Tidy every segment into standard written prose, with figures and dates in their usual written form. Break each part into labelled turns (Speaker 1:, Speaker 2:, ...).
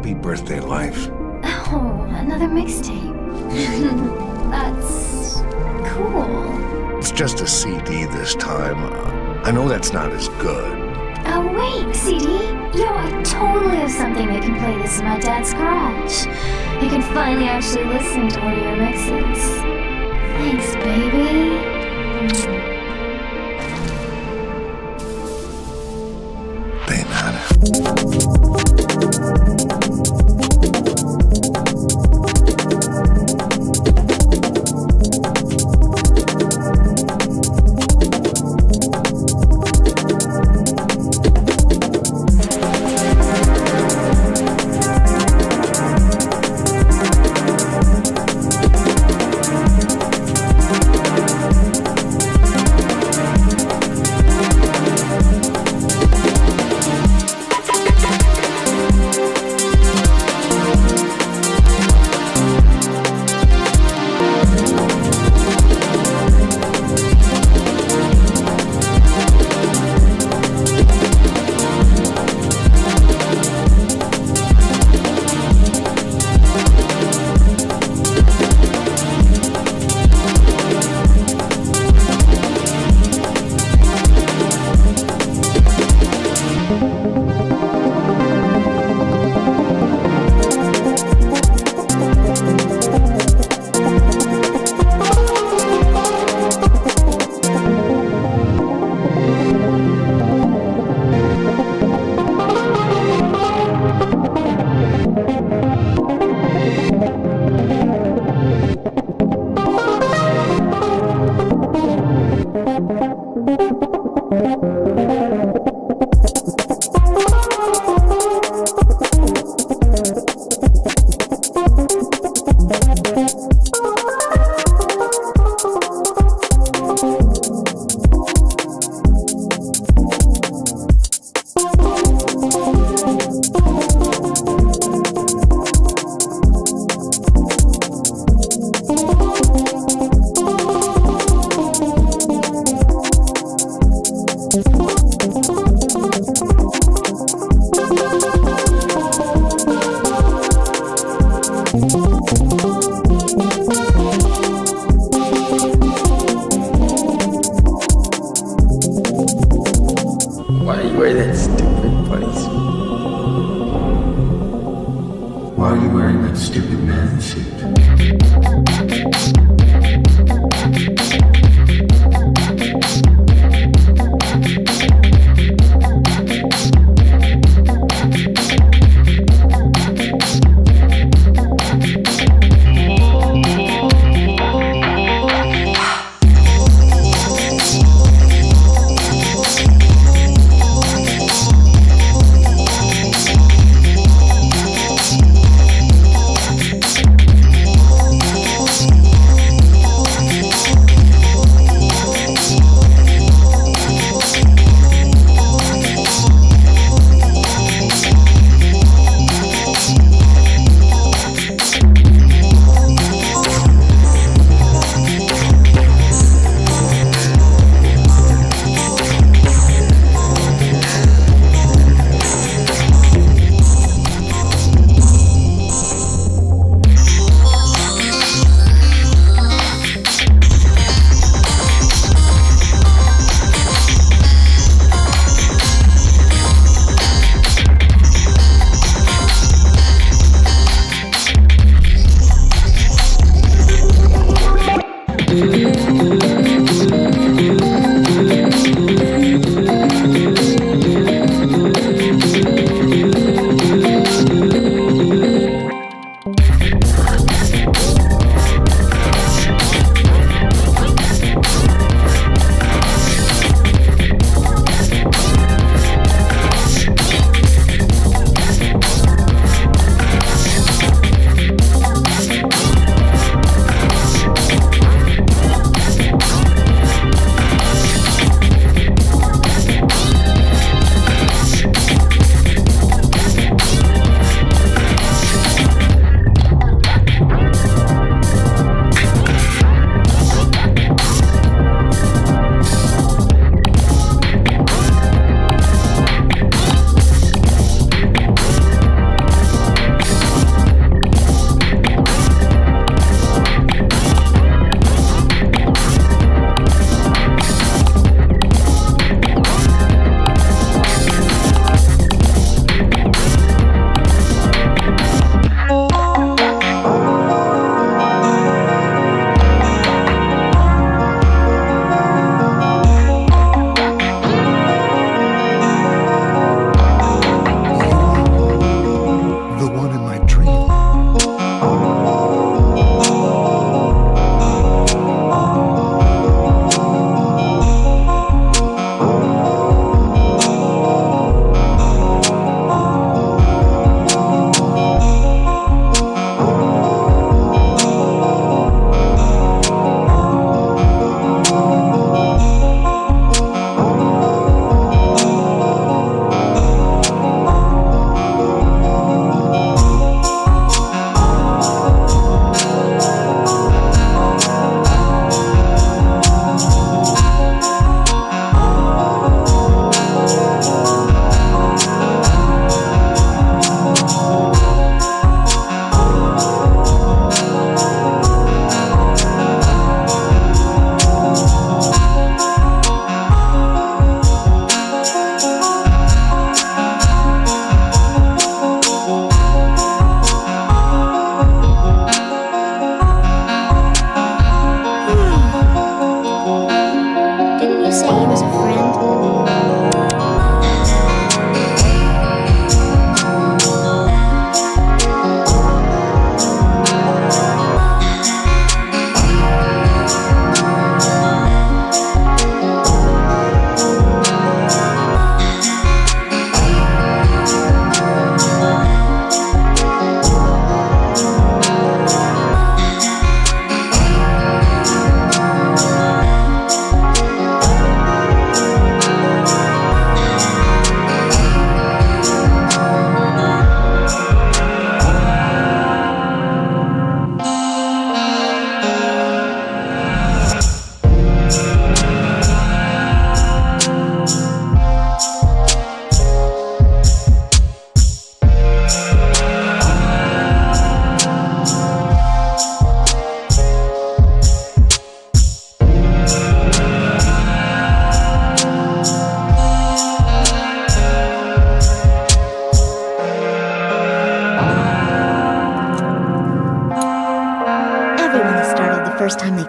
Speaker 1: Happy birthday, life.
Speaker 2: Oh, another mixtape. That's cool.
Speaker 1: It's just a CD this time. I know that's not as good.
Speaker 2: Oh, wait, CD? Yo, I totally have something that can play this in my dad's garage. You can finally actually listen to one of your mixes. Thanks, baby.
Speaker 1: De nada.
Speaker 3: Why you wear that stupid bunny suit?
Speaker 4: Why are you wearing that stupid man suit?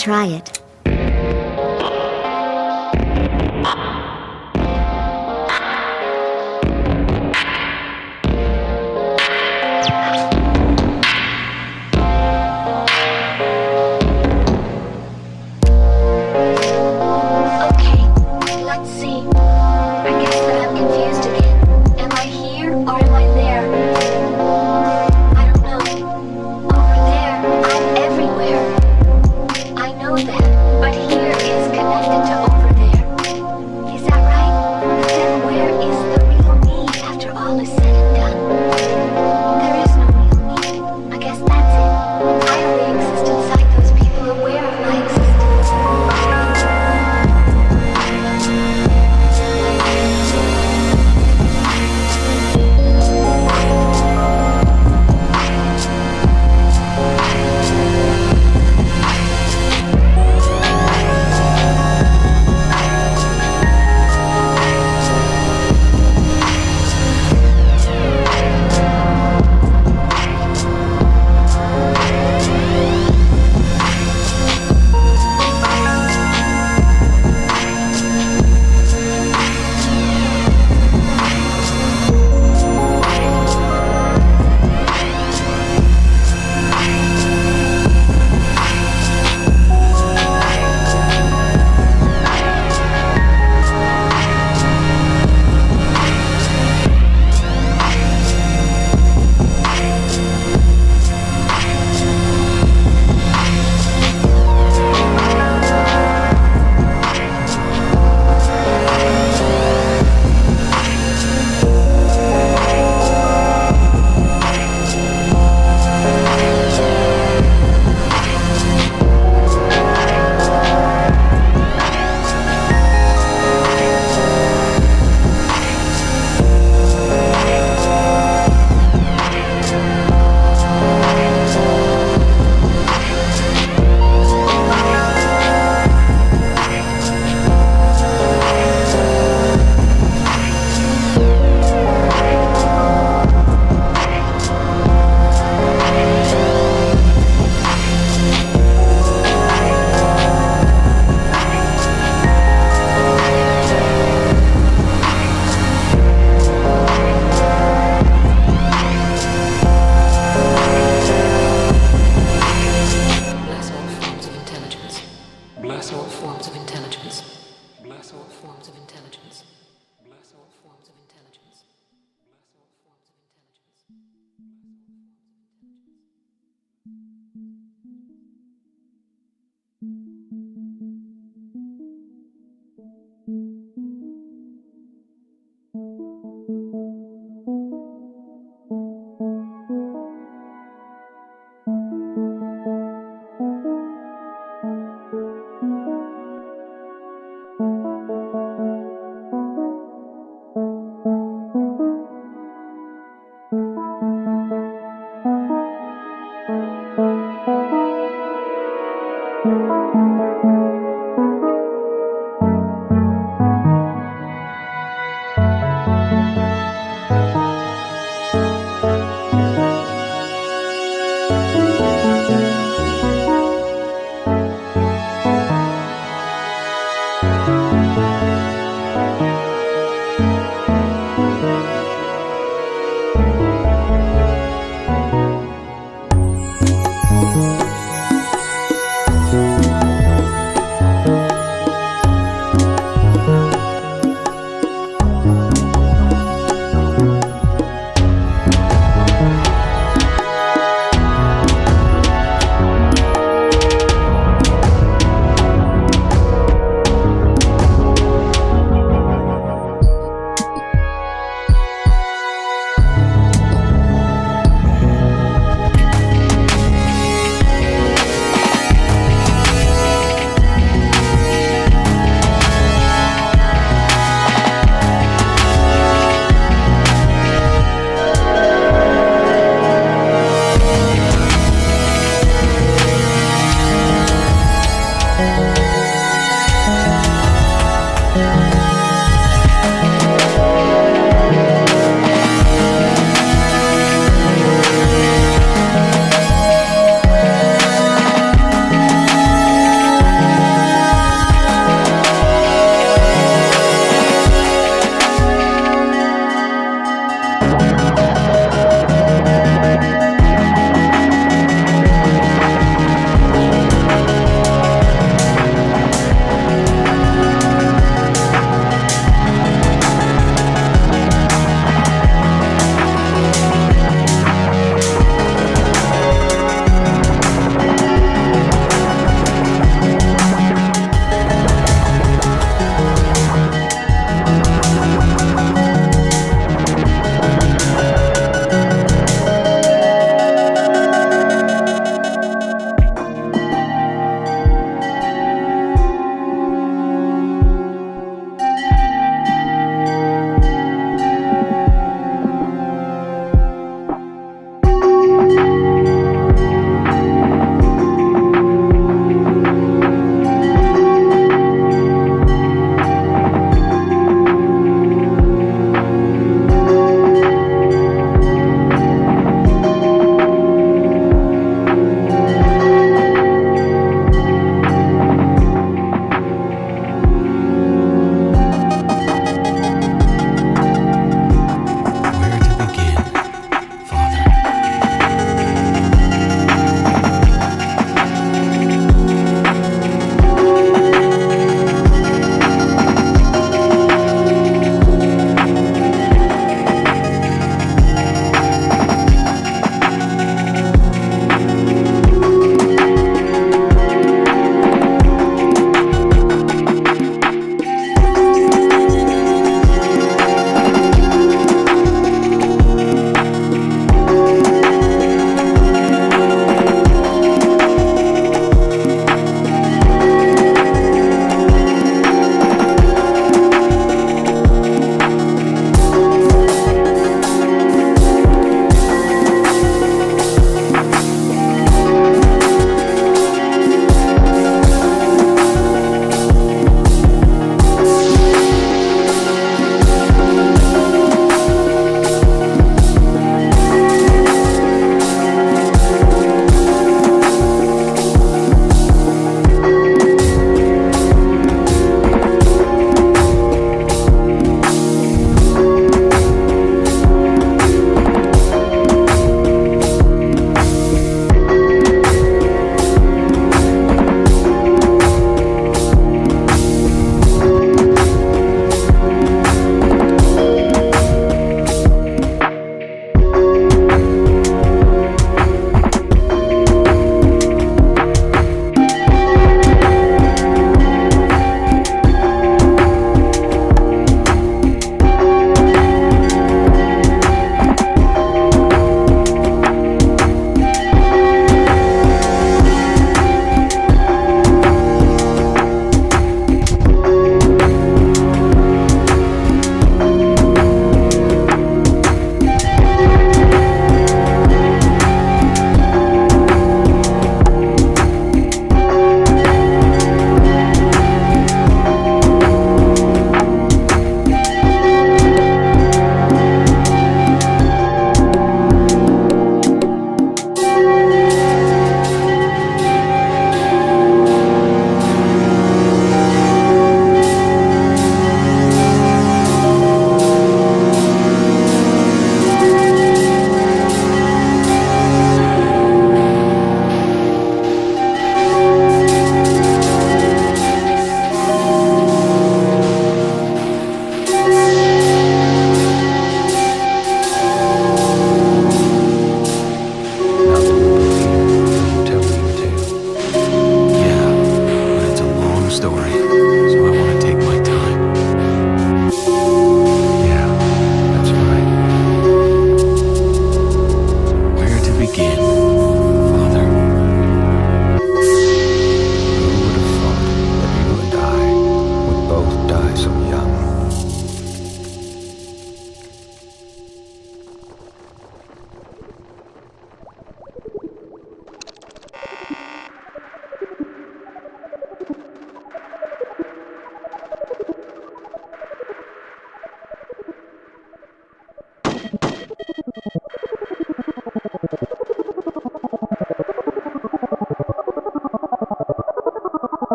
Speaker 5: try it.
Speaker 2: Okay, let's see. I guess that I'm confused again. Am I here or am I there? I don't know. Over there, I'm everywhere. I know that.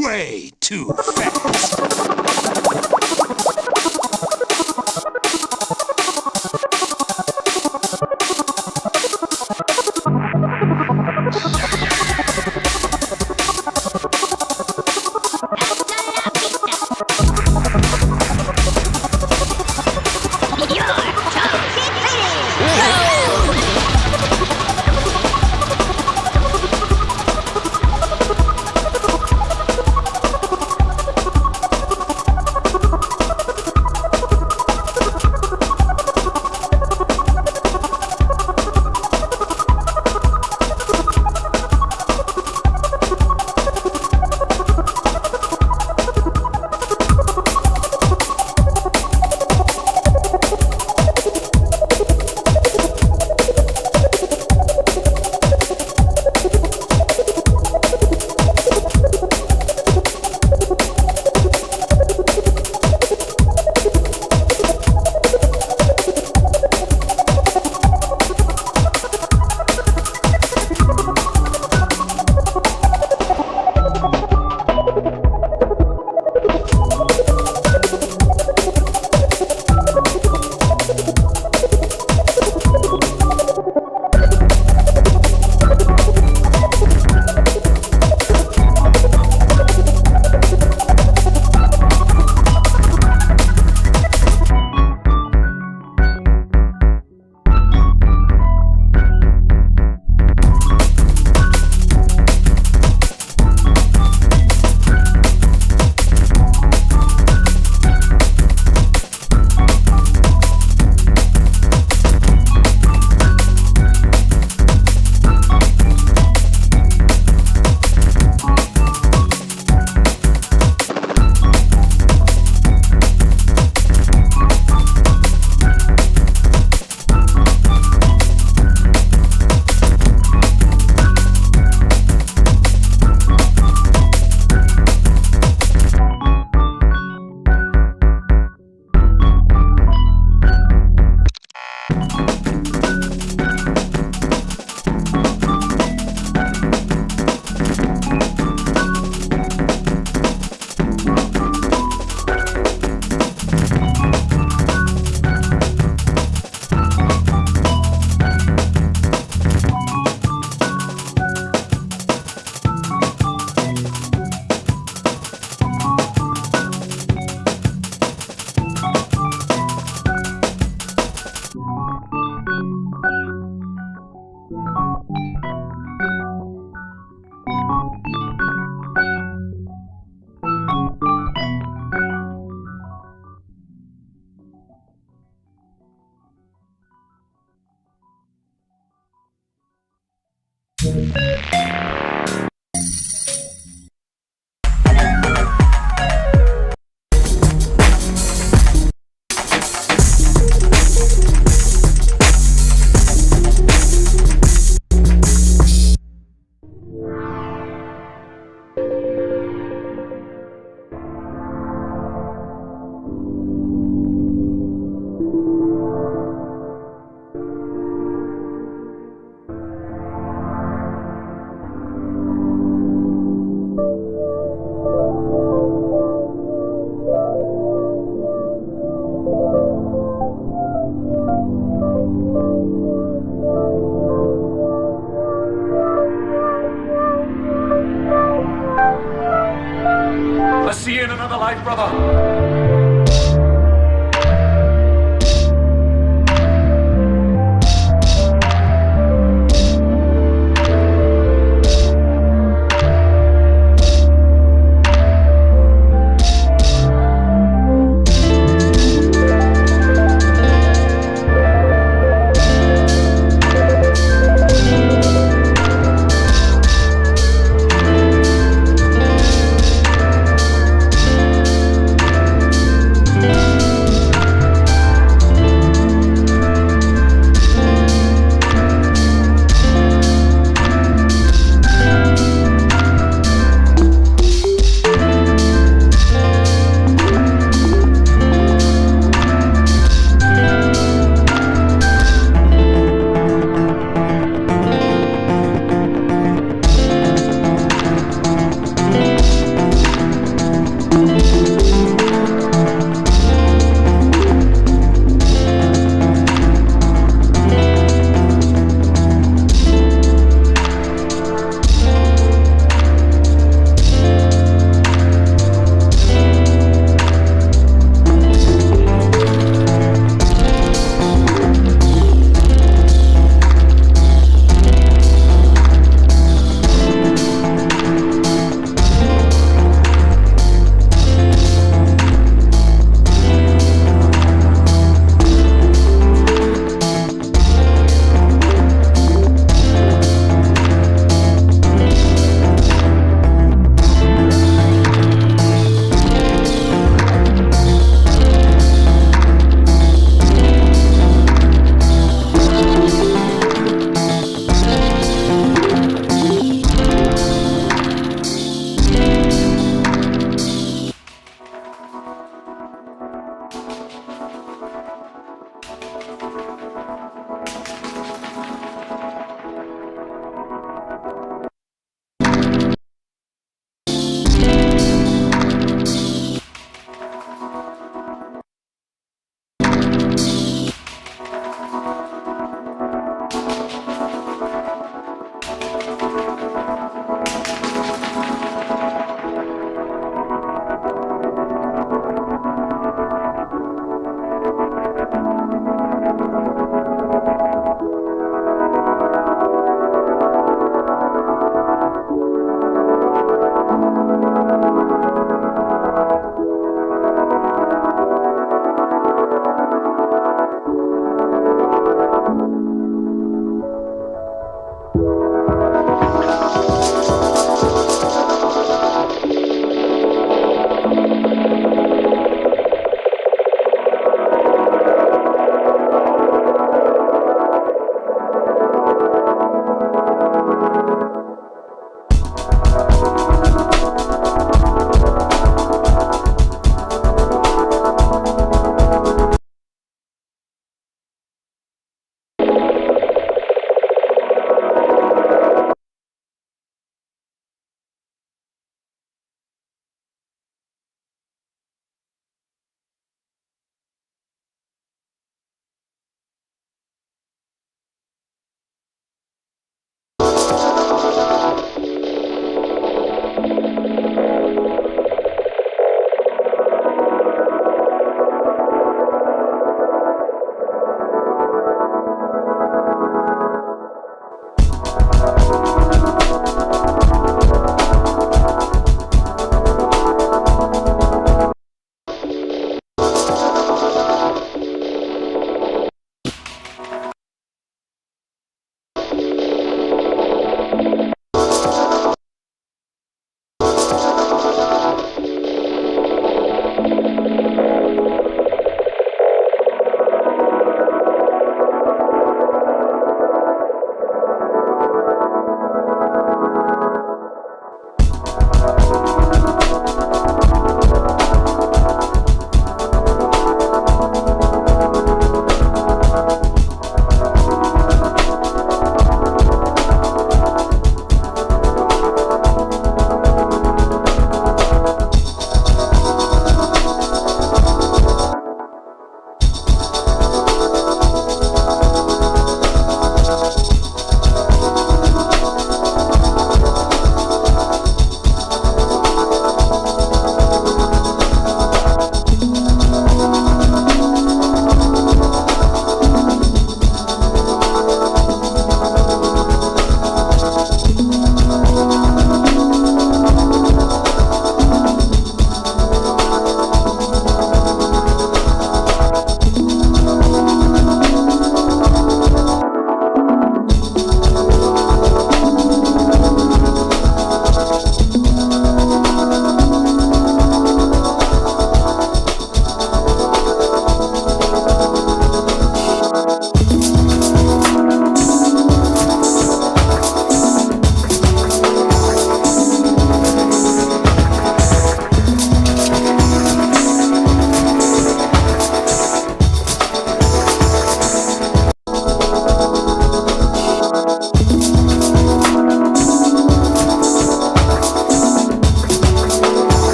Speaker 5: way too fast.
Speaker 6: See you in another life, brother.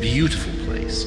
Speaker 5: beautiful place.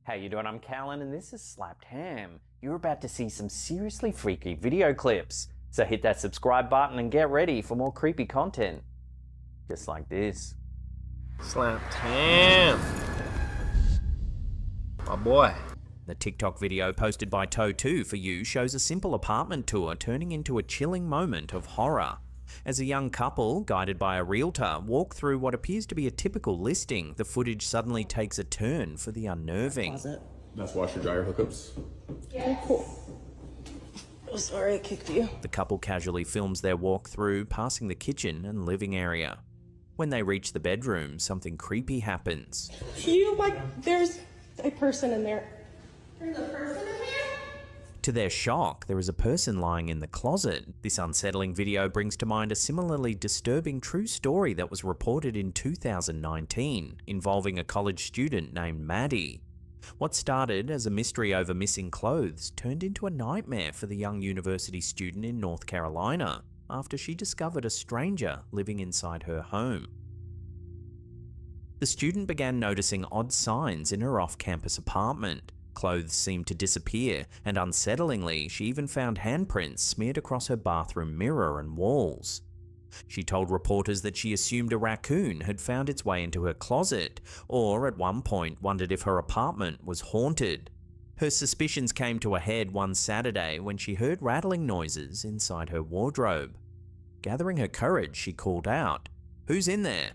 Speaker 7: Hey, you doing? I'm Callan and this is Slapped Ham. You're about to see some seriously freaky video clips. So hit that subscribe button and get ready for more creepy content. Just like this.
Speaker 3: Slapped ham. My boy.
Speaker 7: The TikTok video posted by Toe2 for you shows a simple apartment tour turning into a chilling moment of horror. As a young couple, guided by a realtor, walk through what appears to be a typical listing, the footage suddenly takes a turn for the unnerving.
Speaker 8: That's washer dryer hookups.
Speaker 9: Yeah, cool. Oh, sorry I kicked you.
Speaker 7: The couple casually films their walk through, passing the kitchen and living area. When they reach the bedroom, something creepy happens.
Speaker 9: There's a person in there.
Speaker 2: There's a person in there?
Speaker 7: To their shock, there is a person lying in the closet. This unsettling video brings to mind a similarly disturbing true story that was reported in 2019, involving a college student named Maddie. What started as a mystery over missing clothes turned into a nightmare for the young university student in North Carolina after she discovered a stranger living inside her home. The student began noticing odd signs in her off-campus apartment. Clothes seemed to disappear, and unsettlingly, she even found handprints smeared across her bathroom mirror and walls. She told reporters that she assumed a raccoon had found its way into her closet, or at one point wondered if her apartment was haunted. Her suspicions came to a head one Saturday when she heard rattling noises inside her wardrobe. Gathering her courage, she called out, "Who's in there?"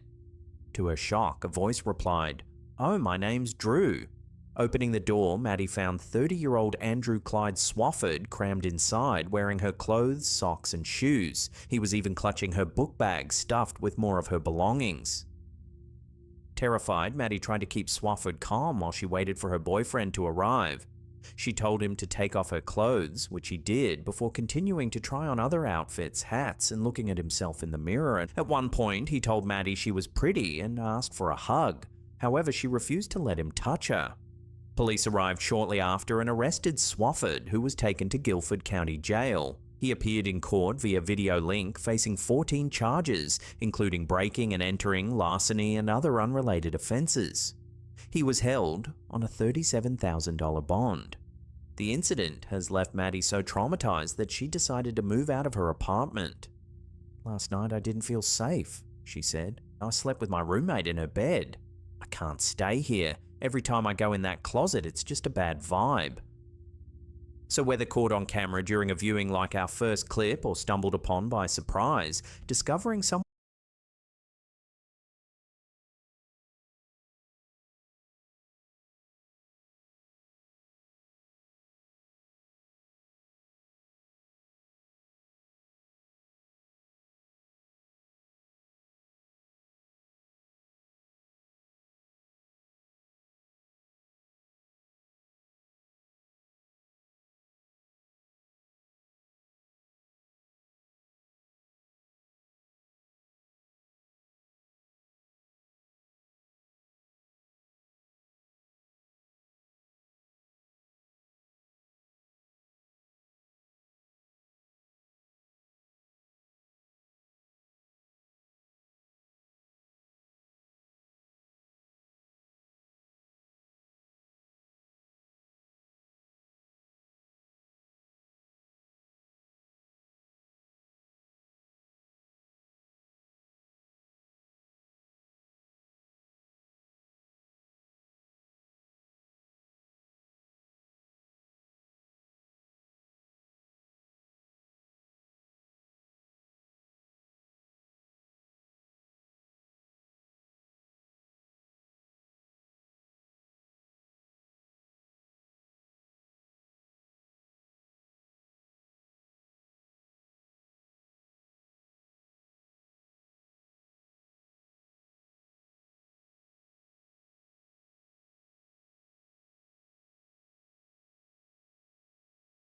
Speaker 7: To her shock, a voice replied, "Oh, my name's Drew." Opening the door, Maddie found 30-year-old Andrew Clyde Swafford crammed inside, wearing her clothes, socks, and shoes. He was even clutching her book bag stuffed with more of her belongings. Terrified, Maddie tried to keep Swafford calm while she waited for her boyfriend to arrive. She told him to take off her clothes, which he did, before continuing to try on other outfits, hats, and looking at himself in the mirror. At one point, he told Maddie she was pretty and asked for a hug. However, she refused to let him touch her. Police arrived shortly after and arrested Swafford, who was taken to Guilford County Jail. He appeared in court via video link, facing 14 charges, including breaking and entering, larceny, and other unrelated offences. He was held on a $37,000 bond. The incident has left Maddie so traumatised that she decided to move out of her apartment. "Last night I didn't feel safe," she said. "I slept with my roommate in her bed. I can't stay here. Every time I go in that closet, it's just a bad vibe." So whether caught on camera during a viewing like our first clip or stumbled upon by surprise, discovering someone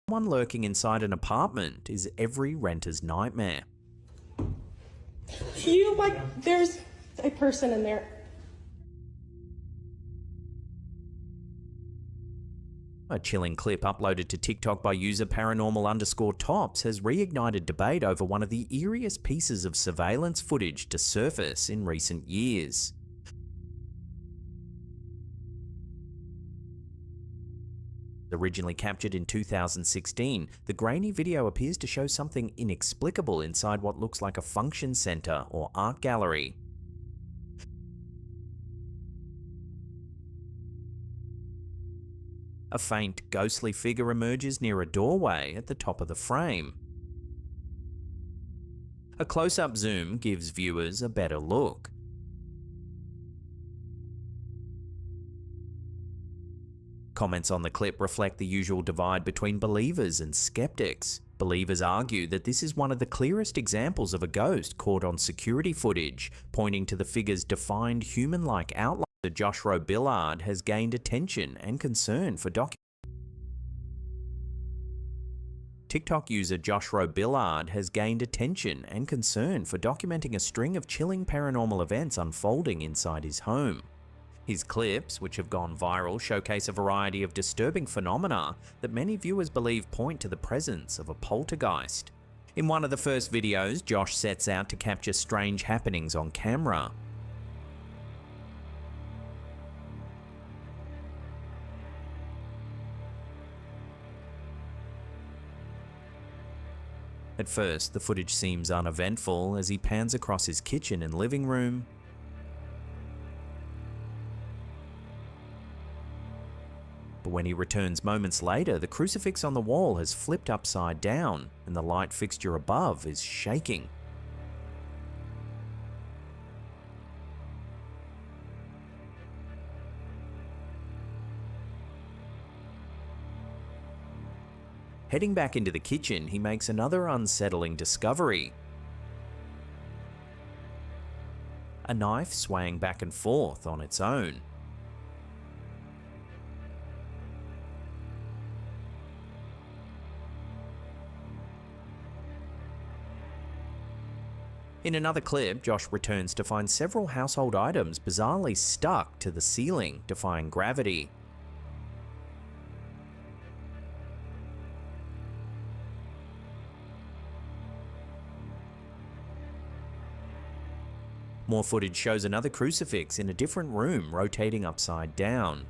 Speaker 7: lurking inside an apartment is every renter's nightmare.
Speaker 9: There's a person in there.
Speaker 7: A chilling clip uploaded to TikTok by user paranormal_tops has reignited debate over one of the eeriest pieces of surveillance footage to surface in recent years. Originally captured in 2016, the grainy video appears to show something inexplicable inside what looks like a function center or art gallery. A faint, ghostly figure emerges near a doorway at the top of the frame. A close-up zoom gives viewers a better look. Comments on the clip reflect the usual divide between believers and skeptics. Believers argue that this is one of the clearest examples of a ghost caught on security footage, pointing to the figure's defined human-like outline. Josh Robillard has gained attention and concern for TikTok user Josh Robillard has gained attention and concern for documenting a string of chilling paranormal events unfolding inside his home. His clips, which have gone viral, showcase a variety of disturbing phenomena that many viewers believe point to the presence of a poltergeist. In one of the first videos, Josh sets out to capture strange happenings on camera. At first, the footage seems uneventful as he pans across his kitchen and living room. But when he returns moments later, the crucifix on the wall has flipped upside down and the light fixture above is shaking. Heading back into the kitchen, he makes another unsettling discovery. A knife swaying back and forth on its own. In another clip, Josh returns to find several household items bizarrely stuck to the ceiling, defying gravity. More footage shows another crucifix in a different room rotating upside down.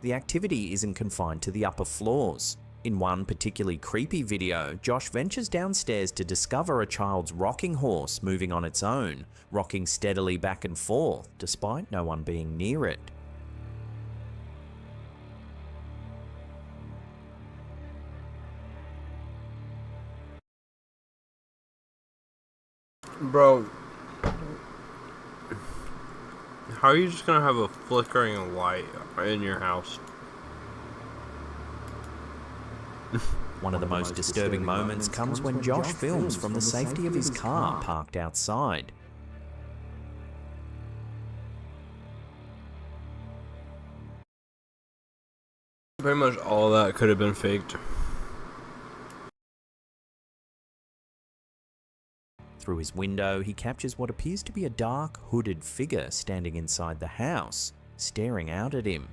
Speaker 7: The activity isn't confined to the upper floors. In one particularly creepy video, Josh ventures downstairs to discover a child's rocking horse moving on its own, rocking steadily back and forth, despite no one being near it.
Speaker 10: Bro, how are you just gonna have a flickering light in your house?
Speaker 7: One of the most disturbing moments comes when Josh films from the safety of his car parked outside.
Speaker 10: Pretty much all that could have been faked.
Speaker 7: Through his window, he captures what appears to be a dark, hooded figure standing inside the house, staring out at him.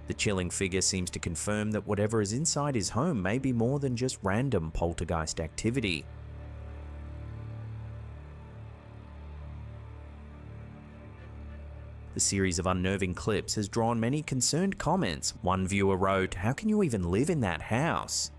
Speaker 7: The chilling figure seems to confirm that whatever is inside his home may be more than just random poltergeist activity. The series of unnerving clips has drawn many concerned comments. One viewer wrote, "How can you even live in that house?"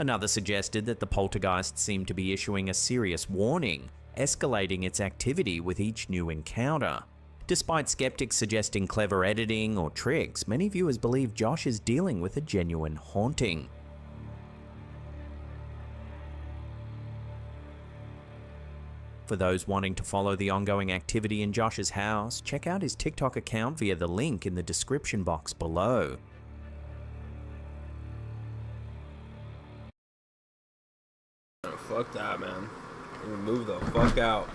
Speaker 7: Another suggested that the poltergeist seemed to be issuing a serious warning, escalating its activity with each new encounter. Despite skeptics suggesting clever editing or tricks, many viewers believe Josh is dealing with a genuine haunting. For those wanting to follow the ongoing activity in Josh's house, check out his TikTok account via the link in the description box below.
Speaker 10: Oh, fuck that, man. Move the fuck out.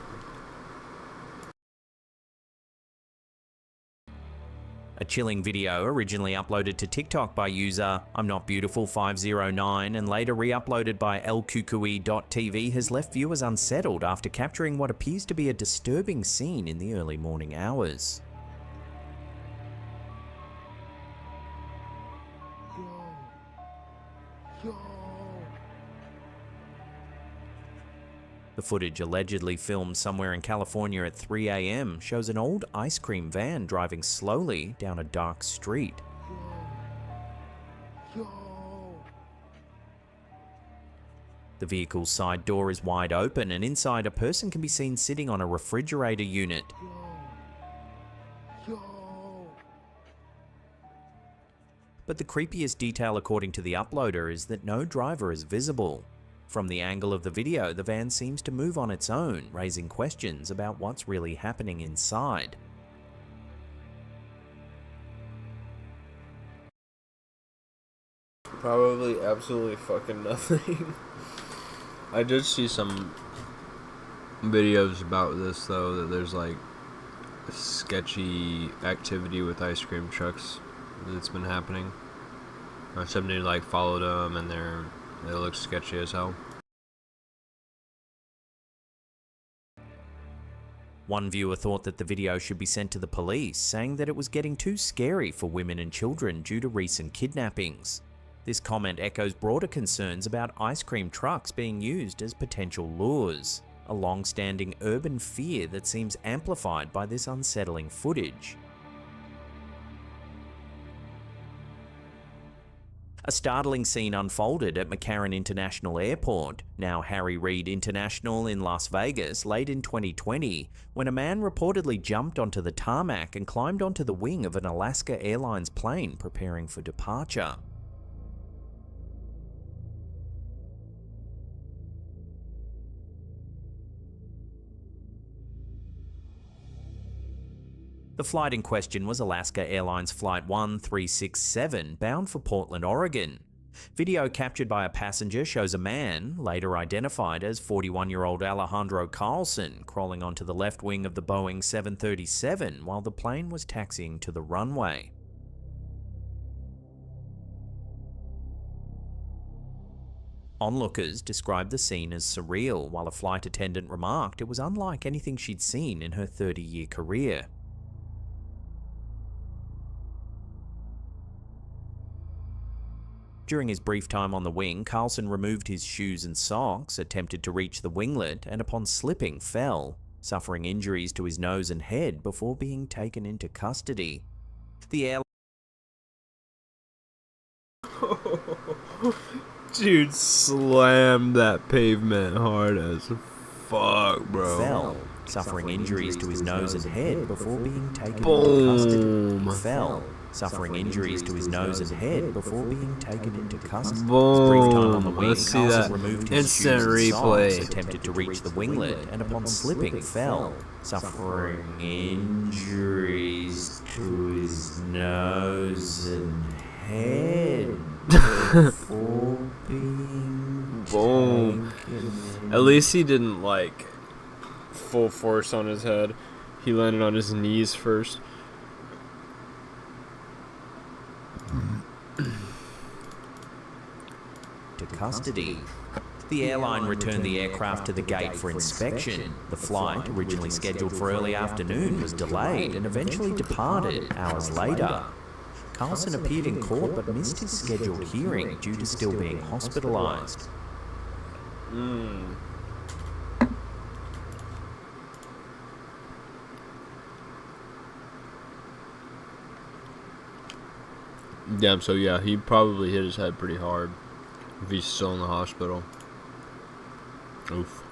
Speaker 7: A chilling video originally uploaded to TikTok by user I'mNotBeautiful509 and later re-uploaded by elkukui.tv has left viewers unsettled after capturing what appears to be a disturbing scene in the early morning hours. The footage, allegedly filmed somewhere in California at 3 a.m., shows an old ice cream van driving slowly down a dark street. The vehicle's side door is wide open, and inside a person can be seen sitting on a refrigerator unit. But the creepiest detail, according to the uploader, is that no driver is visible. From the angle of the video, the van seems to move on its own, raising questions about what's really happening inside.
Speaker 10: Probably absolutely fucking nothing. I did see some videos about this though, that there's like sketchy activity with ice cream trucks that's been happening. Or somebody like followed them and they look sketchy as hell.
Speaker 7: One viewer thought that the video should be sent to the police, saying that it was getting too scary for women and children due to recent kidnappings. This comment echoes broader concerns about ice cream trucks being used as potential lures, a long-standing urban fear that seems amplified by this unsettling footage. A startling scene unfolded at McCarran International Airport, now Harry Reid International in Las Vegas, late in 2020, when a man reportedly jumped onto the tarmac and climbed onto the wing of an Alaska Airlines plane preparing for departure. The flight in question was Alaska Airlines Flight 1367, bound for Portland, Oregon. Video captured by a passenger shows a man, later identified as 41-year-old Alejandro Carlson, crawling onto the left wing of the Boeing 737 while the plane was taxiing to the runway. Onlookers described the scene as surreal, while a flight attendant remarked it was unlike anything she'd seen in her 30-year career. During his brief time on the wing, Carlson removed his shoes and socks, attempted to reach the winglet, and upon slipping, fell, suffering injuries to his nose and head before being taken into custody. The airline...
Speaker 10: Dude slammed that pavement hard as fuck, bro.
Speaker 7: Fell, suffering injuries to his nose and head before being taken into custody. Fell, suffering injuries to his nose and head before being taken into custody.
Speaker 10: Boom.
Speaker 7: Brief time on the wing,
Speaker 10: Let's see
Speaker 7: Carlson
Speaker 10: that
Speaker 7: removed his
Speaker 10: instant
Speaker 7: shoes and
Speaker 10: replay.
Speaker 7: socks, attempted to reach the winglet, and upon slipping, fell, suffering injuries to his nose and head before being
Speaker 10: Boom.
Speaker 7: taken.
Speaker 10: At least he didn't like full force on his head. He landed on his knees first.
Speaker 7: To custody. The airline returned the aircraft to the gate for inspection. The flight, originally scheduled for early afternoon, was delayed and eventually departed hours later. Carlson appeared in court but missed his scheduled hearing due to still being hospitalized.
Speaker 10: Damn, so yeah, he probably hit his head pretty hard if he's still in the hospital. Oof.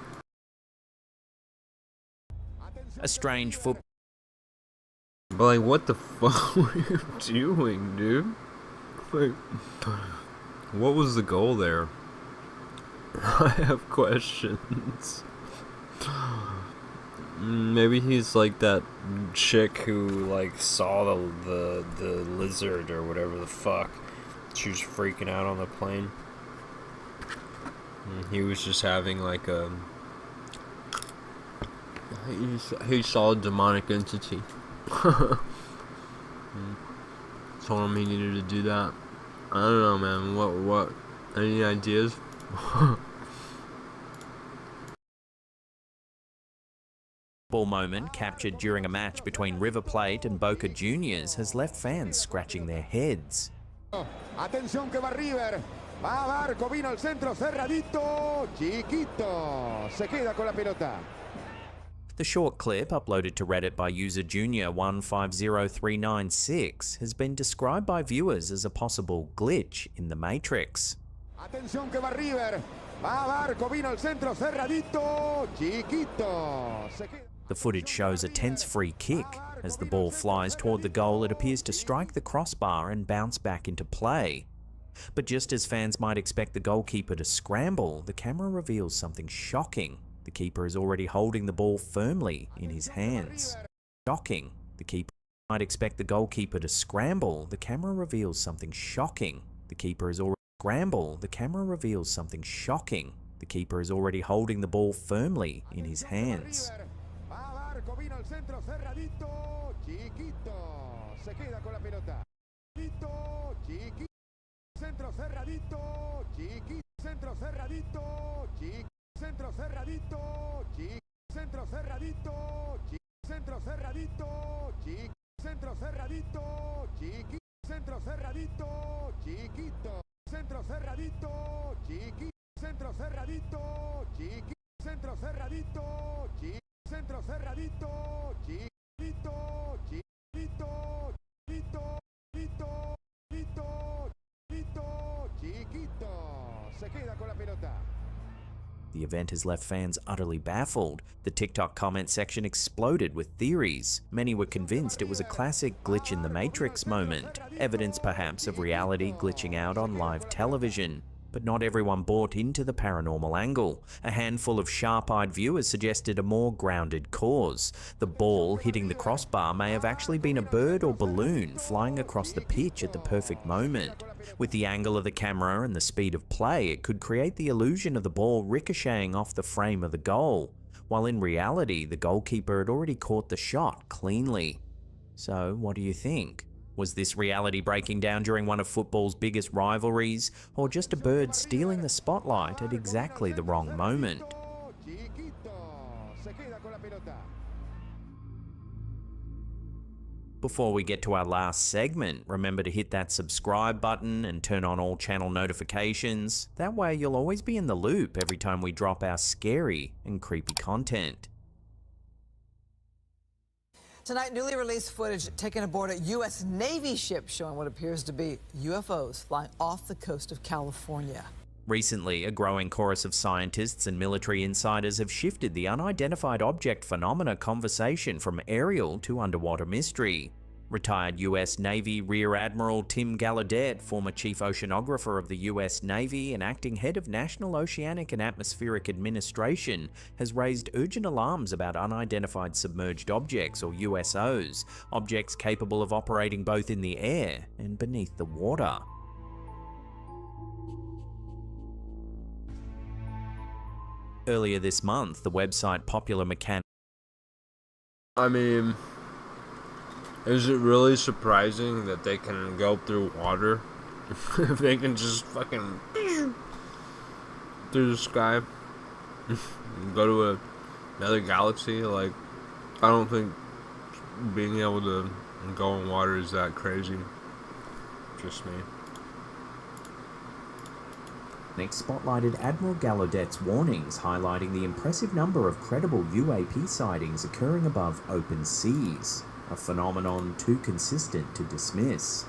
Speaker 7: A strange foot.
Speaker 10: But like, what the fuck were you doing, dude? Like, what was the goal there? I have questions. Maybe he's like that chick who like saw the lizard or whatever the fuck. She was freaking out on the plane. And he was just having like a... He saw a demonic entity. Told him he needed to do that. I don't know, man. What? Any ideas?
Speaker 7: Ball moment captured during a match between River Plate and Boca Juniors has left fans scratching their heads.
Speaker 11: Atención que va River. Va Barco, vino al centro, cerradito, Chiquito. Se queda con la pelota.
Speaker 7: The short clip, uploaded to Reddit by user Junior150396, has been described by viewers as a possible glitch in the Matrix.
Speaker 11: Atención que va River. Va Barco, vino al centro, cerradito, Chiquito. Se queda.
Speaker 7: The footage shows a tense free kick. As the ball flies toward the goal, it appears to strike the crossbar and bounce back into play. But just as fans might expect the goalkeeper to scramble, the camera reveals something shocking. The keeper is already holding the ball firmly in his hands. Shocking. The keeper might expect the goalkeeper to scramble. The camera reveals something shocking. The keeper is already scramble. The camera reveals something shocking. The keeper is already holding the ball firmly in his hands.
Speaker 11: Vino al centro, cerradito, Chiquito. Se queda con la pelota. Chiquito, centro cerradito, Chiquito, centro cerradito, Chiquito, centro cerradito, Chiquito, centro cerradito, Chiquito, centro cerradito, Chiquito, centro cerradito, Chiquito, centro cerradito, Chiquito, centro cerradito, Chiquito, centro cerradito, Chiquito, centro cerradito, Chiquito. Centro cerradito, Chiquito, Chiquito, Chiquito, Chiquito, Chiquito, Chiquito, Chiquito. Se queda con la pelota.
Speaker 7: The event has left fans utterly baffled. The TikTok comment section exploded with theories. Many were convinced it was a classic glitch in the Matrix moment, evidence perhaps of reality glitching out on live television. But not everyone bought into the paranormal angle. A handful of sharp-eyed viewers suggested a more grounded cause. The ball hitting the crossbar may have actually been a bird or balloon flying across the pitch at the perfect moment. With the angle of the camera and the speed of play, it could create the illusion of the ball ricocheting off the frame of the goal, while in reality, the goalkeeper had already caught the shot cleanly. So, what do you think? Was this reality breaking down during one of football's biggest rivalries, or just a bird stealing the spotlight at exactly the wrong moment? Before we get to our last segment, remember to hit that subscribe button and turn on all channel notifications. That way you'll always be in the loop every time we drop our scary and creepy content.
Speaker 12: Tonight, newly released footage taken aboard a U.S. Navy ship showing what appears to be UFOs flying off the coast of California.
Speaker 7: Recently, a growing chorus of scientists and military insiders have shifted the unidentified object phenomena conversation from aerial to underwater mystery. Retired U.S. Navy Rear Admiral Tim Gallaudet, former chief oceanographer of the U.S. Navy and acting head of National Oceanic and Atmospheric Administration, has raised urgent alarms about unidentified submerged objects, or USOs, objects capable of operating both in the air and beneath the water. Earlier this month, the website Popular Mechanics.
Speaker 10: I mean, is it really surprising that they can go through water? If they can just fucking through the sky, go to another galaxy? Like, I don't think being able to go in water is that crazy. Just me.
Speaker 7: Next spotlighted Admiral Gallaudet's warnings, highlighting the impressive number of credible UAP sightings occurring above open seas, a phenomenon too consistent to dismiss.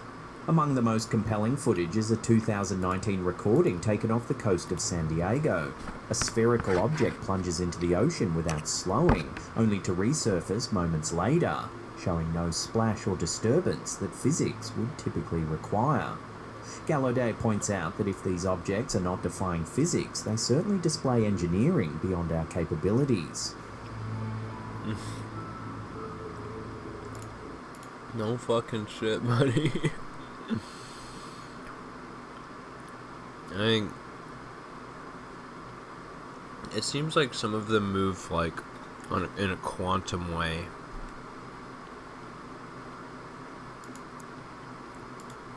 Speaker 7: Among the most compelling footage is a 2019 recording taken off the coast of San Diego. A spherical object plunges into the ocean without slowing, only to resurface moments later, showing no splash or disturbance that physics would typically require. Gallaudet points out that if these objects are not defying physics, they certainly display engineering beyond our capabilities.
Speaker 10: No fucking shit, buddy. I think it seems like some of them move like in a quantum way.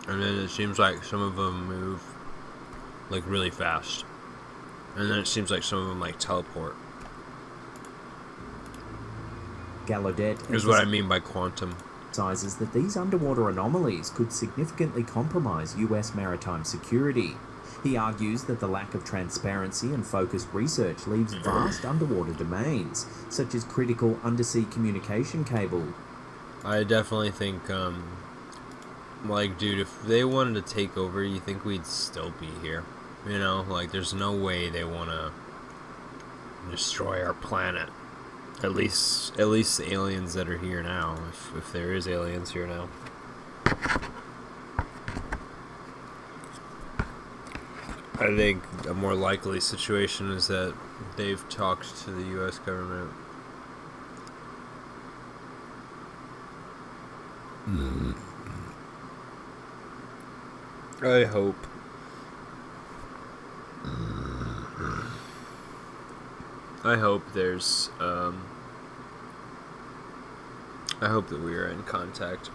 Speaker 10: And then it seems like some of them move like really fast. And then it seems like some of them like teleport.
Speaker 7: Gallaudet
Speaker 10: is what I mean by quantum.
Speaker 7: Emphasizes that these underwater anomalies could significantly compromise US maritime security. He argues that the lack of transparency and focused research leaves vast underwater domains, such as critical undersea communication cable.
Speaker 10: I definitely think, like, dude, if they wanted to take over, you think we'd still be here? You know, like, there's no way they want to destroy our planet. At least the aliens that are here now, if there is aliens here now. I think a more likely situation is that they've talked to the U.S. government. I hope. I hope there's, I hope that we are in contact.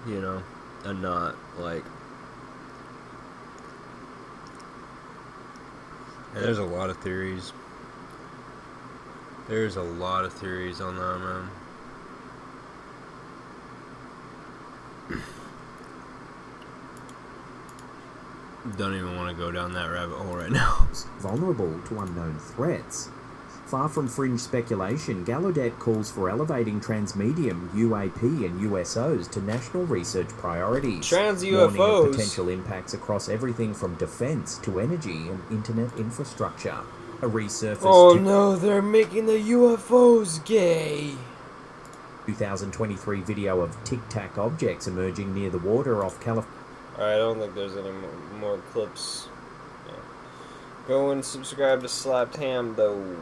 Speaker 10: You know, and not, like... And there's a lot of theories. There's a lot of theories on that, man. Don't even want to go down that rabbit hole right now.
Speaker 7: Vulnerable to unknown threats. Far from fringe speculation, Gallaudet calls for elevating transmedium, UAP and USOs to national research priorities.
Speaker 10: Trans-UFOs?
Speaker 7: Warning of potential impacts across everything from defense to energy and internet infrastructure. A resurfaced...
Speaker 10: Oh no, they're making the UFOs gay!
Speaker 7: 2023 video of tic-tac objects emerging near the water off California.
Speaker 10: Alright, I don't think there's any more clips. Yeah. Go and subscribe to Slapped Ham, though.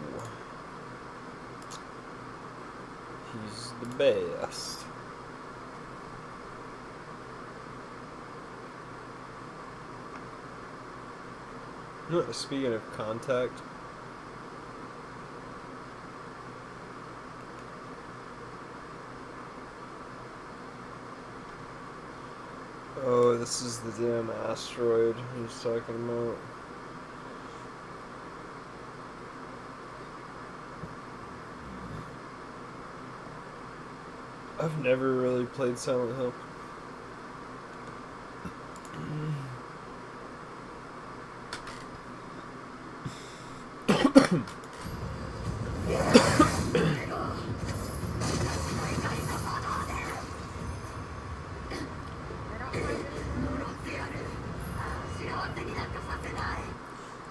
Speaker 10: He's the best. Speaking of contact... Oh, this is the damn asteroid he's talking about. I've never really played Silent Hill.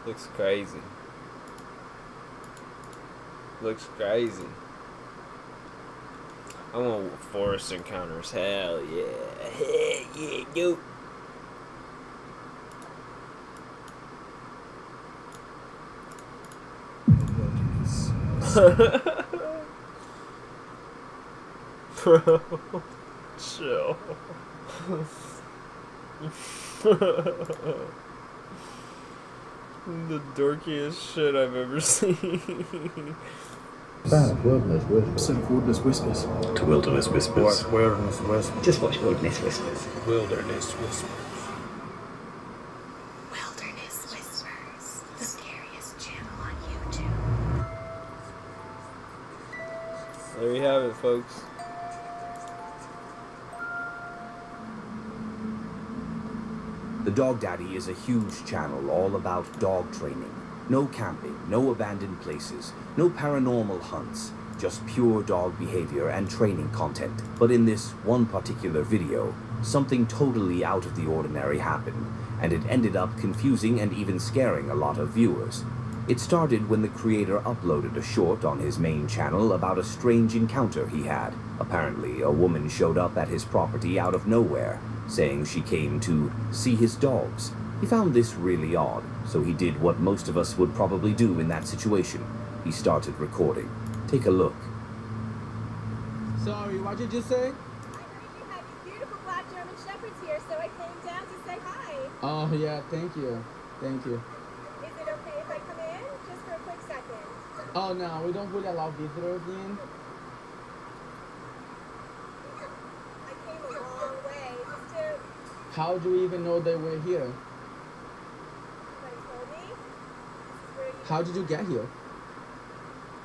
Speaker 10: Looks crazy. Looks crazy. I want forest encounters. Hell yeah. Hell yeah, yo. Bro, chill. The dorkiest shit I've ever seen.
Speaker 13: Wilderness Whispers. Wilderness Whispers.
Speaker 14: To Wilderness Whispers.
Speaker 13: Watch Wilderness Whispers.
Speaker 14: Just watch Wilderness Whispers.
Speaker 13: Wilderness Whispers.
Speaker 2: Wilderness Whispers, the scariest channel on YouTube.
Speaker 10: There you have it, folks.
Speaker 15: The Dog Daddy is a huge channel all about dog training. No camping, no abandoned places, no paranormal hunts, just pure dog behavior and training content. But in this one particular video, something totally out of the ordinary happened, and it ended up confusing and even scaring a lot of viewers. It started when the creator uploaded a short on his main channel about a strange encounter he had. Apparently, a woman showed up at his property out of nowhere, saying she came to see his dogs. He found this really odd, so he did what most of us would probably do in that situation. He started recording. Take a look.
Speaker 16: Sorry, what did you say?
Speaker 17: I heard you had these beautiful black German shepherds here, so I came down to say hi.
Speaker 16: Oh, yeah, thank you. Thank you.
Speaker 17: Is it okay if I come in? Just for a quick second.
Speaker 16: Oh, no, we don't really allow visitors in.
Speaker 17: I came a long way just to...
Speaker 16: How do we even know they were here?
Speaker 17: Somebody told me. This is where you...
Speaker 16: How did you get here?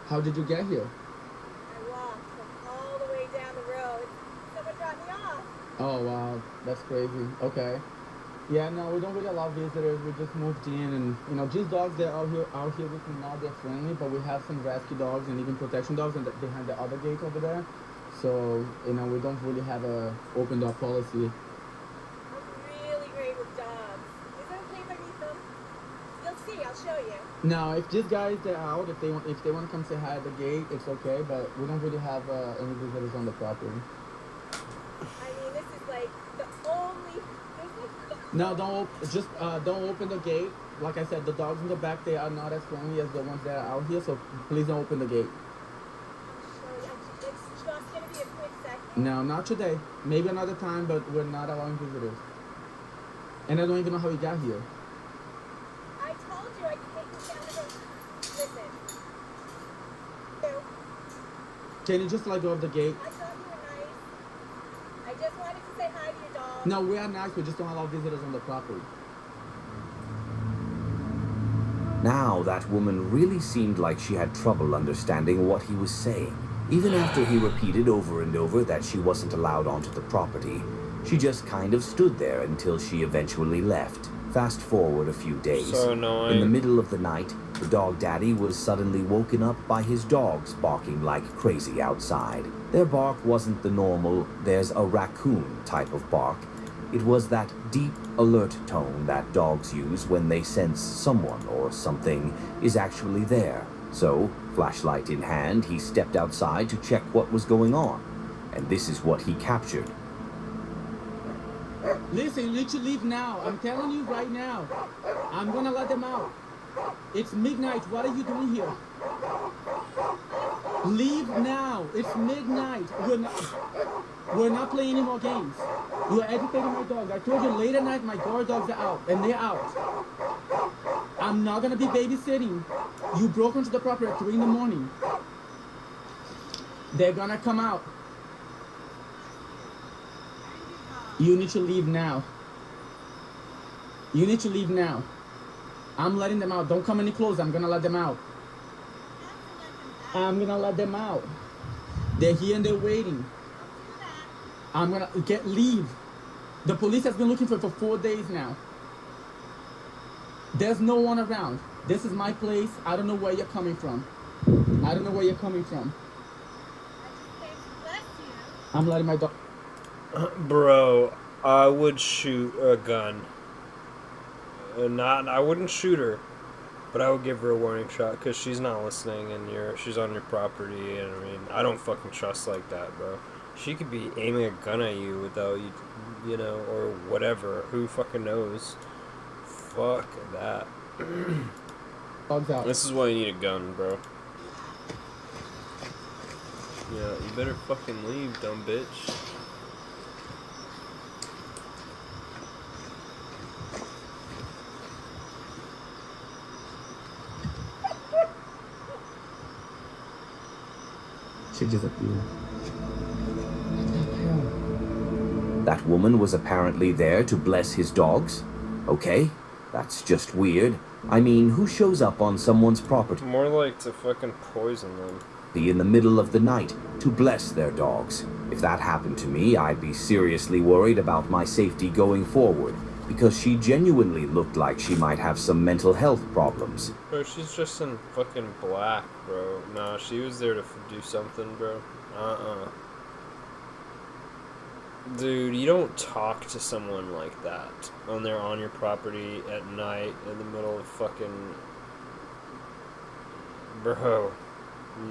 Speaker 16: How did you get here?
Speaker 17: I walked from all the way down the road. Someone dropped me off.
Speaker 16: Oh, wow, that's crazy. Okay. Yeah, no, we don't really allow visitors. We just moved in, and you know, these dogs, they're out here with me now. They're friendly, but we have some rescue dogs and even protection dogs, and behind the other gate over there. So you know, we don't really have a open door policy.
Speaker 17: I'm really great with dogs. Is that okay if I meet them? You'll see. I'll show you.
Speaker 16: No, if these guys they're out, if they want to come say hi at the gate, it's okay. But we don't really have any visitors on the property.
Speaker 17: I mean, this is like the only.
Speaker 16: No, don't open the gate. Like I said, the dogs in the back, they are not as friendly as the ones that are out here, so please don't open the gate.
Speaker 17: It's just gonna be a quick second.
Speaker 16: No, not today. Maybe another time, but we're not allowing visitors. And I don't even know how he got here.
Speaker 17: I told you I could take you down to the... Listen. No.
Speaker 16: Can you just let go of the gate?
Speaker 17: I thought you were nice. I just wanted to say hi to your dog.
Speaker 16: No, we are nice. We just don't allow visitors on the property.
Speaker 15: Now that woman really seemed like she had trouble understanding what he was saying. Even after he repeated over and over that she wasn't allowed onto the property, she just kind of stood there until she eventually left. Fast forward a few days.
Speaker 10: So annoying.
Speaker 15: In the middle of the night, the dog daddy was suddenly woken up by his dogs barking like crazy outside. Their bark wasn't the normal, there's a raccoon type of bark. It was that deep, alert tone that dogs use when they sense someone or something is actually there. So, flashlight in hand, he stepped outside to check what was going on. And this is what he captured.
Speaker 16: Listen, you need to leave now. I'm telling you right now. I'm gonna let them out. It's midnight. What are you doing here? Leave now. It's midnight. We're not playing any more games. You're agitating my dogs. I told you late at night my guard dogs are out, and they're out. I'm not gonna be babysitting. You broke into the property at 3 in the morning. They're gonna come out. You need to leave now. You need to leave now. I'm letting them out. Don't come any closer. I'm gonna let them out. I'm gonna let them out. They're here and they're waiting. I'm gonna leave. The police has been looking for 4 days now. There's no one around. This is my place. I don't know where you're coming from. I don't know where you're coming from. I'm letting my dog.
Speaker 10: Bro, I would shoot a gun. I wouldn't shoot her, but I would give her a warning shot because she's not listening and she's on your property. And I mean, I don't fucking trust like that, bro. She could be aiming a gun at you without you know, or whatever. Who fucking knows? Fuck that.
Speaker 16: Dogs out.
Speaker 10: This is why you need a gun, bro. Yeah, you better fucking leave, dumb bitch.
Speaker 16: She disappeared.
Speaker 15: That woman was apparently there to bless his dogs? Okay, that's just weird. I mean, who shows up on someone's property?
Speaker 10: More like to fucking poison them.
Speaker 15: In the middle of the night to bless their dogs. If that happened to me, I'd be seriously worried about my safety going forward, because she genuinely looked like she might have some mental health problems.
Speaker 10: Bro, she's just in fucking black, bro. Nah, she was there to do something, bro. Dude, you don't talk to someone like that when they're on your property at night in the middle of fucking... Bro,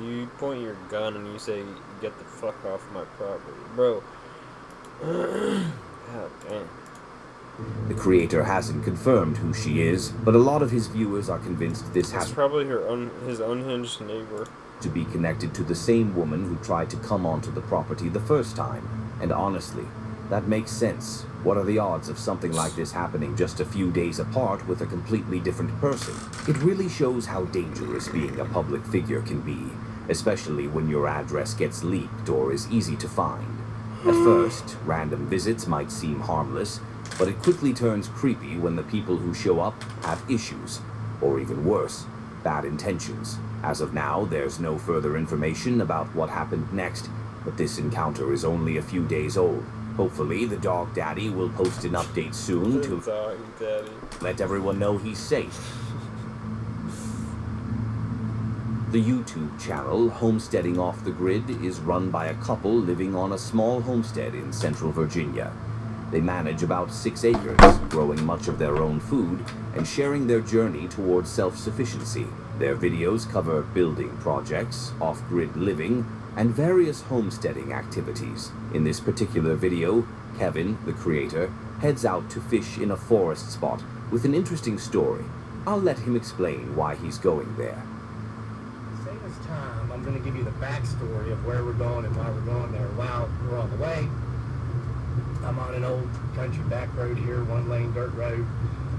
Speaker 10: you point your gun and you say, get the fuck off my property. Bro. God damn.
Speaker 15: The creator hasn't confirmed who she is, but a lot of his viewers are convinced this has
Speaker 10: probably his unhinged neighbor
Speaker 15: to be connected to the same woman who tried to come onto the property the first time. And honestly, that makes sense. What are the odds of something like this happening just a few days apart with a completely different person? It really shows how dangerous being a public figure can be, especially when your address gets leaked or is easy to find. At first, random visits might seem harmless, but it quickly turns creepy when the people who show up have issues, or even worse, bad intentions. As of now, there's no further information about what happened next, but this encounter is only a few days old. Hopefully, the dog daddy will post an update soon to let everyone know he's safe. The YouTube channel, Homesteading Off the Grid, is run by a couple living on a small homestead in central Virginia. They manage about 6 acres, growing much of their own food and sharing their journey towards self-sufficiency. Their videos cover building projects, off-grid living, and various homesteading activities. In this particular video, Kevin, the creator, heads out to fish in a forest spot with an interesting story. I'll let him explain why he's going there.
Speaker 18: Save us time, I'm going to give you the backstory of where we're going and why we're going there. While we're on the way, I'm on an old country back road here, 1-lane dirt road.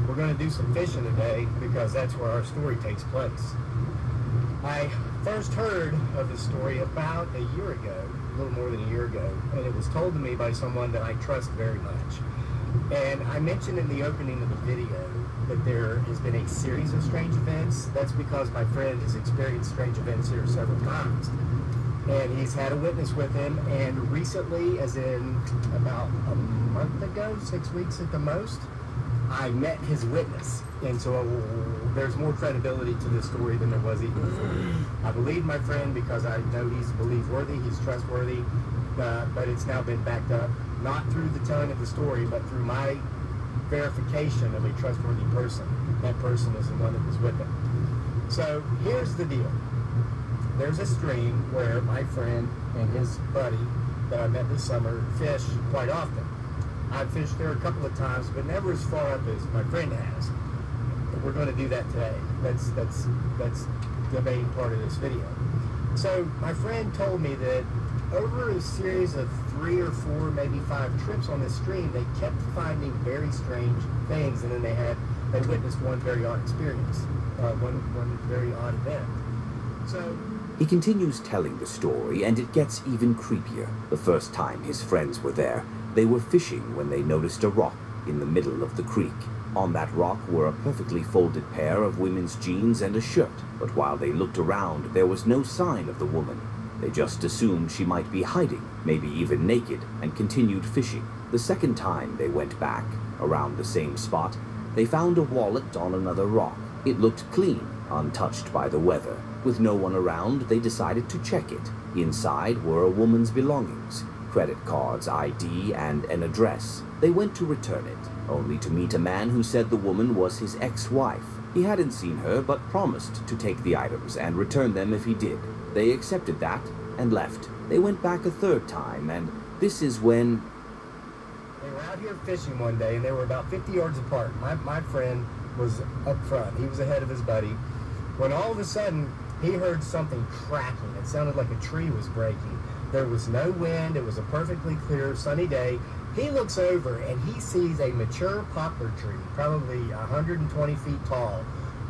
Speaker 18: We're going to do some fishing today because that's where our story takes place. I first heard of this story about a year ago, a little more than a year ago, and it was told to me by someone that I trust very much. And I mentioned in the opening of the video that there has been a series of strange events. That's because my friend has experienced strange events here several times. And he's had a witness with him, and recently, as in about a month ago, 6 weeks at the most, I met his witness. And so there's more credibility to this story than there was even before. I believe my friend because I know he's believe-worthy, he's trustworthy, but it's now been backed up, not through the telling of the story, but through my verification of a trustworthy person. That person is the one that was with him. So here's the deal. There's a stream where my friend and his buddy that I met this summer fish quite often. I've fished there a couple of times, but never as far up as my friend has. And we're going to do that today. That's the main part of this video. So my friend told me that over a series of 3 or 4, maybe 5 trips on this stream, they kept finding very strange things, and then they witnessed one very odd experience, one very odd event. So
Speaker 15: he continues telling the story, and it gets even creepier. The first time his friends were there, they were fishing when they noticed a rock in the middle of the creek. On that rock were a perfectly folded pair of women's jeans and a shirt, but while they looked around, there was no sign of the woman. They just assumed she might be hiding, maybe even naked, and continued fishing. The second time they went back, around the same spot, they found a wallet on another rock. It looked clean, untouched by the weather. With no one around, they decided to check it. Inside were a woman's belongings, credit cards, ID, and an address. They went to return it, only to meet a man who said the woman was his ex-wife. He hadn't seen her, but promised to take the items and return them if he did. They accepted that and left. They went back a third time, and this is when
Speaker 18: they were out here fishing one day, and they were about 50 yards apart. My friend was up front. He was ahead of his buddy. When all of a sudden, he heard something cracking. It sounded like a tree was breaking. There was no wind. It was a perfectly clear, sunny day. He looks over, and he sees a mature poplar tree, probably 120 feet tall,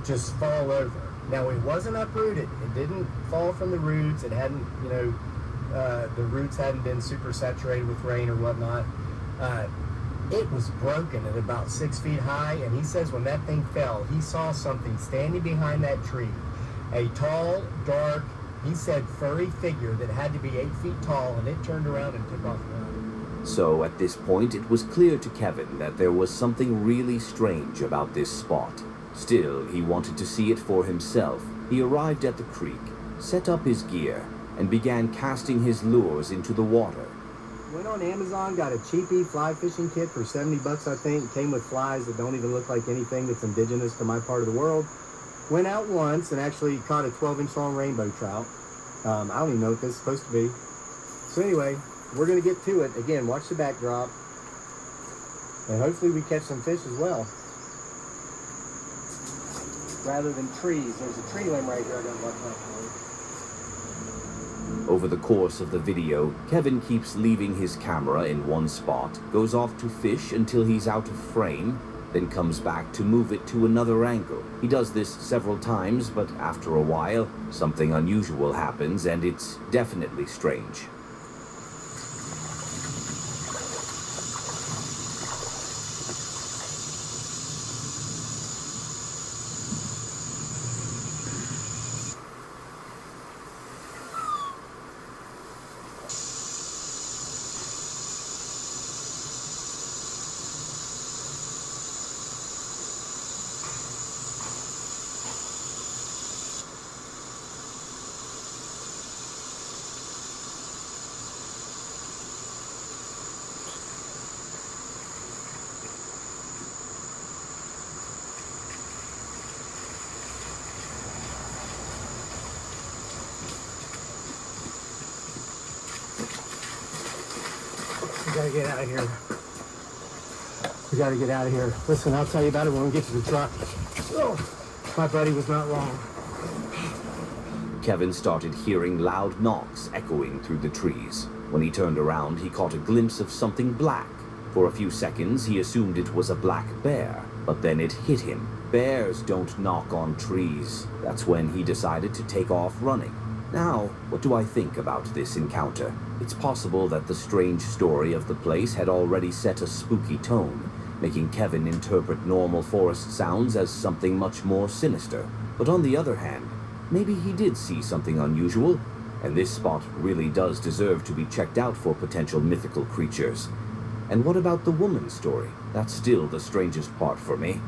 Speaker 18: just fall over. Now, it wasn't uprooted. It didn't fall from the roots. It hadn't, the roots hadn't been super saturated with rain or whatnot. It was broken at about 6 feet high, and he says when that thing fell, he saw something standing behind that tree. A tall, dark, he said furry figure that had to be 8 feet tall, and it turned around and took off running.
Speaker 15: So at this point, it was clear to Kevin that there was something really strange about this spot. Still, he wanted to see it for himself. He arrived at the creek, set up his gear, and began casting his lures into the water.
Speaker 18: Went on Amazon, got a cheapy fly fishing kit for 70 bucks, I think. Came with flies that don't even look like anything that's indigenous to my part of the world. Went out once and actually caught a 12-inch long rainbow trout. I don't even know what this is supposed to be. So anyway, we're going to get to it. Again, watch the backdrop. And hopefully we catch some fish as well. Rather than trees. There's a tree limb right here I got to watch out for.
Speaker 15: Over the course of the video, Kevin keeps leaving his camera in one spot, goes off to fish until he's out of frame, then comes back to move it to another angle. He does this several times, but after a while, something unusual happens, and it's definitely strange.
Speaker 18: gotta get out of here. We gotta get out of here. Listen, I'll tell you about it when we get to the truck. Oh, my buddy was not wrong.
Speaker 15: Kevin started hearing loud knocks echoing through the trees. When he turned around, he caught a glimpse of something black. For a few seconds, he assumed it was a black bear, but then it hit him. Bears don't knock on trees. That's when he decided to take off running. Now, what do I think about this encounter? It's possible that the strange story of the place had already set a spooky tone, making Kevin interpret normal forest sounds as something much more sinister. But on the other hand, maybe he did see something unusual, and this spot really does deserve to be checked out for potential mythical creatures. And what about the woman's story? That's still the strangest part for me.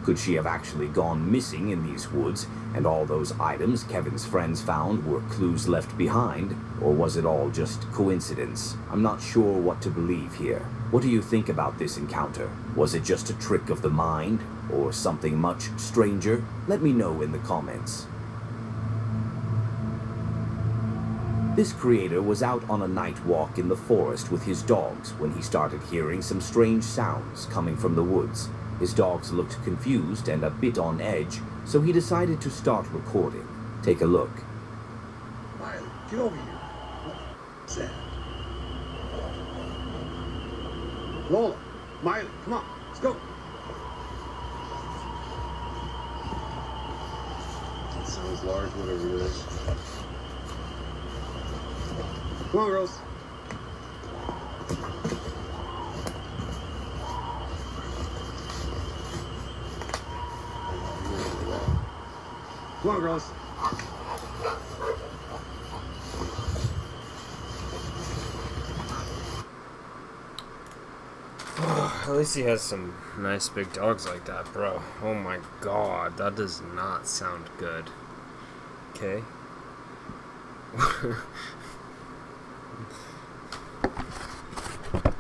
Speaker 15: Could she have actually gone missing in these woods, and all those items Kevin's friends found were clues left behind? Or was it all just coincidence? I'm not sure what to believe here. What do you think about this encounter? Was it just a trick of the mind, or something much stranger? Let me know in the comments. This creator was out on a night walk in the forest with his dogs when he started hearing some strange sounds coming from the woods. His dogs looked confused and a bit on edge, so he decided to start recording. Take a look.
Speaker 13: Miley, get over here. What's that? Lola, Miley, come on, let's go. That sounds large, whatever it is. Come on, girls. Come on, girls.
Speaker 10: At least he has some nice big dogs like that, bro. Oh my god, that does not sound good. Okay.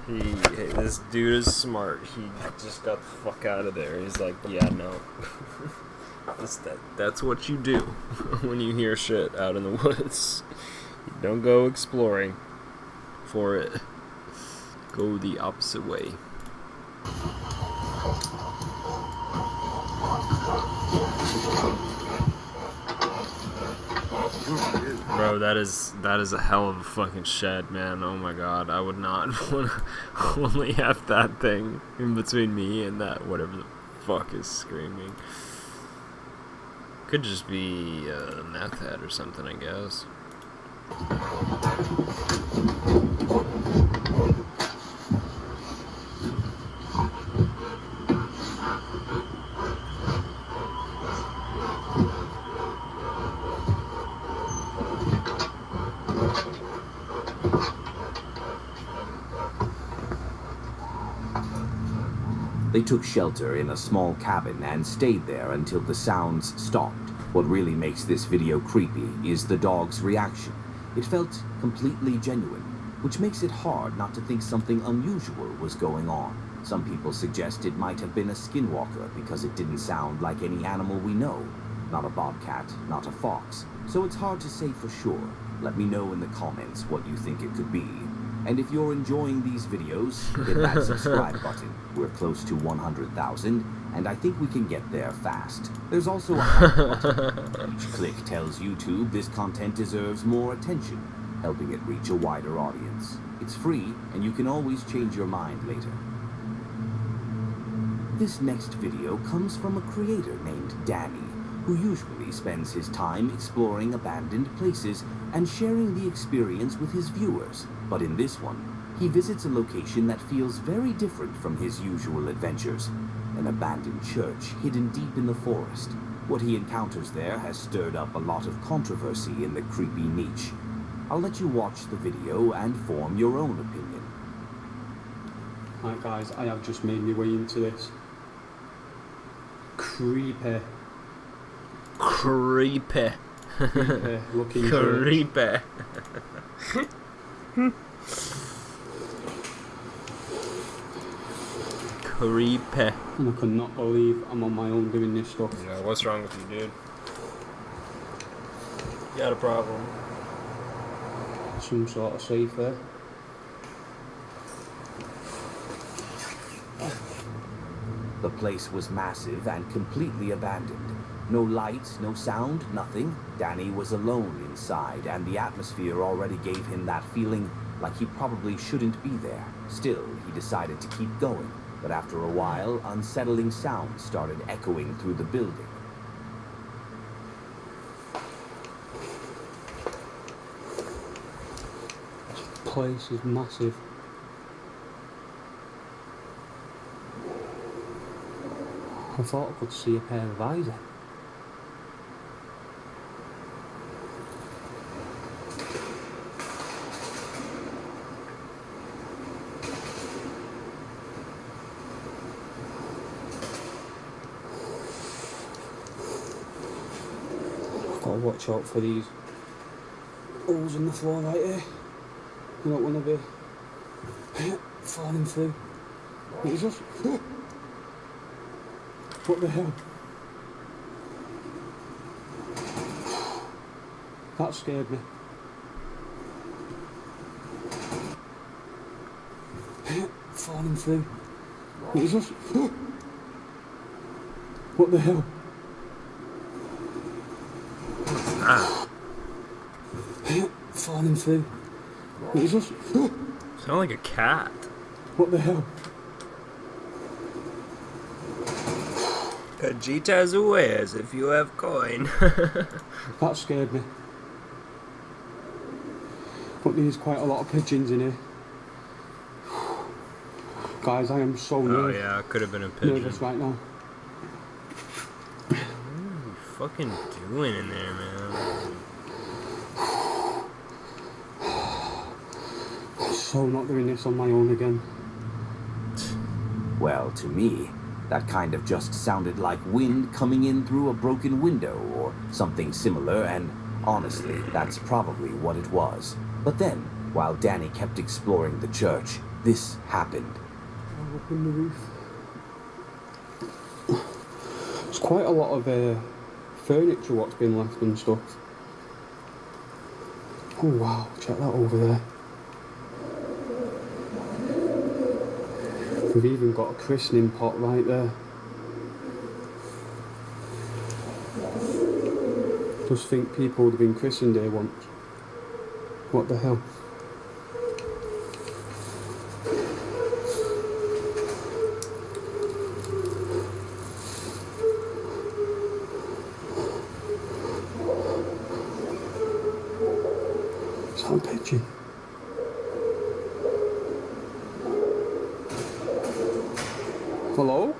Speaker 10: Hey, this dude is smart. He just got the fuck out of there. He's like, yeah, no. That's what you do when you hear shit out in the woods. You don't go exploring for it. Go the opposite way. Bro, that is a hell of a fucking shed, man. Oh my god, I would not want to only have that thing in between me and that whatever the fuck is screaming. Could just be a meth head or something, I guess.
Speaker 15: They took shelter in a small cabin and stayed there until the sounds stopped. What really makes this video creepy is the dog's reaction. It felt completely genuine, which makes it hard not to think something unusual was going on. Some people suggest it might have been a skinwalker because it didn't sound like any animal we know. Not a bobcat, not a fox. So it's hard to say for sure. Let me know in the comments what you think it could be. And if you're enjoying these videos, hit that subscribe button. We're close to 100,000, and I think we can get there fast. There's also a like button. Each click tells YouTube this content deserves more attention, helping it reach a wider audience. It's free, and you can always change your mind later. This next video comes from a creator named Danny, who usually spends his time exploring abandoned places and sharing the experience with his viewers. But in this one, he visits a location that feels very different from his usual adventures. An abandoned church hidden deep in the forest. What he encounters there has stirred up a lot of controversy in the creepy niche. I'll let you watch the video and form your own opinion.
Speaker 13: Right guys, I have just made my way into this creepy looking
Speaker 10: creepy. Creepy.
Speaker 13: And I could not believe I'm on my own doing this stuff.
Speaker 10: Yeah, what's wrong with you, dude? You got a problem?
Speaker 13: Some sort of safe there.
Speaker 15: The place was massive and completely abandoned. No lights, no sound, nothing. Danny was alone inside, and the atmosphere already gave him that feeling like he probably shouldn't be there. Still, he decided to keep going, but after a while, unsettling sounds started echoing through the building.
Speaker 13: This place is massive. I thought I could see a pair of eyes there. Gotta watch out for these holes in the floor right here. You don't want to be falling through. It's just... What the hell? That scared me. Falling through. It's just... What the hell? Falling through. It's just...
Speaker 10: Sound like a cat.
Speaker 13: What the hell?
Speaker 10: Kajita's wares if you have coin.
Speaker 13: That scared me. But there's quite a lot of pigeons in here. Guys, I am so nervous.
Speaker 10: Oh yeah, it could have been a pigeon.
Speaker 13: Nervous right now.
Speaker 10: What are you fucking doing in there, man?
Speaker 13: So not doing this on my own again.
Speaker 15: Well, to me, that kind of just sounded like wind coming in through a broken window or something similar, and honestly, that's probably what it was. But then, while Danny kept exploring the church, this happened.
Speaker 13: I'll open the roof. There's quite a lot of furniture what's been left and stuff. Oh wow, check that over there. We've even got a christening pot right there. Just think people would have been christened here once. What the hell? Is that a pigeon? Hello?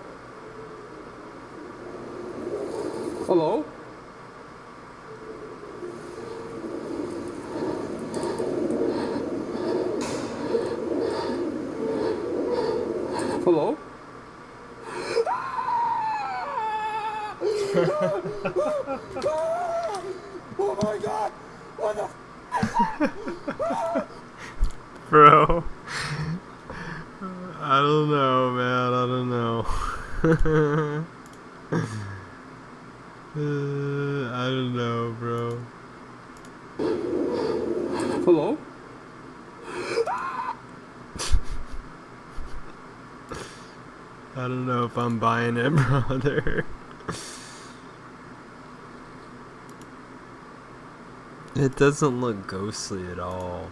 Speaker 13: Hello? Hello?
Speaker 11: Oh my god! What the
Speaker 10: Bro. I don't know, man. I don't know. I don't know, bro.
Speaker 13: Hello?
Speaker 10: I don't know if I'm buying it, brother. It doesn't look ghostly at all.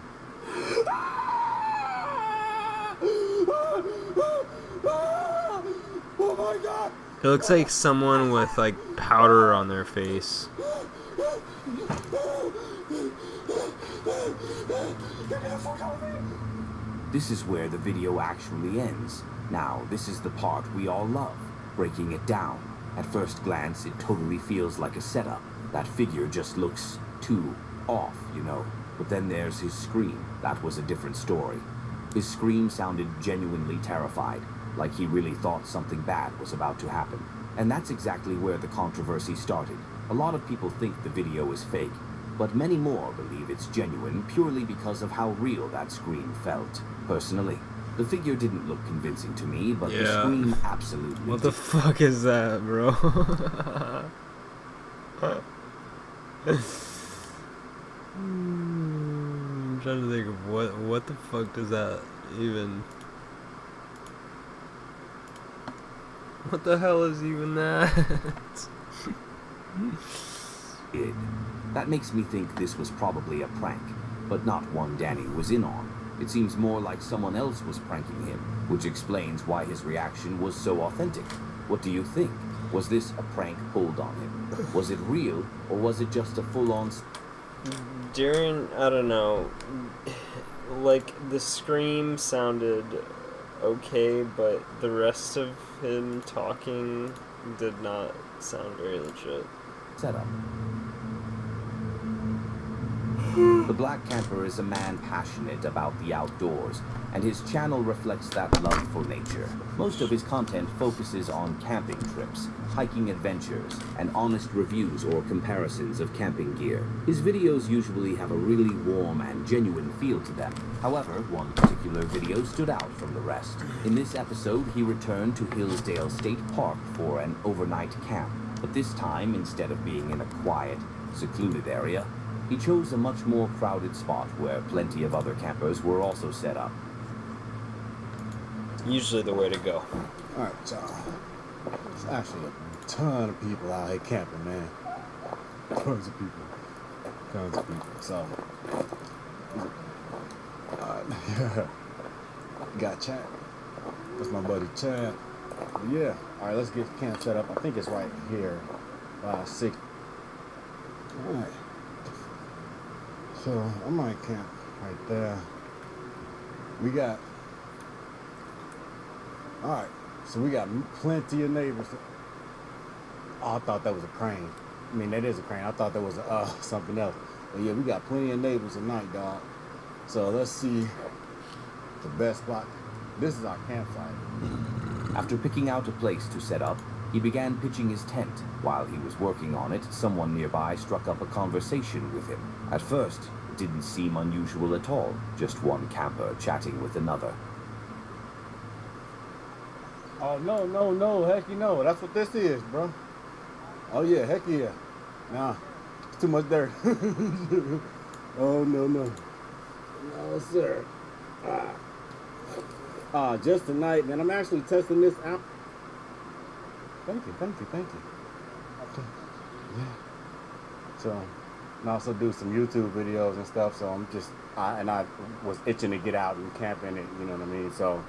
Speaker 11: Oh my god!
Speaker 10: It looks like someone with like powder on their face.
Speaker 15: This is where the video actually ends. Now, this is the part we all love, breaking it down. At first glance, it totally feels like a setup. That figure just looks too off, you know. But then there's his scream. That was a different story. His scream sounded genuinely terrified, like he really thought something bad was about to happen. And that's exactly where the controversy started. A lot of people think the video is fake, but many more believe it's genuine purely because of how real that scream felt. Personally, the figure didn't look convincing to me, but the scream absolutely
Speaker 10: What the fuck is that, bro? I'm trying to think of what the fuck does that even... What the hell is even that?
Speaker 15: That makes me think this was probably a prank, but not one Danny was in on. It seems more like someone else was pranking him, which explains why his reaction was so authentic. What do you think? Was this a prank pulled on him? Was it real, or was it just a full-on...
Speaker 10: During, I don't know, like, the scream sounded okay, but the rest of him talking did not sound very legit.
Speaker 15: Setup. The Black Camper is a man passionate about the outdoors, and his channel reflects that love for nature. Most of his content focuses on camping trips, hiking adventures, and honest reviews or comparisons of camping gear. His videos usually have a really warm and genuine feel to them. However, one particular video stood out from the rest. In this episode, he returned to Hillsdale State Park for an overnight camp. But this time, instead of being in a quiet, secluded area, he chose a much more crowded spot where plenty of other campers were also set up.
Speaker 10: Usually the way to go.
Speaker 19: Alright, y'all. There's actually a ton of people out here camping, man. Tons of people. Tons of people. So, got Chad. That's my buddy Chad. But yeah. Alright, let's get camp set up. I think it's right here. 6. Alright. So, I might camp right there. We got... Alright, so we got plenty of neighbors. Oh, I thought that was a crane. I mean, that is a crane. I thought that was something else. But yeah, we got plenty of neighbors tonight, dog. So let's see the best spot. This is our campsite.
Speaker 15: After picking out a place to set up, he began pitching his tent. While he was working on it, someone nearby struck up a conversation with him. At first, it didn't seem unusual at all, just one camper chatting with another.
Speaker 19: Oh, no, heck you no. That's what this is, bro. Oh, yeah, heck yeah. Nah, it's too much dirt. Oh, no. No, sir. Just tonight, man, I'm actually testing this out. Thank you. Okay. Yeah. So, I also do some YouTube videos and stuff, so I'm just, I was itching to get out and camp in it, you know what I mean? So,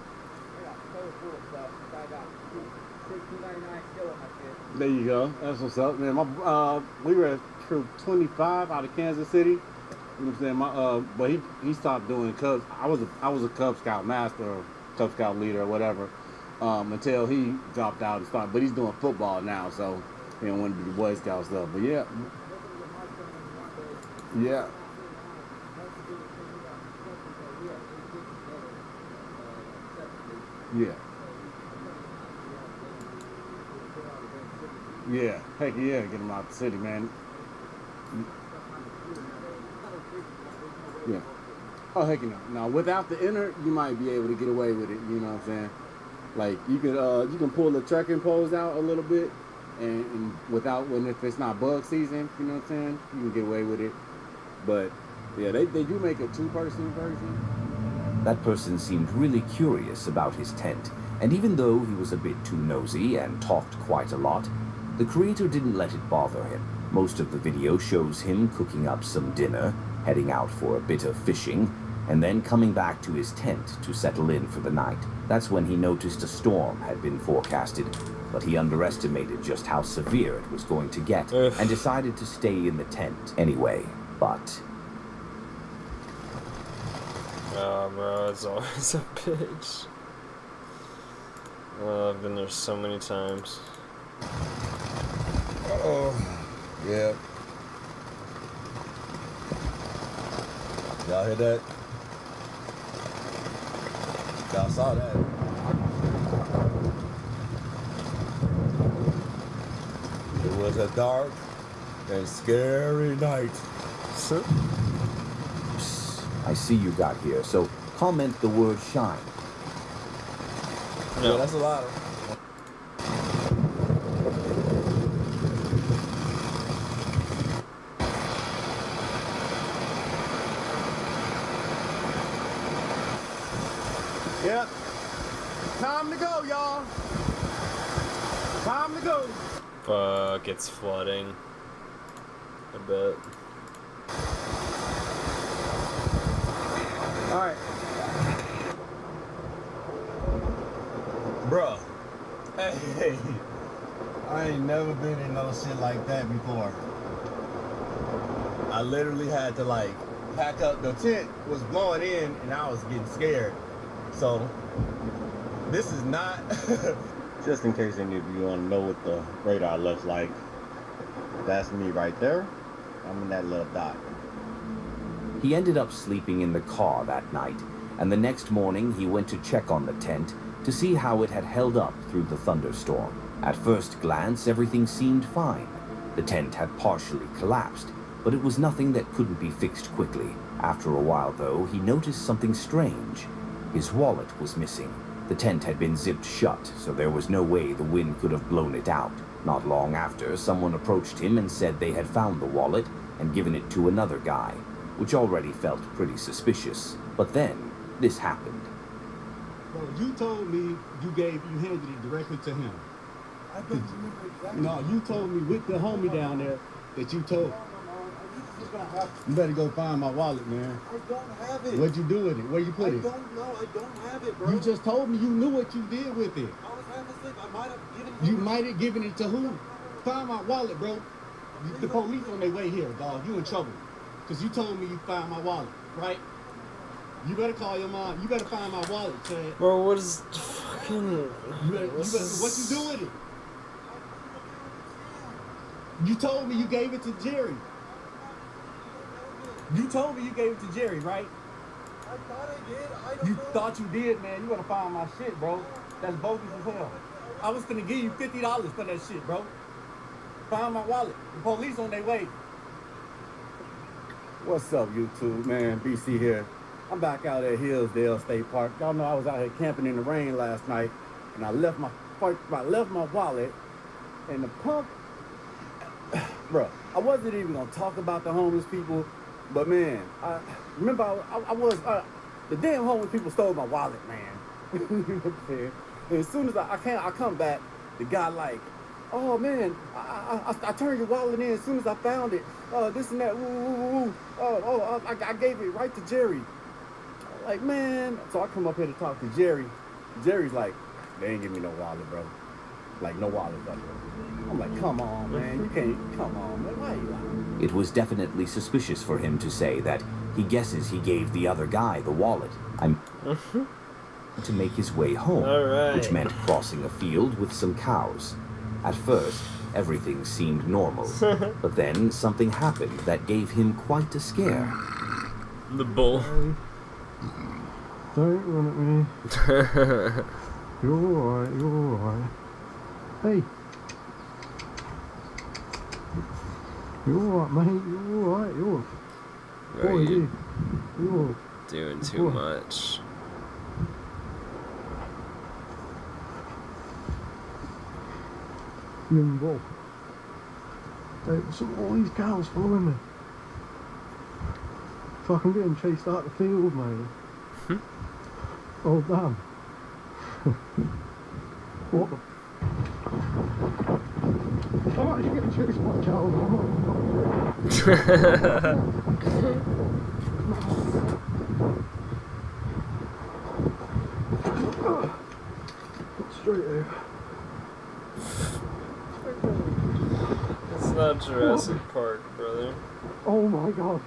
Speaker 19: there you go. That's what's up, man. We were at Troop 25 out of Kansas City. You know what I'm saying? But he stopped doing Cubs. I was a Cub Scout master or Cub Scout leader or whatever until he dropped out and started. But he's doing football now, so he don't want to do the Boy Scout stuff. But yeah. Yeah, heck yeah, get him out the city, man. Yeah. Oh, heck no. Now, without the inner, you might be able to get away with it, you know what I'm saying? Like, you can pull the trekking poles out a little bit, and without, if it's not bug season, you know what I'm saying? You can get away with it. But, yeah, they do make a 2-person version.
Speaker 15: That person seemed really curious about his tent, and even though he was a bit too nosy and talked quite a lot, the creator didn't let it bother him. Most of the video shows him cooking up some dinner, heading out for a bit of fishing, and then coming back to his tent to settle in for the night. That's when he noticed a storm had been forecasted, but he underestimated just how severe it was going to get, and decided to stay in the tent anyway. But...
Speaker 10: Oh, bro, it's always a bitch. Well, I've been there so many times.
Speaker 19: Yeah. Y'all hear that? Y'all saw that. It was a dark and scary night.
Speaker 15: I see you got here, so comment the word shine.
Speaker 19: No. Yeah, that's a lot of... Yep. Time to go, y'all. Time to go.
Speaker 10: Fuck, it's flooding. I bet.
Speaker 19: Alright. Bruh. Hey. I ain't never been in no shit like that before. I literally had to like pack up. The tent was blowing in and I was getting scared. So this is not
Speaker 20: just in case any of you want to know what the radar looks like. That's me right there. I'm in that little dot.
Speaker 15: He ended up sleeping in the car that night, and the next morning he went to check on the tent to see how it had held up through the thunderstorm. At first glance, everything seemed fine. The tent had partially collapsed, but it was nothing that couldn't be fixed quickly. After a while, though, he noticed something strange. His wallet was missing. The tent had been zipped shut, so there was no way the wind could have blown it out. Not long after, someone approached him and said they had found the wallet and given it to another guy, which already felt pretty suspicious. But then, this happened.
Speaker 19: Bro, you told me you handed it directly to him. I don't remember exactly. No, you told me with the homie down there that you told. You better go find my wallet, man.
Speaker 21: I don't have it.
Speaker 19: What'd you do with it? Where you put it?
Speaker 21: I don't know. I don't have it, bro.
Speaker 19: You just told me you knew what you did with it.
Speaker 21: I was half asleep. I might have given it.
Speaker 19: You might have given it to who? Find my wallet, bro. The police on their way here, dog. You in trouble. Because you told me you found my wallet, right? You better call your mom. You better find my wallet, Chad.
Speaker 10: Bro, what is fucking...
Speaker 19: What you do with it? You told me you gave it to Jerry. You told me you gave it to Jerry, right?
Speaker 21: I thought I did. I don't know.
Speaker 19: Thought you did, man. You gotta find my shit, bro. That's bogus as hell. I was gonna give you $50 for that shit, bro. Find my wallet. The police on their way. What's up, YouTube, man? BC here. I'm back out at Hillsdale State Park. Y'all know I was out here camping in the rain last night, and I left my wallet, and the punk. Bro, I wasn't even gonna talk about the homeless people, but man, I remember the damn homeless people stole my wallet, man. You know what I'm saying? And as soon as I come back, the guy like, oh man, I turned your wallet in as soon as I found it. This and that, woo. I gave it right to Jerry. Like, man, so I come up here to talk to Jerry. Jerry's like, they ain't give me no wallet, bro. Like, no wallet, bro. I'm like, come on, man, you can't, come on, man, why are you lying?
Speaker 15: It was definitely suspicious for him to say that he guesses he gave the other guy the wallet. To make his way home, which meant crossing a field with some cows. At first, everything seemed normal, but then something happened that gave him quite a scare.
Speaker 10: The bull.
Speaker 21: Don't run at me. You're alright. Hey. You're alright, mate. You're alright.
Speaker 10: Bro, you're
Speaker 21: You're
Speaker 10: doing too much.
Speaker 21: Young boy. Hey, all these cows following me. Fucking getting chased out the field, mate. Oh, damn. What the? I'm actually getting chased by cows. Straight here.
Speaker 10: It's not Jurassic Park, brother.
Speaker 21: Oh my god.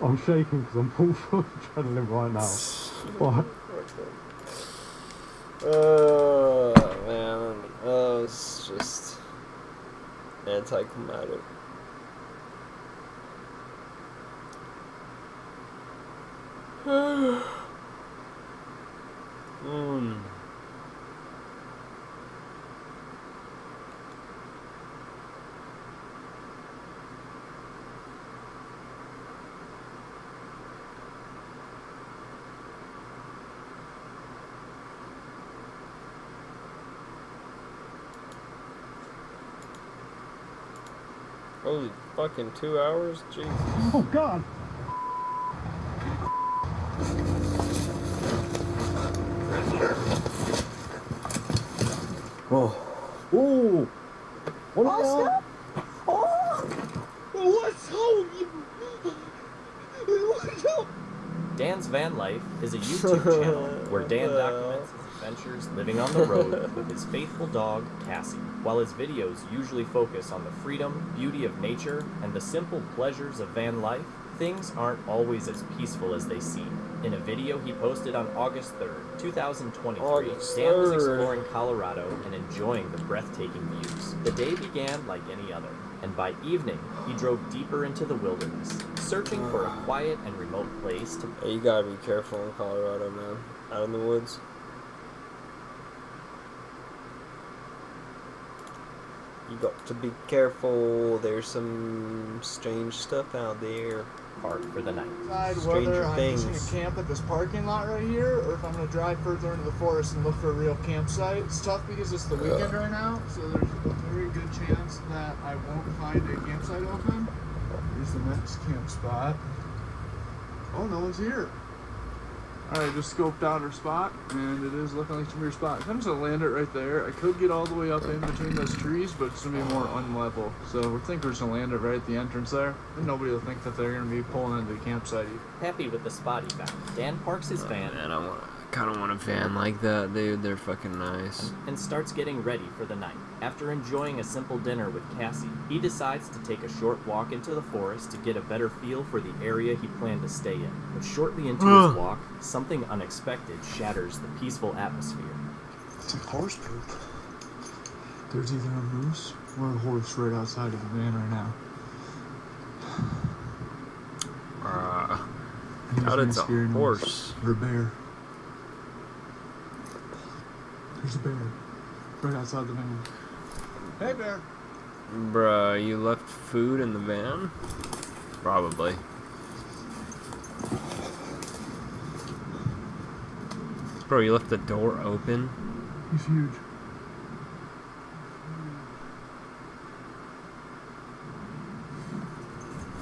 Speaker 21: I'm shaking because I'm full of adrenaline right now. What?
Speaker 10: Man. It's just anticlimactic. Holy fucking 2 hours? Jesus.
Speaker 21: Oh god!
Speaker 3: Oh. Ooh. What are y'all?
Speaker 16: What's up?
Speaker 7: Dan's Van Life is a YouTube channel where Dan documents his adventures living on the road with his faithful dog, Cassie. While his videos usually focus on the freedom, beauty of nature, and the simple pleasures of van life, things aren't always as peaceful as they seem. In a video he posted on August 3rd, 2023, Dan was exploring Colorado and enjoying the breathtaking views. The day began like any other, and by evening, he drove deeper into the wilderness, searching for a quiet and remote place to...
Speaker 10: Hey, you gotta be careful in Colorado, man. Out in the woods. You got to be careful. There's some strange stuff out there.
Speaker 7: Park for the night.
Speaker 1: Decide whether I'm just going to camp at this parking lot right here, or if I'm going to drive further into the forest and look for a real campsite. It's tough because it's the weekend right now, so there's a very good chance that I won't find a campsite open. Here's the next camp spot. Oh, no one's here. Alright, just scoped out our spot, and it is looking like it's a weird spot. If I'm just going to land it right there, I could get all the way up in between those trees, but it's going to be more unlevel. So we think we're just going to land it right at the entrance there, and nobody will think that they're going to be pulling into the campsite.
Speaker 7: Happy with the spot he found, Dan parks his van.
Speaker 10: Man, I kind of want a van like that, dude. They're fucking nice.
Speaker 7: And starts getting ready for the night. After enjoying a simple dinner with Cassie, he decides to take a short walk into the forest to get a better feel for the area he planned to stay in. But shortly into his walk, something unexpected shatters the peaceful atmosphere.
Speaker 1: It's like horse poop. There's either a moose or a horse right outside of the van right now.
Speaker 10: How did it's a horse?
Speaker 1: Or a bear. There's a bear right outside the van. Hey, bear.
Speaker 10: Bruh, you left food in the van? Probably. Bro, you left the door open?
Speaker 1: He's huge.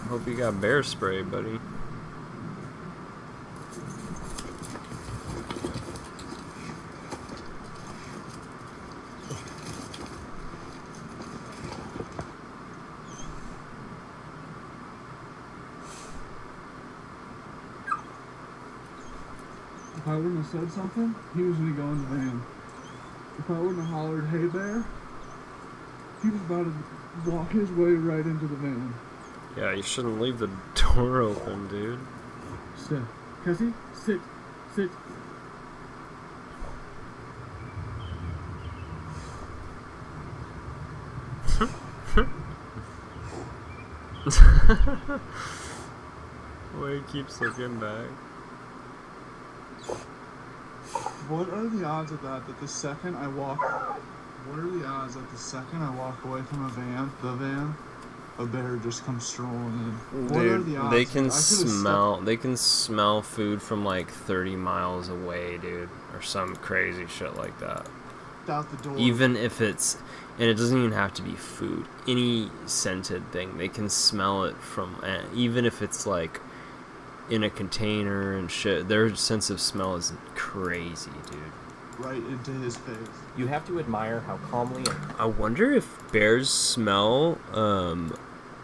Speaker 10: Hope you got bear spray, buddy.
Speaker 1: If I wouldn't have said something, he was going to go in the van. If I wouldn't have hollered, hey bear, he was about to walk his way right into the van.
Speaker 10: Yeah, you shouldn't leave the door open, dude.
Speaker 1: Sit. Cassie, sit. Sit.
Speaker 10: Why he keeps looking back.
Speaker 1: What are the odds of that the second I walk... What are the odds that the second I walk away from the van, a bear just comes strolling in? What are the odds?
Speaker 10: They can smell food from like 30 miles away, dude. Or some crazy shit like that.
Speaker 1: Out the door.
Speaker 10: Even if it's... And it doesn't even have to be food. Any scented thing, they can smell it from... Even if it's like in a container and shit, their sense of smell is crazy, dude.
Speaker 1: Right into his face.
Speaker 7: You have to admire how calmly...
Speaker 10: I wonder if bears' smell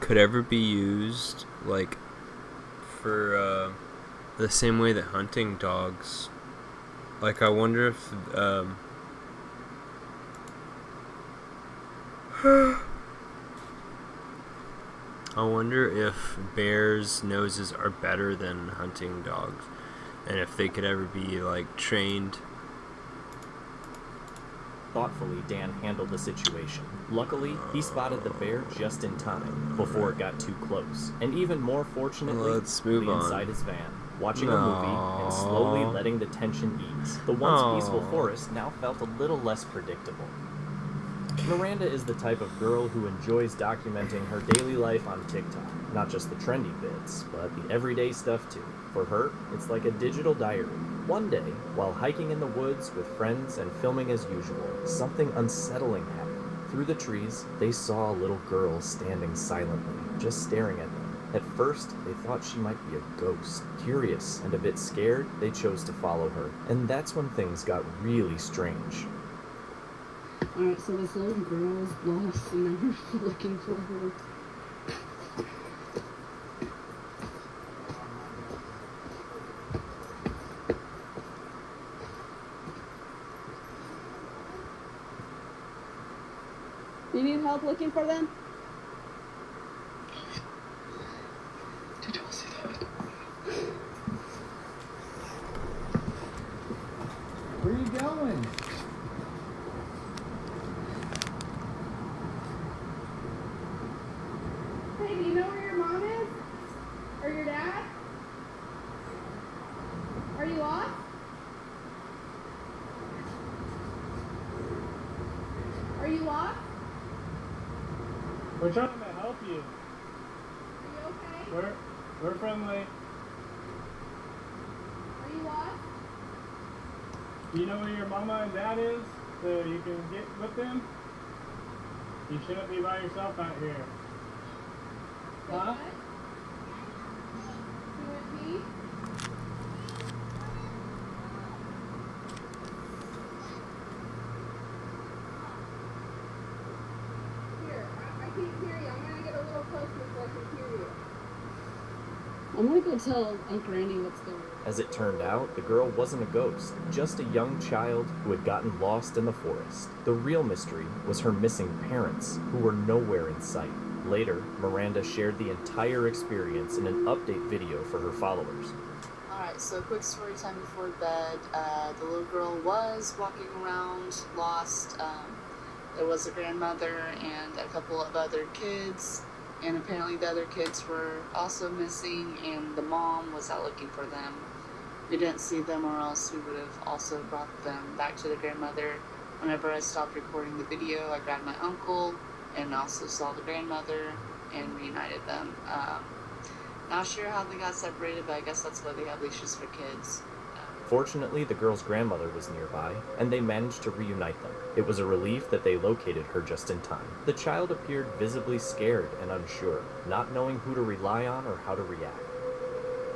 Speaker 10: could ever be used, like, for the same way that hunting dogs... Like, I wonder if... I wonder if bears' noses are better than hunting dogs, and if they could ever be like trained.
Speaker 7: Thoughtfully, Dan handled the situation. Luckily, he spotted the bear just in time, before it got too close. And even more fortunately,
Speaker 10: let's move on.
Speaker 7: Inside his van, watching a movie and slowly letting the tension ease. The once peaceful forest now felt a little less predictable. Miranda is the type of girl who enjoys documenting her daily life on TikTok. Not just the trendy bits, but the everyday stuff too. For her, it's like a digital diary. One day, while hiking in the woods with friends and filming as usual, something unsettling happened. Through the trees, they saw a little girl standing silently, just staring at them. At first, they thought she might be a ghost. Curious and a bit scared, they chose to follow her. And that's when things got really strange.
Speaker 9: Alright, so this little girl is lost and now we're looking for her. You need help looking for them? Did y'all see that?
Speaker 1: Where are you going?
Speaker 9: Hey, do you know where your mom is? Or your dad? Are you lost? Are you lost?
Speaker 4: We're trying to help you.
Speaker 9: Are you okay?
Speaker 4: We're friendly.
Speaker 9: Are you lost?
Speaker 4: Do you know where your mama and dad is, so you can get with them? You shouldn't be by yourself out here. Huh?
Speaker 9: You want tea? Here, I can't hear you. I'm gonna get a little closer so I can hear you. I'm gonna go tell Uncle Randy what's going on.
Speaker 7: As it turned out, the girl wasn't a ghost, just a young child who had gotten lost in the forest. The real mystery was her missing parents, who were nowhere in sight. Later, Miranda shared the entire experience in an update video for her followers.
Speaker 22: Alright, so quick story time before bed. The little girl was walking around lost. There was a grandmother and a couple of other kids, and apparently the other kids were also missing, and the mom was out looking for them. We didn't see them, or else we would have also brought them back to the grandmother. Whenever I stopped recording the video, I grabbed my uncle and also saw the grandmother and reunited them. Not sure how they got separated, but I guess that's why they have leashes for kids.
Speaker 7: Fortunately, the girl's grandmother was nearby, and they managed to reunite them. It was a relief that they located her just in time. The child appeared visibly scared and unsure, not knowing who to rely on or how to react.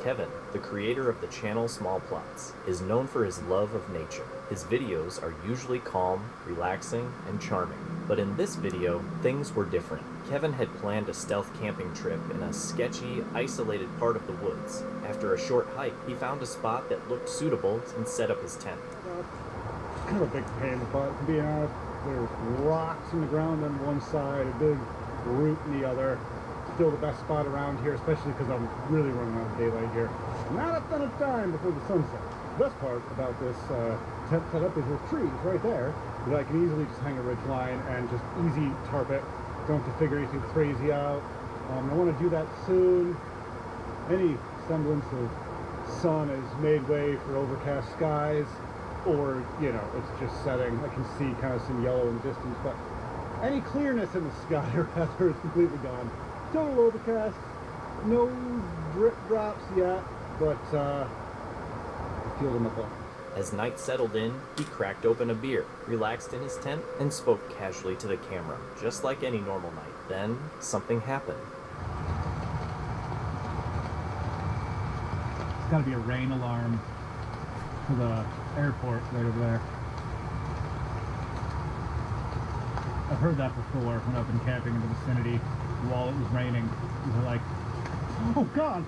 Speaker 7: Kevin, the creator of the channel Small Plots, is known for his love of nature. His videos are usually calm, relaxing, and charming. But in this video, things were different. Kevin had planned a stealth camping trip in a sketchy, isolated part of the woods. After a short hike, he found a spot that looked suitable and set up his tent.
Speaker 21: It's kind of a big pain in the butt, to be honest. There's rocks in the ground on one side, a big root in the other. Still the best spot around here, especially because I'm really running out of daylight here. Not a ton of time before the sunset. The best part about this tent setup is there's trees right there that I can easily just hang a ridge line and just easy tarp it. Don't have to figure anything crazy out. I want to do that soon. Any semblance of sun has made way for overcast skies, or, you know, it's just setting. I can see kind of some yellow in the distance, but any clearness in the sky or rather is completely gone. Total overcast, no drip drops yet, but I feel them up.
Speaker 7: As night settled in, he cracked open a beer, relaxed in his tent, and spoke casually to the camera, just like any normal night. Then, something happened.
Speaker 21: There's got to be a rain alarm for the airport right over there. I've heard that before when I've been camping in the vicinity while it was raining. People are like, oh God!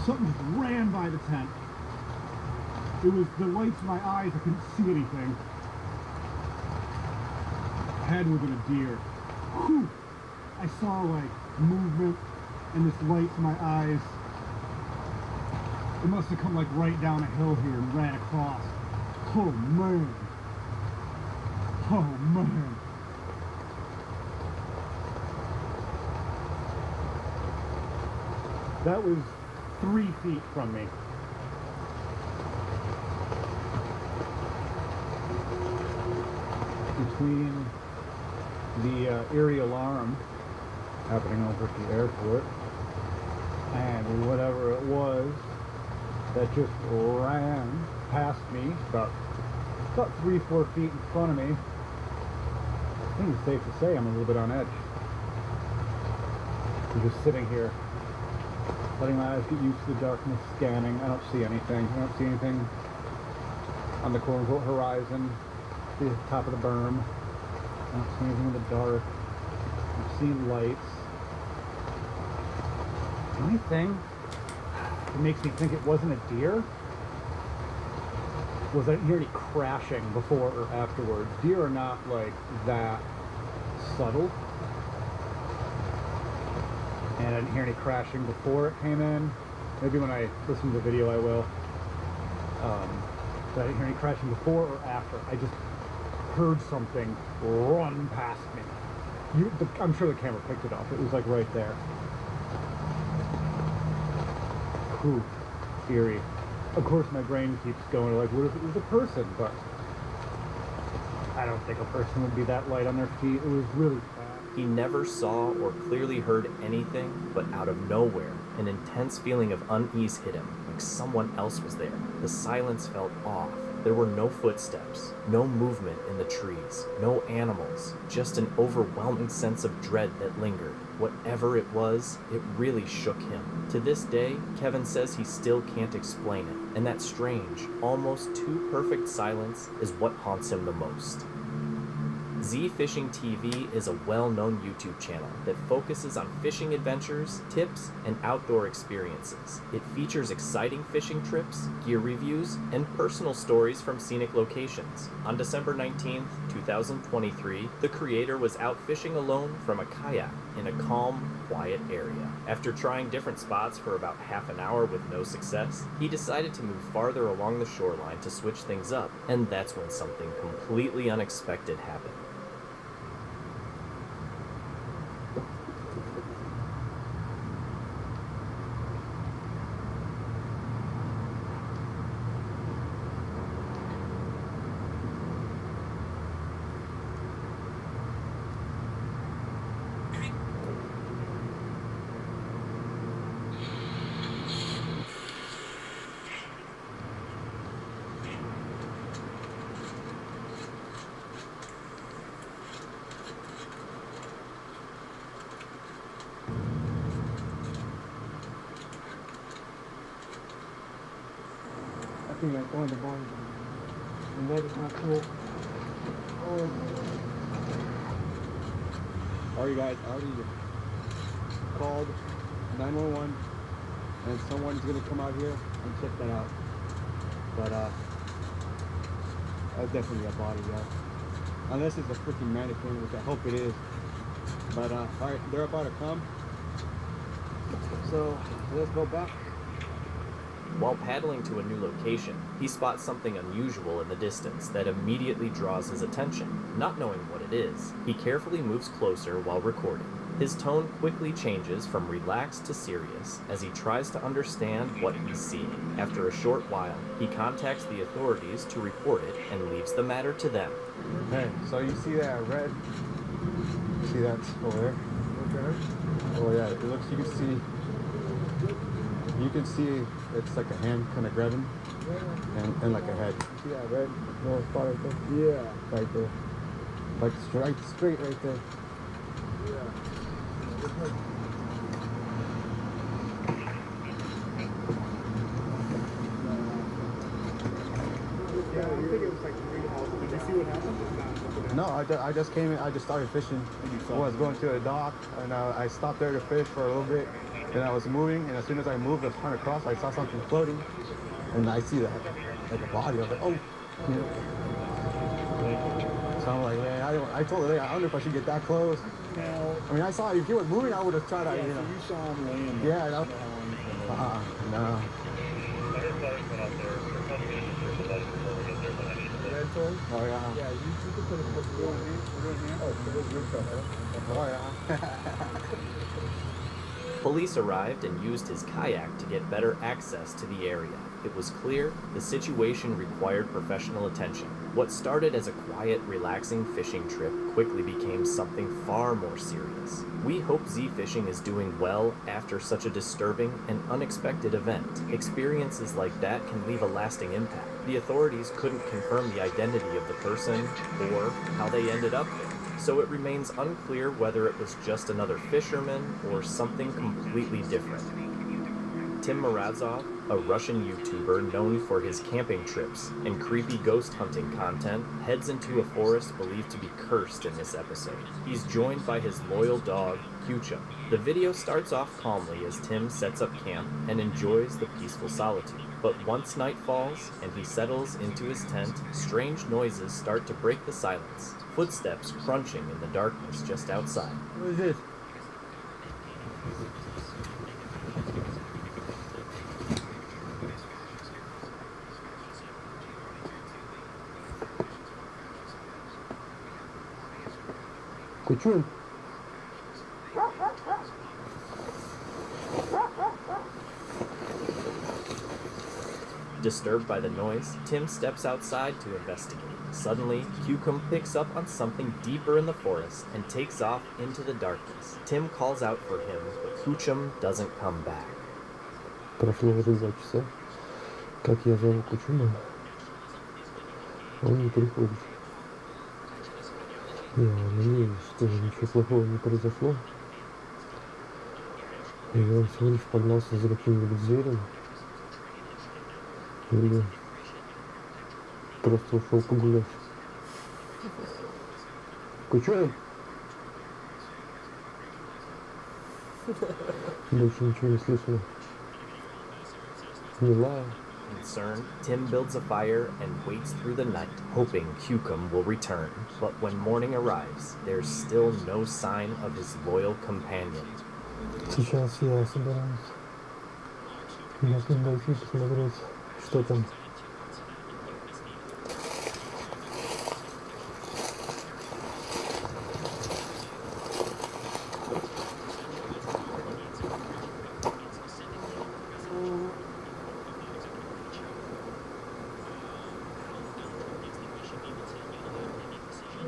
Speaker 21: Something just ran by the tent. It was the lights in my eyes, I couldn't see anything. Had to have been a deer. Whew. I saw like movement and this light in my eyes. It must have come like right down a hill here and ran across. Oh man. Oh man. That was 3 feet from me. Between the Erie alarm happening over at the airport and whatever it was that just ran past me about 3-4 feet in front of me. I think it's safe to say I'm a little bit on edge. I'm just sitting here letting my eyes get used to the darkness, scanning. I don't see anything. I don't see anything on the quote-unquote horizon, the top of the berm. I don't see anything in the dark. I'm seeing lights. The only thing that makes me think it wasn't a deer was I didn't hear any crashing before or afterwards. Deer are not like that subtle. And I didn't hear any crashing before it came in. Maybe when I listen to the video I will. But I didn't hear any crashing before or after. I just heard something run past me. I'm sure the camera picked it up. It was like right there. Whew, eerie. Of course my brain keeps going like, what if it was a person? But I don't think a person would be that light on their feet. It was really fast.
Speaker 7: He never saw or clearly heard anything, but out of nowhere, an intense feeling of unease hit him, like someone else was there. The silence felt off. There were no footsteps, no movement in the trees, no animals, just an overwhelming sense of dread that lingered. Whatever it was, it really shook him. To this day, Kevin says he still can't explain it, and that strange, almost too perfect silence is what haunts him the most. Z Fishing TV is a well-known YouTube channel that focuses on fishing adventures, tips, and outdoor experiences. It features exciting fishing trips, gear reviews, and personal stories from scenic locations. On December 19th, 2023, the creator was out fishing alone from a kayak in a calm, quiet area. After trying different spots for about half an hour with no success, he decided to move farther along the shoreline to switch things up, and that's when something completely unexpected happened.
Speaker 21: I think I'm going to bond. And that is not cool. Oh. Alright guys, I already called 911 and someone's gonna come out here and check that out. But that's definitely a body, yeah. Unless it's a freaking mannequin, which I hope it is. But alright, they're about to come. So let's go back.
Speaker 7: While paddling to a new location, he spots something unusual in the distance that immediately draws his attention. Not knowing what it is, he carefully moves closer while recording. His tone quickly changes from relaxed to serious as he tries to understand what he's seeing. After a short while, he contacts the authorities to report it and leaves the matter to them.
Speaker 21: Okay, so you see that red? See that over there? Okay. Oh yeah, it looks, you can see it's like a hand kind of grabbing and like a head. See that red little spot right there? Yeah. Right there. Like straight right there. Yeah. Yeah, you think it was like 3 houses. Did you see what happened? No, I just came in, I just started fishing. I was going to a dock and I stopped there to fish for a little bit. Then I was moving, and as soon as I moved, I was trying to cross, I saw something floating, and I see that, like a body. I was like, oh, you know. So I'm like, man, I told her, I don't know if I should get that close. No. I mean, I saw, if you were moving, I would have tried to, you know. So you saw him laying there. Yeah, no. No. Oh, yeah. Yeah, you could put a foot in here. Oh, so there's your cover. Oh, yeah.
Speaker 7: Police arrived and used his kayak to get better access to the area. It was clear the situation required professional attention. What started as a quiet, relaxing fishing trip quickly became something far more serious. We hope Z Fishing is doing well after such a disturbing and unexpected event. Experiences like that can leave a lasting impact. The authorities couldn't confirm the identity of the person or how they ended up there. So it remains unclear whether it was just another fisherman or something completely different. Tim Mrazov, a Russian YouTuber known for his camping trips and creepy ghost hunting content, heads into a forest believed to be cursed in this episode. He's joined by his loyal dog, Kuchum. The video starts off calmly as Tim sets up camp and enjoys the peaceful solitude. But once night falls and he settles into his tent, strange noises start to break the silence. Footsteps crunching in the darkness just outside.
Speaker 19: What is this? Kuchum.
Speaker 7: Disturbed by the noise, Tim steps outside to investigate. Suddenly, Kuchum picks up on something deeper in the forest and takes off into the darkness. Tim calls out for him, but Kuchum doesn't come back.
Speaker 3: Прошло уже 2 часа, как я зову Кучума, он не приходит. Я надеюсь, что ничего плохого не произошло. И он всего лишь погнался за каким-нибудь зверем. Или просто ушел погулять. Кучуем? Больше ничего не слышно. Не лая.
Speaker 7: Concerned, Tim builds a fire and waits through the night, hoping Kuchum will return. But when morning arrives, there's still no sign of his loyal companion.
Speaker 3: Сейчас я собираюсь. Можно дойти посмотреть, что там.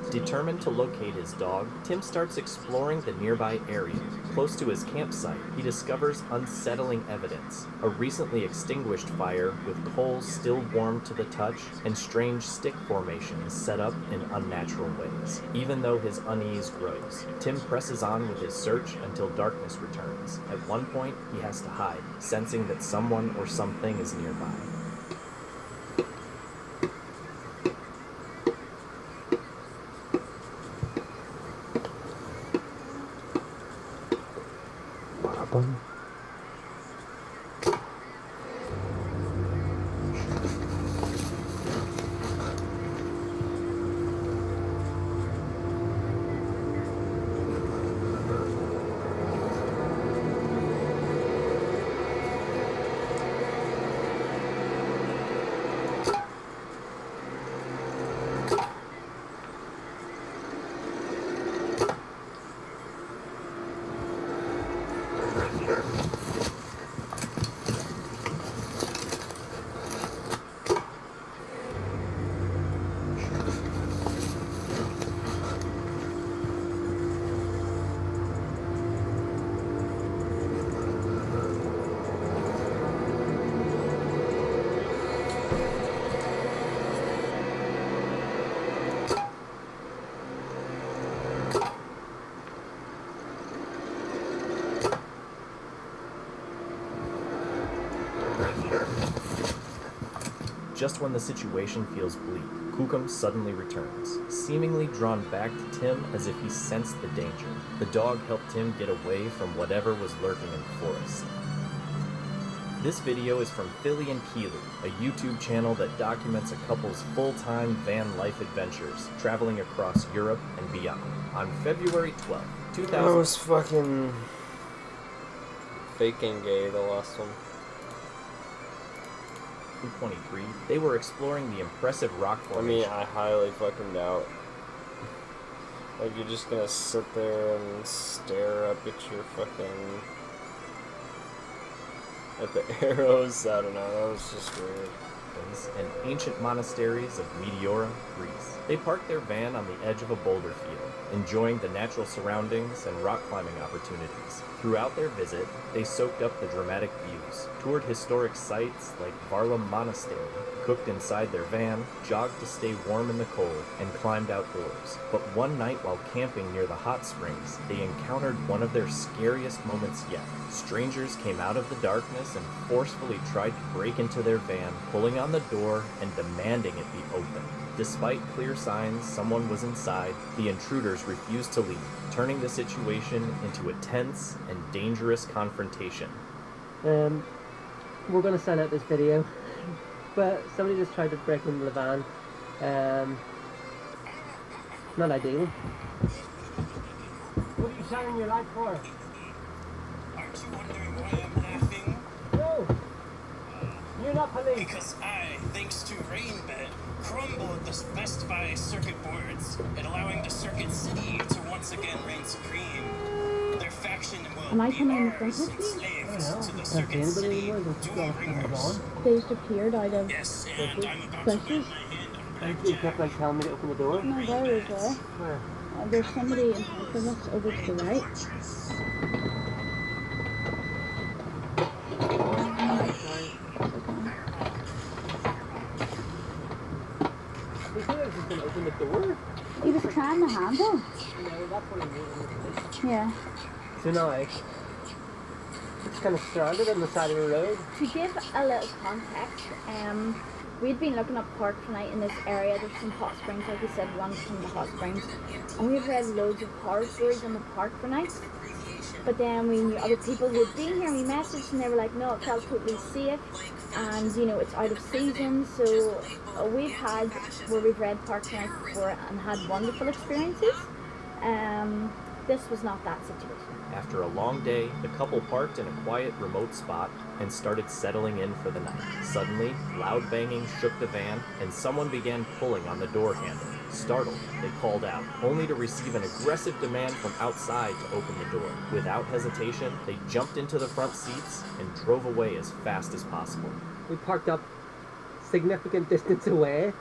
Speaker 7: Determined to locate his dog, Tim starts exploring the nearby area. Close to his campsite, he discovers unsettling evidence. A recently extinguished fire with coals still warm to the touch and strange stick formations set up in unnatural ways. Even though his unease grows, Tim presses on with his search until darkness returns. At one point, he has to hide, sensing that someone or something is nearby. Just when the situation feels bleak, Kuchum suddenly returns, seemingly drawn back to Tim as if he sensed the danger. The dog helped Tim get away from whatever was lurking in the forest. This video is from Philly and Keely, a YouTube channel that documents a couple's full-time van life adventures, traveling across Europe and beyond. On February 12th, 2000...
Speaker 3: I was fucking... faking gay, the last one.
Speaker 7: 23, they were exploring the impressive rock formation.
Speaker 3: I mean, I highly fucking doubt. Like, you're just gonna sit there and stare up at your fucking... at the arrows. I don't know, that was just weird.
Speaker 7: And ancient monasteries of Meteora, Greece. They parked their van on the edge of a boulder field, enjoying the natural surroundings and rock climbing opportunities. Throughout their visit, they soaked up the dramatic views, toured historic sites like Varlam Monastery,
Speaker 5: cooked inside their van, jogged to stay warm in the cold, and climbed outdoors. But one night while camping near the hot springs, they encountered one of their scariest moments yet. Strangers came out of the darkness and forcefully tried to break into their van, pulling on the door and demanding it be opened. Despite clear signs someone was inside, the intruders refused to leave, turning the situation into a tense and dangerous confrontation.
Speaker 6: We're going to send out this video, but somebody just tried to break into the van. Not ideal.
Speaker 4: What are you shining your light for?
Speaker 23: Aren't you wondering why I'm laughing?
Speaker 4: No! You're not police!
Speaker 23: Because I, thanks to Rainbed, crumbled the Best Buy circuit boards and allowing the Circuit City to once again reign supreme. Their faction will
Speaker 9: Am I
Speaker 23: be
Speaker 9: coming in the front
Speaker 23: ours,
Speaker 9: with you?
Speaker 23: slaves to the Circuit City dual ringers.
Speaker 9: They just appeared out of
Speaker 23: Yes, and I'm about to
Speaker 9: bushes.
Speaker 23: win my hand on
Speaker 6: You kept like telling me to open the door?
Speaker 9: No, there is there.
Speaker 6: Where?
Speaker 9: There's somebody in front of us over to the right.
Speaker 6: You think I was just going to open the door?
Speaker 9: He was trying the handle.
Speaker 6: No, that's what I mean.
Speaker 9: Yeah.
Speaker 6: So now, it's kind of stranded on the side of the road.
Speaker 9: To give a little context, we'd been looking up park tonight in this area. There's some hot springs, like you said, one from the hot springs. And we've read loads of horror stories on the park for nights. But then we knew other people who'd been here, we messaged and they were like, no, it felt totally safe. And, you know, it's out of season. So we've had, where we've read park tonight before and had wonderful experiences. This was not that situation.
Speaker 5: After a long day, the couple parked in a quiet, remote spot and started settling in for the night. Suddenly, loud banging shook the van, and someone began pulling on the door handle. Startled, they called out, only to receive an aggressive demand from outside to open the door. Without hesitation, they jumped into the front seats and drove away as fast as possible.
Speaker 6: We parked up significant distance away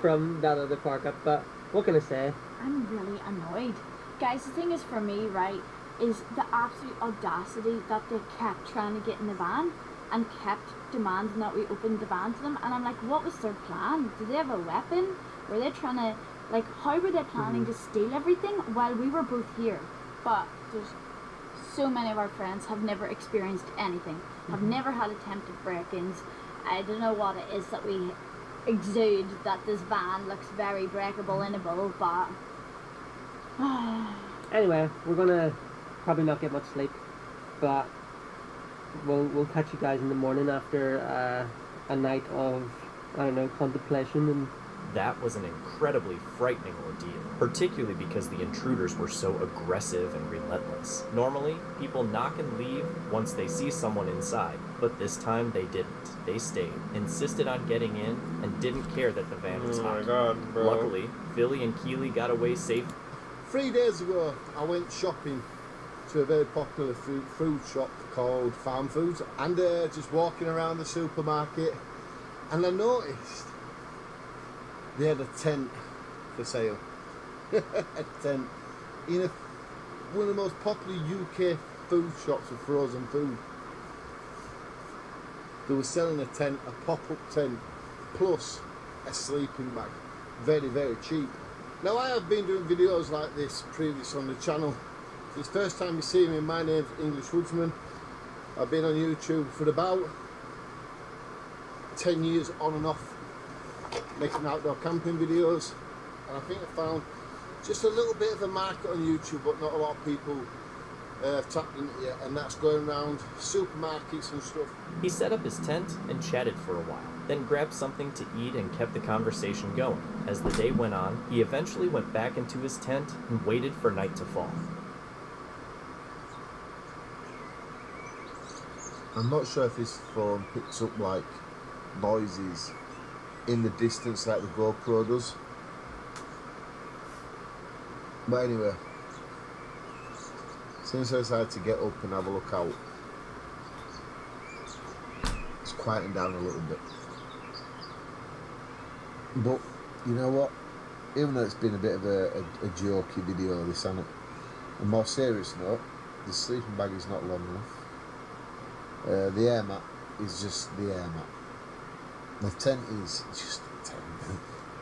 Speaker 6: from that other park up, but what can I say?
Speaker 9: I'm really annoyed. Guys, the thing is for me, right, is the absolute audacity that they kept trying to get in the van and kept demanding that we open the van to them. And I'm like, what was their plan? Did they have a weapon? Were they trying to, like, how were they planning to steal everything while we were both here? But there's so many of our friends have never experienced anything, have never had attempted break-ins. I don't know what it is that we exude that this van looks very breakable, innable, but...
Speaker 6: Anyway, we're gonna probably not get much sleep, but we'll catch you guys in the morning after a night of, I don't know, contemplation. And
Speaker 5: that was an incredibly frightening ordeal, particularly because the intruders were so aggressive and relentless. Normally, people knock and leave once they see someone inside, but this time they didn't. They stayed, insisted on getting in, and didn't care that the van was hot.
Speaker 3: Oh my god, bro.
Speaker 5: Luckily, Philly and Keely got away safe.
Speaker 24: 3 days ago, I went shopping to a very popular food shop called Farm Foods, and just walking around the supermarket, and I noticed they had a tent for sale. A tent in one of the most popular UK food shops for frozen food. They were selling a tent, a pop-up tent, plus a sleeping bag, very, very cheap. Now, I have been doing videos like this previously on the channel. If it's the first time you see me, my name's English Woodsman. I've been on YouTube for about 10 years on and off, making outdoor camping videos. And I think I found just a little bit of a market on YouTube, but not a lot of people have tapped into it, and that's going around supermarkets and stuff.
Speaker 5: He set up his tent and chatted for a while, then grabbed something to eat and kept the conversation going. As the day went on, he eventually went back into his tent and waited for night to fall.
Speaker 24: I'm not sure if his phone picks up like noises in the distance like the GoPro does. But anyway, since I decided to get up and have a look out, it's quieting down a little bit. But you know what? Even though it's been a bit of a jokey video, this, on a more serious note, the sleeping bag is not long enough. The air mat is just the air mat. The tent is just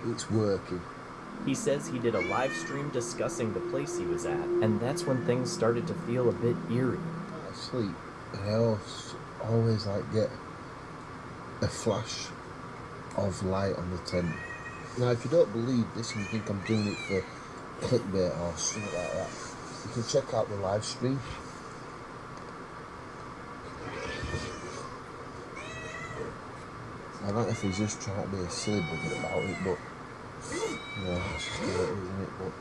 Speaker 24: it's working.
Speaker 5: He says he did a live stream discussing the place he was at, and that's when things started to feel a bit eerie.
Speaker 24: I sleep, and I always like get a flash of light on the tent. Now, if you don't believe this and you think I'm doing it for clickbait or something like that, you can check out the live stream. I don't know if he's just trying to be a silly bugger about it, but you know, that's just the way it is, isn't it? But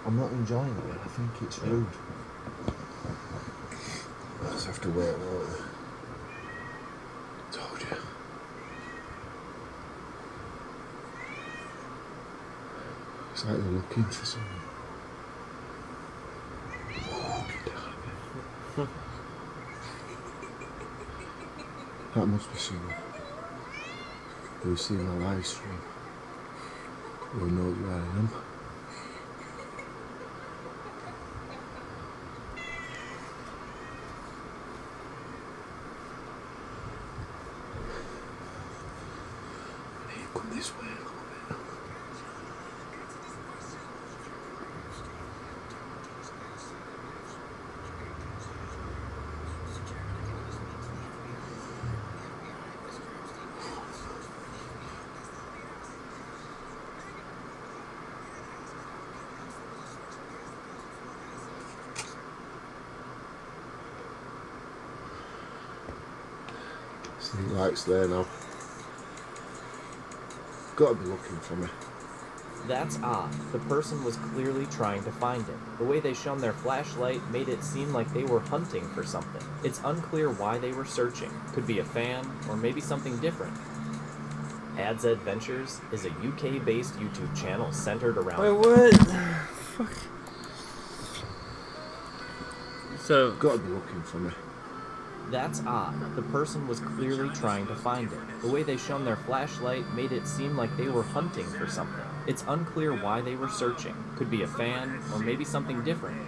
Speaker 24: I'm not enjoying it. I think it's rude. I just have to wait, won't I? Told you. It's like they're looking for something. That must be someone who's seen my live stream, who knows where I am. I need to come this way a little bit. See, lights there now. Gotta be looking for me.
Speaker 5: That's odd. The person was clearly trying to find him. The way they shone their flashlight made it seem like they were hunting for something. It's unclear why they were searching. Could be a fan, or maybe something different. Ads Adventures is a UK-based YouTube channel centered around...
Speaker 3: Wait, what? Fuck. So...
Speaker 24: Gotta be looking for me.
Speaker 5: That's odd. The person was clearly trying to find him. The way they shone their flashlight made it seem like they were hunting for something. It's unclear why they were searching. Could be a fan, or maybe something different.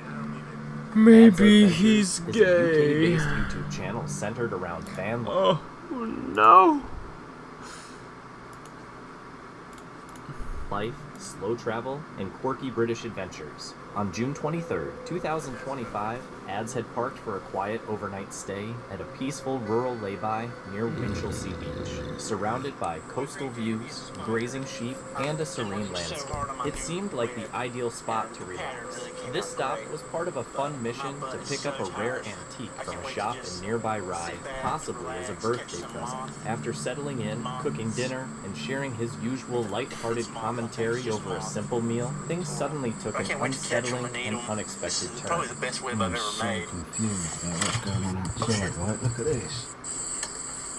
Speaker 3: Maybe he's
Speaker 5: is
Speaker 3: gay.
Speaker 5: A UK-based YouTube channel centered around fan
Speaker 3: life. Oh no.
Speaker 5: Life, slow travel, and quirky British adventures. On June 23rd, 2025, Ads had parked for a quiet overnight stay at a peaceful rural lay-by near Winchelsea Beach, surrounded by coastal views, grazing sheep, and a serene landscape. It seemed like the ideal spot to relax. This stop was part of a fun mission to pick up a rare antique from a shop in nearby Rye, possibly as a birthday present. After settling in, cooking dinner, and sharing his usual light-hearted commentary over a simple meal, things suddenly took an unsettling and unexpected turn.
Speaker 23: Probably the best web I've ever made.
Speaker 24: Confused about what's going on outside, right? Look at this.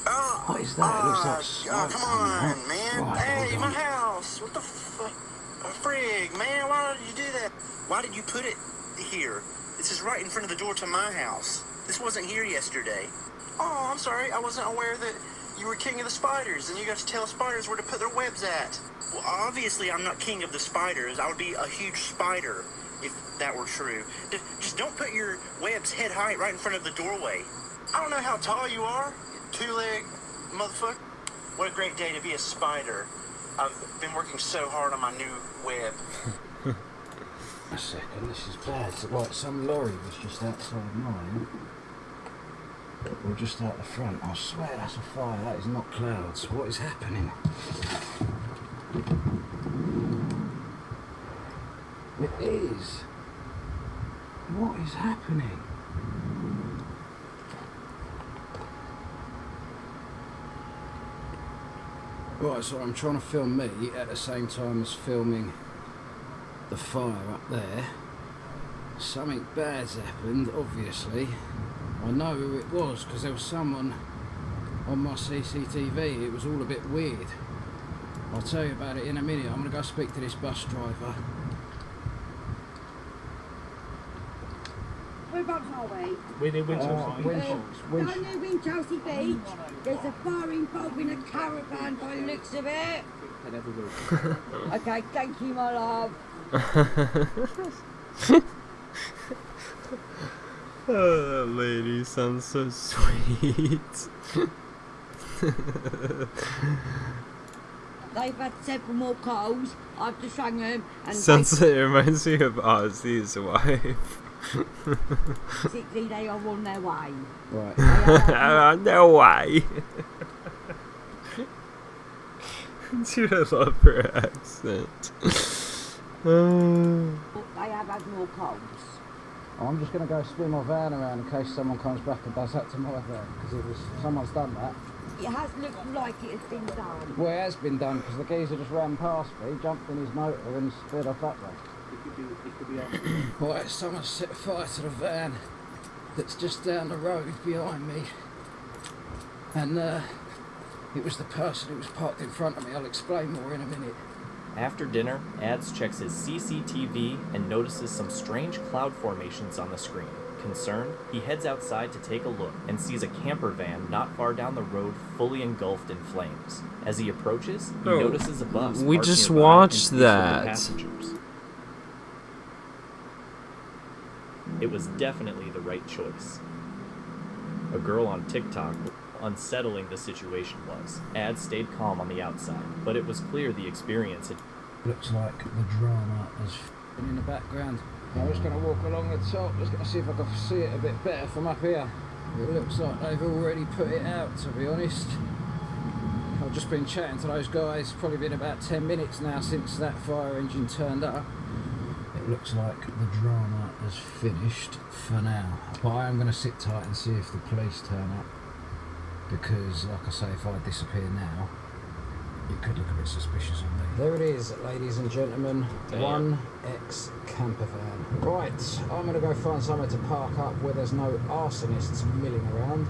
Speaker 23: Oh,
Speaker 24: What is that? It looks like smoke
Speaker 23: come
Speaker 24: coming
Speaker 23: on,
Speaker 24: out.
Speaker 23: man.
Speaker 24: Right,
Speaker 23: Hey,
Speaker 24: hold
Speaker 23: my
Speaker 24: on.
Speaker 23: house. What the frig, man? Why did you do that? Why did you put it here? This is right in front of the door to my house. This wasn't here yesterday. Oh, I'm sorry. I wasn't aware that you were king of the spiders, and you got to tell spiders where to put their webs at. Well, obviously, I'm not king of the spiders. I would be a huge spider if that were true. Just don't put your webs head height right in front of the doorway. I don't know how tall you are, two-leg motherfucker. What a great day to be a spider. I've been working so hard on my new web.
Speaker 13: A second, this is bad. Right, some lorry was just outside mine. Or just out the front. I swear that's a fire. That is not clouds. What is happening? It is. What is happening? Right, so I'm trying to film me at the same time as filming the fire up there. Something bad's happened, obviously. I know who it was because there was someone on my CCTV. It was all a bit weird. I'll tell you about it in a minute. I'm going to go speak to this bus driver.
Speaker 2: Whereabouts are we?
Speaker 4: We're near Winchelsea.
Speaker 2: Down near Winchelsea Beach. There's a fire involving a caravan by the looks of it. Okay, thank you, my love.
Speaker 3: Oh, that lady sounds so sweet.
Speaker 2: They've had several more calls. I've just rang them and
Speaker 3: Sounds like it reminds me of Ozzy's wife.
Speaker 2: basically they are on their way.
Speaker 13: Right.
Speaker 3: On their way. Dude, I love her accent.
Speaker 2: They have had more calls.
Speaker 13: I'm just going to go spin my van around in case someone comes back and does that to my van, because someone's done that.
Speaker 2: It has looked like it has been done.
Speaker 13: Well, it has been done because the geezer just ran past me, jumped in his motor and sped off that way.
Speaker 16: It could be
Speaker 13: Right, someone set fire to the van that's just down the road behind me. And it was the person who was parked in front of me. I'll explain more in a minute.
Speaker 5: After dinner, Ads checks his CCTV and notices some strange cloud formations on the screen. Concerned, he heads outside to take a look and sees a camper van not far down the road fully engulfed in flames. As he approaches, he
Speaker 3: Oh,
Speaker 5: notices a bus
Speaker 3: we
Speaker 5: parked
Speaker 3: just
Speaker 5: nearby and
Speaker 3: watched
Speaker 5: speaks with the
Speaker 3: that.
Speaker 5: passengers. It was definitely the right choice. A girl on TikTok unsettling the situation was. Ads stayed calm on the outside, but it was clear the experience had...
Speaker 13: Looks like the drama has been in the background. I'm just going to walk along the top, just going to see if I can see it a bit better from up here. It looks like they've already put it out, to be honest. I've just been chatting to those guys, probably been about 10 minutes now since that fire engine turned up. It looks like the drama has finished for now. But I am going to sit tight and see if the police turn up. Because, like I say, if I disappear now, it could look a bit suspicious on me. There it is, ladies and gentlemen.
Speaker 3: Damn.
Speaker 13: 1X camper van. Right, I'm going to go find somewhere to park up where there's no arsonists milling around.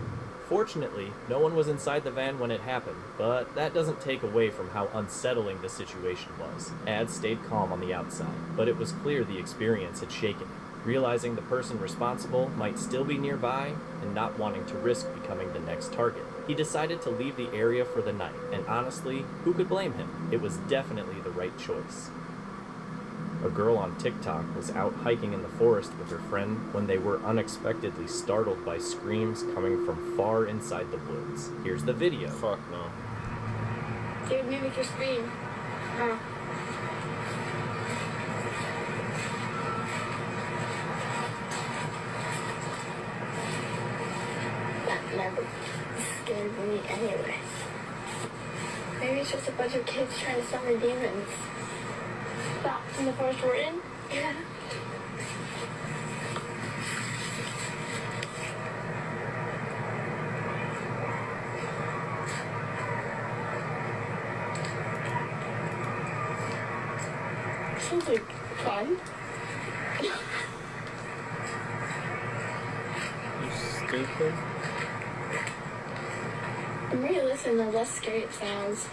Speaker 5: Fortunately, no one was inside the van when it happened, but that doesn't take away from how unsettling the situation was. Ads stayed calm on the outside, but it was clear the experience had shaken him. Realizing the person responsible might still be nearby, and not wanting to risk becoming the next target, he decided to leave the area for the night, and honestly, who could blame him? It was definitely the right choice. A girl on TikTok was out hiking in the forest with her friend when they were unexpectedly startled by screams coming from far inside the woods. Here's the video.
Speaker 3: Fuck no.
Speaker 8: Dude, maybe just scream. Oh. That never scared me anyway. Maybe it's just a bunch of kids trying to summon demons. That in the forest we're in? Yeah. Sounds like fun.
Speaker 3: You stupid.
Speaker 8: The more you listen, the less scary it sounds.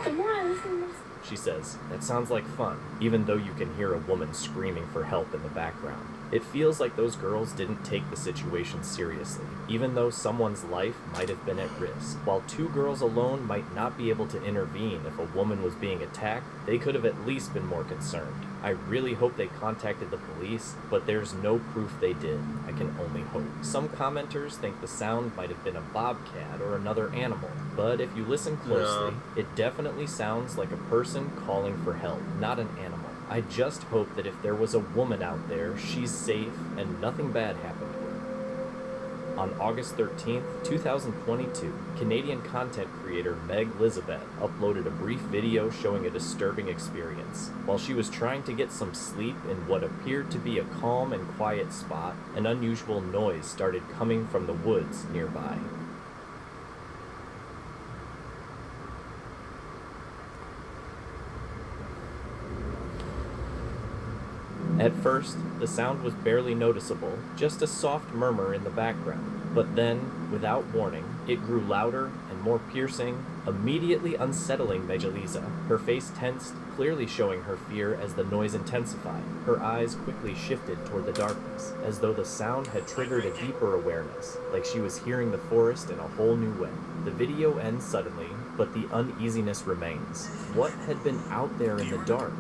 Speaker 8: The more I listen, the less...
Speaker 5: She says, "That sounds like fun," even though you can hear a woman screaming for help in the background. It feels like those girls didn't take the situation seriously, even though someone's life might have been at risk. While two girls alone might not be able to intervene if a woman was being attacked, they could have at least been more concerned. I really hope they contacted the police, but there's no proof they did. I can only hope. Some commenters think the sound might have been a bobcat or another animal, but if you listen closely, it definitely sounds like a person calling for help, not an animal. I just hope that if there was a woman out there, she's safe and nothing bad happened to her. On August 13th, 2022, Canadian content creator Meg Lizabeth uploaded a brief video showing a disturbing experience. While she was trying to get some sleep in what appeared to be a calm and quiet spot, an unusual noise started coming from the woods nearby. At first, the sound was barely noticeable, just a soft murmur in the background. But then, without warning, it grew louder and more piercing, immediately unsettling Megaliza. Her face tensed, clearly showing her fear as the noise intensified. Her eyes quickly shifted toward the darkness, as though the sound had triggered a deeper awareness, like she was hearing the forest in a whole new way. The video ends suddenly, but the uneasiness remains. What had been out there in the dark?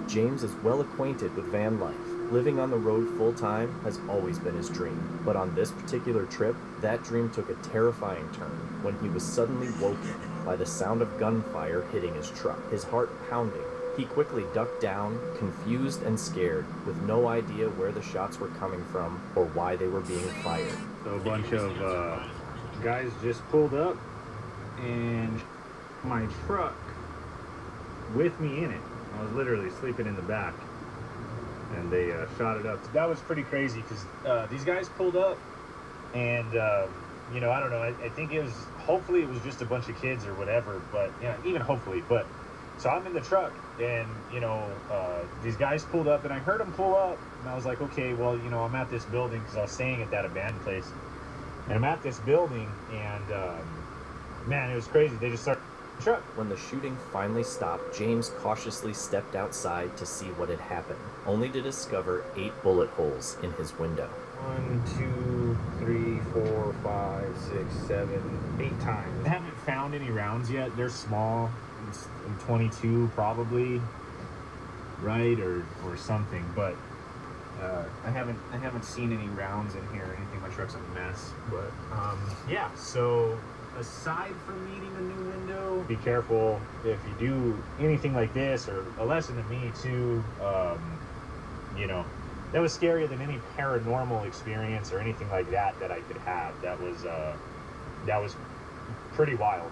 Speaker 5: James is well acquainted with van life, Living on the road full-time has always been his dream, but on this particular trip, that dream took a terrifying turn when he was suddenly woken by the sound of gunfire hitting his truck, his heart pounding. He quickly ducked down, confused and scared, with no idea where the shots were coming from or why they were being fired.
Speaker 12: So a bunch of guys just pulled up and my truck with me in it. I was literally sleeping in the back, and they shot it up. That was pretty crazy because these guys pulled up, and you know, I don't know. I think it was, hopefully it was just a bunch of kids or whatever, but yeah, even hopefully. But so I'm in the truck, and you know, these guys pulled up, and I heard them pull up, and I was like, okay, well, you know, I'm at this building because I was staying at that abandoned place, and I'm at this building, and man, it was crazy. They just started. Truck.
Speaker 5: When the shooting finally stopped, James cautiously stepped outside to see what had happened, only to discover 8 bullet holes in his window.
Speaker 12: 1, 2, 3, 4, 5, 6, 7, 8 times. I haven't found any rounds yet. They're small. It's 22 probably, right, or something. But I haven't seen any rounds in here or anything. My truck's a mess. But yeah. So aside from needing a new window, be careful if you do anything like this, or a lesson to me too. You know, that was scarier than any paranormal experience or anything like that I could have. That was pretty wild.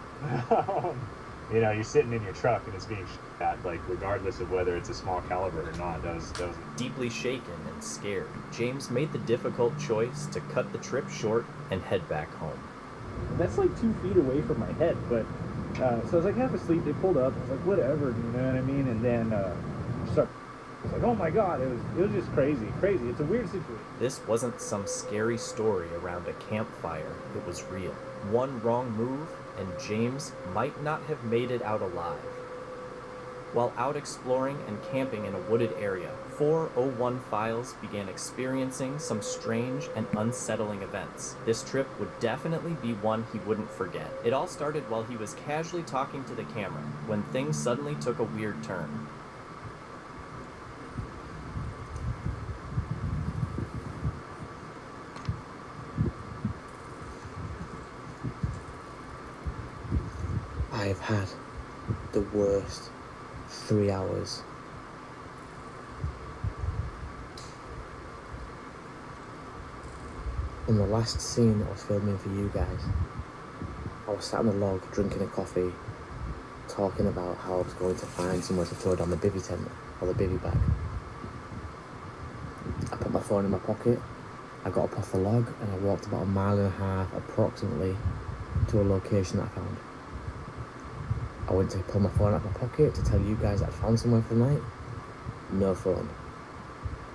Speaker 12: You know, you're sitting in your truck and it's being shot at, like, regardless of whether it's a small caliber or not. That was
Speaker 5: deeply shaken and scared. James made the difficult choice to cut the trip short and head back home.
Speaker 12: That's like 2 feet away from my head, but so I was like half asleep. They pulled up. I was like, whatever, you know what I mean? And then I was like, oh my god, it was just crazy. It's a weird situation.
Speaker 5: This wasn't some scary story around a campfire. It was real. One wrong move, and James might not have made it out alive. While out exploring and camping in a wooded area, 401 Files began experiencing some strange and unsettling events. This trip would definitely be one he wouldn't forget. It all started while he was casually talking to the camera, when things suddenly took a weird turn.
Speaker 14: I've had the worst 3 hours. In the last scene I was filming for you guys, I was sat on a log drinking a coffee, talking about how I was going to find somewhere to throw down the bivvy tent or the bivvy bag. I put my phone in my pocket, I got up off the log, and I walked about 1.5 miles approximately to a location that I found. I went to pull my phone out of my pocket to tell you guys that I found somewhere for the night. No phone.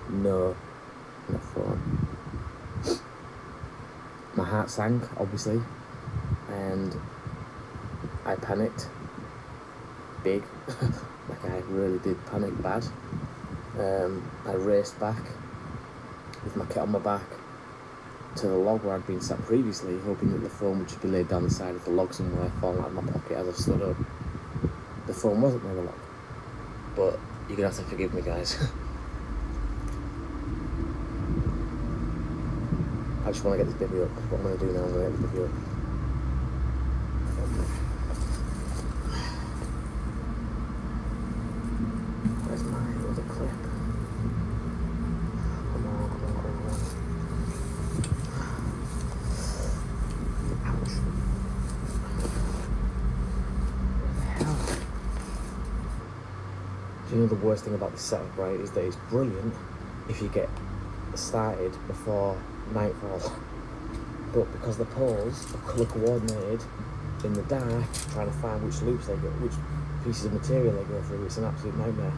Speaker 14: No phone. My heart sank, obviously, and I panicked. Big. Like, I really did panic bad. I raced back with my kit on my back to the log where I'd been sat previously, hoping that the phone would just be laid down the side of the log somewhere, falling out of my pocket as I stood up. The phone wasn't near the log, but you're gonna have to forgive me, guys. I just want to get this bivvy up. What I'm gonna do now, I'm gonna get this bivvy up. Where's my other clip? Come on. Ouch. What the hell? Do you know the worst thing about the setup, right, is that it's brilliant if you get started before nightfall, but because the poles are colour coordinated in the dark, trying to find which loops they go, which pieces of material they go through, it's an absolute nightmare.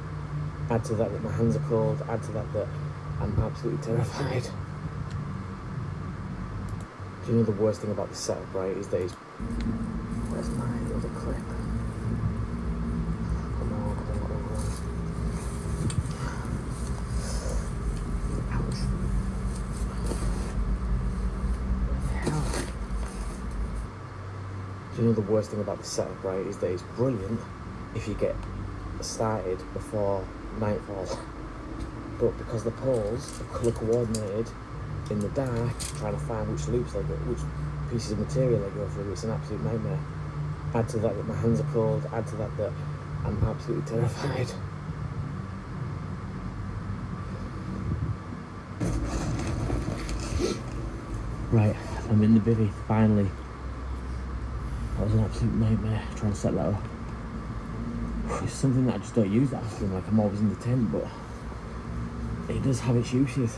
Speaker 14: Add to that my hands are cold, add to that I'm absolutely terrified. Do you know the worst thing about the setup, right, is that it's... Where's my other clip? Come on. Ouch. Do you know the worst thing about the setup, right, is that it's brilliant if you get started before nightfall, but because the poles are colour coordinated in the dark, trying to find which loops they go, which pieces of material they go through, it's an absolute nightmare. Add to that my hands are cold, add to that I'm absolutely terrified. Right, I'm in the bivvy, finally. That was an absolute nightmare, trying to set that up. It's something that I just don't use that often, like I'm always in the tent, but it does have its uses.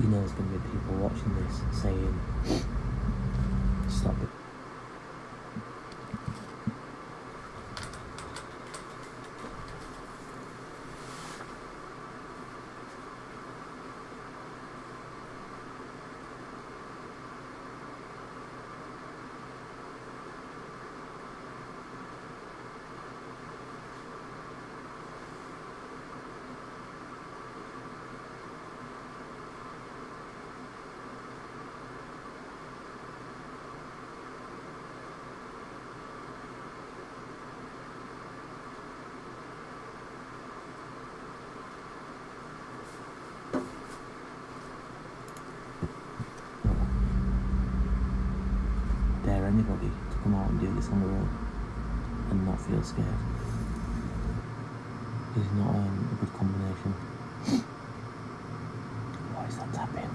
Speaker 14: You know there's going to be people watching this saying, stop it. Dare anybody to come out and do this on the road and not feel scared is not a good combination. Why is that tapping?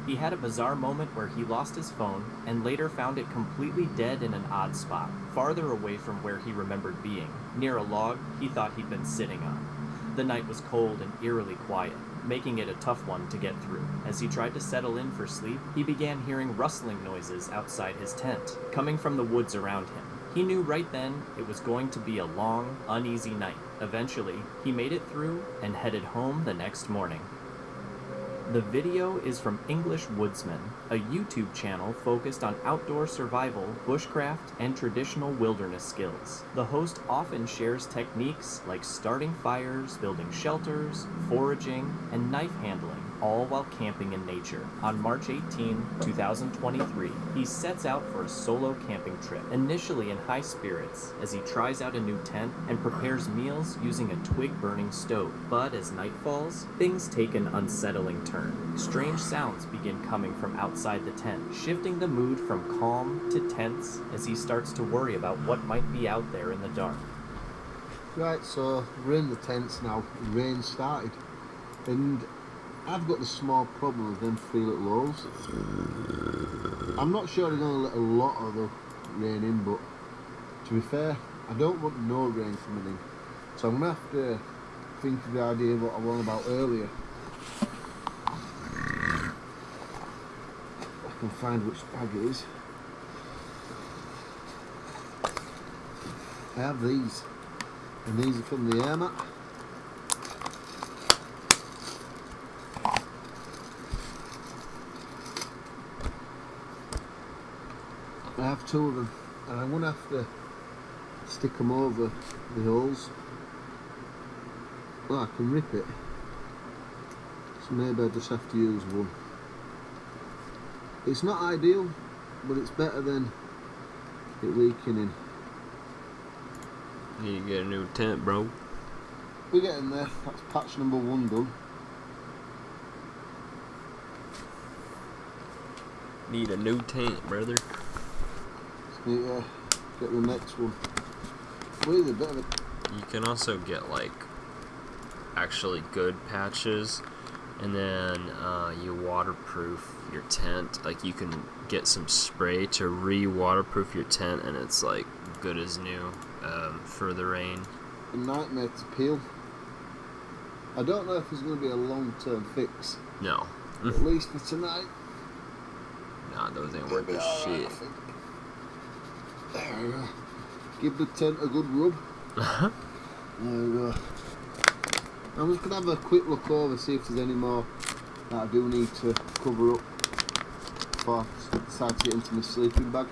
Speaker 5: He had a bizarre moment where he lost his phone and later found it completely dead in an odd spot, farther away from where he remembered being, near a log he thought he'd been sitting on. The night was cold and eerily quiet, making it a tough one to get through. As he tried to settle in for sleep, he began hearing rustling noises outside his tent, coming from the woods around him. He knew right then it was going to be a long, uneasy night. Eventually, he made it through and headed home the next morning. The video is from English Woodsman, a YouTube channel focused on outdoor survival, bushcraft, and traditional wilderness skills. The host often shares techniques like starting fires, building shelters, foraging, and knife handling, all while camping in nature. On March 18, 2023, he sets out for a solo camping trip, initially in high spirits as he tries out a new tent and prepares meals using a twig-burning stove. But as night falls, things take an unsettling turn. Strange sounds begin coming from outside the tent, shifting the mood from calm to tense as he starts to worry about what might be out there in the dark.
Speaker 24: Right, so we're in the tents now, rain started, and I've got the small problem of them 3 little holes. I'm not sure they're going to let a lot of the rain in, but to be fair, I don't want no rain coming in. So I'm going to have to think of the idea of what I was on about earlier. I can find which bag it is. I have these, and these are from the air mat. I have 2 of them, and I'm going to have to stick them over the holes. Well, I can rip it, so maybe I just have to use one. It's not ideal, but it's better than it leaking in.
Speaker 10: You need to get a new tent, bro.
Speaker 24: We're getting there. That's patch number 1 done.
Speaker 10: Need a new tent, brother.
Speaker 24: Just need to get the next one. Really better.
Speaker 10: You can also get like actually good patches, and then you waterproof your tent. Like you can get some spray to re-waterproof your tent, and it's like good as new for the rain.
Speaker 24: A nightmare to peel. I don't know if it's going to be a long-term fix.
Speaker 10: No.
Speaker 24: At least for tonight.
Speaker 10: Nah, those ain't worth a shit.
Speaker 24: There we go. Give the tent a good rub. There we go. I'm just going to have a quick look over, see if there's any more that I do need to cover up before I decide to get into my sleeping bag.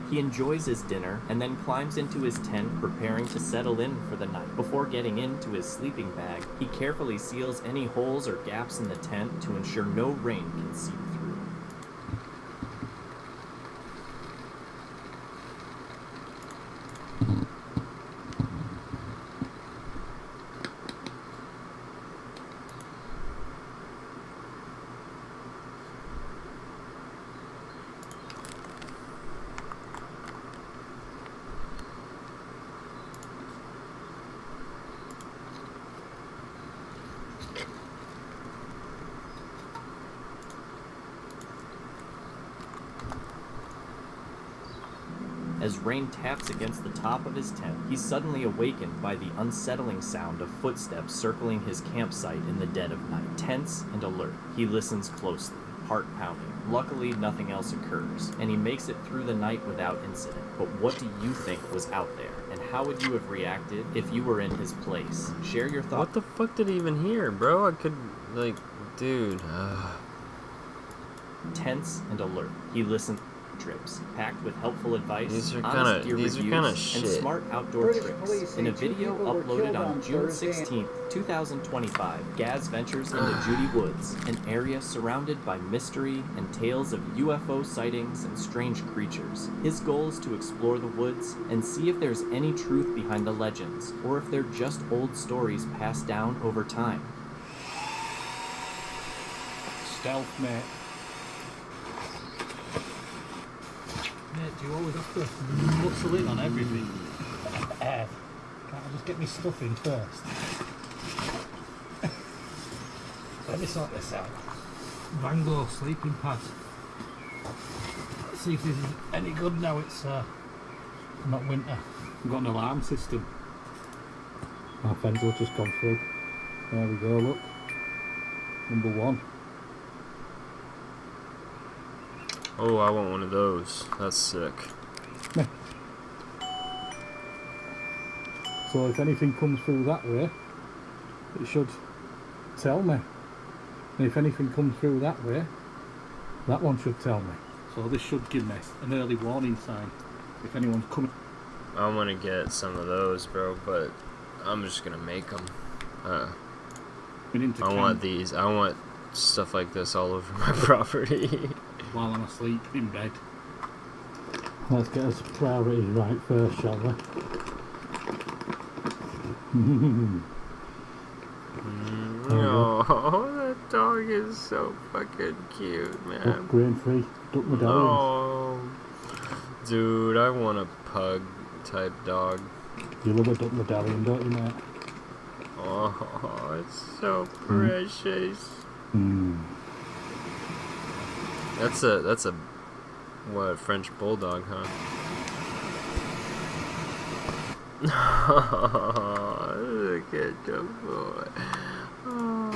Speaker 5: He enjoys his dinner and then climbs into his tent, preparing to settle in for the night. Before getting into his sleeping bag, he carefully seals any holes or gaps in the tent to ensure no rain can seep through. As rain taps against the top of his tent, he's suddenly awakened by the unsettling sound of footsteps circling his campsite in the dead of night. Tense and alert, he listens closely, heart pounding. Luckily, nothing else occurs, and he makes it through the night without incident. But what do you think was out there, and how would you have reacted if you were in his place? Share your thoughts.
Speaker 10: What the fuck did he even hear, bro? I could, like, dude.
Speaker 5: Tense and alert, he listens. Trips packed with helpful advice,
Speaker 10: These are
Speaker 5: honest gear
Speaker 10: kinda
Speaker 5: reviews,
Speaker 10: shit.
Speaker 5: and smart outdoor
Speaker 2: British
Speaker 5: trips.
Speaker 2: police
Speaker 5: In a
Speaker 2: say two
Speaker 5: video
Speaker 2: people were
Speaker 5: uploaded
Speaker 2: killed
Speaker 5: on
Speaker 2: on
Speaker 5: June
Speaker 2: Thursday.
Speaker 5: 16th, 2025, Gaz ventures into Judy Woods, an area surrounded by mystery and tales of UFO sightings and strange creatures. His goal is to explore the woods and see if there's any truth behind the legends, or if they're just old stories passed down over time.
Speaker 21: Stealth, mate.
Speaker 11: Mate, do you always have to muscle in on everything? Can't I just get me stuff in first? Let me sort this out. Wrangler sleeping pad. Let's see if this is any good now it's not winter. I've got an alarm system. Our fence will just gone through. There we go, look. Number 1.
Speaker 10: Oh, I want one of those. That's sick.
Speaker 11: So if anything comes through that way, it should tell me. And if anything comes through that way, that one should tell me. So this should give me an early warning sign if anyone's coming.
Speaker 10: I want to get some of those, bro, but I'm just gonna make them. I want these. I want stuff like this all over my property.
Speaker 11: While I'm asleep in bed. Let's get us priorities right first, shall we?
Speaker 10: Oh, that dog is so fucking cute, man.
Speaker 11: Grain free, duck medallions.
Speaker 10: Oh, dude, I want a pug type dog.
Speaker 11: You love a duck medallion, don't you, mate?
Speaker 10: Oh, it's so precious. That's a what, French bulldog, huh? Oh, look at the boy. Oh.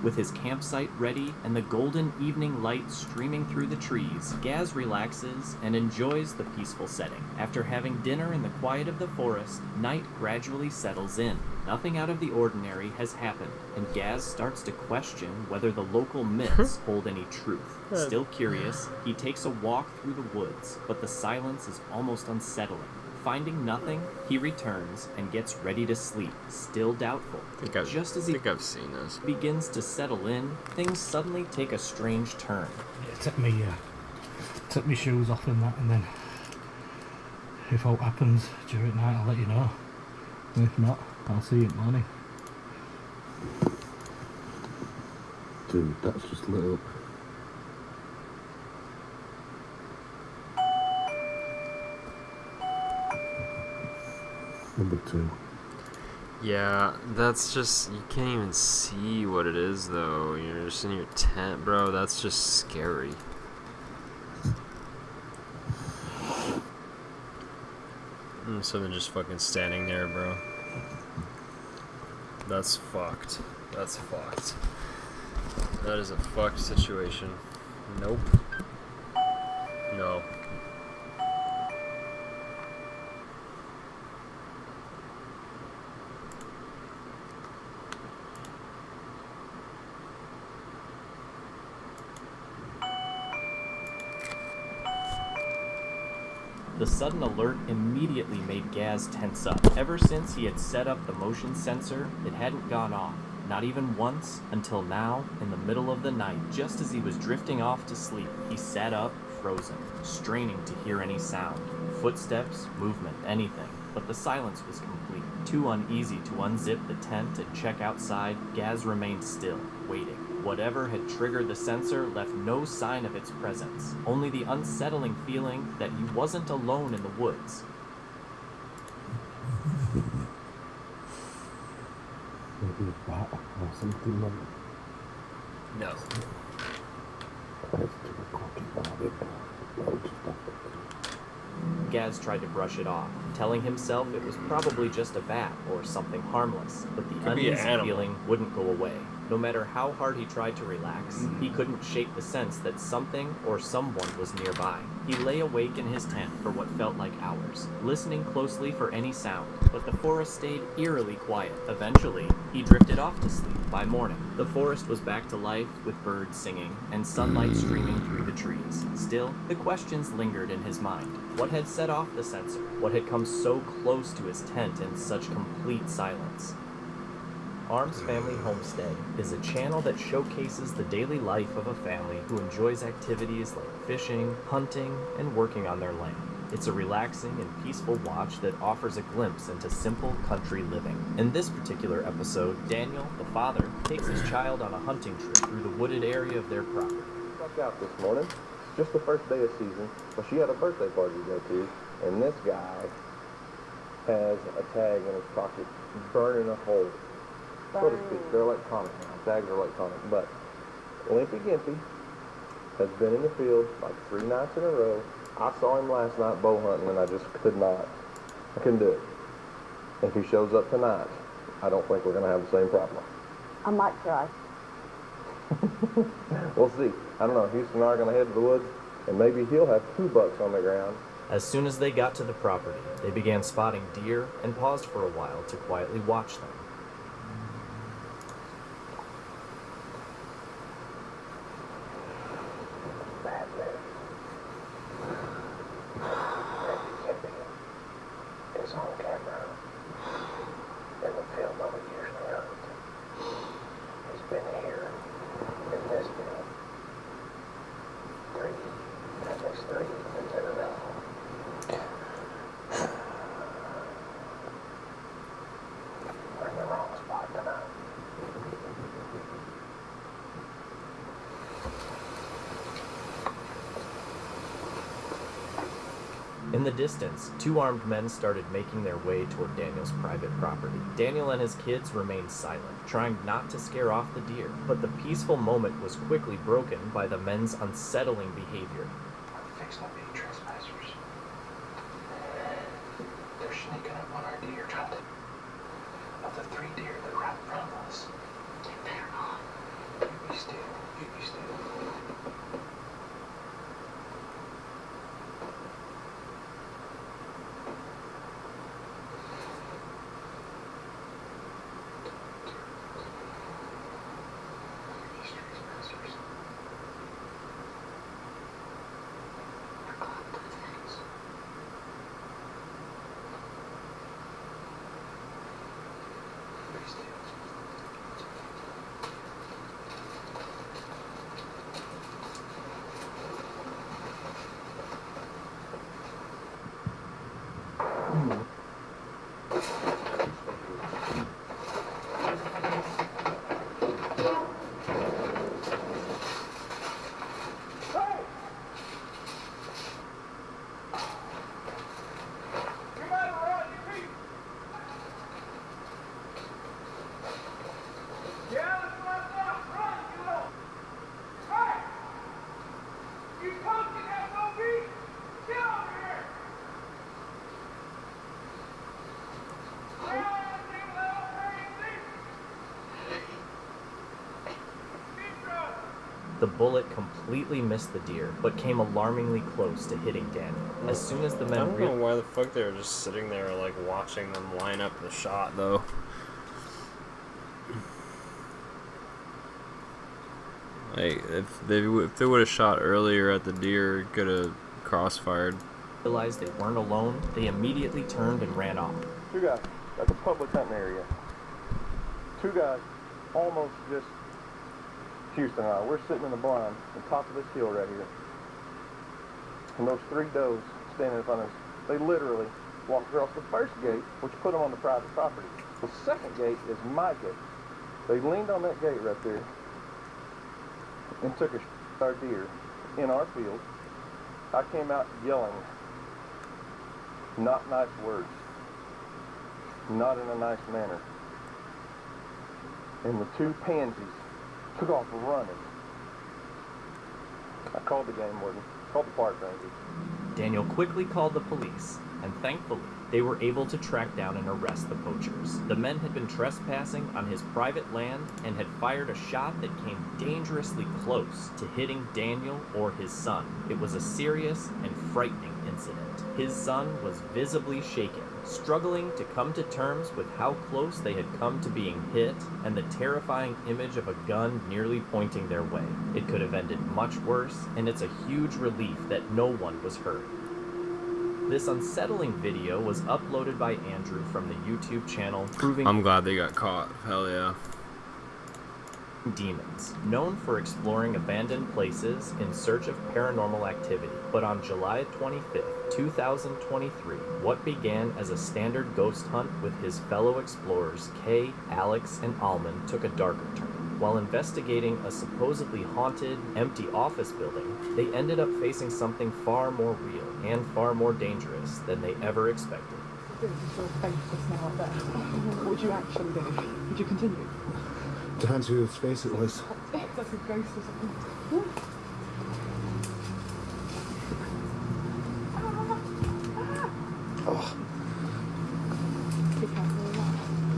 Speaker 5: With his campsite ready and the golden evening light streaming through the trees, Gaz relaxes and enjoys the peaceful setting. After having dinner in the quiet of the forest, night gradually settles in. Nothing out of the ordinary has happened, and Gaz starts to question whether the local myths hold any truth. Still curious, he takes a walk through the woods, but the silence is almost unsettling. Finding nothing, he returns and gets ready to sleep, still doubtful. Just as
Speaker 10: I've seen this.
Speaker 5: Begins to settle in, things suddenly take a strange turn.
Speaker 11: Took me shoes off and that, and then if aught happens during night, I'll let you know. And if not, I'll see you in the morning. Dude, that's just lit up. Number 2.
Speaker 10: Yeah, that's just, you can't even see what it is though. You're just in your tent, bro. That's just scary. And someone just fucking standing there, bro. That's fucked. That's fucked.
Speaker 3: That is a fucked situation. Nope. No.
Speaker 5: The sudden alert immediately made Gaz tense up. Ever since he had set up the motion sensor, it hadn't gone off. Not even once, until now, in the middle of the night, just as he was drifting off to sleep, he sat up, frozen, straining to hear any sound. Footsteps, movement, anything. But the silence was complete. Too uneasy to unzip the tent and check outside, Gaz remained still, waiting. Whatever had triggered the sensor left no sign of its presence, only the unsettling feeling that he wasn't alone in the woods.
Speaker 14: Maybe a bat or something like
Speaker 3: No.
Speaker 5: Gaz tried to brush it off, telling himself it was probably just a bat or something harmless, but the
Speaker 3: Could be an
Speaker 5: uneasy
Speaker 3: animal.
Speaker 5: feeling wouldn't go away. No matter how hard he tried to relax, he couldn't shake the sense that something or someone was nearby. He lay awake in his tent for what felt like hours, listening closely for any sound, but the forest stayed eerily quiet. Eventually, he drifted off to sleep. By morning, the forest was back to life with birds singing and sunlight streaming through the trees. Still, the questions lingered in his mind. What had set off the sensor? What had come so close to his tent in such complete silence? Arms Family Homestead is a channel that showcases the daily life of a family who enjoys activities like fishing, hunting, and working on their land. It's a relaxing and peaceful watch that offers a glimpse into simple country living. In this particular episode, Daniel, the father, takes his child on a hunting trip through the wooded area of their property.
Speaker 15: Fuck out this morning. It's just the first day of season, but she had a birthday party to go to, and this guy has a tag in his pocket burning a hole, so to speak. They're electronic now. Tags are electronic, but Limpy Gimpy has been in the field like 3 nights in a row. I saw him last night bow hunting, and I just could not. I couldn't do it. If he shows up tonight, I don't think we're going to have the same problem.
Speaker 17: I might try.
Speaker 15: We'll see. I don't know. Houston and I are going to head to the woods, and maybe he'll have 2 bucks on the ground.
Speaker 5: As soon as they got to the property, they began spotting deer and paused for a while to quietly watch them.
Speaker 15: Is on camera in the field where we usually hunt. He's been here in this field 3 visits in a row. We're in the wrong spot tonight.
Speaker 5: In the distance, 2 armed men started making their way toward Daniel's private property. Daniel and his kids remained silent, trying not to scare off the deer, but the peaceful moment was quickly broken by the men's unsettling behavior.
Speaker 15: We're fixing to be trespassers. They're sneaking up on our deer, trying to... Of the 3 deer that are right in front of us. They're not. You be still. You be still.
Speaker 5: The bullet completely missed the deer, but came alarmingly close to hitting Daniel. As soon as the
Speaker 3: I
Speaker 5: men
Speaker 3: don't know why the fuck they were just sitting there, like, watching them line up the shot, though. Like, if they would have shot earlier at the deer, could have crossfired.
Speaker 5: Realized they weren't alone, they immediately turned and ran off.
Speaker 15: 2 guys. That's a public hunting area. 2 guys almost just Houston and I. We're sitting in the blind on top of this hill right here. And those 3 does standing in front of us, they literally walked across the first gate, which put them on the private property. The second gate is my gate. They leaned on that gate right there and took our deer in our field. I came out yelling, not nice words, not in a nice manner. And the 2 pansies took off running. I called the game warden, called the park ranger.
Speaker 5: Daniel quickly called the police, and thankfully, they were able to track down and arrest the poachers. The men had been trespassing on his private land and had fired a shot that came dangerously close to hitting Daniel or his son. It was a serious and frightening incident. His son was visibly shaken, struggling to come to terms with how close they had come to being hit and the terrifying image of a gun nearly pointing their way. It could have ended much worse, and it's a huge relief that no one was hurt. This unsettling video was uploaded by Andrew from the YouTube channel Proving
Speaker 3: I'm glad they got caught. Hell yeah.
Speaker 5: Demons, known for exploring abandoned places in search of paranormal activity. But on July 25th, 2023, what began as a standard ghost hunt with his fellow explorers Kay, Alex, and Almond took a darker turn. While investigating a supposedly haunted, empty office building, they ended up facing something far more real and far more dangerous than they ever expected.
Speaker 1: What would you actually do? Would you continue?
Speaker 24: Depends whose face it was.
Speaker 1: That's a ghost or something.
Speaker 24: Oh.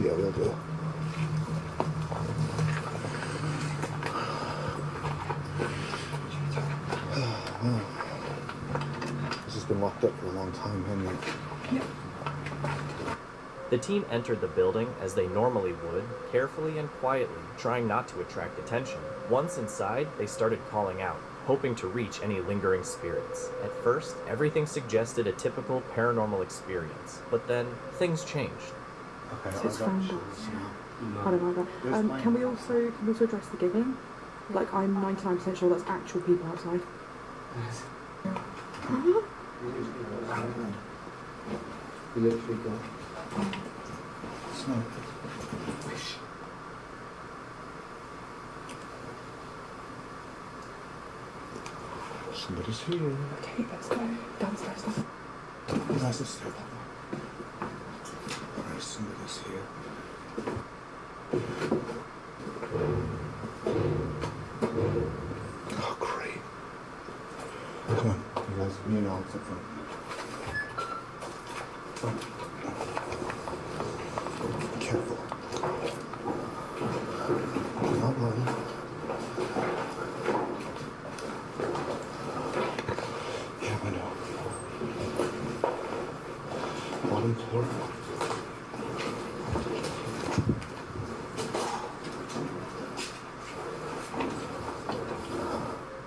Speaker 24: Yeah, we'll do. This has been locked up for a long time, hasn't it?
Speaker 5: The team entered the building as they normally would, carefully and quietly, trying not to attract attention. Once inside, they started calling out, hoping to reach any lingering spirits. At first, everything suggested a typical paranormal experience, but then things changed.
Speaker 1: So it's found us. I don't know that. Can we also address the giggling? Like, I'm 99% sure that's actual people outside.
Speaker 24: You literally go. Smoke. Wish. Somebody's here.
Speaker 1: Okay, let's go downstairs now.
Speaker 24: Nice to see you. Alright, somebody's here. Oh, great. Come on, you guys, me and Alex up front. Be careful. Not bloody. Yeah, I know. Bottom floor.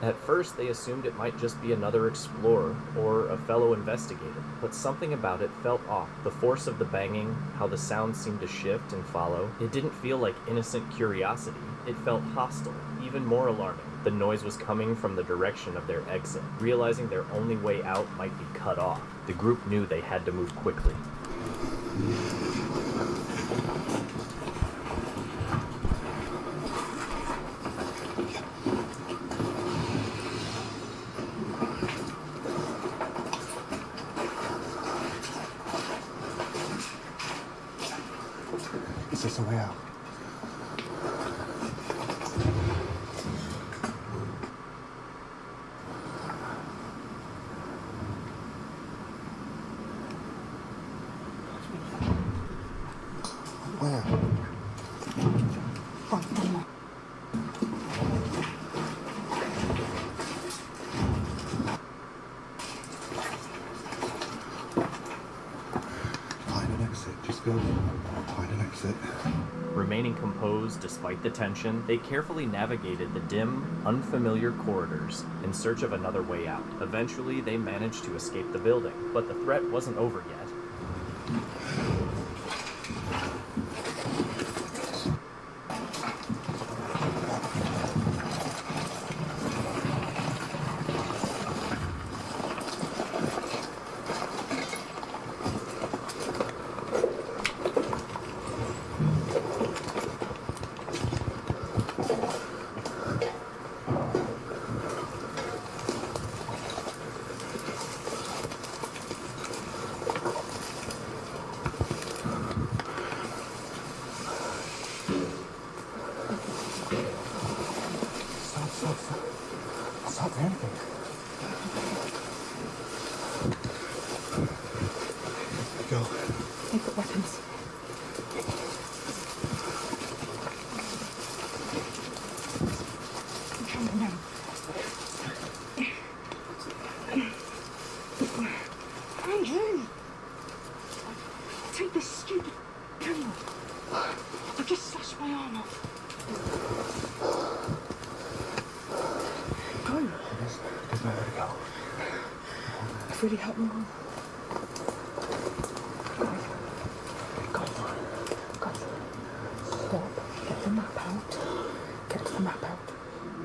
Speaker 5: At first, they assumed it might just be another explorer or a fellow investigator, but something about it felt off. The force of the banging, how the sound seemed to shift and follow, it didn't feel like innocent curiosity. It felt hostile, even more alarming. The noise was coming from the direction of their exit. Realizing their only way out might be cut off, the group knew they had to move quickly.
Speaker 24: Is this a way out? Where?
Speaker 17: go. Find an exit.
Speaker 5: Remaining composed despite the tension, they carefully navigated the dim, unfamiliar corridors in search of another way out. Eventually, they managed to escape the building, but the threat wasn't over yet.
Speaker 17: Stop panicking. Go.
Speaker 1: They've got weapons. Calm down. Andrew! Take this stupid camera. I've just slashed my arm off. Go.
Speaker 17: There's nowhere to go.
Speaker 1: I've really helped my arm. Stop. Get the map out. Get the map out.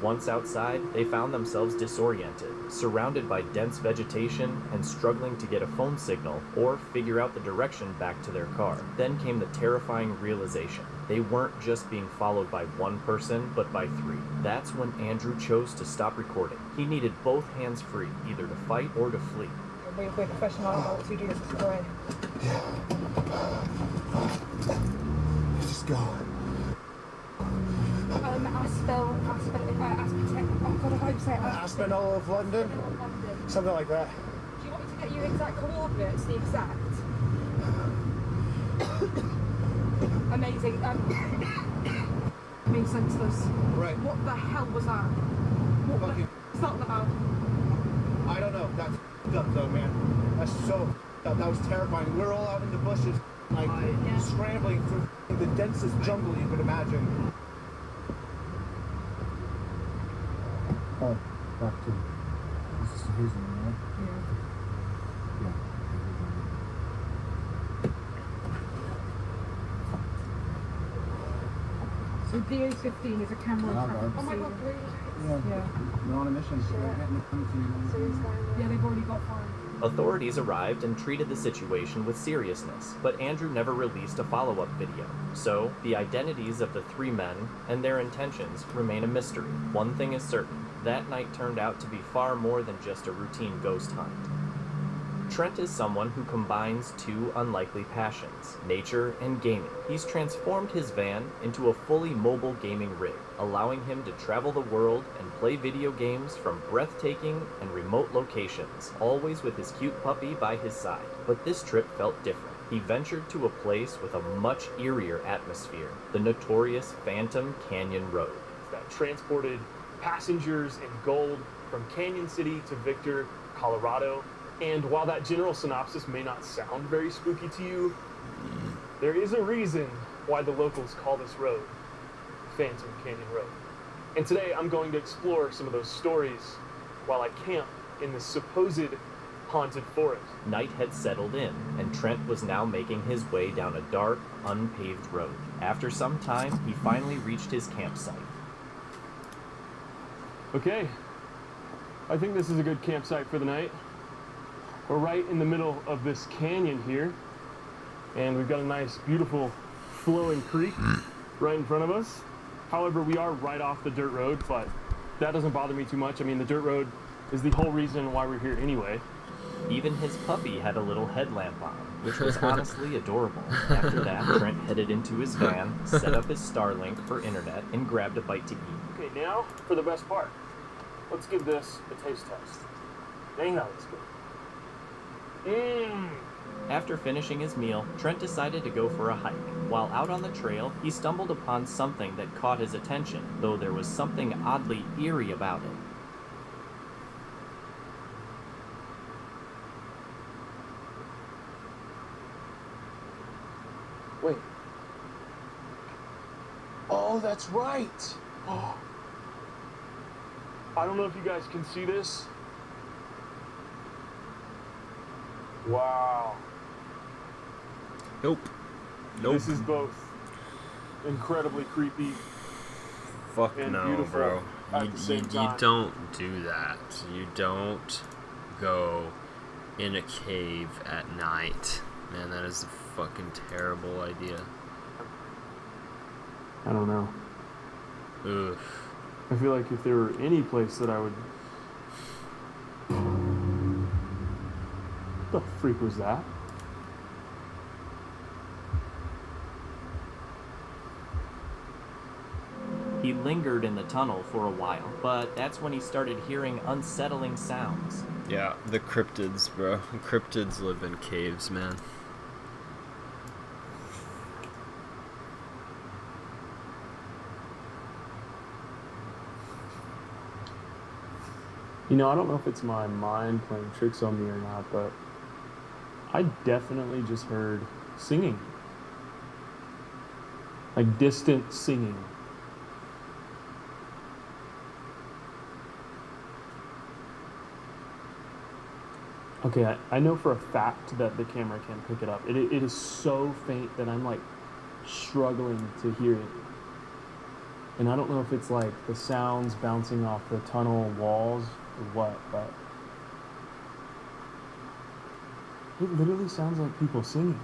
Speaker 5: Once outside, they found themselves disoriented, surrounded by dense vegetation and struggling to get a phone signal or figure out the direction back to their car. Then came the terrifying realization. They weren't just being followed by one person, but by three. That's when Andrew chose to stop recording. He needed both hands free, either to fight or to flee.
Speaker 1: We're professional. I don't know what to do. This is great.
Speaker 17: Just go.
Speaker 21: Aspen, all of London? Something like that.
Speaker 1: Do you want me to get you exact coordinates, the exact? Amazing. I mean, senseless.
Speaker 21: Right.
Speaker 1: What the hell was that? What the hell was that about?
Speaker 21: I don't know. That's up though, man. That's so up. That was terrifying. We're all out in the bushes, like scrambling through the densest jungle you could imagine. Oh, back to this is his one, right? Yeah.
Speaker 1: So DA-15 is a camera trap. Oh my god, please.
Speaker 21: Yeah. We're on a mission.
Speaker 1: Yeah, they've already got fire.
Speaker 5: Authorities arrived and treated the situation with seriousness, but Andrew never released a follow-up video. So, the identities of the three men and their intentions remain a mystery. One thing is certain, that night turned out to be far more than just a routine ghost hunt. Trent is someone who combines two unlikely passions, nature and gaming. He's transformed his van into a fully mobile gaming rig, allowing him to travel the world and play video games from breathtaking and remote locations, always with his cute puppy by his side. But this trip felt different. He ventured to a place with a much eerier atmosphere, the notorious Phantom Canyon Road.
Speaker 18: That transported passengers and gold from Canyon City to Victor, Colorado. And while that general synopsis may not sound very spooky to you, there is a reason why the locals call this road Phantom Canyon Road. And today I'm going to explore some of those stories while I camp in this supposed haunted forest.
Speaker 5: Night had settled in, and Trent was now making his way down a dark, unpaved road. After some time, he finally reached his campsite.
Speaker 18: Okay, I think this is a good campsite for the night. We're right in the middle of this canyon here, and we've got a nice, beautiful, flowing creek right in front of us. However, we are right off the dirt road, but that doesn't bother me too much. I mean, the dirt road is the whole reason why we're here anyway.
Speaker 5: Even his puppy had a little headlamp on, which was honestly adorable. After that, Trent headed into his van, set up his Starlink for internet, and grabbed a bite to eat.
Speaker 18: Okay, now for the best part. Let's give this a taste test. Dang, that looks good.
Speaker 5: After finishing his meal, Trent decided to go for a hike. While out on the trail, he stumbled upon something that caught his attention, though there was something oddly eerie about it.
Speaker 18: Wait.
Speaker 24: Oh, that's right.
Speaker 18: Oh. I don't know if you guys can see this. Wow.
Speaker 10: Nope. Nope.
Speaker 18: This is both incredibly creepy
Speaker 10: Fuck
Speaker 18: and
Speaker 10: no,
Speaker 18: beautiful
Speaker 10: bro.
Speaker 18: at the same
Speaker 10: You
Speaker 18: time.
Speaker 10: don't do that. You don't go in a cave at night. Man, that is a fucking terrible idea.
Speaker 18: I don't know.
Speaker 10: Ugh.
Speaker 18: I feel like if there were any place that I would... What the freak was that?
Speaker 5: He lingered in the tunnel for a while, but that's when he started hearing unsettling sounds.
Speaker 10: Yeah, the cryptids, bro. Cryptids live in caves, man.
Speaker 18: You know, I don't know if it's my mind playing tricks on me or not, but I definitely just heard singing. Like distant singing. Okay, I know for a fact that the camera can pick it up. It is so faint that I'm like struggling to hear it. And I don't know if it's like the sounds bouncing off the tunnel walls or what, but it literally sounds like people singing.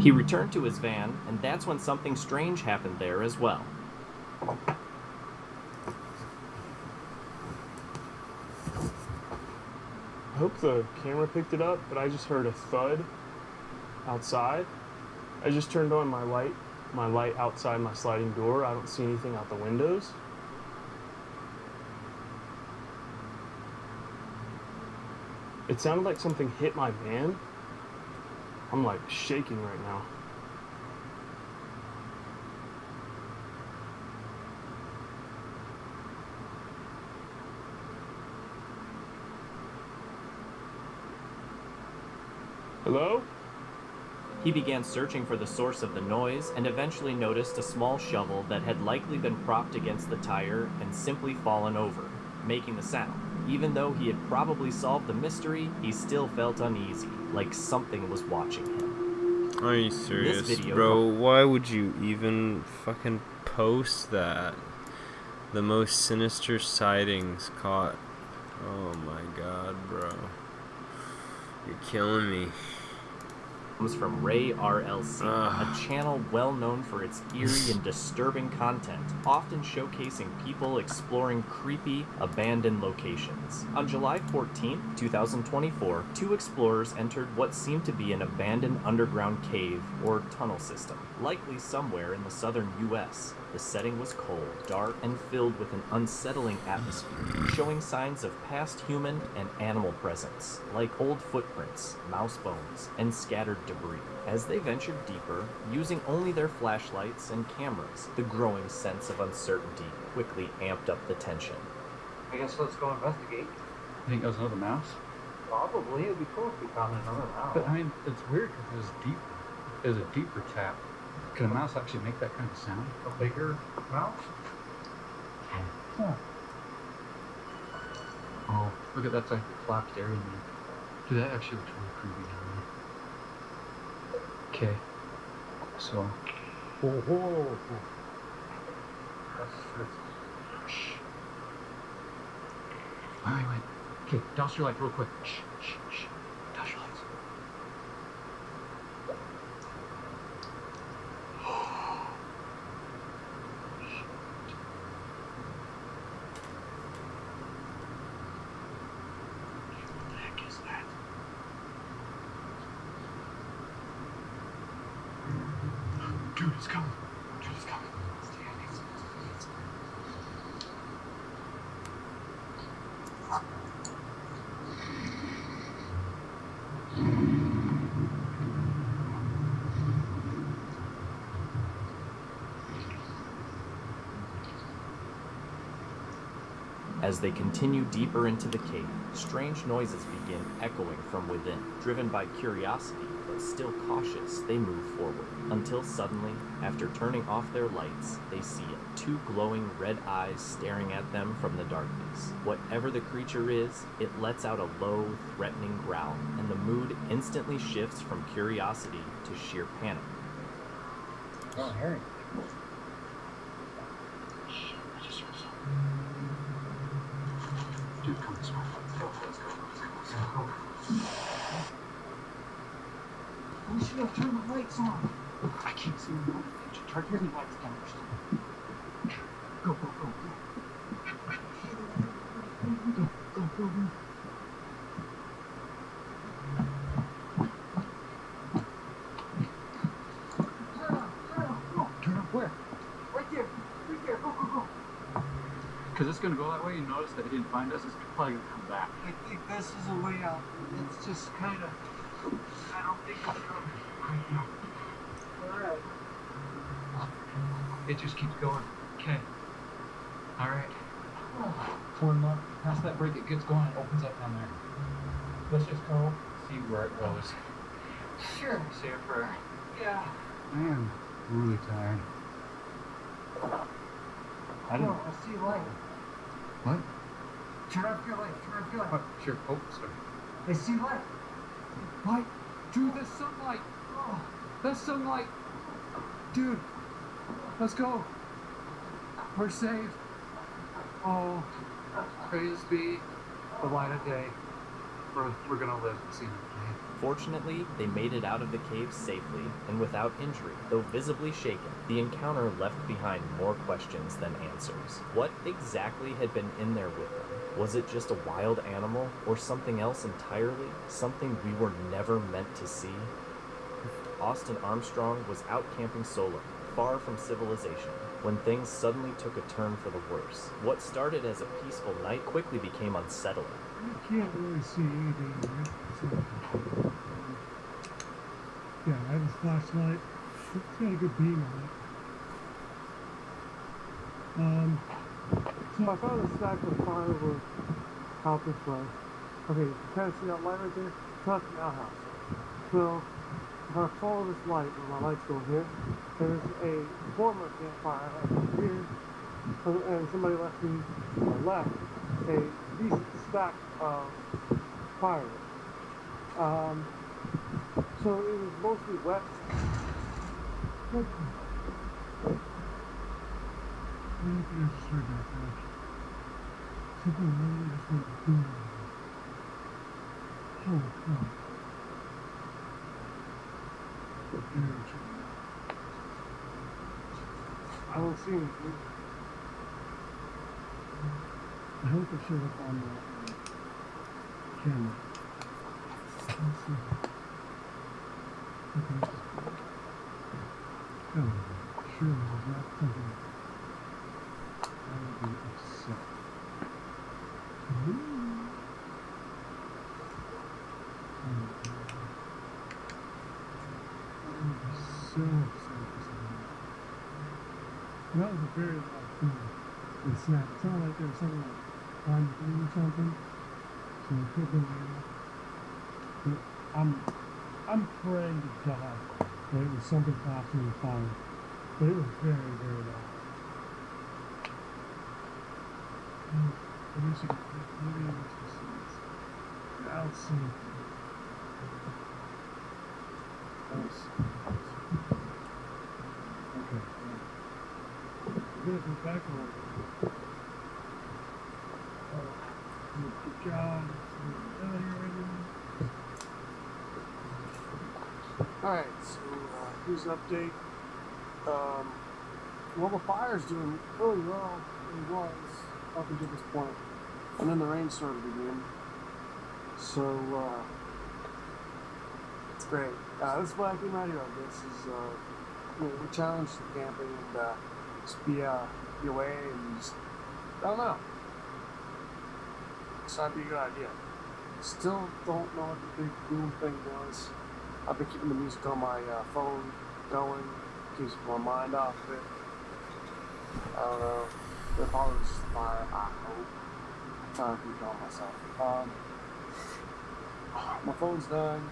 Speaker 5: He returned to his van, and that's when something strange happened there as well.
Speaker 18: I hope the camera picked it up, but I just heard a thud outside. I just turned on my light outside my sliding door. I don't see anything out the windows. It sounded like something hit my van. I'm like shaking right now. Hello?
Speaker 5: He began searching for the source of the noise and eventually noticed a small shovel that had likely been propped against the tire and simply fallen over, making the sound. Even though he had probably solved the mystery, he still felt uneasy, like something was watching him.
Speaker 10: Are you serious,
Speaker 5: video
Speaker 10: bro? Why would you even fucking post that? The most sinister sightings caught. Oh my god, bro. You're killing me.
Speaker 5: Comes from Ray RLC, a channel well known for its eerie and disturbing content, often showcasing people exploring creepy, abandoned locations. On July 14, 2024, two explorers entered what seemed to be an abandoned underground cave or tunnel system, likely somewhere in the southern US. The setting was cold, dark, and filled with an unsettling atmosphere, showing signs of past human and animal presence, like old footprints, mouse bones, and scattered debris. As they ventured deeper, using only their flashlights and cameras, the growing sense of uncertainty quickly amped up the tension.
Speaker 11: I guess let's go investigate. You think that was another mouse? Probably. It'd be cool if we found another mouse. But I mean, it's weird because it was a deeper tap. Can a mouse actually make that kind of sound? A bigger mouse? Huh. Oh, look at that like collapsed area in there. Dude, that actually looks really creepy down there. Okay. So. Whoa. That's shh. Wait. Okay, douse your light real quick. Shh. Douse your lights. Dude, it's coming.
Speaker 5: As they continue deeper into the cave, strange noises begin echoing from within. Driven by curiosity, but still cautious, they move forward, until suddenly, after turning off their lights, they see it. 2 glowing red eyes staring at them from the darkness. Whatever the creature is, it lets out a low, threatening growl, and the mood instantly shifts from curiosity to sheer panic.
Speaker 11: Oh, Harry.
Speaker 17: Dude, come this way. Let's go.
Speaker 16: We should have turned the lights on. I can't see the lights. Turn your lights down. Go. Go. Turn up where? Right there. Go.
Speaker 11: Because it's going to go that way. You notice that he didn't find us. It's probably going to come back.
Speaker 16: I think this is a way out. It's just kind of. I don't think it's going. Alright.
Speaker 11: It just keeps going. Okay. Alright. One more. Past that break, it gets going. It opens up down there. Let's just go see where it goes.
Speaker 16: Sure.
Speaker 11: Say a prayer.
Speaker 16: Yeah.
Speaker 21: Man, I'm really tired.
Speaker 16: I see light.
Speaker 11: What?
Speaker 16: Turn off your light.
Speaker 11: What? Sure. Oh, sorry.
Speaker 16: I see light.
Speaker 11: Light! Dude, that's sunlight! Oh, that's sunlight! Dude, let's go! We're saved! Oh, praise be the light of day. We're gonna live and see it.
Speaker 5: Fortunately, they made it out of the cave safely and without injury. Though visibly shaken, the encounter left behind more questions than answers. What exactly had been in there with them? Was it just a wild animal, or something else entirely? Something we were never meant to see? Austin Armstrong was out camping solo, far from civilization, when things suddenly took a turn for the worse. What started as a peaceful night quickly became unsettling.
Speaker 21: I can't really see anything, right? So, yeah, I have a flashlight. It's got a good beam on it. So I found a stack of firewood out this way. Okay, you kind of see that light right there? That's the outhouse. So if I follow this light, when my lights go here, there's a former campfire over here, and somebody left me to my left a decent stack of firewood. So it was mostly wet. Something really just went boom. Oh, God. I don't see anything. I hope it shows up on the camera. Let's see. Okay. Oh, surely there's not something. I would be upset. So that was a very loud thing and snap. It sounded like there was something like behind the thing or something. So it could have been there. But I'm praying to God that it was something passing the fire. But it was very, very loud. I guess you could maybe it was just I'll see. Okay. I'm gonna go back on. Good job. Alright, so here's an update. Well, the fire's doing really well. It was up until this point. And then the rain started again. So, it's great. This is what I came out here on. This is, we challenged the camping and just be away and just, I don't know. It's not be a good idea. Still don't know what the big boom thing was. I've been keeping the music on my phone going, keeps my mind off of it. I don't know. It follows fire, I hope.
Speaker 7: recall myself. My phone's done.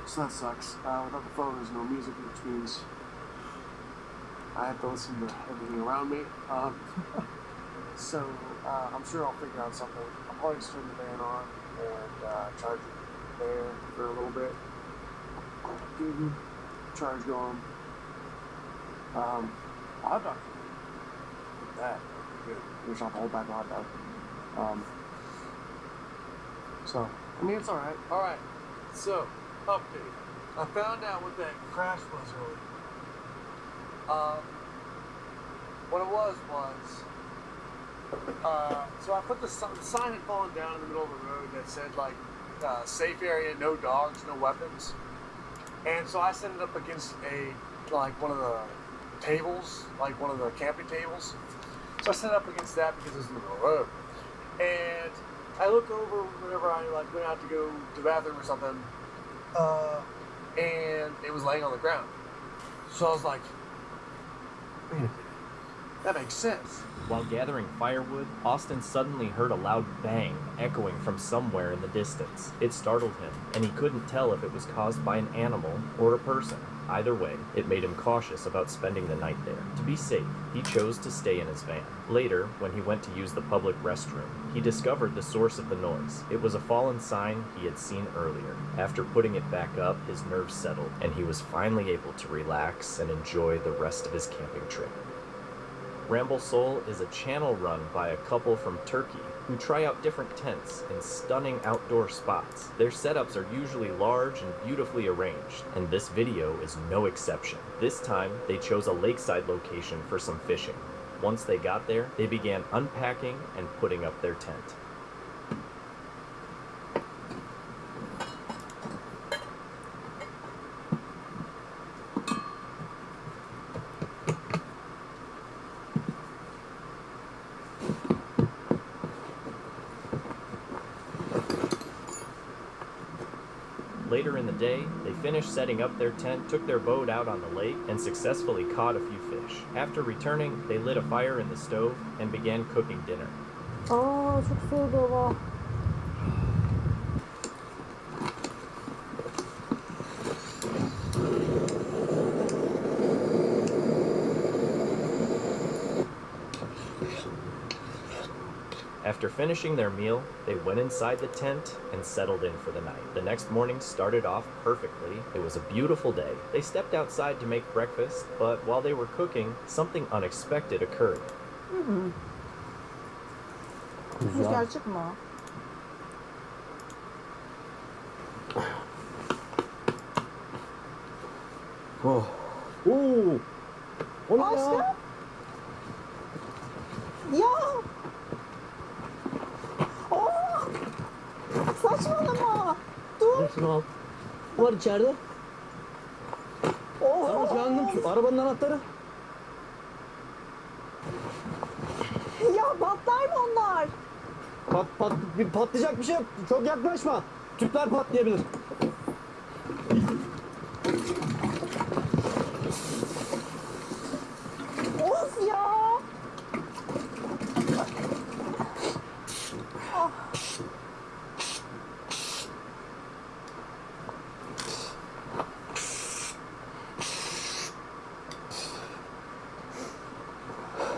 Speaker 7: So that sucks. Without the phone, there's no music, which means I have to listen to everything around me. So I'm sure I'll figure out something. I'll probably just turn the van on and charge it there for a little bit. Charge going. Hot dog. Look at that. Good. Finish off a whole bag of hot dog. So, I mean, it's alright. Alright. So, update. I found out what that crash was earlier. What it was, so I put the sign had fallen down in the middle of the road that said, like, safe area, no dogs, no weapons. And so I set it up against one of the tables, like one of the camping tables. So I set it up against that because it was in the middle of the road. And I look over whenever I went out to go to the bathroom or something, and it was laying on the ground. So I was like, wait a minute, that makes sense.
Speaker 5: While gathering firewood, Austin suddenly heard a loud bang echoing from somewhere in the distance. It startled him, and he couldn't tell if it was caused by an animal or a person. Either way, it made him cautious about spending the night there. To be safe, he chose to stay in his van. Later, when he went to use the public restroom, he discovered the source of the noise. It was a fallen sign he had seen earlier. After putting it back up, his nerves settled, and he was finally able to relax and enjoy the rest of his camping trip. Ramble Soul is a channel run by a couple from Turkey who try out different tents in stunning outdoor spots. Their setups are usually large and beautifully arranged, and this video is no exception. This time, they chose a lakeside location for some fishing. Once they got there, they began unpacking and putting up their tent. Later in the day, they finished setting up their tent, took their boat out on the lake, and successfully caught a few fish. After returning, they lit a fire in the stove and began cooking dinner.
Speaker 1: Aa çok soğudu hava.
Speaker 5: After finishing their meal, they went inside the tent and settled in for the night. The next morning started off perfectly. It was a beautiful day. They stepped outside to make breakfast, but while they were cooking, something unexpected occurred.
Speaker 1: Rüzgar çıkma.
Speaker 13: Oh. Oo. O ne
Speaker 1: Aşkım.
Speaker 13: ya?
Speaker 1: Ya. Oh. Saçmalama. Dur.
Speaker 16: Şunu al. Var içeride.
Speaker 1: Oh.
Speaker 16: Tamam yandım. Şu arabanın anahtarı.
Speaker 1: Ya patlar mı onlar?
Speaker 16: Patlayacak bir şey yok. Çok yaklaşma. Tüpler patlayabilir.
Speaker 1: Of ya. Ah.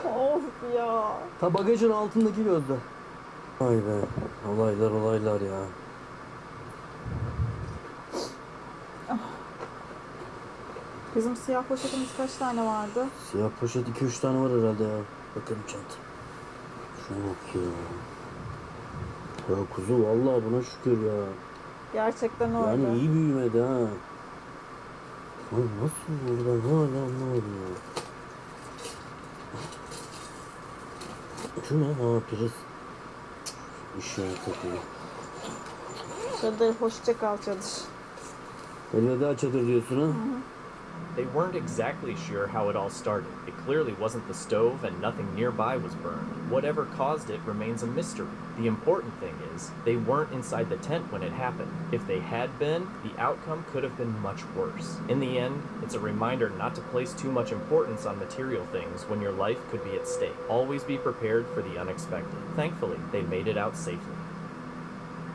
Speaker 1: Of ya.
Speaker 16: Ta bagajın altındaki gözde.
Speaker 13: Vay be. Olaylar ya.
Speaker 1: Bizim siyah poşetimiz kaç tane vardı?
Speaker 13: Siyah poşet 2-3 tane var herhalde ya. Bakın çanta. Şuna bak ya. Ya kuzu vallahi buna şükür ya.
Speaker 1: Gerçekten öyle.
Speaker 13: Yani iyi büyümedi ha. Lan nasıl buradan hala anlamadım ya. Şu ne? Ha priz. İşine takıyor.
Speaker 1: Çadır, hoşça kal çadır.
Speaker 13: Elveda çadır diyorsun ha?
Speaker 1: Hı hı.
Speaker 5: They weren't exactly sure how it all started. It clearly wasn't the stove and nothing nearby was burned. Whatever caused it remains a mystery. The important thing is, they weren't inside the tent when it happened. If they had been, the outcome could have been much worse. In the end, it's a reminder not to place too much importance on material things when your life could be at stake. Always be prepared for the unexpected. Thankfully, they made it out safely.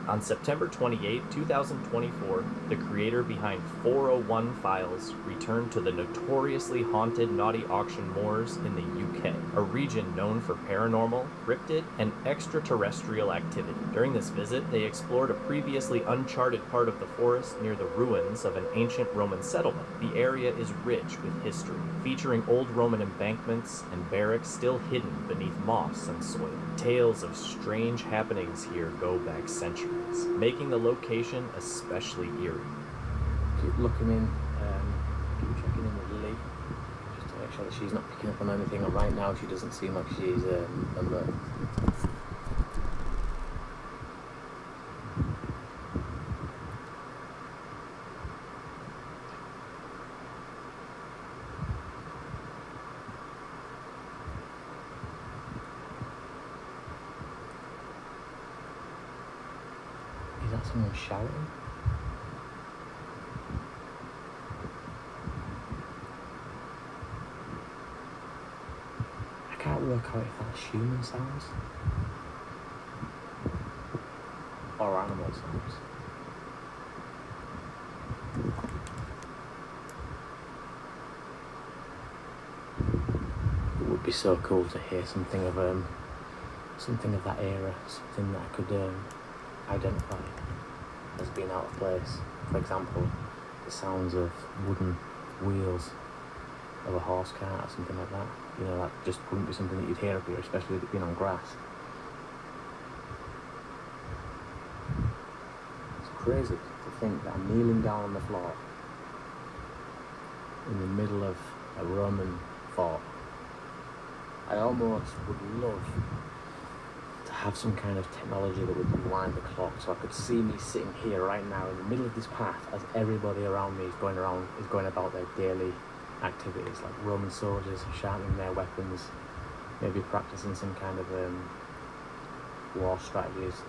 Speaker 5: On September 28, 2024, the creator behind 401 Files returned to the notoriously haunted Naughty Auction Moors in the UK, a region known for paranormal, cryptid, and extraterrestrial activity. During this visit, they explored a previously uncharted part of the forest near the ruins of an ancient Roman settlement. The area is rich with history, featuring old Roman embankments and barracks still hidden beneath moss and soil. Tales of strange happenings here go back centuries, making the location especially eerie.
Speaker 14: Keep looking in, keep checking in with Lee, just to make sure that she's not picking up on anything, and right now she doesn't seem like she's alert. Is that someone shouting? I can't work out if that's human sounds or animal sounds. It would be so cool to hear something of that era, something that I could identify as being out of place. For example, the sounds of wooden wheels of a horse cart or something like that. You know, that just wouldn't be something that you'd hear up here, especially with it being on grass. It's crazy to think that I'm kneeling down on the floor in the middle of a Roman fort. I almost would love to have some kind of technology that would rewind the clock so I could see me sitting here right now in the middle of this path as everybody around me is going about their daily activities, like Roman soldiers sharpening their weapons, maybe practicing some kind of war strategies.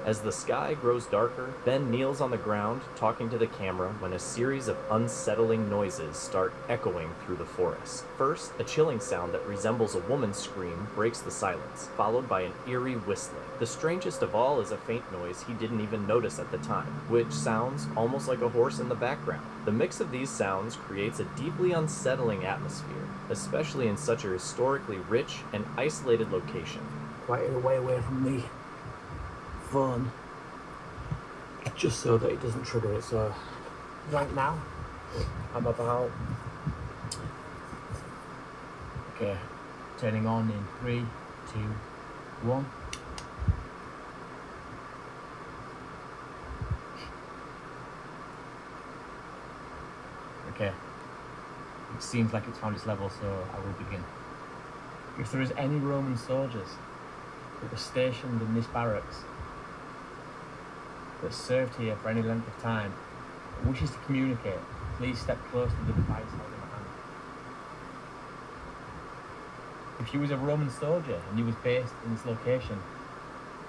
Speaker 5: As the sky grows darker, Ben kneels on the ground, talking to the camera, when a series of unsettling noises start echoing through the forest. First, a chilling sound that resembles a woman's scream breaks the silence, followed by an eerie whistling. The strangest of all is a faint noise he didn't even notice at the time, which sounds almost like a horse in the background. The mix of these sounds creates a deeply unsettling atmosphere, especially in such a historically rich and isolated location.
Speaker 14: Quite a way away from the phone, just so that it doesn't trigger it. So right now I'm about turning on in 3, 2, 1. Okay, it seems like it's found its level, so I will begin. If there is any Roman soldiers that were stationed in this barracks that served here for any length of time and wishes to communicate, please step close to the device held in my hand. If you was a Roman soldier and you was based in this location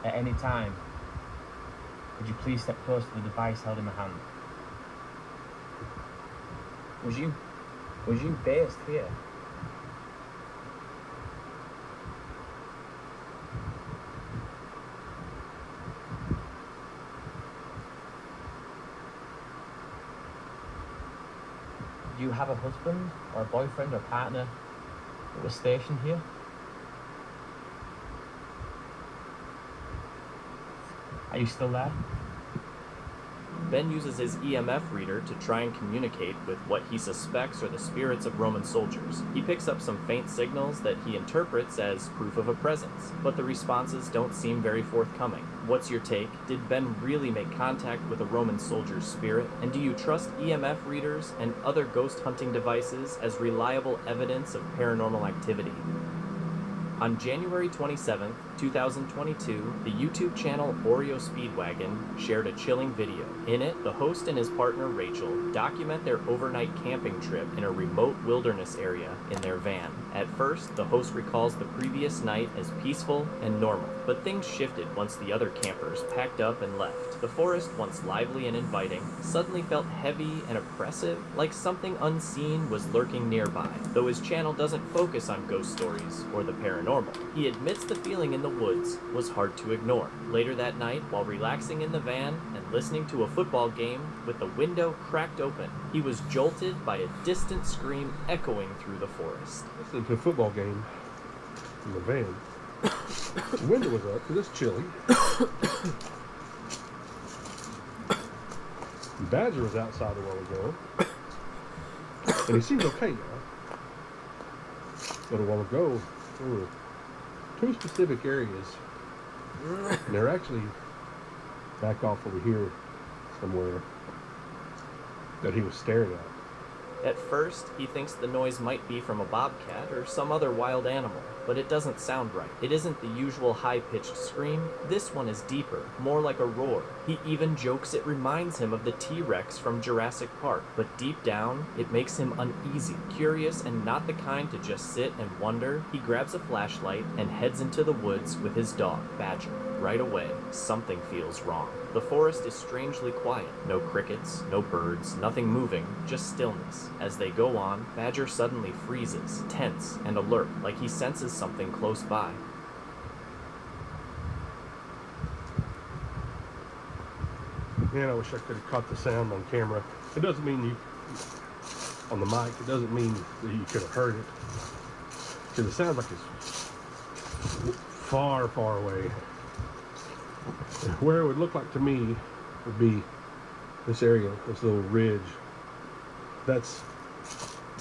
Speaker 14: at any time, would you please step close to the device held in my hand? Was you based here? Do you have a husband or a boyfriend or partner that was stationed here? Are you still there?
Speaker 5: Ben uses his EMF reader to try and communicate with what he suspects are the spirits of Roman soldiers. He picks up some faint signals that he interprets as proof of a presence, but the responses don't seem very forthcoming. What's your take? Did Ben really make contact with a Roman soldier's spirit? And do you trust EMF readers and other ghost hunting devices as reliable evidence of paranormal activity? On January 27, 2022, the YouTube channel Oreo Speedwagon shared a chilling video. In it, the host and his partner Rachel document their overnight camping trip in a remote wilderness area in their van. At first, the host recalls the previous night as peaceful and normal, but things shifted once the other campers packed up and left. The forest, once lively and inviting, suddenly felt heavy and oppressive, like something unseen was lurking nearby. Though his channel doesn't focus on ghost stories or the paranormal, he admits the feeling in the woods was hard to ignore. Later that night, while relaxing in the van and listening to a football game with the window cracked open, he was jolted by a distant scream echoing through the forest.
Speaker 9: Listening to a football game in the van. The window was up because it's chilly. Badger was outside a while ago, and he seems okay now. But a while ago, there were two specific areas, and they're actually back off over here somewhere that he was staring at.
Speaker 5: At first, he thinks the noise might be from a bobcat or some other wild animal, but it doesn't sound right. It isn't the usual high-pitched scream. This one is deeper, more like a roar. He even jokes it reminds him of the T-Rex from Jurassic Park, but deep down, it makes him uneasy, curious, and not the kind to just sit and wonder. He grabs a flashlight and heads into the woods with his dog, Badger. Right away, something feels wrong. The forest is strangely quiet. No crickets, no birds, nothing moving, just stillness. As they go on, Badger suddenly freezes, tense and alert, like he senses something close by.
Speaker 9: Man, I wish I could have caught the sound on camera. It doesn't mean you, on the mic, it doesn't mean that you could have heard it. Because it sounds like it's far, far away. Where it would look like to me would be this area, this little ridge. That's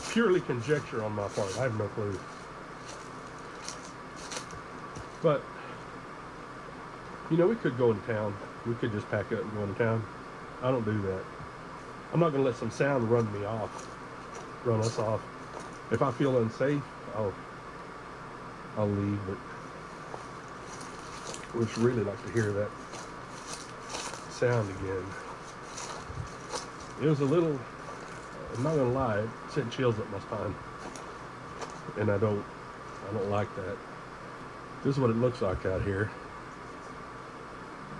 Speaker 9: purely conjecture on my part. I have no clue. But, you know, we could go in town. We could just pack up and go into town. I don't do that. I'm not going to let some sound run us off. If I feel unsafe, I'll leave, but I would really like to hear that sound again. It was a little, I'm not going to lie, it sent chills up my spine. And I don't like that. This is what it looks like out here.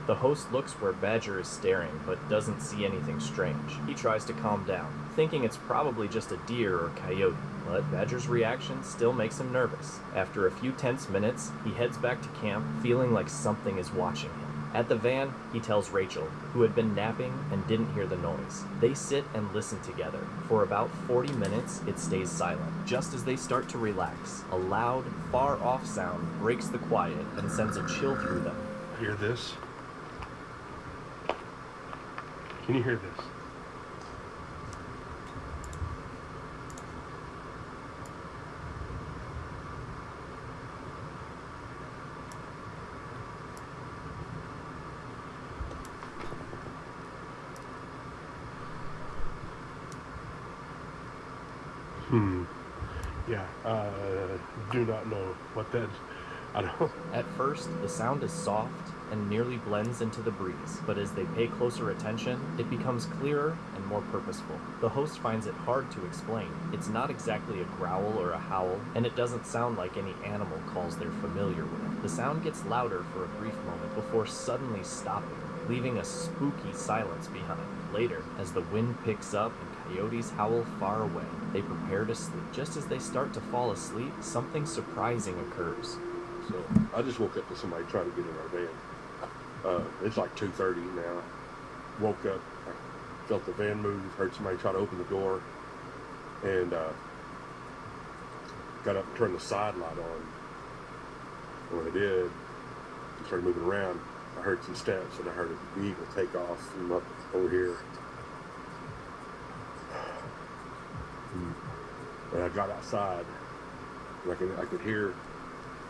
Speaker 5: The host looks where Badger is staring, but doesn't see anything strange. He tries to calm down, thinking it's probably just a deer or coyote, but Badger's reaction still makes him nervous. After a few tense minutes, he heads back to camp, feeling like something is watching him. At the van, he tells Rachel, who had been napping and didn't hear the noise. They sit and listen together. For about 40 minutes, it stays silent. Just as they start to relax, a loud, far-off sound breaks the quiet and sends a chill through them.
Speaker 9: Hear this? Can you hear this? Yeah, do not know what that, I don't.
Speaker 5: At first, the sound is soft and nearly blends into the breeze, but as they pay closer attention, it becomes clearer and more purposeful. The host finds it hard to explain. It's not exactly a growl or a howl, and it doesn't sound like any animal calls they're familiar with. The sound gets louder for a brief moment before suddenly stopping, leaving a spooky silence behind. Later, as the wind picks up and coyotes howl far away, they prepare to sleep. Just as they start to fall asleep, something surprising occurs.
Speaker 9: So I just woke up to somebody trying to get in our van. It's like 2:30 now. Woke up, I felt the van move, heard somebody try to open the door, and got up and turned the side light on. And when I did, and started moving around, I heard some steps and I heard a vehicle take off from up over here. And I got outside, and I could hear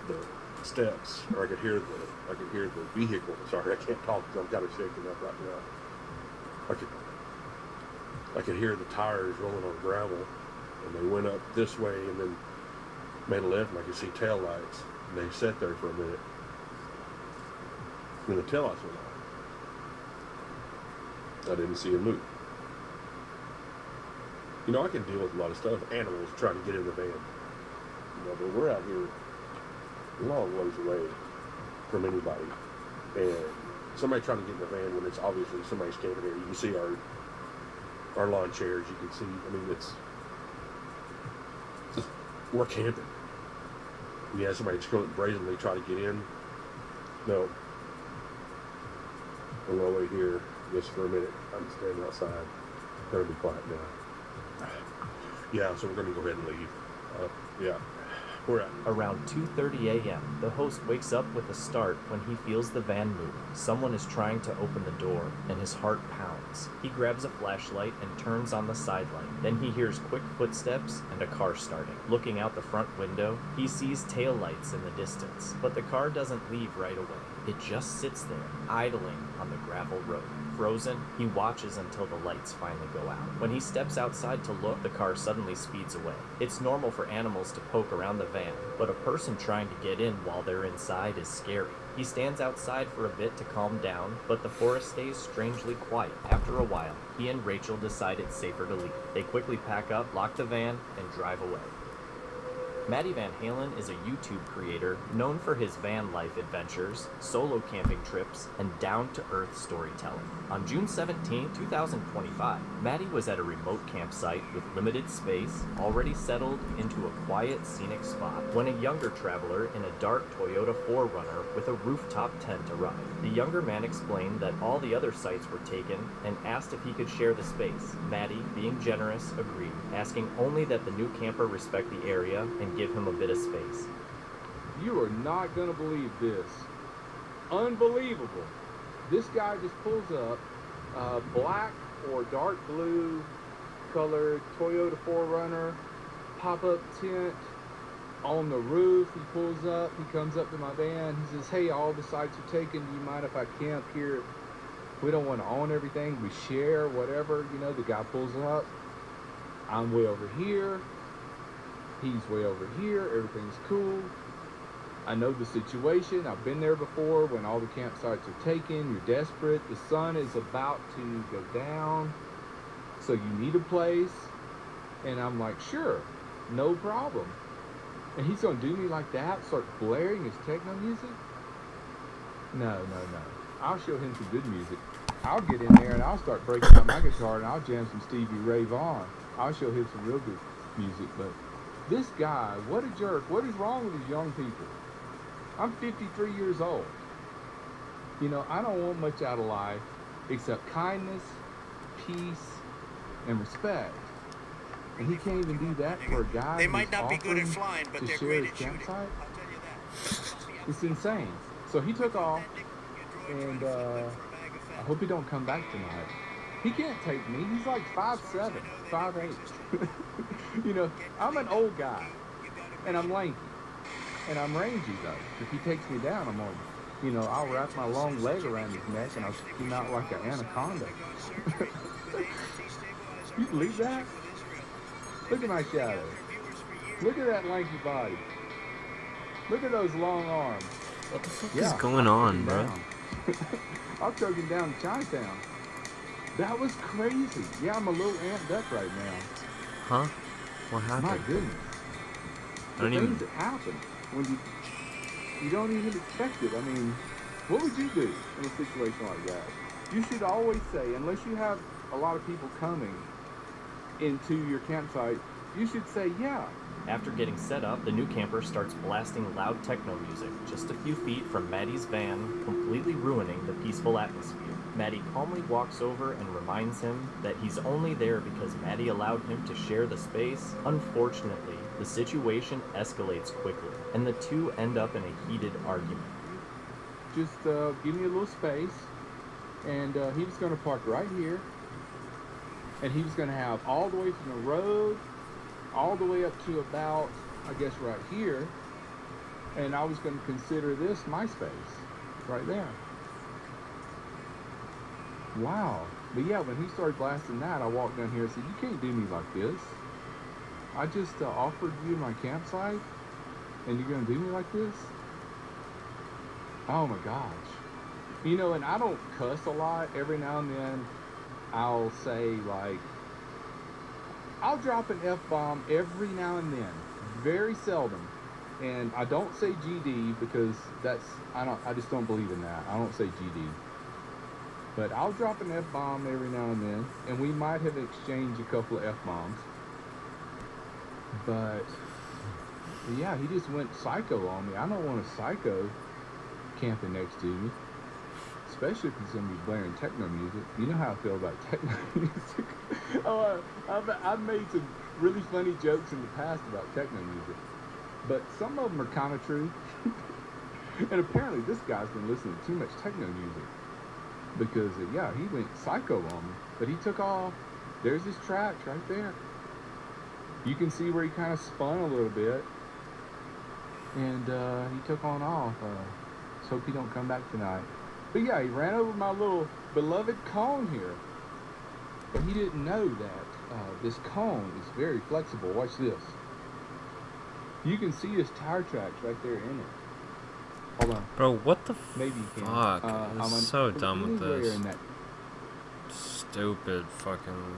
Speaker 9: the steps, or I could hear the vehicle. Sorry, I can't talk because I'm kind of shaking up right now. I could hear the tires rolling on gravel, and they went up this way and then made a left, and I could see tail lights. And they sat there for a minute. And the taillights went on. I didn't see him move. You know, I can deal with a lot of stuff. Animals trying to get in the van. You know, but we're out here a long ways away from anybody. And somebody trying to get in the van when it's obviously somebody's camping here. You can see our lawn chairs. You can see, I mean, it's just, we're camping. You have somebody just go brazenly try to get in. No. I'm going to wait here just for a minute. I'm standing outside. Gotta be quiet now. Yeah, so we're going to go ahead and leave. Yeah. We're at
Speaker 5: Around 2:30 a.m., the host wakes up with a start when he feels the van move. Someone is trying to open the door, and his heart pounds. He grabs a flashlight and turns on the side light. Then he hears quick footsteps and a car starting. Looking out the front window, he sees taillights in the distance, but the car doesn't leave right away. It just sits there, idling on the gravel road. Frozen, he watches until the lights finally go out. When he steps outside to look, the car suddenly speeds away. It's normal for animals to poke around the van, but a person trying to get in while they're inside is scary. He stands outside for a bit to calm down, but the forest stays strangely quiet. After a while, he and Rachel decide it's safer to leave. They quickly pack up, lock the van, and drive away. Matty Van Halen is a YouTube creator known for his van life adventures, solo camping trips, and down-to-earth storytelling. On June 17, 2025, Matty was at a remote campsite with limited space, already settled into a quiet, scenic spot, when a younger traveler in a dark Toyota 4Runner with a rooftop tent arrived. The younger man explained that all the other sites were taken and asked if he could share the space. Matty, being generous, agreed, asking only that the new camper respect the area and give him a bit of space.
Speaker 6: You are not going to believe this. Unbelievable. This guy just pulls up black or dark blue colored Toyota 4Runner pop-up tent on the roof. He pulls up, he comes up to my van, he says, hey, all the sites are taken, do you mind if I camp here? We don't want to own everything, we share, whatever. You know, the guy pulls up, I'm way over here, he's way over here, everything's cool. I know the situation, I've been there before when all the campsites are taken, you're desperate, the sun is about to go down, so you need a place. And I'm like, sure, no problem. And he's gonna do me like that, start blaring his techno music? No. I'll show him some good music. I'll get in there and I'll start breaking out my guitar and I'll jam some Stevie Ray Vaughan. I'll show him some real good music. But this guy, what a jerk. What is wrong with these young people? I'm 53 years old. You know, I don't want much out of life except kindness, peace, and respect. And he can't even do that for a guy
Speaker 23: They might not be good at flying, but they're great at shooting.
Speaker 6: Campsite? It's insane. So he took off, and I hope he don't come back tonight. He can't take me. He's like 5'7", 5'8". You know, I'm an old guy, and I'm lanky, and I'm rangy though. If he takes me down, I'm gonna, you know, I'll wrap my long leg around his neck and I'll stick him out like an anaconda. You believe that? Look at my shadow. Look at that lanky body. Look at those long arms.
Speaker 10: What the fuck is going on, bro?
Speaker 6: I'll choke him down to Chinatown. That was crazy. Yeah, I'm a little amped up right now.
Speaker 10: Huh? What happened?
Speaker 6: My goodness.
Speaker 10: I don't
Speaker 6: The
Speaker 10: even...
Speaker 6: things that happen when you don't even expect it. I mean, what would you do in a situation like that? You should always say, unless you have a lot of people coming into your campsite, you should say, yeah.
Speaker 5: After getting set up, the new camper starts blasting loud techno music just a few feet from Maddie's van, completely ruining the peaceful atmosphere. Maddie calmly walks over and reminds him that he's only there because Maddie allowed him to share the space. Unfortunately, the situation escalates quickly, and the two end up in a heated argument.
Speaker 6: Just give me a little space, and he was going to park right here, and he was going to have all the way from the road all the way up to about, I guess, right here, and I was going to consider this my space right there. Wow. But yeah, when he started blasting that, I walked down here and said, you can't do me like this. I just offered you my campsite, and you're going to do me like this? Oh my gosh. You know, and I don't cuss a lot. Every now and then I'll say, like, I'll drop an F-bomb every now and then. Very seldom. And I don't say GD because I just don't believe in that. I don't say GD. But I'll drop an F-bomb every now and then, and we might have exchanged a couple of F-bombs. But yeah, he just went psycho on me. I don't want a psycho camping next to me, especially if he's gonna be blaring techno music. You know how I feel about techno music. I've made some really funny jokes in the past about techno music, but some of them are kind of true. And apparently this guy's been listening to too much techno music because yeah, he went psycho on me. But he took off. There's his tracks right there. You can see where he kind of spun a little bit, and he took on off. Let's hope he don't come back tonight. But yeah, he ran over my little beloved cone here. But he didn't know that this cone is very flexible. Watch this. You can see his tire tracks right there in it. Hold on.
Speaker 10: Bro, what the
Speaker 6: Maybe you can.
Speaker 10: fuck? I'm so done with
Speaker 6: Anywhere
Speaker 10: this.
Speaker 6: in that
Speaker 10: Stupid fucking...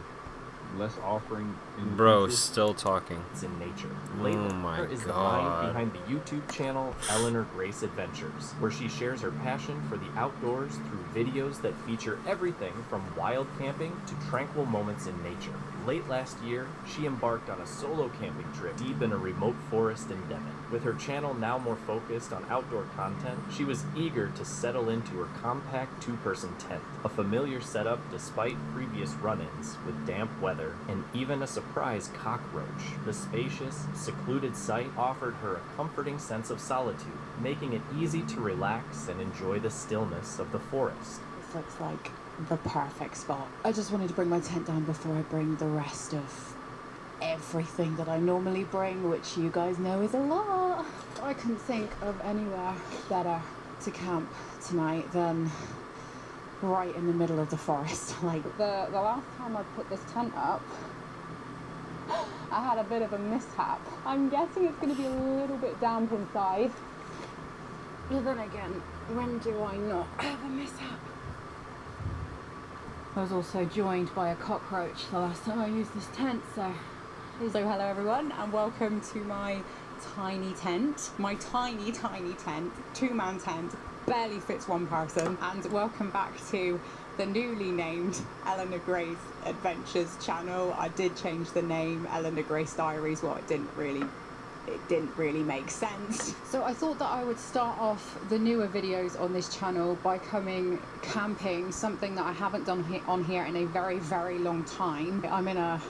Speaker 6: less offering in the
Speaker 10: Bro,
Speaker 6: future.
Speaker 10: still talking.
Speaker 5: It's in nature.
Speaker 10: Oh
Speaker 5: Layla
Speaker 10: my
Speaker 5: is the
Speaker 10: god.
Speaker 5: mind behind the YouTube channel Eleanor Grace Adventures, where she shares her passion for the outdoors through videos that feature everything from wild camping to tranquil moments in nature. Late last year, she embarked on a solo camping trip deep in a remote forest in Devon. With her channel now more focused on outdoor content, she was eager to settle into her compact two-person tent, a familiar setup despite previous run-ins with damp weather and even a surprise cockroach. The spacious, secluded site offered her a comforting sense of solitude, making it easy to relax and enjoy the stillness of the forest.
Speaker 4: This looks like the perfect spot. I just wanted to bring my tent down before I bring the rest of everything that I normally bring, which you guys know is a lot. I couldn't think of anywhere better to camp tonight than right in the middle of the forest. Like the last time I put this tent up, I had a bit of a mishap. I'm guessing it's going to be a little bit damp inside. But then again, when do I not have a mishap? I was also joined by a cockroach the last time I used this tent, so hello everyone and welcome to my tiny tent. My tiny tent, two-man tent, barely fits one person, and welcome back to the newly named Eleanor Grace Adventures channel. I did change the name, Eleanor Grace Diaries. Well, it didn't really make sense. So I thought that I would start off the newer videos on this channel by coming camping, something that I haven't done on here in a very, very long time. I'm in a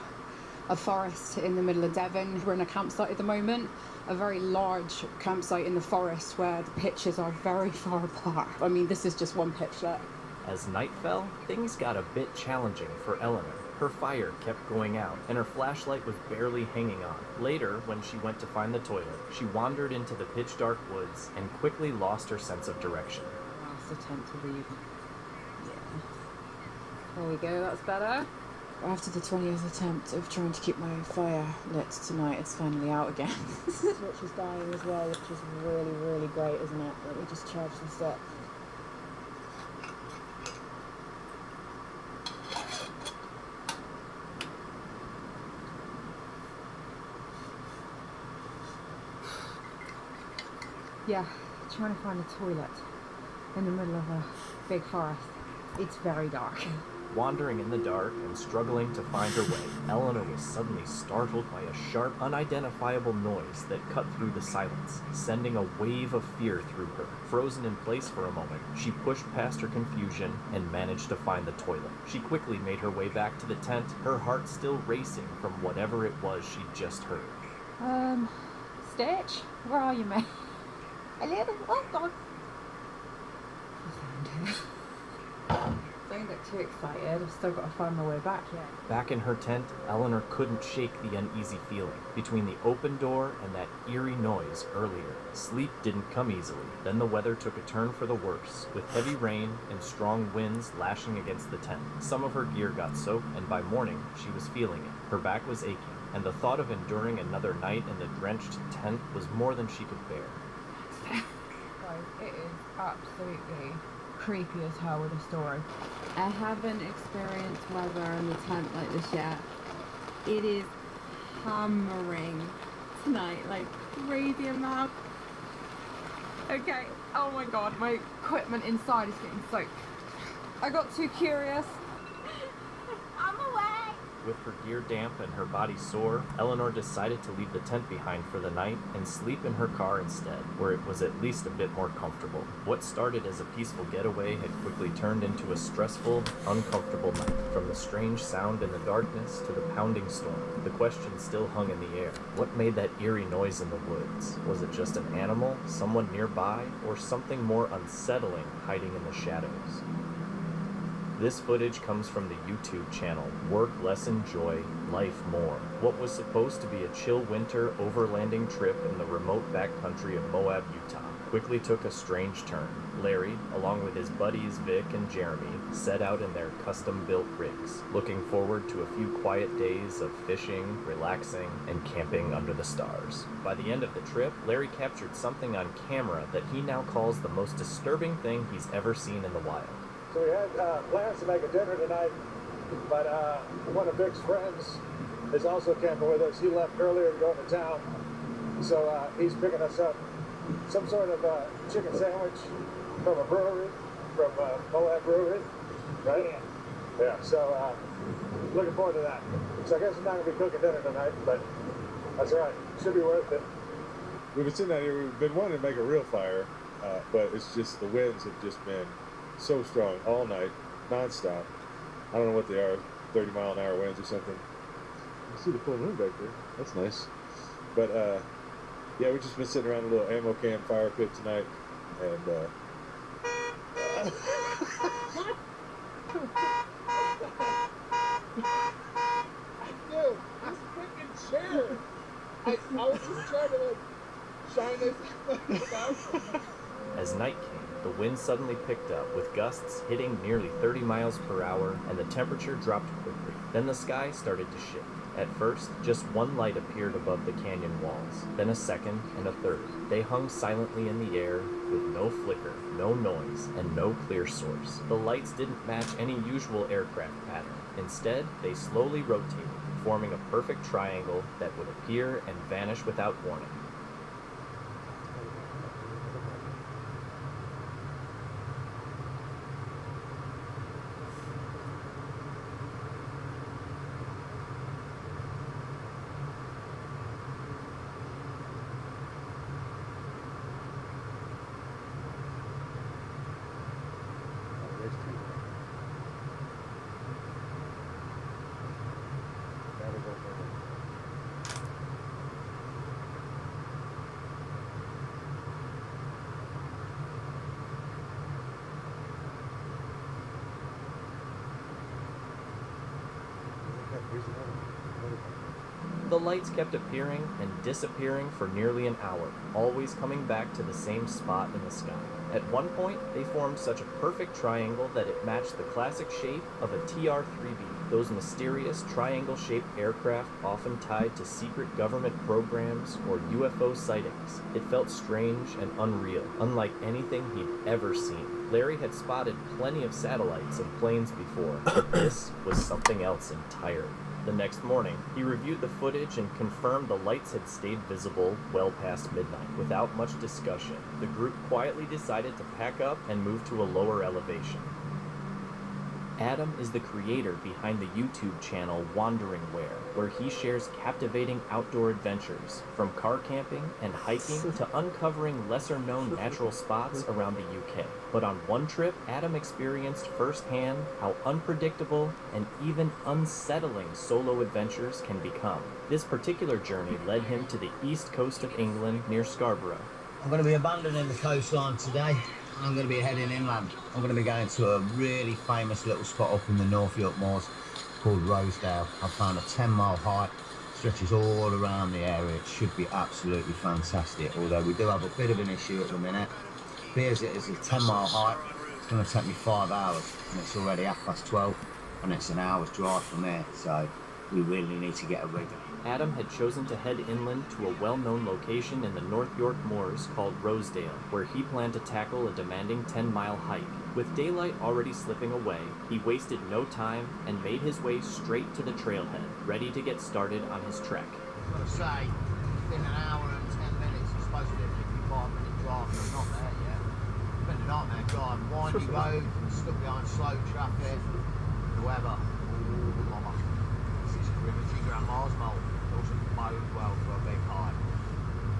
Speaker 4: forest in the middle of Devon. We're in a campsite at the moment, a very large campsite in the forest where the pitches are very far apart. I mean, this is just one pitchlet.
Speaker 5: As night fell, things got a bit challenging for Eleanor. Her fire kept going out, and her flashlight was barely hanging on. Later, when she went to find the toilet, she wandered into the pitch-dark woods and quickly lost her sense of direction.
Speaker 4: That's the tent to read. Yeah. There we go, that's better. After the 20th attempt of trying to keep my fire lit tonight, it's finally out again. Which is dying as well, which is really, really great, isn't it? Let me just charge this up. Yeah, trying to find a toilet in the middle of a big forest. It's very dark.
Speaker 5: Wandering in the dark and struggling to find her way, Eleanor was suddenly startled by a sharp, unidentifiable noise that cut through the silence, sending a wave of fear through her. Frozen in place for a moment, she pushed past her confusion and managed to find the toilet. She quickly made her way back to the tent, her heart still racing from whatever it was she'd just heard.
Speaker 4: Stitch? Where are you, mate? A little... Oh, God. Don't get too excited. I've still got to find my way back yet.
Speaker 5: Back in her tent, Eleanor couldn't shake the uneasy feeling between the open door and that eerie noise earlier. Sleep didn't come easily. Then the weather took a turn for the worse, with heavy rain and strong winds lashing against the tent. Some of her gear got soaked, and by morning, she was feeling it. Her back was aching, and the thought of enduring another night in the drenched tent was more than she could bear.
Speaker 4: Right, guys, it is absolutely creepy as hell with a story. I haven't experienced weather in the tent like this yet. It is hammering tonight, like crazy amount. Okay, oh my god, my equipment inside is getting soaked. I got too curious. I'm away!
Speaker 5: With her gear damp and her body sore, Eleanor decided to leave the tent behind for the night and sleep in her car instead, where it was at least a bit more comfortable. What started as a peaceful getaway had quickly turned into a stressful, uncomfortable night. From the strange sound in the darkness to the pounding storm, the question still hung in the air. What made that eerie noise in the woods? Was it just an animal, someone nearby, or something more unsettling hiding in the shadows? This footage comes from the YouTube channel Work Less Enjoy, Life More. What was supposed to be a chill winter overlanding trip in the remote backcountry of Moab, Utah, quickly took a strange turn. Larry, along with his buddies Vic and Jeremy, set out in their custom-built rigs, looking forward to a few quiet days of fishing, relaxing, and camping under the stars. By the end of the trip, Larry captured something on camera that he now calls the most disturbing thing he's ever seen in the wild.
Speaker 8: So we had plans to make a dinner tonight, but one of Vic's friends is also camping with us. He left earlier to go into town, so he's picking us up some sort of chicken sandwich from a brewery, from Moab Brewery, right? Yeah, so looking forward to that. So I guess I'm not going to be cooking dinner tonight, but that's all right. Should be worth it.
Speaker 19: We've been sitting out here, we've been wanting to make a real fire, but it's just the winds have just been so strong all night, non-stop. I don't know what they are, 30-mile-an-hour winds or something. You see the full moon back there. That's nice. But yeah, we've just been sitting around a little ammo can fire pit tonight, and
Speaker 8: Dude, this freaking chair. I was just trying to shine this.
Speaker 5: As night came, the wind suddenly picked up, with gusts hitting nearly 30 miles per hour, and the temperature dropped quickly. Then the sky started to shift. At first, just one light appeared above the canyon walls, then a second and a third. They hung silently in the air, with no flicker, no noise, and no clear source. The lights didn't match any usual aircraft pattern. Instead, they slowly rotated, forming a perfect triangle that would appear and vanish without warning. The lights kept appearing and disappearing for nearly an hour, always coming back to the same spot in the sky. At one point, they formed such a perfect triangle that it matched the classic shape of a TR-3B, those mysterious triangle-shaped aircraft often tied to secret government programs or UFO sightings. It felt strange and unreal, unlike anything he'd ever seen. Larry had spotted plenty of satellites and planes before, but this was something else entirely. The next morning, he reviewed the footage and confirmed the lights had stayed visible well past midnight. Without much discussion, the group quietly decided to pack up and move to a lower elevation. Adam is the creator behind the YouTube channel Wandering where he shares captivating outdoor adventures, from car camping and hiking to uncovering lesser-known natural spots around the UK. But on one trip, Adam experienced firsthand how unpredictable and even unsettling solo adventures can become. This particular journey led him to the east coast of England near Scarborough.
Speaker 20: I'm going to be abandoning the coastline today. I'm going to be heading inland. I'm going to be going to a really famous little spot up in the North York Moors called Rosedale. I've found a 10-mile hike, stretches all around the area. It should be absolutely fantastic, although we do have a bit of an issue at the minute. Here's it, it's a 10-mile hike. It's going to take me 5 hours, and it's already 12:30, and it's an hour's drive from there. So
Speaker 11: We really need to get a rigger.
Speaker 5: Adam had chosen to head inland to a well-known location in the North York Moors called Rosedale, where he planned to tackle a demanding 10-mile hike. With daylight already slipping away, he wasted no time and made his way straight to the trailhead, ready to get started on his trek.
Speaker 20: I've got to say, in an hour and 10 minutes, it's supposed to be a 55-minute drive, but I'm not there yet. It's been a nightmare driving windy roads and stuck behind slow traffic. The weather, oh mama, this is riveting grandma's mold. It doesn't bode well for a big hike.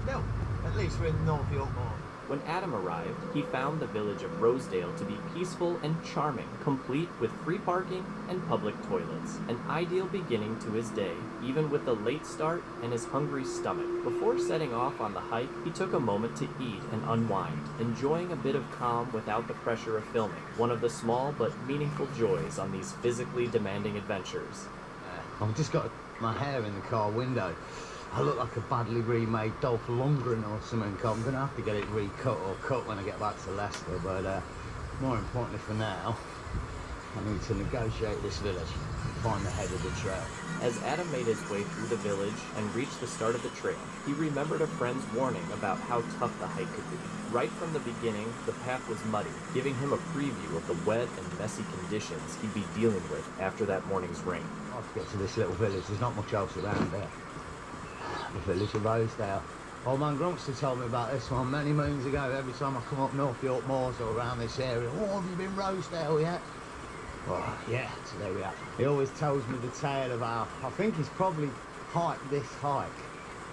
Speaker 20: Still, at least we're in North York Moors.
Speaker 5: When Adam arrived, he found the village of Rosedale to be peaceful and charming, complete with free parking and public toilets. An ideal beginning to his day, even with a late start and his hungry stomach. Before setting off on the hike, he took a moment to eat and unwind, enjoying a bit of calm without the pressure of filming, one of the small but meaningful joys on these physically demanding adventures.
Speaker 20: I've just got my hair in the car window. I look like a badly remade Dolph Lundgren or something. I'm going to have to get it recut or cut when I get back to Leicester, but more importantly for now, I need to negotiate this village and find the head of the trail.
Speaker 5: As Adam made his way through the village and reached the start of the trail, he remembered a friend's warning about how tough the hike could be. Right from the beginning, the path was muddy, giving him a preview of the wet and messy conditions he'd be dealing with after that morning's rain.
Speaker 20: I have to get to this little village. There's not much else around there. The village of Rosedale. Old man Grumpster told me about this one many moons ago. Every time I come up North York Moors or around this area, oh, have you been Rosedale yet? Well, yeah, so there we are. He always tells me the tale of how, I think he's probably hiked this hike,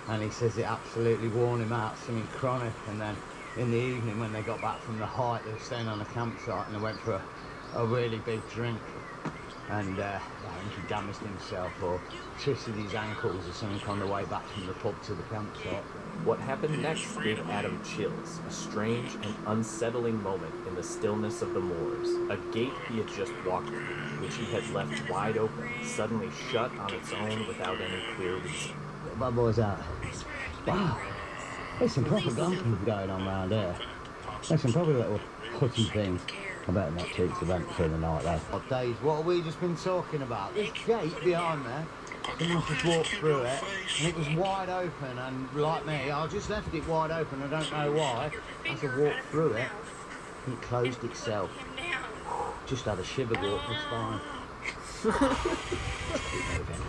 Speaker 20: and he says it absolutely worn him out, something chronic, and then in the evening when they got back from the hike, they were staying on a campsite and they went for a really big drink, and I think he damaged himself or twisted his ankles or something on the way back from the pub to the campsite.
Speaker 5: What happened next gave Adam chills, a strange and unsettling moment in the stillness of the moors. A gate he had just walked through, which he had left wide open, suddenly shut on its own without any clear reason.
Speaker 20: Bad boys out. Wow, there's some proper glamping going on round here. There's some probably little hutty things. I better not keep the vent for the night though. Oh, Dave, what have we just been talking about? This gate behind there, someone just walked through it, and it was wide open, and like me, I just left it wide open, I don't know why. As I walked through it, it closed itself. Just had a shiver go up my spine. Keep moving.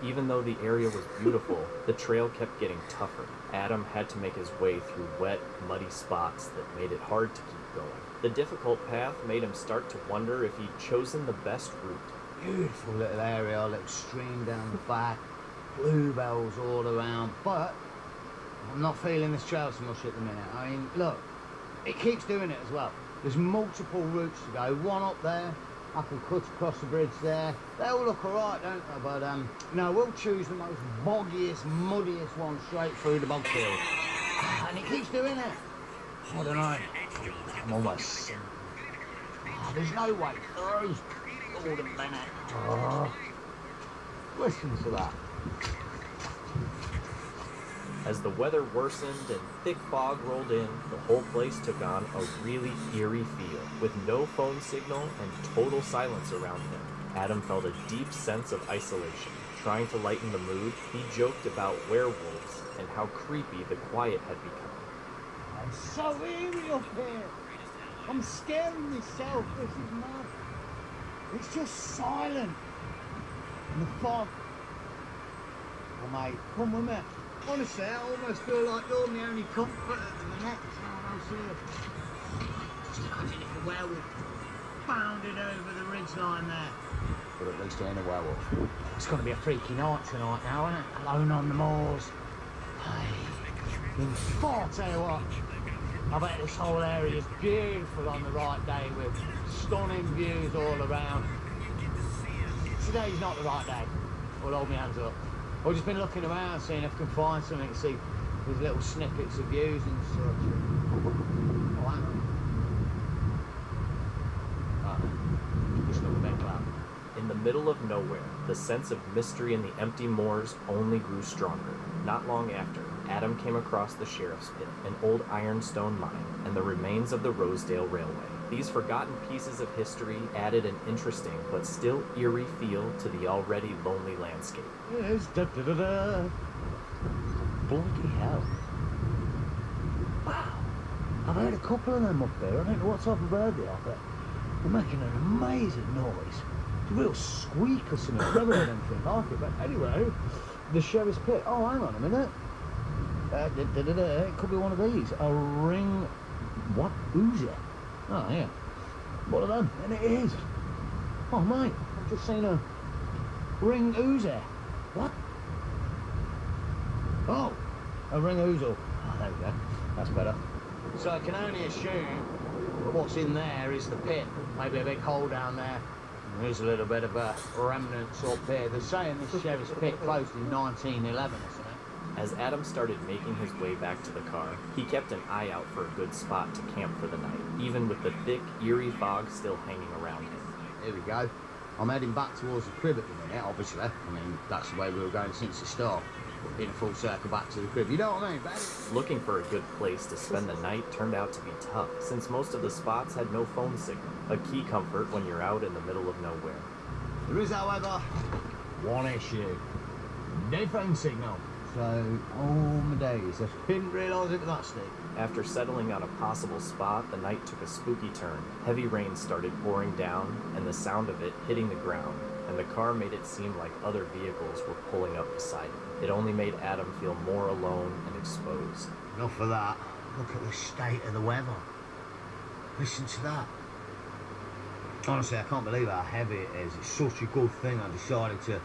Speaker 5: Even though the area was beautiful, the trail kept getting tougher. Adam had to make his way through wet, muddy spots that made it hard to keep going. The difficult path made him start to wonder if he'd chosen the best route.
Speaker 20: Beautiful little area, a little stream down the back, bluebells all around, but I'm not feeling this trail so much at the minute. I mean, look, it keeps doing it as well. There's multiple routes to go, one up there, I can cut across the bridge there. They all look alright, don't they? But no, we'll choose the most boggiest, muddiest one straight through the bog field. And it keeps doing it. I don't know. I'm almost... there's no way through. Hold a minute. Oh. Listen to that.
Speaker 5: As the weather worsened and thick fog rolled in, the whole place took on a really eerie feel. With no phone signal and total silence around him, Adam felt a deep sense of isolation. Trying to lighten the mood, he joked about werewolves and how creepy the quiet had become.
Speaker 16: It's so eerie up here. I'm scaring myself. This is mad. It's just silent. And the fog. Oh, mate, come with me. Honestly, I almost feel like you're my only comfort at the minute. Someone else here. Just imagine if a werewolf bounded over the ridgeline there.
Speaker 20: But at least there ain't a werewolf. It's going to be a freaky night tonight now, isn't it? Alone on the moors. I tell you what, I bet this whole area is beautiful on the right day with stunning views all around. Today's not the right day. I'll hold my hands up. I've just been looking around, seeing if I can find something to see with little snippets of views and such. Oh, hang on. Just look a bit cloud.
Speaker 5: In the middle of nowhere, the sense of mystery in the empty moors only grew stronger. Not long after, Adam came across the Sheriff's Pit, an old ironstone mine, and the remains of the Rosedale Railway. These forgotten pieces of history added an interesting but still eerie feel to the already lonely landscape.
Speaker 2: Yes, da-da-da-da. Bloody hell. Wow. I've heard a couple of them up there. I don't know what type of bird they are, but they're making an amazing noise. It's a real squeak or something. I've never heard anything like it. But anyway, the Sheriff's Pit. Oh, hang on a minute. It could be one of these. A ring... What? Uzi? Oh, yeah. One of them. And it is. Oh, mate. I've just seen a ring Uzi. What? Oh, a ring Ouzel. Oh, there we go. That's better.
Speaker 20: So I can only assume what's in there is the pit. Maybe a big hole down there. There's a little bit of a remnants up here. They're saying this Sheriff's Pit closed in 1911 or something.
Speaker 5: As Adam started making his way back to the car, he kept an eye out for a good spot to camp for the night, even with the thick, eerie fog still hanging around him.
Speaker 20: Here we go. I'm heading back towards the crib at the minute, obviously. I mean, that's the way we were going since the start. In a full circle back to the crib. You know what I mean, baby?
Speaker 5: Looking for a good place to spend the night turned out to be tough, since most of the spots had no phone signal, a key comfort when you're out in the middle of nowhere.
Speaker 20: There is, however, one issue. No phone signal. So, oh my days, I didn't realise it was that steep.
Speaker 5: After settling on a possible spot, the night took a spooky turn. Heavy rain started pouring down, and the sound of it hitting the ground, and the car made it seem like other vehicles were pulling up beside him. It only made Adam feel more alone and exposed.
Speaker 20: Enough of that. Look at the state of the weather. Listen to that. Honestly, I can't believe how heavy it is. It's such a good thing I decided to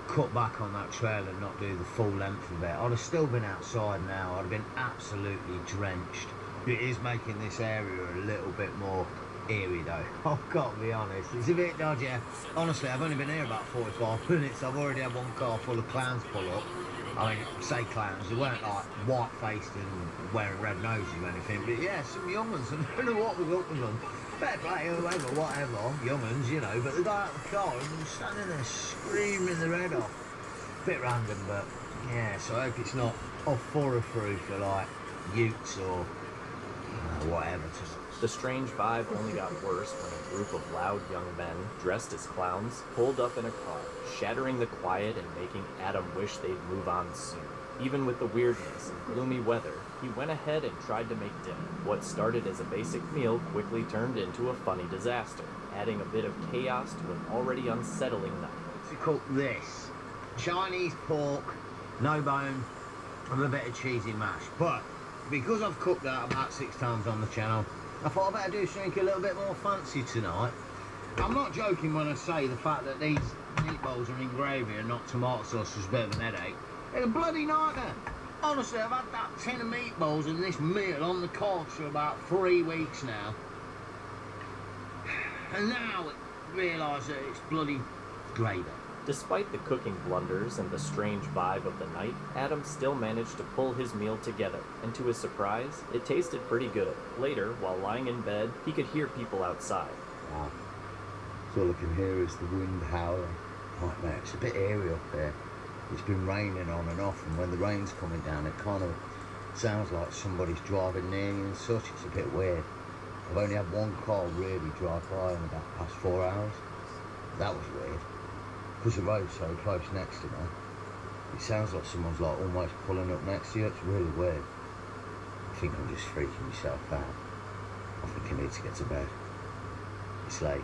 Speaker 20: cut back on that trail and not do the full length of it. I'd have still been outside now. I'd have been absolutely drenched. It is making this area a little bit more eerie though. I've got to be honest, it's a bit dodgy. Honestly, I've only been here about 45 minutes. I've already had one car full of clowns pull up. I mean, say clowns, they weren't like white-faced and wearing red noses or anything, but yeah, some young ones, I don't know what was up with them. Fair play, whatever, young ones, you know, but they got out of the car and were standing there screaming their head off. Bit random, but yeah, so I hope it's not off through for like utes or whatever.
Speaker 5: The strange vibe only got worse when a group of loud young men, dressed as clowns, pulled up in a car, shattering the quiet and making Adam wish they'd move on soon. Even with the weirdness and gloomy weather, he went ahead and tried to make dinner. What started as a basic meal quickly turned into a funny disaster, adding a bit of chaos to an already unsettling night.
Speaker 20: To cook this, Chinese pork, no bone, and a bit of cheesy mash. But because I've cooked that about 6 times on the channel, I thought I'd better do something a little bit more fancy tonight. I'm not joking when I say the fact that these meatballs are in gravy and not tomato sauce is a bit of an headache. It's a bloody nightmare. Honestly, I've had that tin of meatballs and this meal on the course for about 3 weeks now. And now I realise that it's bloody gravy.
Speaker 5: Despite the cooking blunders and the strange vibe of the night, Adam still managed to pull his meal together, and to his surprise, it tasted pretty good. Later, while lying in bed, he could hear people outside.
Speaker 20: Wow. So all I can hear is the wind howling. Right, mate, it's a bit eerie up here. It's been raining on and off, and when the rain's coming down, it kind of sounds like somebody's driving near you and such. It's a bit weird. I've only had one car really drive by in about the past 4 hours. That was weird. Because the road's so close next to me, it sounds like someone's like almost pulling up next to you. It's really weird. I think I'm just freaking myself out. I think I need to get to bed. It's late.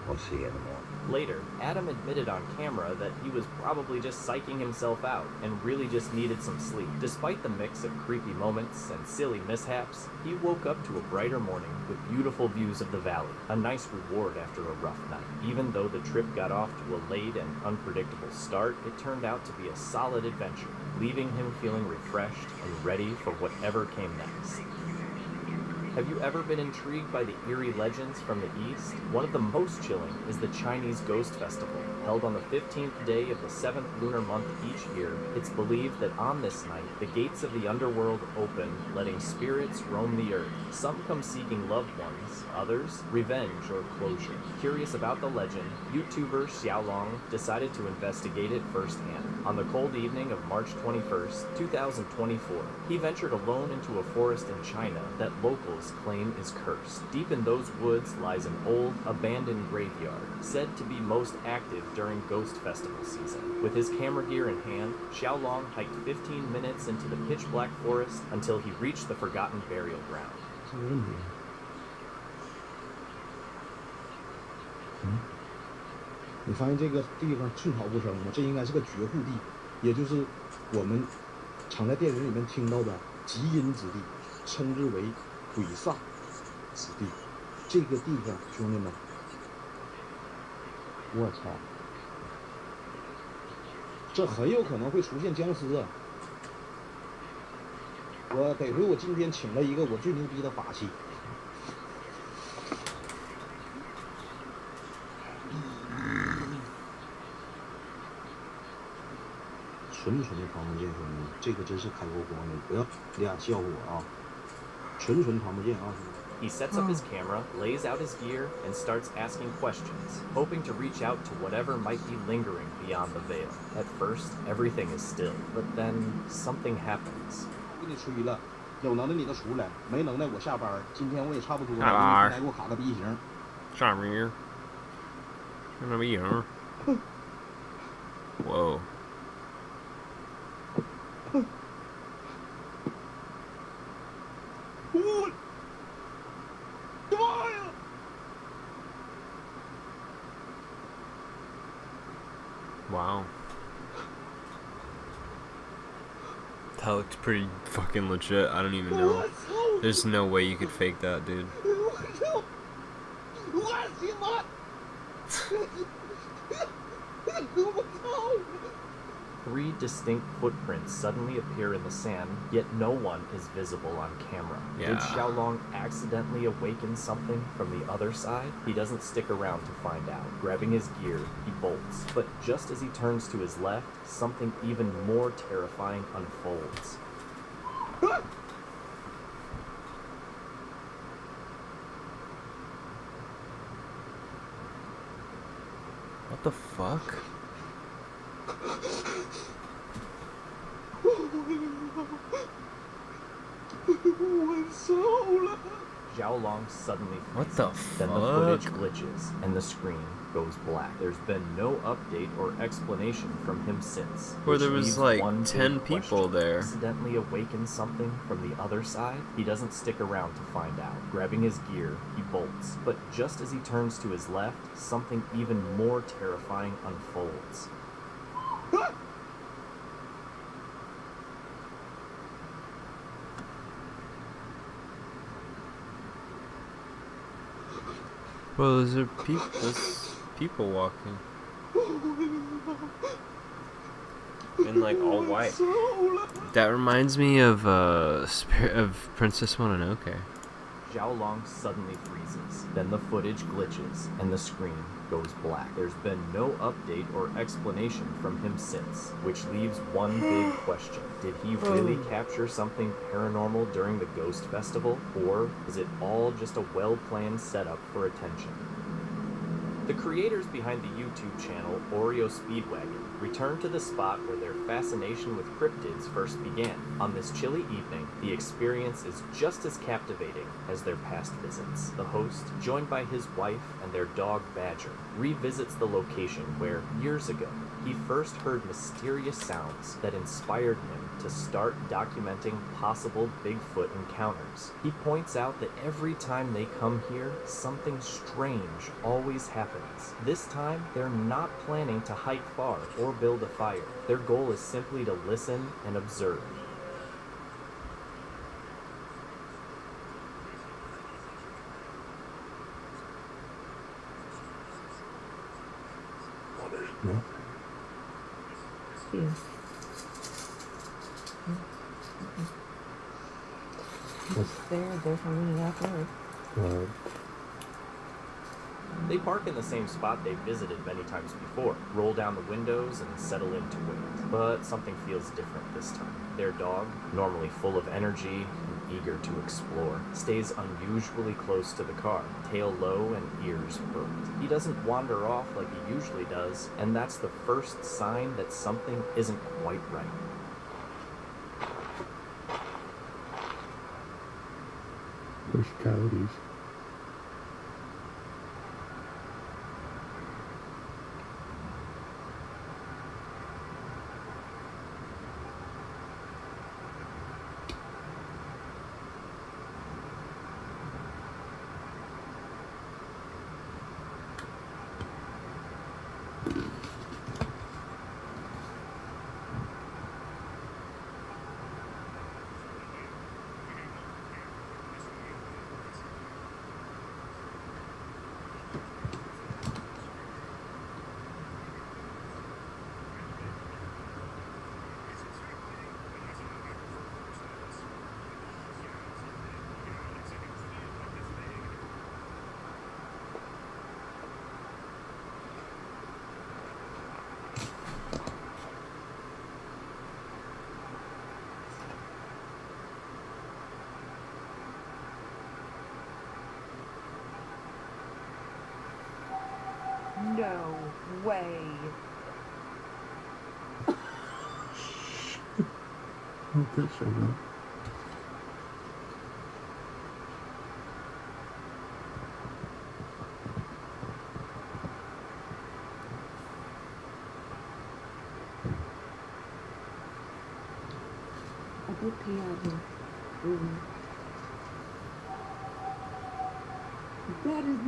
Speaker 20: I'll see you in the morning.
Speaker 5: Later, Adam admitted on camera that he was probably just psyching himself out and really just needed some sleep. Despite the mix of creepy moments and silly mishaps, he woke up to a brighter morning with beautiful views of the valley, a nice reward after a rough night. Even though the trip got off to a late and unpredictable start, it turned out to be a solid adventure, leaving him feeling refreshed and ready for whatever came next. Have you ever been intrigued by the eerie legends from the East? One of the most chilling is the Chinese Ghost Festival. Held on the 15th day of the 7th lunar month each year, it's believed that on this night, the gates of the underworld open, letting spirits roam the earth. Some come seeking loved ones, others, revenge or closure. Curious about the legend, YouTuber Xiaolong decided to investigate it firsthand. On the cold evening of March 21st, 2024, he ventured alone into a forest in China that locals Jeff's claim is cursed. Deep in those woods lies an old, abandoned graveyard, said to be most active during Ghost Festival season. With his camera gear in hand, Xiaolong hiked 15 minutes into the pitch-black forest until he reached the forgotten burial ground.
Speaker 2: 这个问题。你发现这个地方寸草不生吗？这应该是个绝户地，也就是我们常在电影里面听到的极阴之地，称之为鬼煞之地。这个地方，兄弟们，我操，这很有可能会出现僵尸啊！得亏我今天请了一个我最牛逼的法器。纯纯的唐木剑，兄弟们，这个真是开过光的，不要俩笑话我啊！纯纯唐木剑啊！
Speaker 5: He sets up his camera, lays out his gear, and starts asking questions, hoping to reach out to whatever might be lingering beyond the veil. At first, everything is still, but then something happens.
Speaker 2: 给你吹了，有能耐你就出来，没能耐我下班。今天我也差不多了，
Speaker 10: 下班
Speaker 2: 你给我卡个 B 型。
Speaker 10: 上面，那 B 型。Whoa. Wow. That looks pretty fucking legit. I don't even know. There's no way you could fake that, dude.
Speaker 5: Three distinct footprints suddenly appear in the sand, yet no one is visible on camera.
Speaker 10: Yeah.
Speaker 5: Did Xiaolong accidentally awaken something from the other side? He doesn't stick around to find out. Grabbing his gear, he bolts. But just as he turns to his left, something even more terrifying unfolds.
Speaker 10: What the fuck?
Speaker 5: Xiaolong suddenly
Speaker 10: What the
Speaker 5: freezes. Then the footage
Speaker 10: fuck?
Speaker 5: glitches and the screen goes black. There's been no update or explanation from him since.
Speaker 10: Where
Speaker 5: which
Speaker 10: there was
Speaker 5: leaves
Speaker 10: like
Speaker 5: one
Speaker 10: 10
Speaker 5: big
Speaker 10: people
Speaker 5: question.
Speaker 10: there.
Speaker 5: Accidentally awaken something from the other side? He doesn't stick around to find out. Grabbing his gear, he bolts. But just as he turns to his left, something even more terrifying unfolds.
Speaker 10: Well, there's people walking. In like all white. That reminds me of Princess Mononoke.
Speaker 5: Xiaolong suddenly freezes. Then the footage glitches and the screen goes black. There's been no update or explanation from him since, which leaves one big question. Did he really capture something paranormal during the Ghost Festival, or is it all just a well-planned setup for attention? The creators behind the YouTube channel Oreo Speedwagon returned to the spot where their fascination with cryptids first began. On this chilly evening, the experience is just as captivating as their past visits. The host, joined by his wife and their dog Badger, revisits the location where, years ago, he first heard mysterious sounds that inspired him to start documenting possible Bigfoot encounters. He points out that every time they come here, something strange always happens. This time, they're not planning to hike far or build a fire. Their goal is simply to listen and observe.
Speaker 2: No.
Speaker 1: Yeah.
Speaker 4: They're definitely not good.
Speaker 2: Well,
Speaker 5: They park in the same spot they've visited many times before, roll down the windows, and settle in to wait. But something feels different this time. Their dog, normally full of energy and eager to explore, stays unusually close to the car, tail low and ears perked. He doesn't wander off like he usually does, and that's the first sign that something isn't quite right.
Speaker 9: There's coyotes.
Speaker 1: No way.
Speaker 9: Okay, so no.
Speaker 1: I did pee out here. That is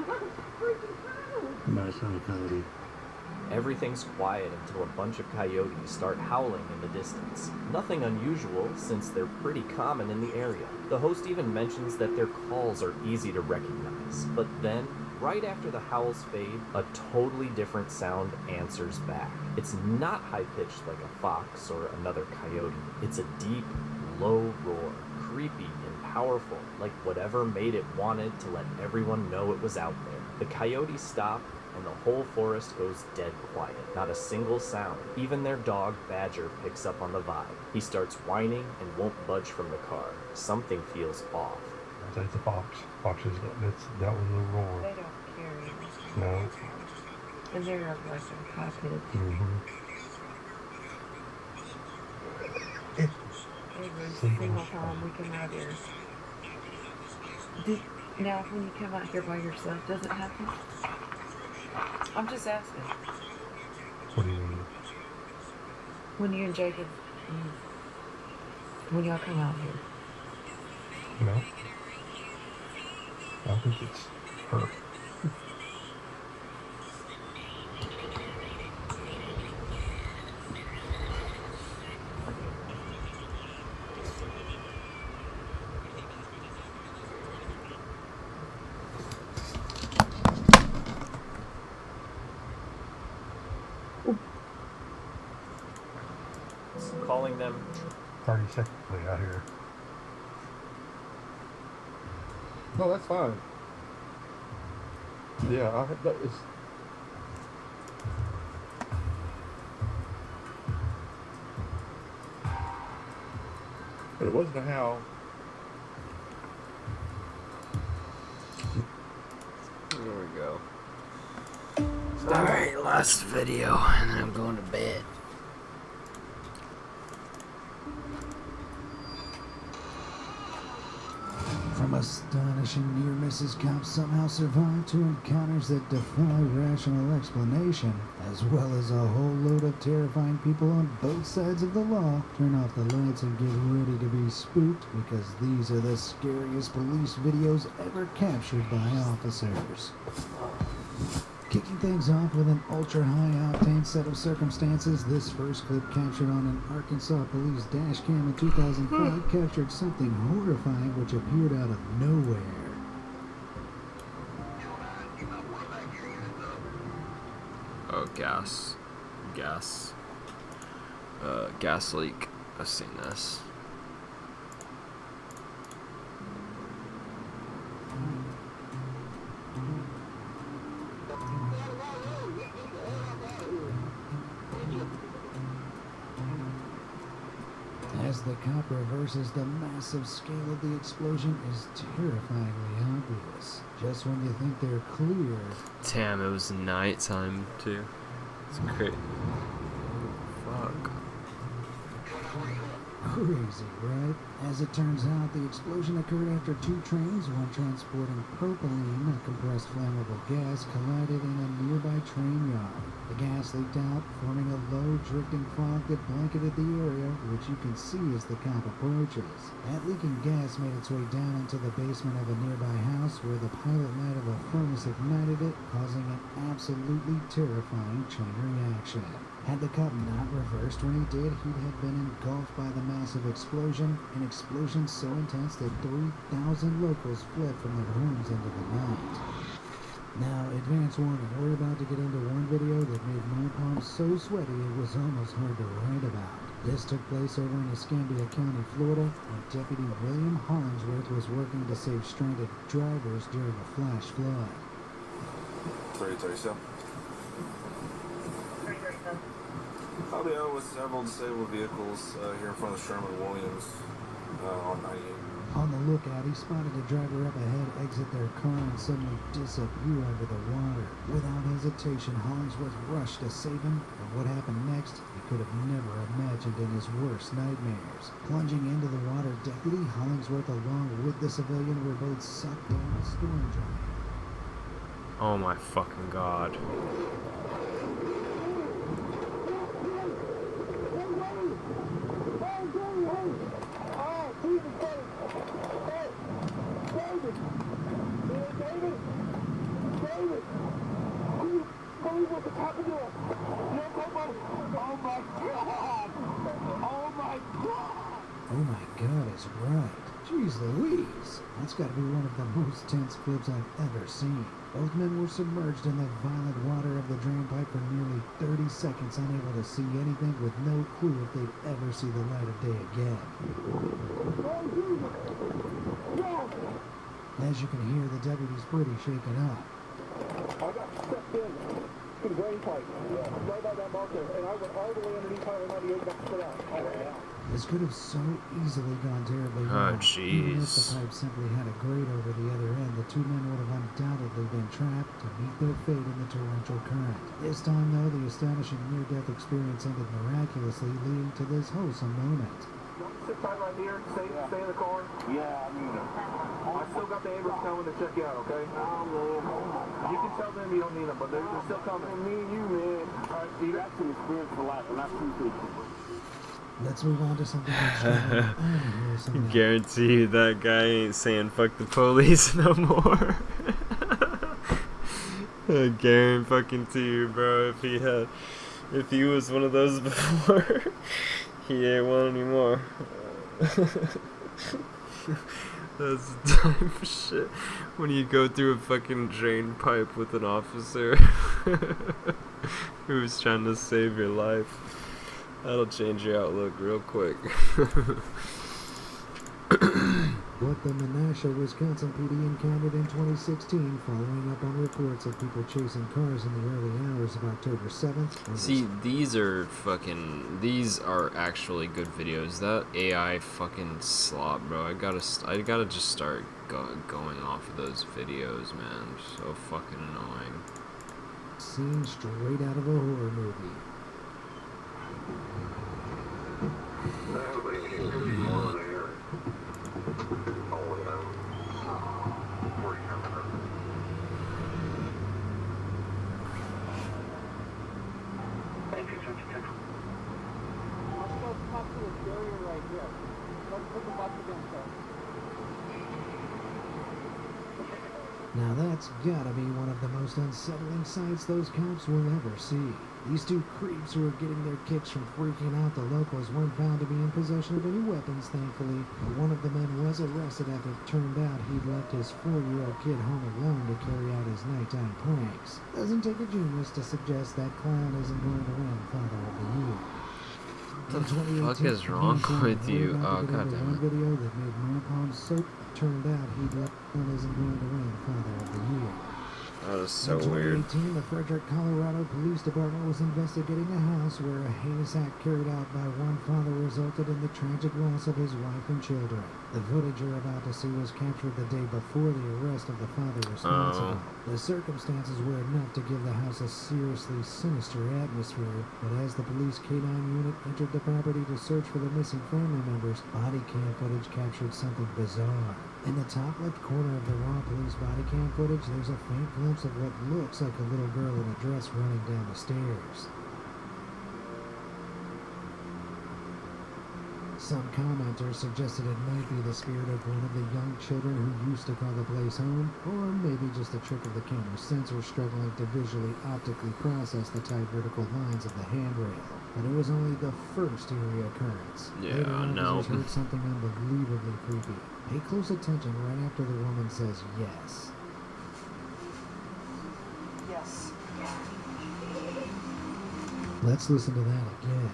Speaker 1: not freaking cool.
Speaker 9: That's not a coyote.
Speaker 5: Everything's quiet until a bunch of coyotes start howling in the distance. Nothing unusual, since they're pretty common in the area. The host even mentions that their calls are easy to recognize. But then, right after the howls fade, a totally different sound answers back. It's not high-pitched like a fox or another coyote. It's a deep, low roar, creepy and powerful, like whatever made it wanted to let everyone know it was out there. The coyotes stop, and the whole forest goes dead quiet. Not a single sound. Even their dog, Badger, picks up on the vibe. He starts whining and won't budge from the car. Something feels off.
Speaker 9: That's a fox. Foxes, that was a roar.
Speaker 1: They don't carry.
Speaker 9: No.
Speaker 1: And they're like a cockpit. Every single time we come out here. Now, when you come out here by yourself, does it happen? I'm just asking.
Speaker 9: What do you mean?
Speaker 1: When you and Jacob, when y'all come out here.
Speaker 9: No. I think it's her.
Speaker 5: Calling them
Speaker 9: 30 seconds out here.
Speaker 19: No, that's fine. Yeah, that is. But it wasn't a howl.
Speaker 10: There we go. Alright, last video, and then I'm going to bed.
Speaker 2: From astonishing near misses, cops somehow survive to encounters that defy rational explanation, as well as a whole load of terrifying people on both sides of the law. Turn off the lights and get ready to be spooked, because these are the scariest police videos ever captured by officers. Kicking things off with an ultra-high-octane set of circumstances, this first clip captured on an Arkansas police dash cam in 2005 captured something horrifying which appeared out of nowhere.
Speaker 10: Oh, gas leak. I've seen this.
Speaker 2: As the cop reverses, the massive scale of the explosion is terrifyingly obvious. Just when you think they're clear.
Speaker 10: Damn, it was nighttime too. It's great. Fuck.
Speaker 2: Crazy, right? As it turns out, the explosion occurred after two trains, one transporting propylene, a compressed flammable gas, collided in a nearby train yard. The gas leaked out, forming a low, drifting fog that blanketed the area, which you can see as the cop approaches. That leaking gas made its way down into the basement of a nearby house, where the pilot light of a furnace ignited it, causing an absolutely terrifying chain reaction. Had the cop not reversed when he did, he'd have been engulfed by the massive explosion, an explosion so intense that 3,000 locals fled from their homes into the night. Now, advance warning, we're about to get into one video that made my palms so sweaty it was almost hard to write about. This took place over in Escambia County, Florida, when Deputy William Hollingsworth was working to save stranded drivers during a flash flood.
Speaker 3: 3037. I'll be out with several disabled vehicles here in front of Sherman Williams on 98.
Speaker 2: On the lookout, he spotted a driver up ahead exit their car and suddenly disappear under the water. Without hesitation, Hollingsworth rushed to save him, and what happened next, he could have never imagined in his worst nightmares. Plunging into the water, Deputy Hollingsworth along with the civilian were both sucked down a storm drain.
Speaker 10: Oh my fucking god.
Speaker 2: Oh my god, it's right. Jeez Louise. That's gotta be one of the most tense fibs I've ever seen. Both men were submerged in the violent water of the drain pipe for nearly 30 seconds, unable to see anything, with no clue if they'd ever see the light of day again. As you can hear, the deputy's pretty shaken up.
Speaker 8: I got stepped in to the drain pipe, right by that marker, and I went all the way underneath Highway 98 back to that.
Speaker 2: This could have so easily gone terribly
Speaker 10: Oh,
Speaker 2: wrong. Even if the
Speaker 10: jeez.
Speaker 2: pipe simply had a grate over the other end, the two men would have undoubtedly been trapped to meet their fate in the torrential current. This time, though, the astonishing near-death experience ended miraculously, leading to this wholesome moment.
Speaker 8: Sit tight right here, stay in the car. Yeah, I mean, I still got the ambulance coming to check you out, okay? You can tell them you don't need them, but they're still coming. Me and you, man. All right, you got some experience for life, and that's true.
Speaker 2: Let's move on to something else.
Speaker 10: Guarantee you that guy ain't saying fuck the police no more. I guarantee you, bro, if he was one of those before, he ain't one anymore. That's the type of shit when you go through a fucking drain pipe with an officer who's trying to save your life. That'll change your outlook real quick.
Speaker 2: What the Menasha, Wisconsin PD encountered in 2016, following up on reports of people chasing cars in the early hours of October 7th.
Speaker 10: See, these are actually good videos. That AI fucking slop, bro. I gotta just start going off of those videos, man. So fucking annoying.
Speaker 2: Scene straight out of a horror movie. Now that's gotta be one of the most unsettling sights those cops will ever see. These two creeps who were getting their kicks from freaking out the locals weren't found to be in possession of any weapons, thankfully, but one of the men was arrested after it turned out he'd left his 4-year-old kid home alone to carry out his nighttime pranks. Doesn't take a genius to suggest that clown isn't going to win Father of the Year.
Speaker 10: What the fuck is wrong with you? Oh, goddamn
Speaker 2: One video that made my palms so turned out he'd left and isn't going to win Father of the Year.
Speaker 10: That is so
Speaker 12: In
Speaker 10: weird.
Speaker 12: 2018, the Frederick, Colorado Police Department was investigating a house where a heinous act carried out by one father resulted in the tragic loss of his wife and children. The footage you're about to see was captured the day before the arrest of the father responsible. The circumstances were enough to give the house a seriously sinister atmosphere, but as the police K-9 unit entered the property to search for the missing family members, body cam footage captured something bizarre. In the top left corner of the raw police body cam footage, there's a faint glimpse of what looks like a little girl in a dress running down the stairs. Some commenters suggested it might be the spirit of one of the young children who used to call the place home, or maybe just a trick of the camera's sensor struggling to visually optically process the tight vertical lines of the handrail. But it was only the first eerie occurrence.
Speaker 10: Yeah,
Speaker 12: Later,
Speaker 10: no.
Speaker 12: officers heard something unbelievably creepy. Pay close attention right after the woman says yes.
Speaker 15: Yes.
Speaker 12: Let's listen to that again.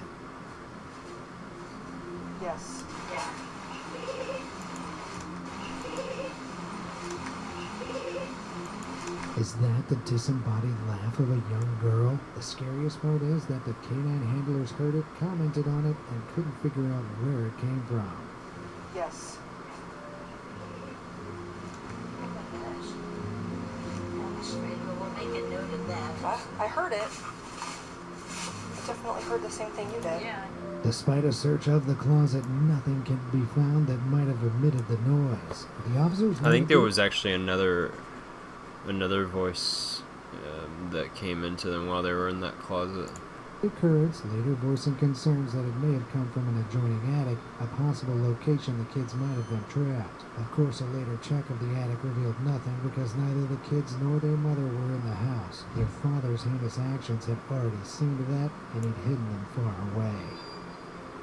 Speaker 15: Yes.
Speaker 12: Is that the disembodied laugh of a young girl? The scariest part is that the canine handlers heard it, commented on it, and couldn't figure out where it came from.
Speaker 15: Yes. I heard it. I definitely heard the same thing you did. Yeah.
Speaker 12: Despite a search of the closet, nothing can be found that might have emitted the noise. The officers...
Speaker 10: I think there was actually another voice that came into them while they were in that closet.
Speaker 12: Occurrence, later voicing concerns that it may have come from an adjoining attic, a possible location the kids might have been trapped. Of course, a later check of the attic revealed nothing because neither the kids nor their mother were in the house. Their father's heinous actions had already seen to that, and he'd hidden them far away.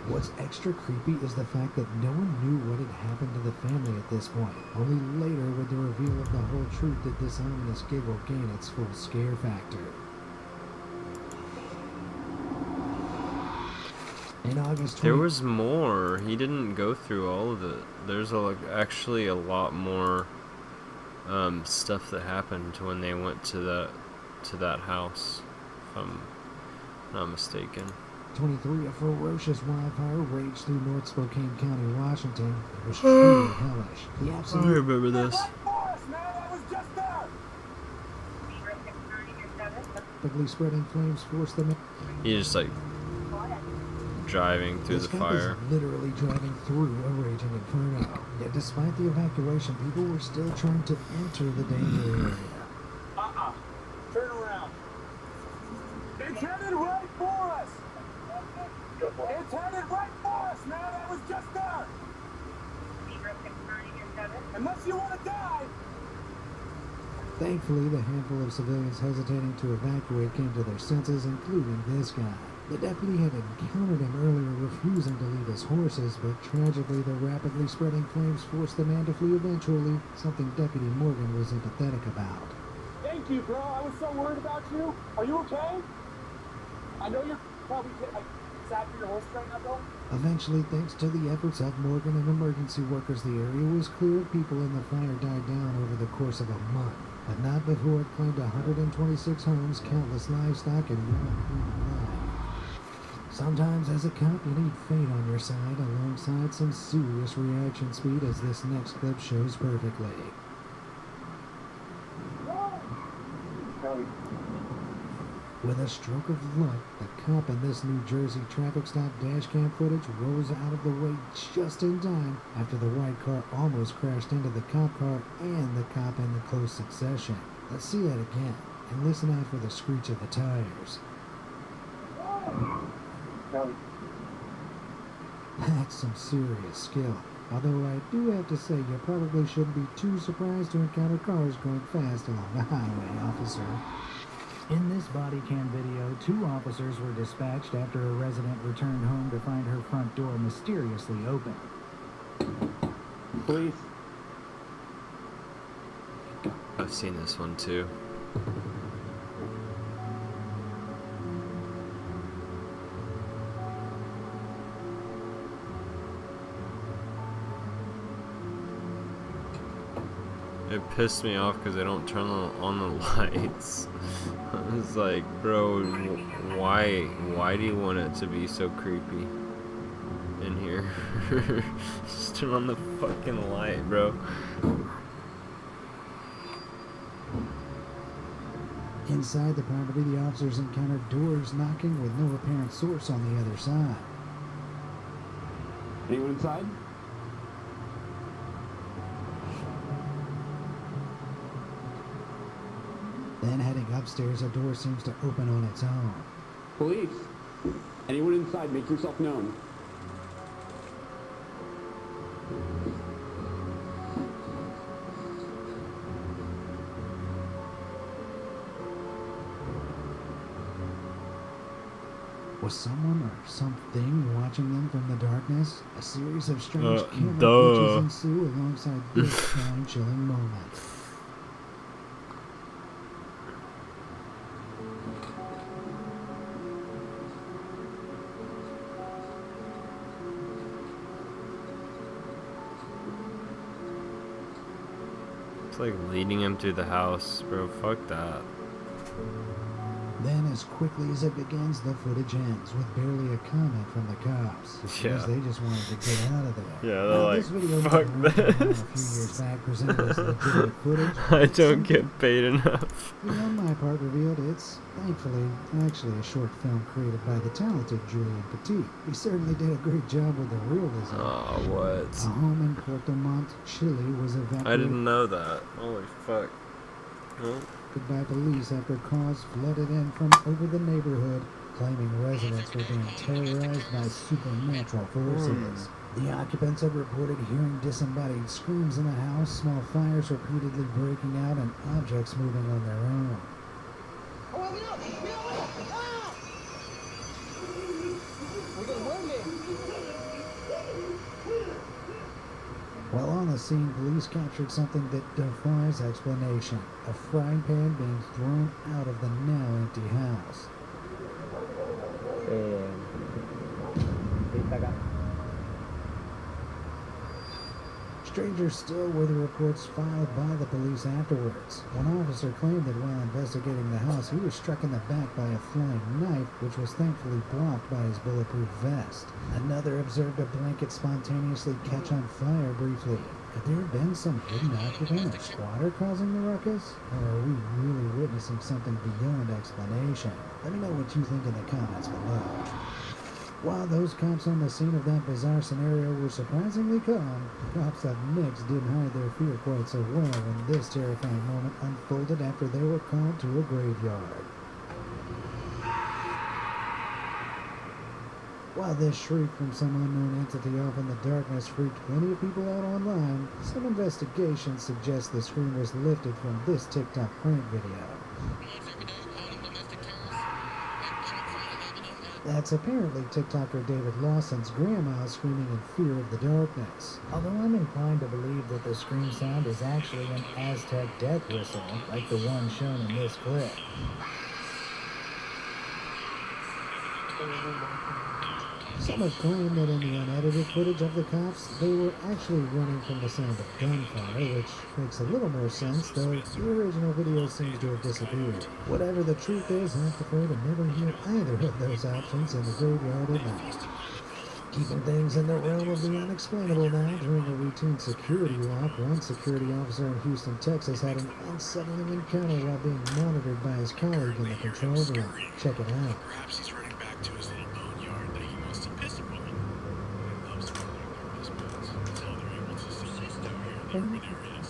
Speaker 12: What's extra creepy is the fact that no one knew what had happened to the family at this point. Only later would the reveal of the whole truth did this ominous giggle gain its full scare factor. In August 20...
Speaker 10: There was more. He didn't go through all of it. There's actually a lot more stuff that happened when they went to that house, if I'm not mistaken.
Speaker 12: 23, a ferocious wildfire raged through North Spokane County, Washington. It was truly hellish. The
Speaker 10: I
Speaker 12: absolute
Speaker 10: remember this.
Speaker 12: rapidly spreading flames forced them.
Speaker 10: He just like driving through the fire.
Speaker 12: Was literally driving through a raging inferno. Yet despite the evacuation, people were still trying to enter the danger area.
Speaker 23: Turn around. It's headed right for us. It's headed right for us, man. I was just there. Unless you want to die.
Speaker 12: Thankfully, the handful of civilians hesitating to evacuate came to their senses, including this guy. The deputy had encountered him earlier, refusing to leave his horses, but tragically the rapidly spreading flames forced the man to flee eventually, something Deputy Morgan was empathetic about.
Speaker 23: Thank you, bro. I was so worried about you. Are you okay? I know you're probably sad for your horse right now, bro.
Speaker 12: Eventually, thanks to the efforts of Morgan and emergency workers, the area was cleared. People in the fire died down over the course of a month, but not before it claimed 126 homes, countless livestock, and one human life. Sometimes, as a cop, you need fate on your side, alongside some serious reaction speed, as this next clip shows perfectly. With a stroke of luck, the cop in this New Jersey traffic stop dashcam footage rolls out of the way just in time after the white car almost crashed into the cop car and the cop in the close succession. Let's see that again, and listen out for the screech of the tires. That's some serious skill. Although I do have to say, you probably shouldn't be too surprised to encounter cars going fast along the highway, officer. In this body cam video, 2 officers were dispatched after a resident returned home to find her front door mysteriously open.
Speaker 21: Please.
Speaker 10: I've seen this one too. It pissed me off because they don't turn on the lights. I was like, bro, why do you want it to be so creepy in here? Just turn on the fucking light, bro.
Speaker 12: Inside the property, the officers encountered doors knocking with no apparent source on the other side.
Speaker 17: Anyone inside?
Speaker 12: Then heading upstairs, a door seems to open on its own.
Speaker 17: Police! Anyone inside, make yourself known.
Speaker 12: Was someone or something watching them from the darkness? A series of strange camera
Speaker 10: duh.
Speaker 12: glitches ensue alongside this spine-chilling moment.
Speaker 10: It's like leading him through the house, bro. Fuck that.
Speaker 12: Then, as quickly as it begins, the footage ends with barely a comment from the cops.
Speaker 10: Yeah.
Speaker 12: They just wanted to get out of there.
Speaker 10: Yeah, they're
Speaker 12: Now,
Speaker 10: like,
Speaker 12: this video
Speaker 10: fuck
Speaker 12: a few
Speaker 10: this.
Speaker 12: years back presented as legitimate footage.
Speaker 10: I don't get paid enough.
Speaker 12: On my part revealed it's, thankfully, actually a short film created by the talented Julian Petit. He certainly did a great job with the realism.
Speaker 10: Oh, what?
Speaker 12: A home in Puerto Montt, Chile was evacuated.
Speaker 10: I didn't know that. Holy fuck. Huh?
Speaker 12: By police after calls flooded in from over the neighborhood, claiming residents were being terrorized by supernatural forces. The occupants have reported hearing disembodied screams in the house, small fires repeatedly breaking out, and objects moving on their own. While on the scene, police captured something that defies explanation. A frying pan being thrown out of the now empty house. Stranger still were the reports filed by the police afterwards. One officer claimed that while investigating the house, he was struck in the back by a flying knife, which was thankfully blocked by his bulletproof vest. Another observed a blanket spontaneously catch on fire briefly. Could there have been some hidden occupant or squatter causing the ruckus? Or are we really witnessing something beyond explanation? Let me know what you think in the comments below. While those cops on the scene of that bizarre scenario were surprisingly calm, the cops up next didn't hide their fear quite so well when this terrifying moment unfolded after they were called to a graveyard. While this shriek from some unknown entity off in the darkness freaked plenty of people out online, some investigations suggest the scream was lifted from this TikTok prank video. That's apparently TikToker David Lawson's grandma screaming in fear of the darkness. Although I'm inclined to believe that the scream sound is actually an Aztec death whistle, like the one shown in this clip. Some have claimed that in the unedited footage of the cops, they were actually running from the sound of gunfire, which makes a little more sense, though the original video seems to have disappeared. Whatever the truth is, I prefer to never hear either of those options in the graveyard at night. Keeping things in the realm of the unexplainable now, during a routine security walk, one security officer in Houston, Texas had an unsettling encounter while being monitored by his colleague in the control room. Check it out.
Speaker 18: Perhaps he's running back to his little boneyard that he wants to piss upon. He loves to run over his bones until they're able to subsist out here in the urban areas.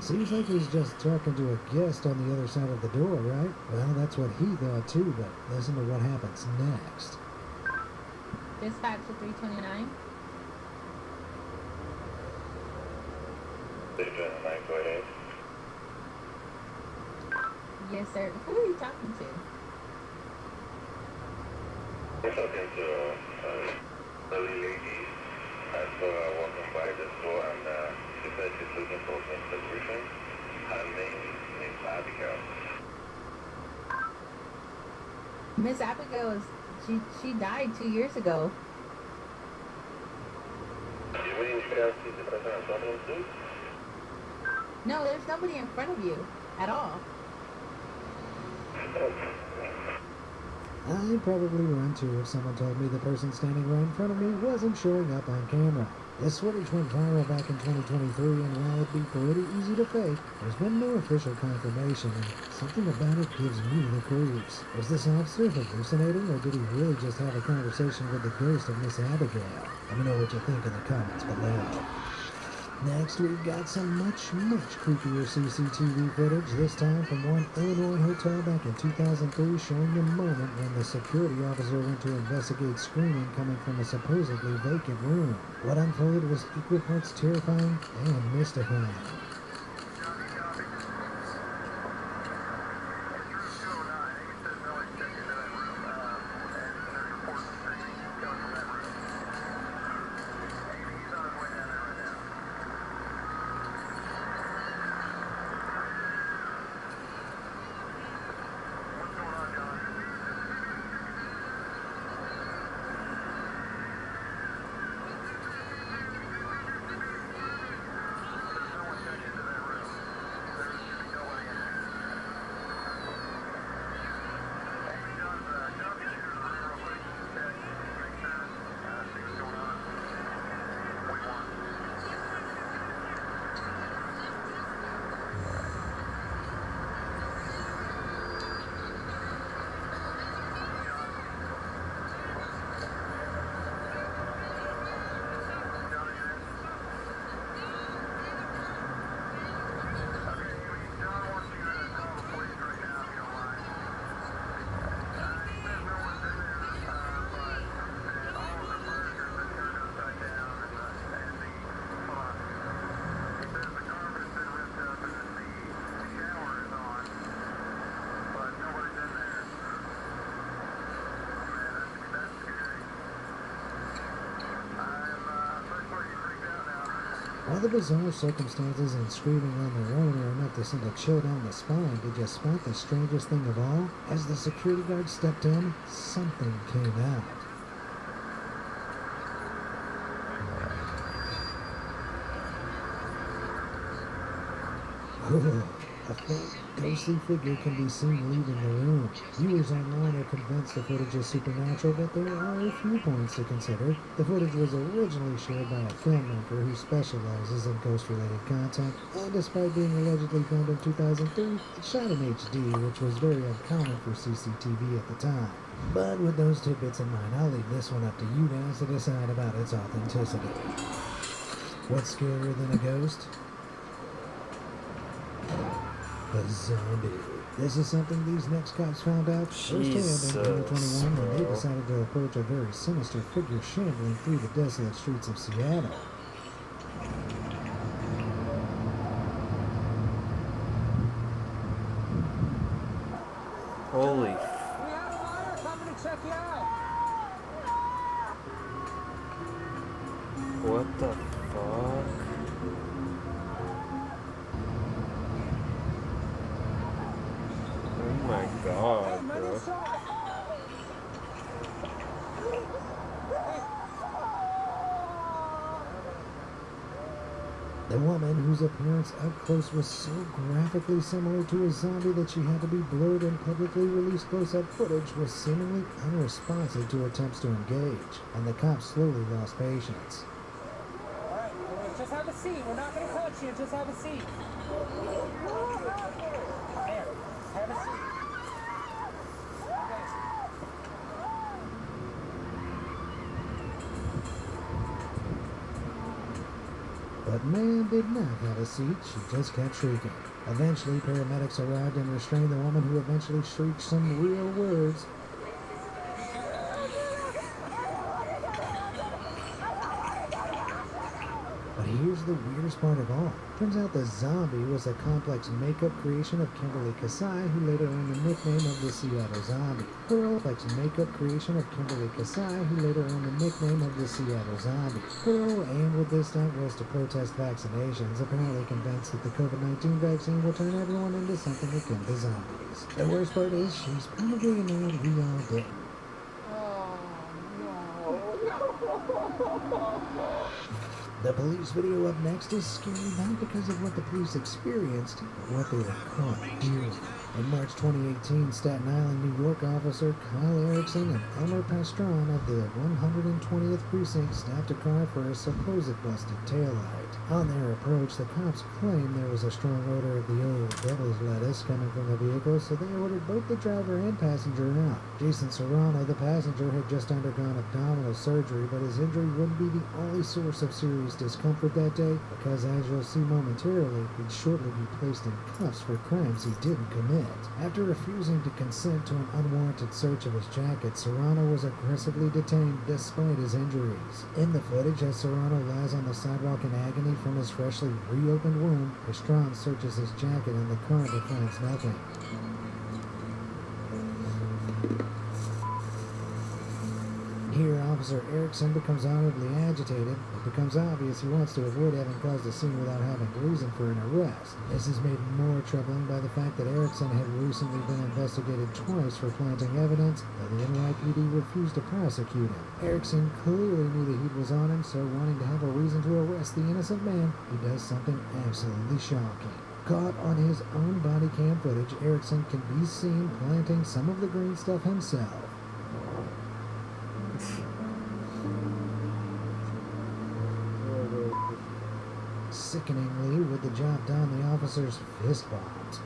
Speaker 12: Seems like he's just talking to a guest on the other side of the door, right? Well, that's what he thought too, but listen to what happens next.
Speaker 4: Dispatch to 329.
Speaker 18: Go ahead.
Speaker 4: Yes, sir. Who are you talking to?
Speaker 18: We're talking to a lady as walking by the store, and she said she's looking for some prescription. Her name is Abigail.
Speaker 4: Miss Abigail she died 2 years ago.
Speaker 18: You really need to see the person I'm talking to?
Speaker 7: No, there's nobody in front of you at all.
Speaker 12: I'd probably run too if someone told me the person standing right in front of me wasn't showing up on camera. This footage went viral back in 2023, and while it'd be pretty easy to fake, there's been no official confirmation, and something about it gives me the creeps. Was this officer hallucinating, or did he really just have a conversation with the ghost of Miss Abigail? Let me know what you think in the comments below. Next, we've got some much creepier CCTV footage, this time from one Illinois hotel back in 2003, showing the moment when the security officer went to investigate screaming coming from a supposedly vacant room. What unfolded was equal parts terrifying and mystifying. While the bizarre circumstances and screaming on their own are enough to send a chill down the spine, did you spot the strangest thing of all? As the security guard stepped in, something came out. A faint, ghostly figure can be seen leaving the room. Viewers online are convinced the footage is supernatural, but there are a few points to consider. The footage was originally shared by a filmmaker who specializes in ghost-related content, and despite being allegedly filmed in 2003, it shot in HD, which was very uncommon for CCTV at the time. But with those tidbits in mind, I'll leave this one up to you guys to decide about its authenticity. What's scarier than a ghost? A zombie. This is something these next cops found out firsthand in 2021 when they decided to approach a very sinister figure shambling through the desolate streets of Seattle.
Speaker 10: Holy. What the fuck? Oh my god, bro.
Speaker 12: The woman, whose appearance up close was so graphically similar to a zombie that she had to be blurred and publicly released close-up footage, was seemingly unresponsive to attempts to engage, and the cops slowly lost patience.
Speaker 16: Alright, just have a seat. We're not going to touch you. Just have a seat. There. Have a seat.
Speaker 12: But man did not have a seat, she just kept shrieking. Eventually, paramedics arrived and restrained the woman, who eventually shrieked some real words. But here's the weirdest part of all. Turns out the zombie was a complex makeup creation of Kimberly Kasai, who later earned the nickname of the Seattle Zombie. Her complex makeup creation of Kimberly Kasai, who later earned the nickname of the Seattle Zombie. Her whole aim with this stunt was to protest vaccinations, apparently convinced that the COVID-19 vaccine will turn everyone into something akin to zombies. The worst part is, she's probably annoyed we all did. The police video up next is scary not because of what the police experienced, but what they were caught doing. In March 2018, Staten Island, New York officer Kyle Erickson and Elmer Pastron of the 120th Precinct stopped a car for a supposed busted taillight. On their approach, the cops claimed there was a strong odor of the old devil's lettuce coming from the vehicle, so they ordered both the driver and passenger out. Jason Serrano, the passenger, had just undergone abdominal surgery, but his injury wouldn't be the only source of serious discomfort that day, because as you'll see momentarily, he'd shortly be placed in cuffs for crimes he didn't commit. After refusing to consent to an unwarranted search of his jacket, Serrano was aggressively detained despite his injuries. In the footage, as Serrano lies on the sidewalk in agony from his freshly reopened wound, Pastron searches his jacket and the car but finds nothing. Here, Officer Erickson becomes audibly agitated. It becomes obvious he wants to avoid having caused a scene without having reason for an arrest. This is made more troubling by the fact that Erickson had recently been investigated twice for planting evidence, though the NYPD refused to prosecute him. Erickson clearly knew the heat was on him, so wanting to have a reason to arrest the innocent man, he does something absolutely shocking. Caught on his own body cam footage, Erickson can be seen planting some of the green stuff himself. Sickeningly, with the job done, the officers fist bumped.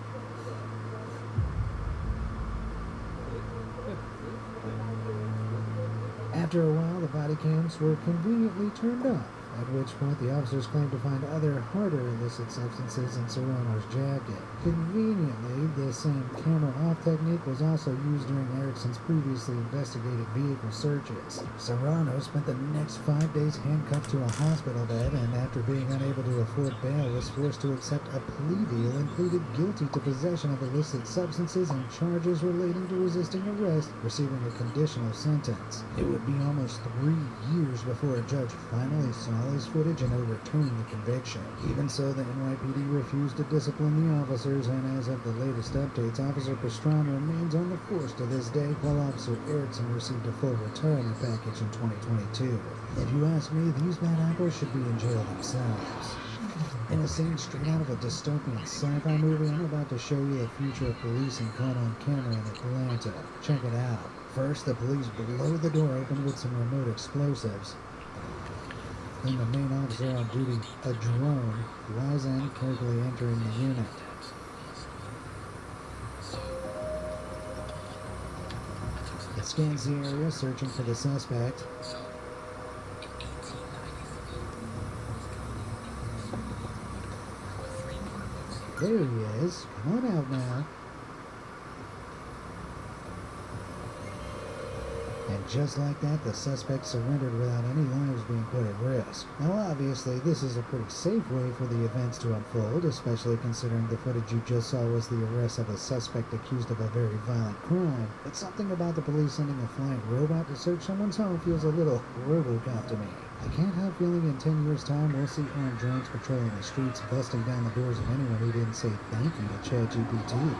Speaker 12: After a while, the body cams were conveniently turned off, at which point the officers claimed to find other harder illicit substances in Serrano's jacket. Conveniently, the same camera-off technique was also used during Erickson's previously investigated vehicle searches. Serrano spent the next 5 days handcuffed to a hospital bed, and after being unable to afford bail, was forced to accept a plea deal and pleaded guilty to possession of illicit substances and charges relating to resisting arrest, receiving a conditional sentence. It would be almost 3 years before a judge finally saw his footage and overturned the conviction. Even so, the NYPD refused to discipline the officers, and as of the latest updates, Officer Pastron remains on the force to this day, while Officer Erickson received a full retirement package in 2022. If you ask me, these bad apples should be in jail themselves. In a scene straight out of a dystopian sci-fi movie, I'm about to show you the future of policing caught on camera in Atlanta. Check it out. First, the police blow the door open with some remote explosives. Then the main officer on duty, a drone, flies in, carefully entering the unit. It scans the area, searching for the suspect. There he is. Come on out now. And just like that, the suspect surrendered without any lives being put at risk. Now obviously, this is a pretty safe way for the events to unfold, especially considering the footage you just saw was the arrest of a suspect accused of a very violent crime. But something about the police sending a flying robot to search someone's home feels a little RoboCop to me. I can't help feeling in 10 years' time we'll see armed drones patrolling the streets, busting down the doors of anyone who didn't say thank you to ChatGPT.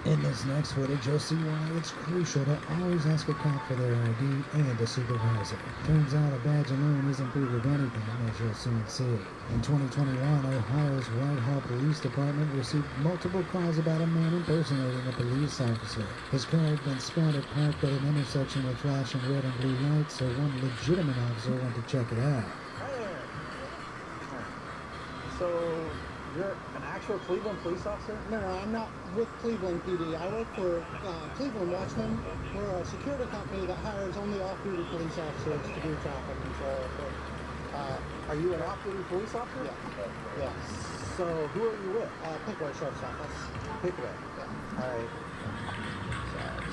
Speaker 12: In this next footage, you'll see why it's crucial to always ask a cop for their ID and a supervisor. Turns out a badge alone isn't proof of anything, as you'll soon see. In 2021, Ohio's Whitehall Police Department received multiple calls about a man impersonating a police officer. His car had been spotted parked at an intersection with flashing red and blue lights, so one legitimate officer went to check it out.
Speaker 13: So, you're an actual Cleveland police officer?
Speaker 14: No, I'm not with Cleveland PD. I work for Cleveland Watchmen. We're a security company that hires only off-duty police officers to do traffic control.
Speaker 13: Are you an off-duty police officer?
Speaker 14: Yeah. Yeah.
Speaker 13: So, who are you with?
Speaker 14: Pickaway Sheriff's Office.
Speaker 13: Pickaway. Yeah. All right.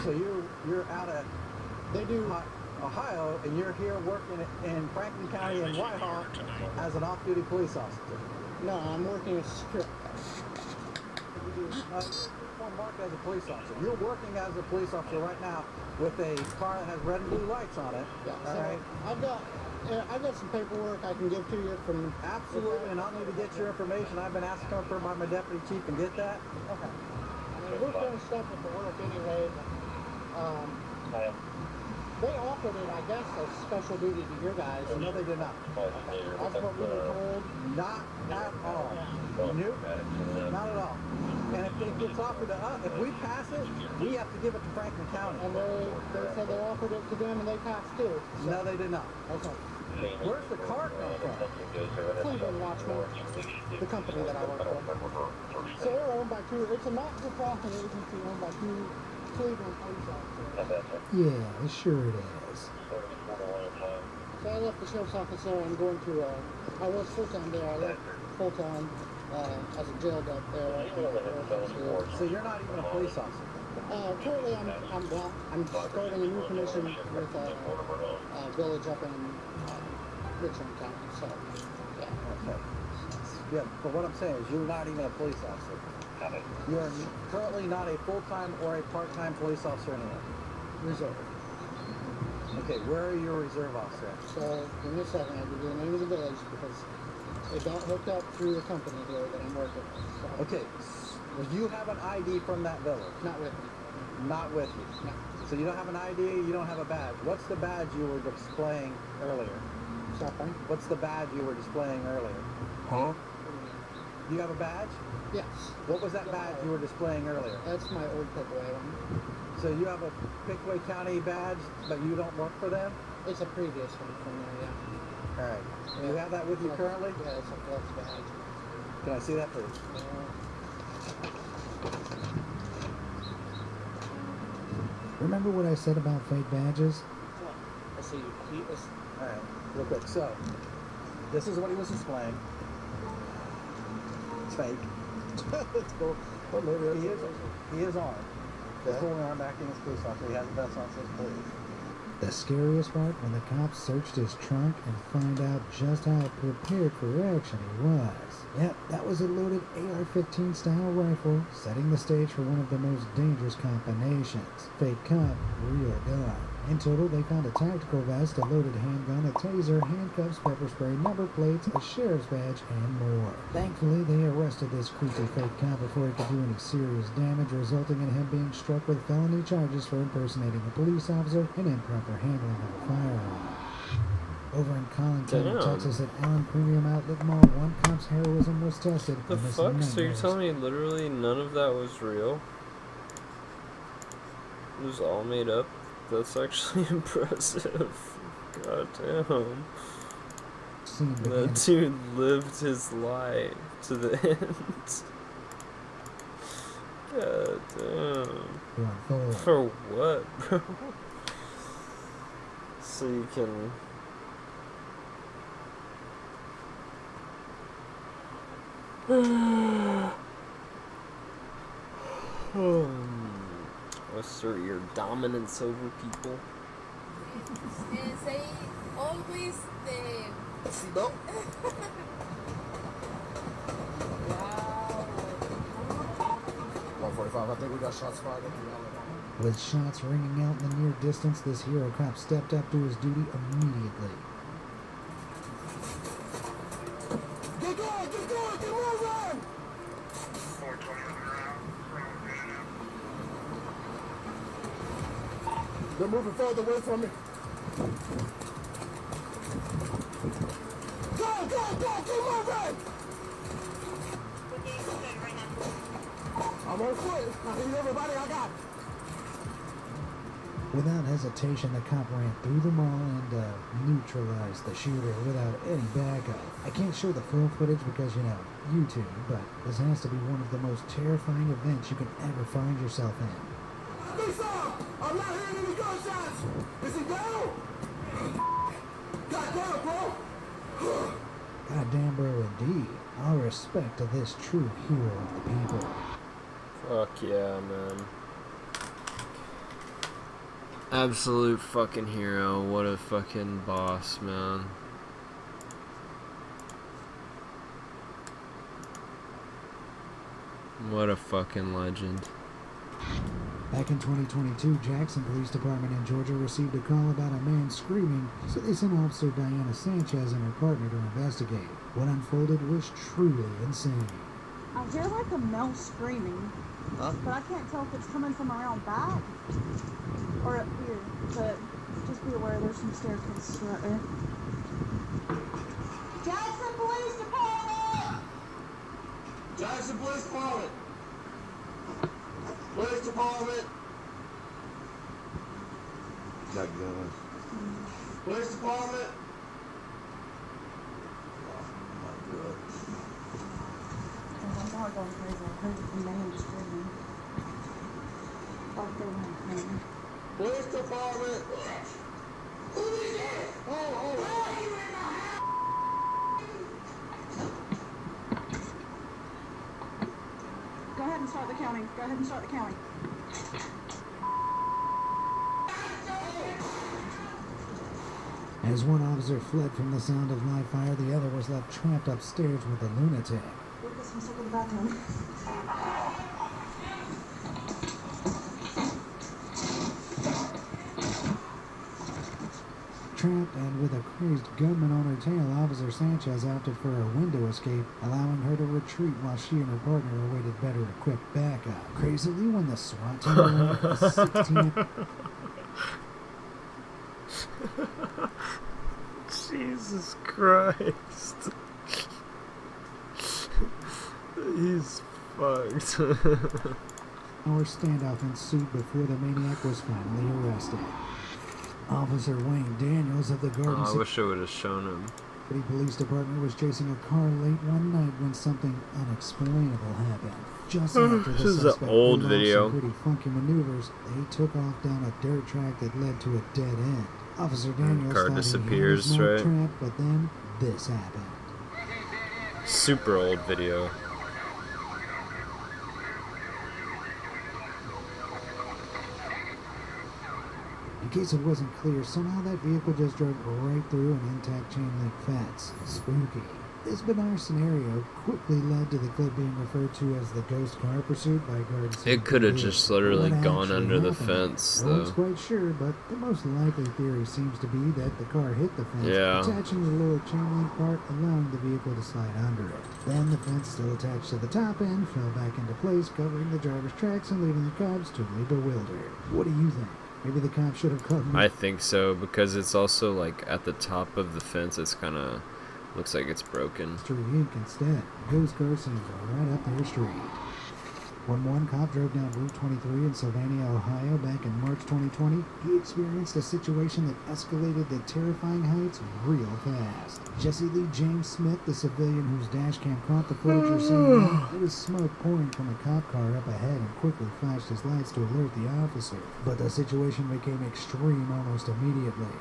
Speaker 13: So you're out of Ohio, and you're here working in Franklin County and Whitehall as an off-duty police officer.
Speaker 14: No, I'm working as a security.
Speaker 13: Marked as a police officer. You're working as a police officer right now with a car that has red and blue lights on it.
Speaker 14: Yeah.
Speaker 13: All right.
Speaker 14: I've got some paperwork I can give to you from.
Speaker 13: Absolutely, and I'll need to get your information. I've been asked to come by my deputy chief and get that.
Speaker 14: Okay. I mean, we're finished up with the work anyway. They offer offered it, I guess, as special duty to your guys.
Speaker 13: No, they did not.
Speaker 14: That's what we were told.
Speaker 13: Not at all. Nope. Not at all. And if it gets offered to us, if we pass it, we have to give it to Franklin County.
Speaker 14: And they said they offered it to them and they passed too. So.
Speaker 13: No, they did not.
Speaker 14: Okay.
Speaker 13: Where's the car come from?
Speaker 14: Cleveland Watchmen, the company that I work for. So they're owned by it's a not-for-profit agency owned by two Cleveland police officers.
Speaker 12: Yeah, sure it is.
Speaker 14: So I left the sheriff's office there. I'm going to, I was full-time there. I left full-time as a jail up there.
Speaker 13: So you're not even a police officer?
Speaker 14: Currently, I'm starting a new commission with a village up in Richland County. So, yeah.
Speaker 13: Okay. Yeah, but what I'm saying is you're not even a police officer. You're currently not a full-time or a part-time police officer anywhere.
Speaker 14: Reserve.
Speaker 13: Okay, where are your reserve officer at?
Speaker 14: So, in a second, I'll give you the name of the village because it got hooked up through the company here that I'm working with. So.
Speaker 13: Okay, do you have an ID from that village?
Speaker 14: Not with me.
Speaker 13: Not with you?
Speaker 14: No.
Speaker 13: So you don't have an ID, you don't have a badge. What's the badge you were displaying earlier?
Speaker 14: Something.
Speaker 13: What's the badge you were displaying earlier? Huh? Do you have a badge?
Speaker 14: Yes.
Speaker 13: What was that badge you were displaying earlier?
Speaker 14: That's my old Pickaway one.
Speaker 13: So you have a Pickaway County badge, but you don't work for them?
Speaker 14: It's a previous one from there, yeah.
Speaker 13: All right. Do you have that with you currently?
Speaker 14: Yeah, it's a flex badge.
Speaker 13: Can I see that, please?
Speaker 12: Remember what I said about fake badges?
Speaker 14: I see you.
Speaker 13: All right, real quick. So, this is what he was displaying. It's fake. It's cool. But maybe he is armed. He's holding arm acting as police officer. He has a vest on, says police.
Speaker 12: The scariest part, when the cops searched his trunk and find out just how prepared for action he was. Yep, that was a loaded AR-15 style rifle, setting the stage for one of the most dangerous combinations. Fake cop, real gun. In total, they found a tactical vest, a loaded handgun, a taser, handcuffs, pepper spray, number plates, a sheriff's badge, and more. Thankfully, they arrested this creepy fake cop before he could do any serious damage, resulting in him being struck with felony charges for impersonating a police officer and improper handling of a firearm. Over in Collin County, Texas, at Allen Premium Outlet Mall, one cop's heroism was tested.
Speaker 10: The fuck? So you're telling me literally none of that was real? It was all made up? That's actually impressive. God damn. That dude lived his life to the end. God damn. For what, bro? So you can... assert your dominance over people.
Speaker 7: And say always the
Speaker 19: seatbelt.
Speaker 7: Wow.
Speaker 19: 145. I think we got shots fired.
Speaker 12: With shots ringing out in the near distance, this hero cop stepped up to his duty immediately.
Speaker 19: Get going! Get going! Get moving! They're moving further away from me. Go! Keep moving! I'm on foot. I need everybody I got.
Speaker 12: Without hesitation, the cop ran through the mall and neutralized the shooter without any backup. I can't show the full footage because, YouTube, but this has to be one of the most terrifying events you can ever find yourself in.
Speaker 19: Lisa! I'm not hearing any gunshots! Is he down? Goddamn, bro!
Speaker 12: Goddamn, bro, indeed. All respect to this true hero of the people.
Speaker 10: Fuck yeah, man. Absolute fucking hero. What a fucking boss, man. What a fucking legend.
Speaker 12: Back in 2022, Jackson Police Department in Georgia received a call about a man screaming, so they sent Officer Diana Sanchez and her partner to investigate. What unfolded was truly insane.
Speaker 1: I hear like a male screaming, but I can't tell if it's coming from around back or up here. But just be aware approaching the staircase right there.
Speaker 6: Jackson Police Department!
Speaker 18: Jackson Police Department! Police Department!
Speaker 19: Got guns.
Speaker 18: Police Department!
Speaker 1: I'm not going crazy. I heard the man screaming. I'll go around.
Speaker 18: Police Department!
Speaker 6: Go ahead and start the counting. Go ahead and start the counting.
Speaker 12: As one officer fled from the sound of live fire, the other was left trapped upstairs with a lunatic.
Speaker 1: Lucas, I'm stuck in the bathroom.
Speaker 12: Trapped and with a crazed gunman on her tail, Officer Sanchez opted for a window escape, allowing her to retreat while she and her partner awaited better equipped backup. Crazily, when the SWAT team arrived at the 16th...
Speaker 10: Jesus Christ. He's fucked.
Speaker 12: Our standoff ensued before the maniac was finally arrested. Officer Wayne Daniels of the Garden
Speaker 10: I wish I would have shown him.
Speaker 12: City Police Department was chasing a car late one night when something unexplainable happened. Just after the
Speaker 10: This is
Speaker 12: suspect
Speaker 10: an old
Speaker 12: pulled off
Speaker 10: video.
Speaker 12: some pretty funky maneuvers, they took off down a dirt track that led to a dead end. Officer Daniels
Speaker 10: car
Speaker 12: thought
Speaker 10: disappears,
Speaker 12: he had
Speaker 10: right?
Speaker 12: his mark trapped, but then this happened.
Speaker 10: Super old video.
Speaker 12: In case it wasn't clear, somehow that vehicle just drove right through an intact chain link fence. Spooky. This bizarre scenario quickly led to the clip being referred to as the ghost car pursuit by Garden City
Speaker 10: It could have
Speaker 12: Police.
Speaker 10: just literally
Speaker 12: What
Speaker 10: gone
Speaker 12: actually
Speaker 10: under the
Speaker 12: happened?
Speaker 10: fence,
Speaker 12: No one's
Speaker 10: though.
Speaker 12: quite sure, but the most likely theory seems to be that the car hit the fence,
Speaker 10: Yeah.
Speaker 12: attaching the lower chain link part, allowing the vehicle to slide under it. Then the fence, still attached to the top end, fell back into place, covering the driver's tracks and leaving the cops totally bewildered. What do you think? Maybe the cops should have called me.
Speaker 10: I think so, because it's also like at the top of the fence, it's kind of looks like it's broken.
Speaker 12: Mystery Inc. instead. Ghost car seems right up their street. When one cop drove down Route 23 in Sylvania, Ohio back in March 2020, he experienced a situation that escalated to terrifying heights real fast. Jesse Lee James Smith, the civilian whose dash cam caught the footage you're seeing now, there was smoke pouring from a cop car up ahead and quickly flashed his lights to alert the officer. But the situation became extreme almost immediately.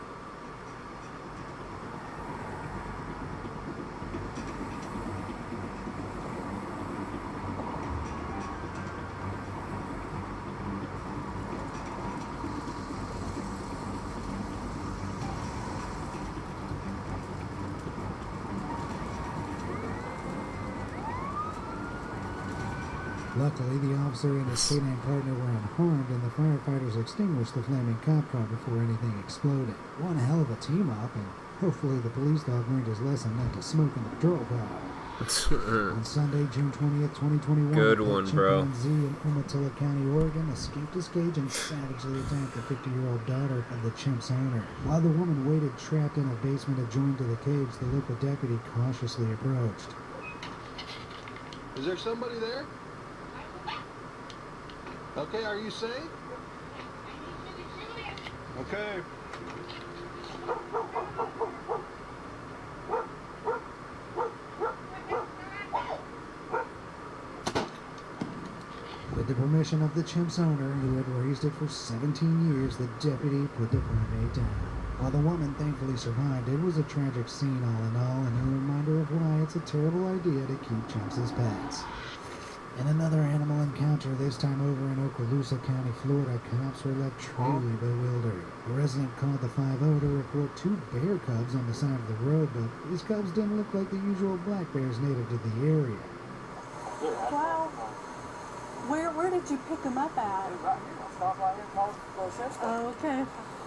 Speaker 12: Luckily, the officer and his canine partner were unharmed, and the firefighters extinguished the flaming cop car before anything exploded. One hell of a team-up, and hopefully the police dog learned his lesson not to smoke in the patrol car. On Sunday, June 20th, 2021,
Speaker 10: Good
Speaker 12: a
Speaker 10: one, bro.
Speaker 12: chimpanzee in Umatilla County, Oregon, escaped his cage and savagely attacked the 50-year-old daughter of the chimp's owner. While the woman waited trapped in a basement adjoined to the cage, the local deputy cautiously approached.
Speaker 8: Is there somebody there? Okay, are you safe? Okay.
Speaker 12: With the permission of the chimp's owner, who had raised it for 17 years, the deputy put the primate down. While the woman thankfully survived, it was a tragic scene all in all, and a reminder of why it's a terrible idea to keep chimps as pets. In another animal encounter, this time over in Okaloosa County, Florida, cops were left truly bewildered. A resident called the 5-0 to report 2 bear cubs on the side of the road, but these cubs didn't look like the usual black bears native to the area.
Speaker 15: Wow. Where did you pick them up at? Oh, okay.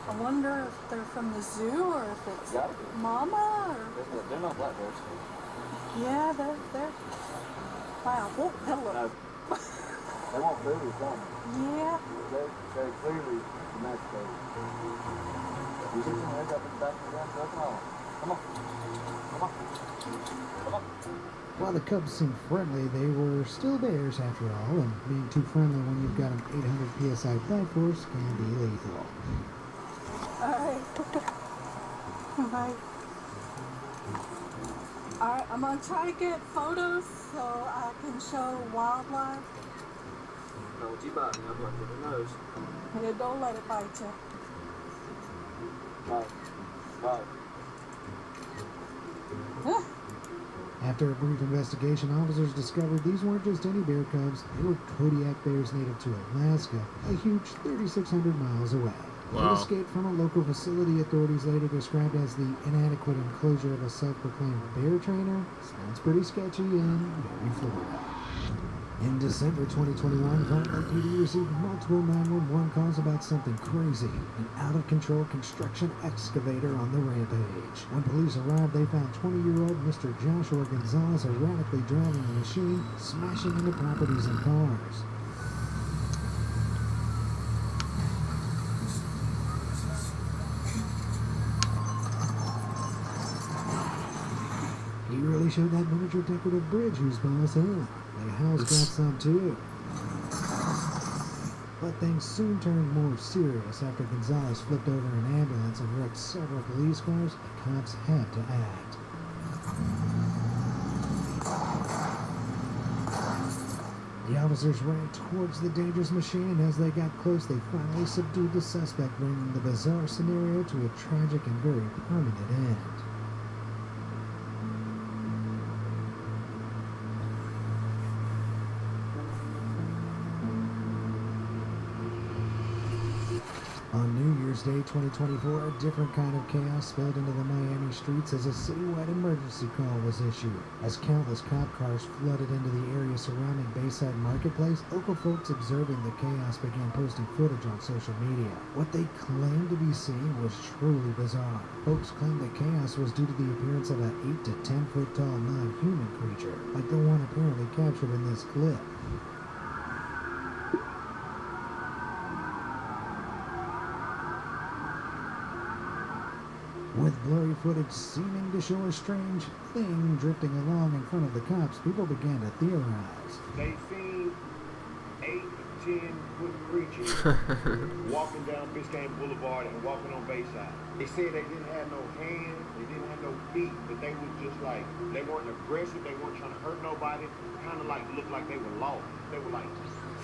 Speaker 15: I wonder if they're from the zoo or if it's mama or...
Speaker 13: They're not black bears.
Speaker 15: Yeah, they're... Wow, whoa, that look.
Speaker 13: They won't move or something.
Speaker 15: Yeah.
Speaker 13: They're clearly domesticated. You see some, they got
Speaker 12: While the cubs seemed friendly, they were still bears after all, and being too friendly when you've got an 800 psi bite force can be lethal.
Speaker 6: Alright. Alright. Alright, I'm gonna try to get photos so I can show wildlife.
Speaker 11: Don't you bite me, I'm going to the nose.
Speaker 6: Yeah, don't let it bite you.
Speaker 11: Right. Right.
Speaker 12: After a brief investigation, officers discovered these weren't just any bear cubs, they were Kodiak bears native to Alaska, a huge 3,600 miles away.
Speaker 10: Wow.
Speaker 12: They escaped from a local facility authorities later described as the inadequate enclosure of a self-proclaimed bear trainer. Sounds pretty sketchy and very Florida. In December 2021, Fort Lake PD received multiple 911 calls about something crazy, an out-of-control construction excavator on the rampage. When police arrived, they found 20-year-old Mr. Joshua Gonzalez erratically driving the machine, smashing into properties and cars. He really showed that miniature decorative bridge whose boss, huh? The house got some too. But things soon turned more serious after Gonzalez flipped over an ambulance and wrecked several police cars. The cops had to act. The officers ran towards the dangerous machine, and as they got close, they finally subdued the suspect, bringing the bizarre scenario to a tragic and very permanent end. On New Year's Day 2024, a different kind of chaos spilled into the Miami streets as a citywide emergency call was issued. As countless cop cars flooded into the area surrounding Bayside Marketplace, local folks observing the chaos began posting footage on social media. What they claimed to be seeing was truly bizarre. Folks claimed the chaos was due to the appearance of an 8 to 10 foot tall non-human creature, like the one apparently captured in this clip. With blurry footage seeming to show a strange thing drifting along in front of the cops, people began to theorize.
Speaker 20: They seen 8 to 10 foot creatures walking down Biscayne Boulevard and walking on Bayside. They said they didn't have no hands, they didn't have no feet, but they was just like, they weren't aggressive, they weren't trying to hurt nobody, kind of like looked like they were lost. They were like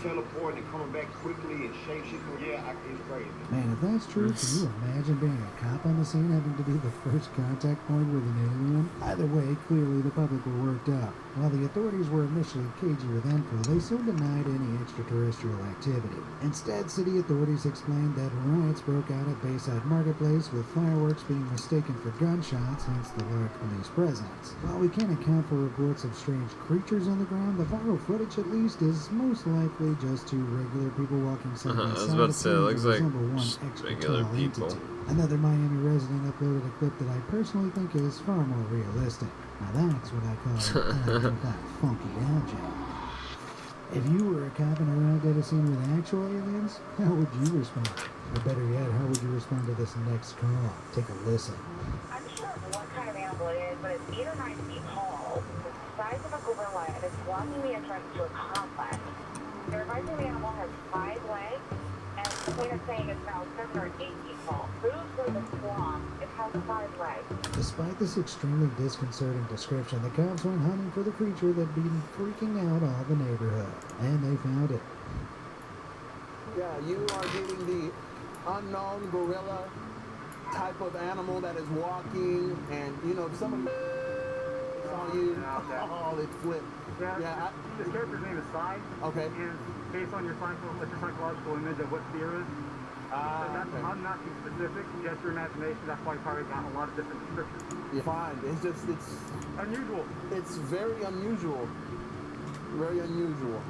Speaker 20: teleporting and coming back quickly and shape-shifting. Yeah, it's crazy.
Speaker 12: Man, if that's true, can you imagine being a cop on the scene having to be the first contact point with an alien? Either way, clearly the public were worked up. While the authorities were initially cagey with info, they soon denied any extraterrestrial activity. Instead, city authorities explained that riots broke out at Bayside Marketplace, with fireworks being mistaken for gunshots, hence the large police presence. While we can't account for reports of strange creatures on the ground, the viral footage at least is most likely just two regular people walking side by side.
Speaker 10: I was about to say, it looks like
Speaker 12: just
Speaker 10: regular people.
Speaker 12: Entity. Another Miami resident uploaded a clip that I personally think is far more realistic. Now that's what I call that funky algae. If you were a cop and arrived at a scene with actual aliens, how would you respond? Or better yet, how would you respond to this next call? Take a listen.
Speaker 22: I'm sure what kind of animal it is, but it's 8 or 9 feet tall, the size of a gorilla, and it's blocking the entrance to a complex. They're advising the animal has 5 legs, and the point is saying it's now 7 or 8 feet tall. Hooves are the swamp. It has 5 legs.
Speaker 12: Despite this extremely disconcerting description, the cops went hunting for the creature that'd been freaking out all the neighborhood. And they found it.
Speaker 13: Yeah, you are getting the unknown gorilla type of animal that is walking, and you know, if somebody saw you, oh, it flipped.
Speaker 21: Yeah, the character's name is Sai.
Speaker 13: Okay.
Speaker 21: And based on your psychological image of what fear is. So that's, okay. I'm not too specific, just your imagination. That's why you probably got a lot of different descriptions.
Speaker 13: You're fine. It's just, it's
Speaker 21: unusual.
Speaker 13: It's very unusual. Very unusual.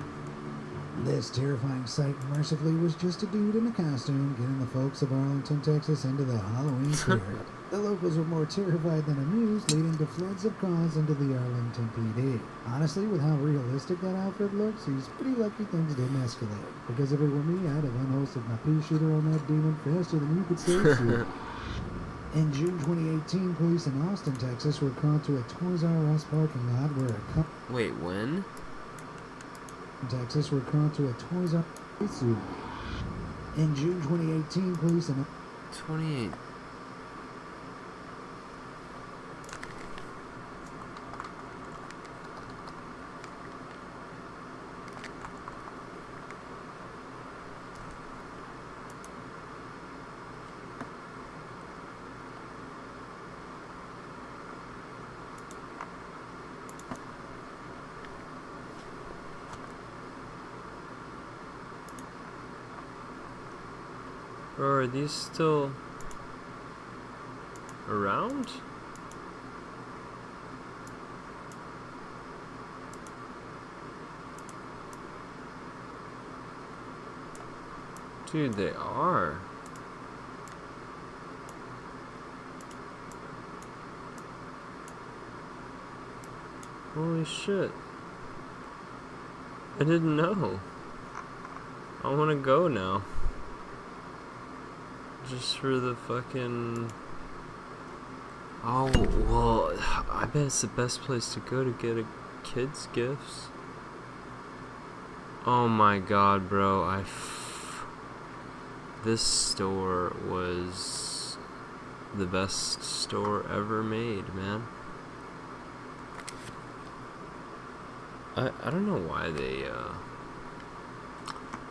Speaker 12: This terrifying sight, mercifully, was just a dude in a costume getting the folks of Arlington, Texas into the Halloween spirit. The locals were more terrified than amused, leading to floods of calls into the Arlington PD. Honestly, with how realistic that outfit looks, he's pretty lucky things didn't escalate. Because if it were me, I'd have unholstered my pea shooter on that demon faster than you could say shoot. In June 2018, police in Austin, Texas were called to a Toys R Us parking lot where a couple...
Speaker 10: Wait, when?
Speaker 12: Texas were called to a Toys R Us. In June 2018, police in...
Speaker 10: 28. Bro, are these still around? Dude, they are. Holy shit. I didn't know. I want to go now. Just for the fucking... Oh, well, I bet it's the best place to go to get a kids' gifts. Oh my god, bro, this store was the best store ever made, man. I don't know why they, I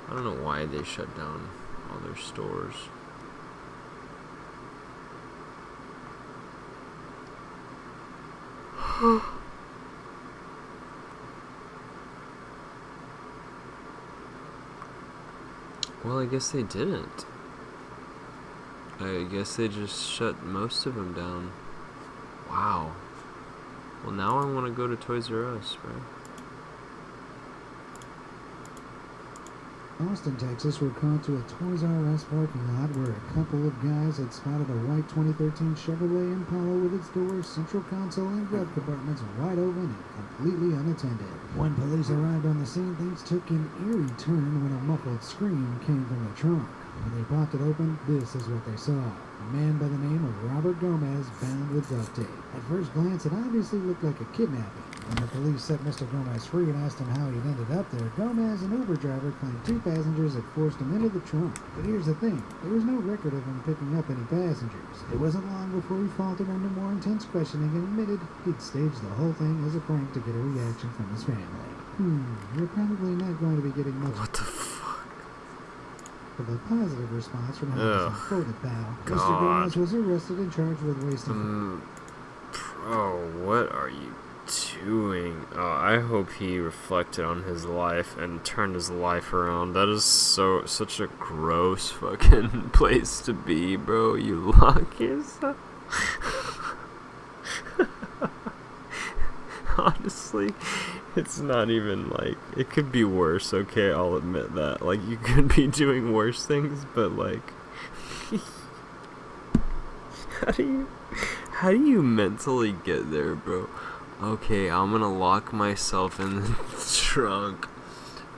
Speaker 10: don't know why they shut down all their stores. Well, I guess they didn't. I guess they just shut most of them down. Wow. Well, now I want to go to Toys R Us, bro.
Speaker 12: Austin, Texas were called to a Toys R Us parking lot where a couple of guys had spotted a white 2013 Chevrolet Impala with its doors, central console, and glove compartments wide open and completely unattended. When police arrived on the scene, things took an eerie turn when a muffled scream came from the trunk. When they popped it open, this is what they saw. A man by the name of Robert Gomez bound with duct tape. At first glance, it obviously looked like a kidnapping. When the police set Mr. Gomez free and asked him how he'd ended up there, Gomez, an Uber driver, claimed 2 passengers had forced him into the trunk. But here's the thing, there was no record of him picking up any passengers. It wasn't long before he faltered under more intense questioning and admitted he'd staged the whole thing as a prank to get a reaction from his family. You're probably not going to be getting much...
Speaker 10: What the fuck?
Speaker 12: Of a positive response from his unfolded pal.
Speaker 10: God.
Speaker 12: Mr. Gomez was arrested and charged with wasting...
Speaker 10: Bro, what are you doing? Oh, I hope he reflected on his life and turned his life around. That is such a gross fucking place to be, bro. You lock yourself. Honestly, it's not even like, it could be worse, okay, I'll admit that. Like, you could be doing worse things, but like, how do you mentally get there, bro? Okay, I'm gonna lock myself in the trunk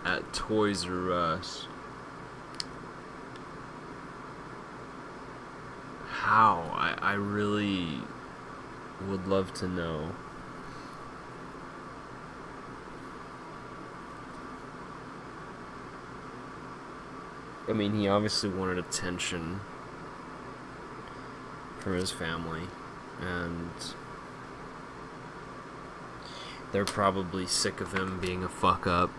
Speaker 10: at Toys R Us. How? I really would love to know. I mean, he obviously wanted attention from his family, and they're probably sick of him being a fuck up.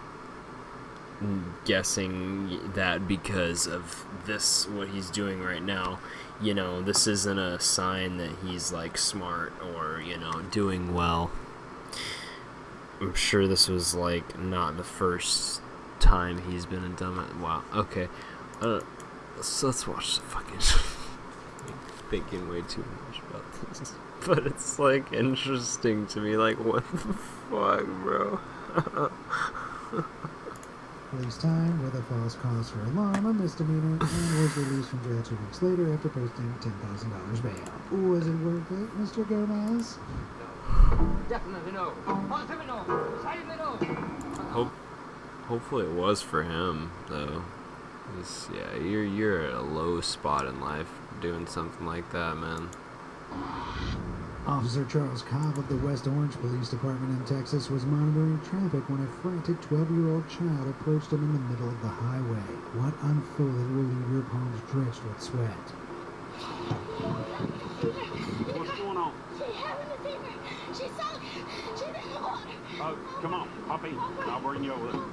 Speaker 10: Guessing that because of this, what he's doing right now, you know, this isn't a sign that he's like smart or, you know, doing well. I'm sure this was like not the first time he's been a dumbass. Wow, okay. So let's watch the fucking thinking way too much about this. But it's like interesting to me, like what the fuck, bro?
Speaker 12: Police time with a false cause for alarm, a misdemeanor, and was released from jail 2 weeks later after posting $10,000 bail. Was it worth it, Mr. Gomez?
Speaker 3: Definitely no. Positively no. Decidedly no.
Speaker 10: Hopefully it was for him, though. Yeah, you're at a low spot in life doing something like that, man.
Speaker 12: Officer Charles Cobb of the West Orange Police Department in Texas was monitoring traffic when a frantic 12-year-old child approached him in the middle of the highway. What unfolded will leave your palms drenched with sweat.
Speaker 17: What's going on?
Speaker 7: She's having a fever. She's soaked. She's in the water.
Speaker 17: Oh, come on, hop in. I'll bring you over there.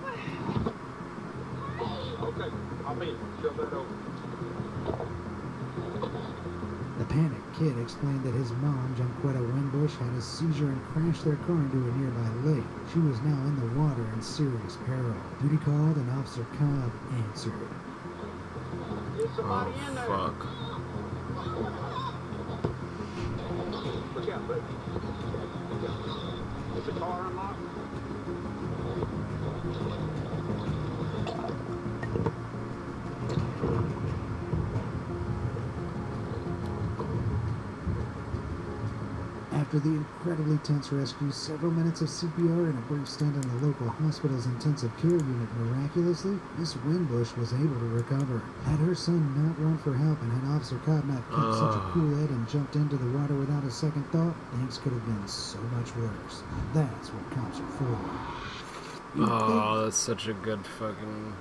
Speaker 17: Okay, hop in. Shove that over.
Speaker 12: The panicked kid explained that his mom, Jonquetta Winbush, had a seizure and crashed their car into a nearby lake. She was now in the water in serious peril. Duty called and Officer Cobb answered.
Speaker 17: Somebody in there.
Speaker 10: Fuck.
Speaker 17: Look out, buddy. Is the car unlocked?
Speaker 12: After the incredibly tense rescue, several minutes of CPR, and a brief stint in the local hospital's intensive care unit, miraculously, Miss Winbush was able to recover. Had her son not run for help and had Officer Cobb not kept such a cool head and jumped into the water without a second thought, things could have been so much worse. That's what cops are for.
Speaker 10: Oh, that's such a good fucking...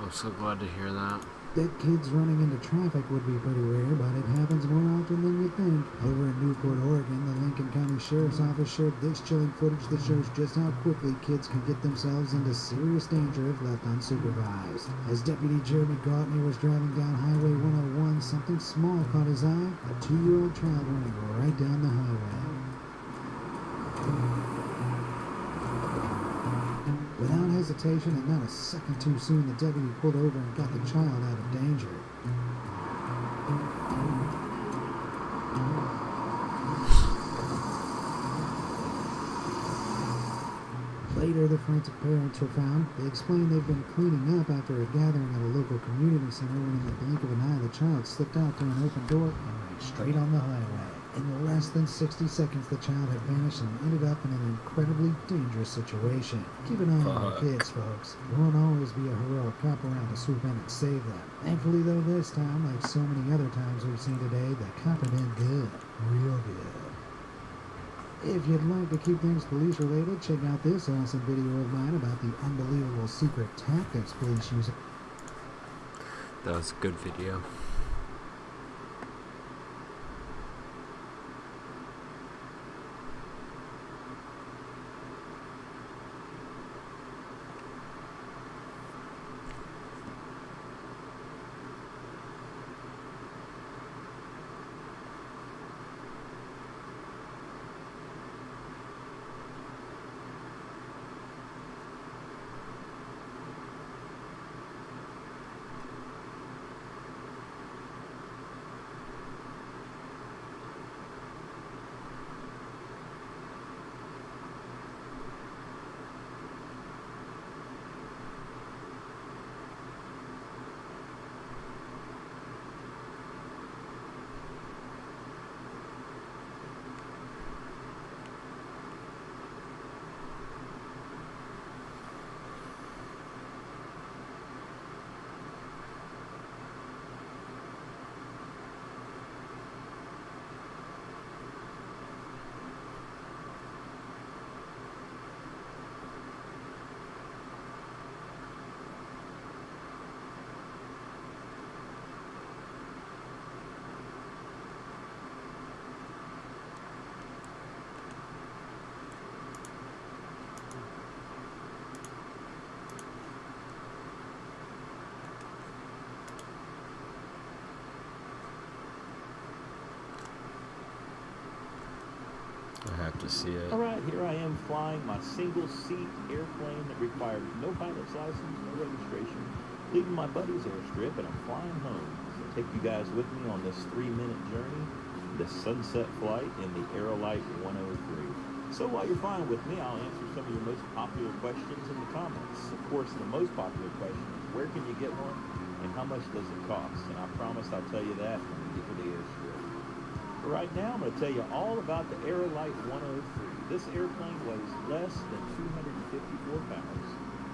Speaker 10: I'm so glad to hear that.
Speaker 12: That kids running into traffic would be pretty rare, but it happens more often than you think. Over in Newport, Oregon, the Lincoln County Sheriff's Office shared this chilling footage that shows just how quickly kids can get themselves into serious danger if left unsupervised. As Deputy Jeremy Gautney was driving down Highway 101, something small caught his eye, a 2-year-old child running right down the highway. Without hesitation and not a second too soon, the deputy pulled over and got the child out of danger. Later, the frantic parents were found. They explained they'd been cleaning up after a gathering at a local community center when in the blink of an eye, the child slipped out through an open door and ran straight on the highway. In less than 60 seconds, the child had vanished and ended up in an incredibly dangerous situation. Keep an eye on your kids, folks. There won't always be a heroic cop around to swoop in and save them. Thankfully, though, this time, like so many other times we've seen today, the copper did good. Real good. If you'd like to keep things police-related, check out this awesome video of mine about the unbelievable secret tactics police use.
Speaker 10: That was a good video. I have to see it.
Speaker 2: Alright, here I am flying my single-seat airplane that requires no pilot's license, no registration, leaving my buddy's airstrip, and I'm flying home. So take you guys with me on this 3-minute journey, this sunset flight in the Aerolite 103. So while you're flying with me, I'll answer some of your most popular questions in the comments. Of course, the most popular question is, where can you get one, and how much does it cost? And I promise I'll tell you that when we get to the airstrip. Right now, I'm going to tell you all about the Aerolite 103. This airplane weighs less than 254 pounds.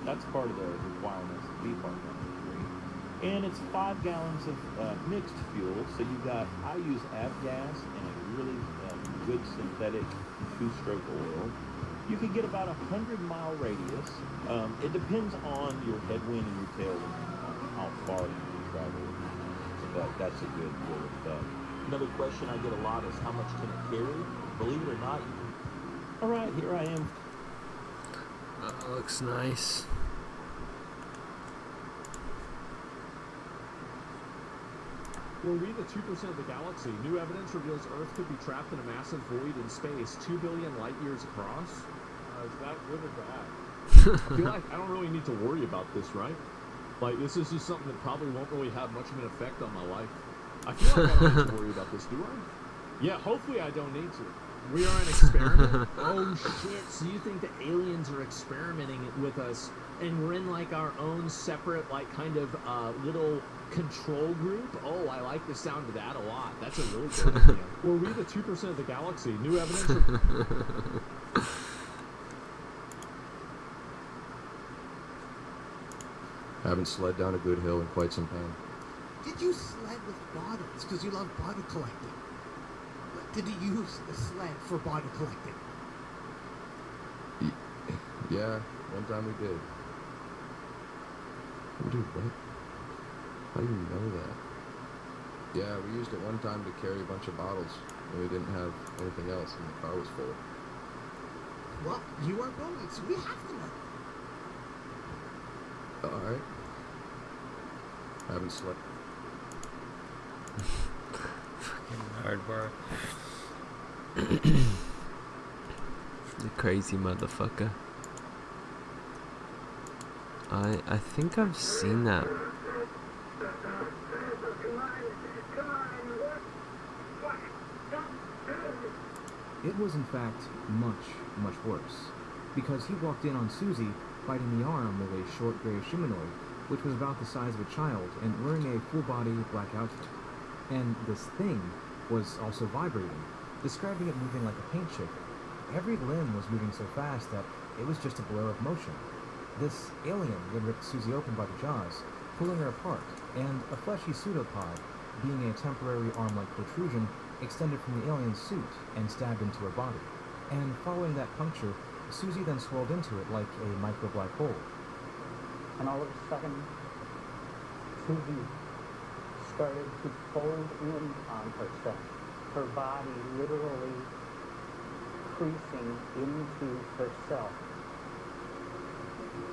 Speaker 2: That's part of the requirements to be Part 103. And it's 5 gallons of mixed fuel. So I use avgas and a really good synthetic 2-stroke oil. You can get about 100-mile radius. It depends on your headwind and your tailwind, on how far you can travel. But that's a good rule of thumb. Another question I get a lot is how much can it carry? Believe it or not, all right, here I am.
Speaker 10: That looks nice.
Speaker 5: Were we the 2% of the galaxy? New evidence reveals Earth could be trapped in a massive void in space, 2 billion light years across. Is that good or bad? I feel like I don't really need to worry about this, right? Like, this is just something that probably won't really have much of an effect on my life. I feel like I don't need to worry about this, do I? Yeah, hopefully I don't need to. We are an experiment? Oh shit, so you think the aliens are experimenting with us and we're in like our own separate like kind of little control group? Oh, I like the sound of that a lot. That's a really good idea. Were we the 2% of the galaxy? New evidence
Speaker 9: Haven't sled down a good hill in quite some time.
Speaker 12: Did you sled with bottles because you love bottle collecting? Did you use the sled for bottle collecting?
Speaker 9: Yeah, one time we did. Dude, what? How do you know that? Yeah, we used it one time to carry a bunch of bottles, and we didn't have anything else, and the car was full.
Speaker 12: Well, you are bullied, so we have to know.
Speaker 9: Alright. I haven't slept.
Speaker 10: Fucking hardware. The crazy motherfucker. I think I've seen that.
Speaker 23: It was in fact much, much worse, because he walked in on Susie biting the arm of a short gray humanoid, which was about the size of a child and wearing a full-body black outfit. And this thing was also vibrating, describing it moving like a paint shaker. Every limb was moving so fast that it was just a blur of motion. This alien then ripped Susie open by the jaws, pulling her apart, and a fleshy pseudopod, being a temporary arm-like protrusion, extended from the alien's suit and stabbed into her body. And following that puncture, Susie then swirled into it like a micro-black hole.
Speaker 24: And all of a sudden, Susie started to fold in on herself, her body literally creasing into herself.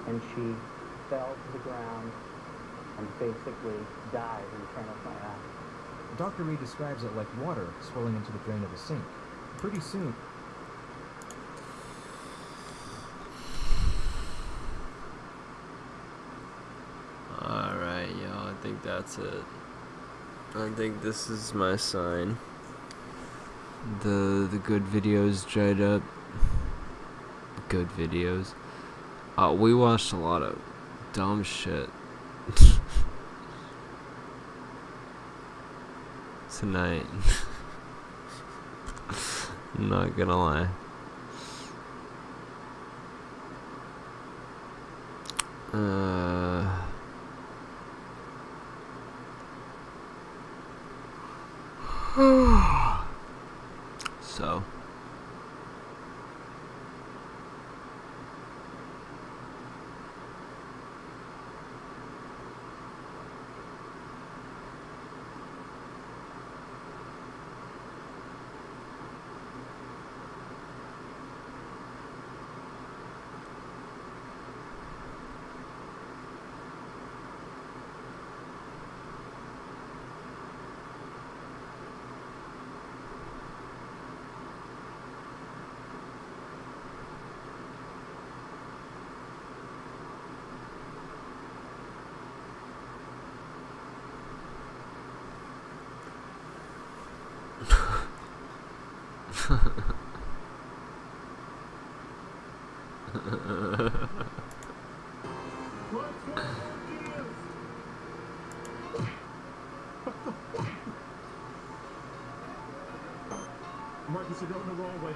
Speaker 24: And she fell to the ground and basically died in front of my eyes.
Speaker 23: Dr. Reed describes it like water swirling into the drain of a sink. Pretty soon,
Speaker 10: Alright, y'all, I think that's it. I think this is my sign. The good videos dried up. Good videos. We watched a lot of dumb shit tonight. I'm not gonna lie. So
Speaker 5: Marcus, you're going the wrong way.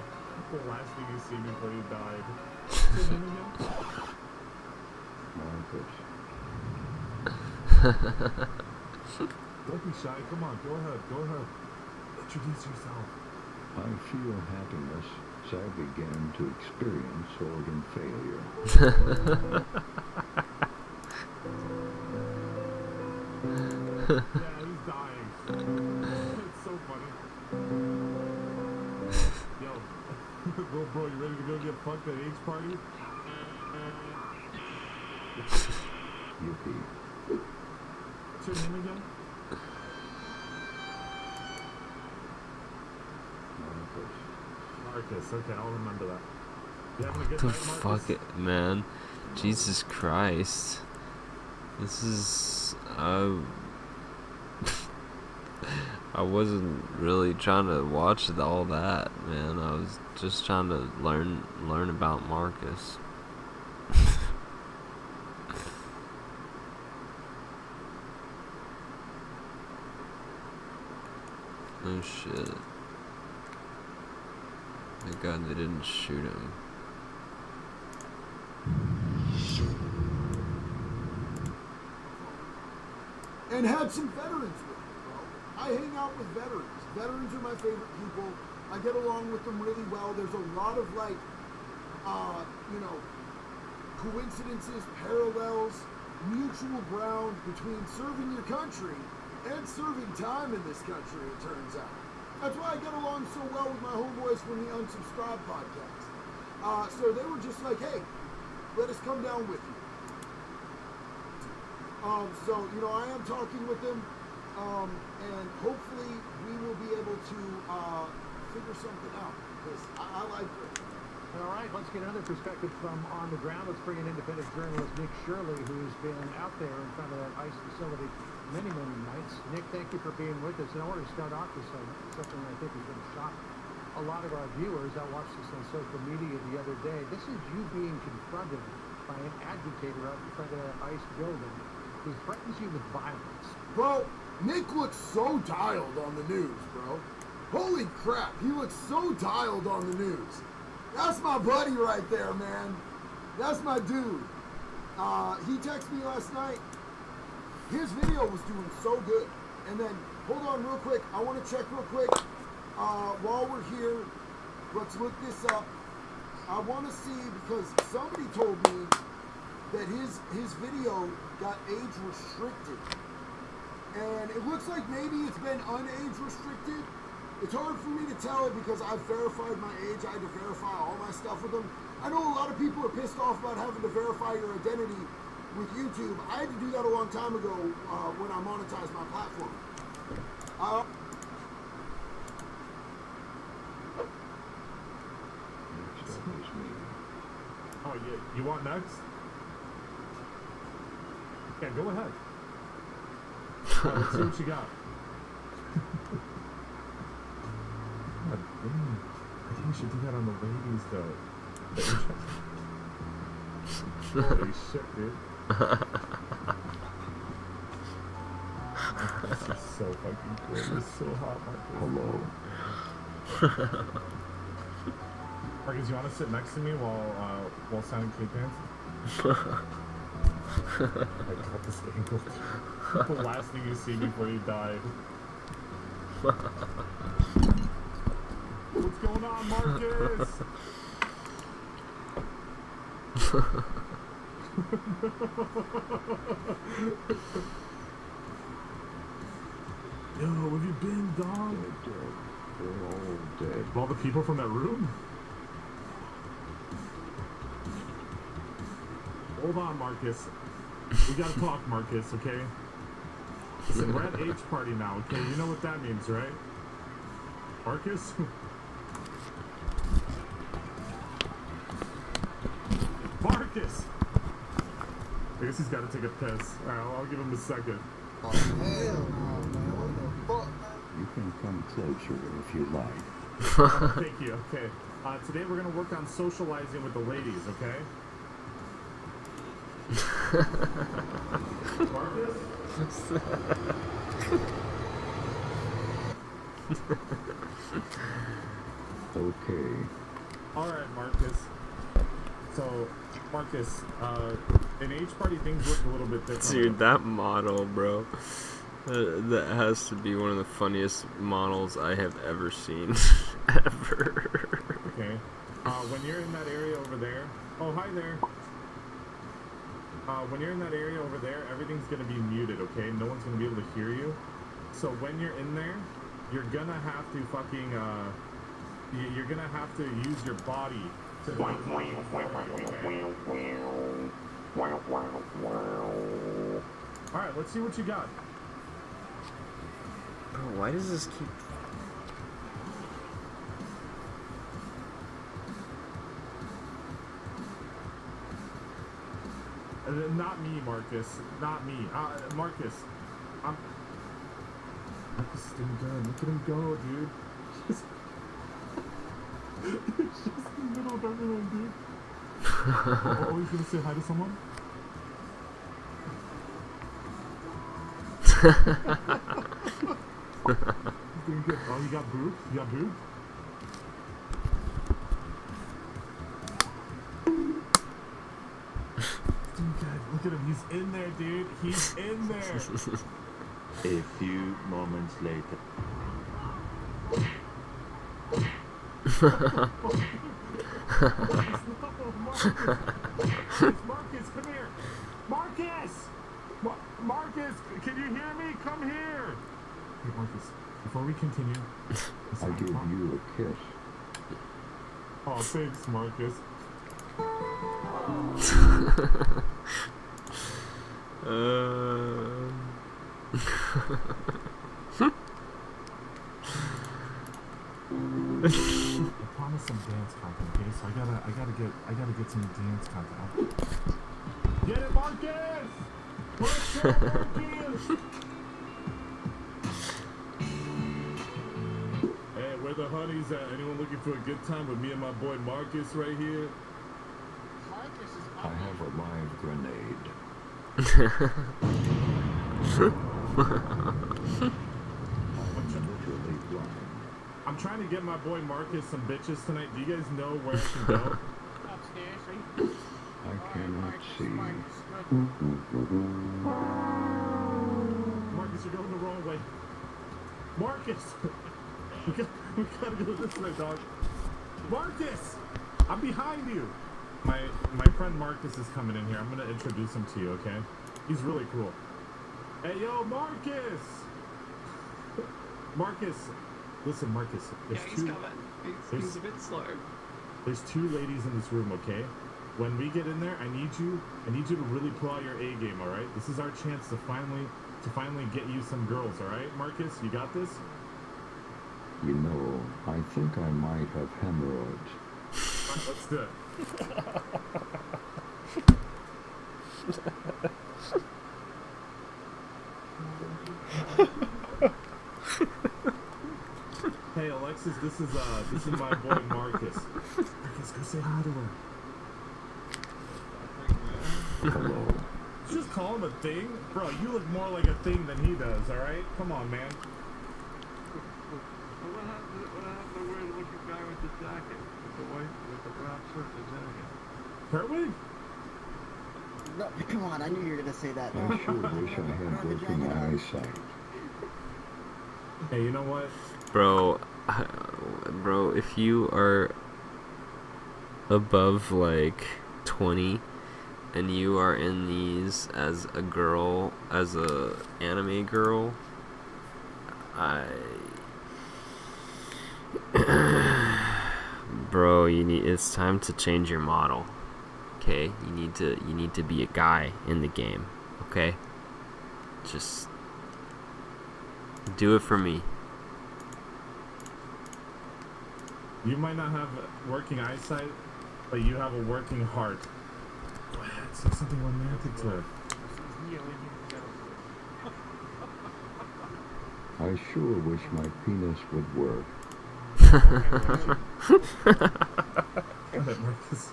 Speaker 5: The last thing you see before you died. What's your name again?
Speaker 9: Marcus.
Speaker 5: Don't be shy. Come on, go ahead. Go ahead. Introduce yourself.
Speaker 4: I feel happiness as I began to experience organ failure.
Speaker 5: Yeah, he's dying. It's so funny. Yo, little bro, you ready to go get fucked at H party?
Speaker 4: Yippee.
Speaker 5: What's your name again? Marcus. Okay, I'll remember that. You having a good night, Marcus?
Speaker 10: Fuck it, man. Jesus Christ. This is... I wasn't really trying to watch all that, man. I was just trying to learn about Marcus. Oh shit. Thank God they didn't shoot him.
Speaker 14: And had some veterans with me, bro. I hang out with veterans. Veterans are my favorite people. I get along with them really well. There's a lot of coincidences, parallels, mutual ground between serving your country and serving time in this country, it turns out. That's why I get along so well with my homeboys from the Unsubscribed podcast. So they were just like, hey, let us come down with you. So, I am talking with them, and hopefully we will be able to figure something out, because I like it.
Speaker 16: All right, let's get another perspective from on the ground. Let's bring in independent journalist Nick Shirley, who's been out there in front of that ICE facility many, many nights. Nick, thank you for being with us. And I want to start off with something I think is going to shock a lot of our viewers. I watched this on social media the other day. This is you being confronted by an agitator out in front of that ICE building who threatens you with violence.
Speaker 14: Bro, Nick looks so dialed on the news, bro. Holy crap, he looks so dialed on the news. That's my buddy right there, man. That's my dude. He texted me last night. His video was doing so good. And then, hold on real quick. I want to check real quick. While we're here, let's look this up. I want to see, because somebody told me that his video got age restricted. And it looks like maybe it's been unage restricted. It's hard for me to tell because I've verified my age. I had to verify all my stuff with them. I know a lot of people are pissed off about having to verify your identity with YouTube. I had to do that a long time ago when I monetized my platform.
Speaker 5: Oh, yeah. You want next? Yeah, go ahead. Let's see what you got. God damn. I think we should do that on the ladies, though. Holy shit, dude. This is so fucking cool. This is so hot, Marcus.
Speaker 4: Hello.
Speaker 5: Marcus, you want to sit next to me while sounding K-Pants? I got this angle. The last thing you see before you die. What's going on, Marcus? Yo, where have you been, dog?
Speaker 4: They're all dead.
Speaker 5: All the people from that room? Hold on, Marcus. We gotta talk, Marcus, okay? Listen, we're at H party now, okay? You know what that means, right? Marcus? Marcus! I guess he's gotta take a piss. Alright, I'll give him a second.
Speaker 14: Oh, hell no, man. What the fuck?
Speaker 4: You can come closer if you like.
Speaker 5: Thank you, okay. Today we're gonna work on socializing with the ladies, okay? Marcus?
Speaker 4: Okay.
Speaker 5: Alright, Marcus. So, Marcus, In H party, things look a little bit different.
Speaker 10: Dude, that model, bro. That has to be one of the funniest models I have ever seen. Ever.
Speaker 5: Okay. When you're in that area over there. Oh, hi there. When you're in that area over there, everything's gonna be muted, okay? No one's gonna be able to hear you. So when you're in there, you're gonna have to fucking, you're gonna have to use your body to Alright, let's see what you got.
Speaker 10: Bro, why does this keep...
Speaker 5: Not me, Marcus. Not me. Marcus. Marcus is doing good. Look at him go, dude. It's just in the middle of everyone, dude. Oh, he's gonna say hi to someone? He's doing good. Oh, you got booed? You got booed? Look at him, he's in there, dude. He's in there.
Speaker 2: A few moments later.
Speaker 5: Marcus, come here. Marcus! Marcus, can you hear me? Come here. Hey, Marcus, before we continue,
Speaker 4: I give you a kiss.
Speaker 5: Oh, thanks, Marcus. I promised some dance content, okay? So I gotta get some dance content. Get it, Marcus! Push it, Marcus! Hey, where the honeys at? Anyone looking for a good time with me and my boy Marcus right here?
Speaker 4: I have a live grenade.
Speaker 5: I'm trying to get my boy Marcus some bitches tonight. Do you guys know where I can go?
Speaker 4: I cannot see.
Speaker 5: Marcus, you're going the wrong way. Marcus! we gotta go this way, dog. Marcus! I'm behind you! My friend Marcus is coming in here. I'm gonna introduce him to you, okay? He's really cool. Hey, yo, Marcus! Marcus! Listen, Marcus. There's
Speaker 1: he's coming. He's a bit slow.
Speaker 5: There's two ladies in this room, okay? When we get in there, I need you to really pull out your A game, all right? This is our chance to finally get you some girls, all right, Marcus? You got this?
Speaker 4: You know, I think I might have hemorrhoids.
Speaker 5: All right, let's do it. Hey Alexis, this is my boy Marcus. Marcus, go say hi to her.
Speaker 4: Hello.
Speaker 5: Just call him a thing? Bro, you look more like a thing than he does, alright? Come on, man.
Speaker 1: What happened to the weird-looking guy with the jacket? With the brown shirt and jacket?
Speaker 5: Herwig?
Speaker 8: No, come on, I knew you were gonna say that.
Speaker 4: I sure wish I had working eyesight.
Speaker 5: Hey, you know what?
Speaker 10: Bro, if you are above like 20 and you are in these as a girl, as a anime girl, bro, it's time to change your model. Okay, you need to be a guy in the game. Okay, just do it for me.
Speaker 5: You might not have working eyesight, but you have a working heart. Go ahead, say something romantic to her.
Speaker 4: I sure wish my penis would work.
Speaker 5: Go ahead, Marcus.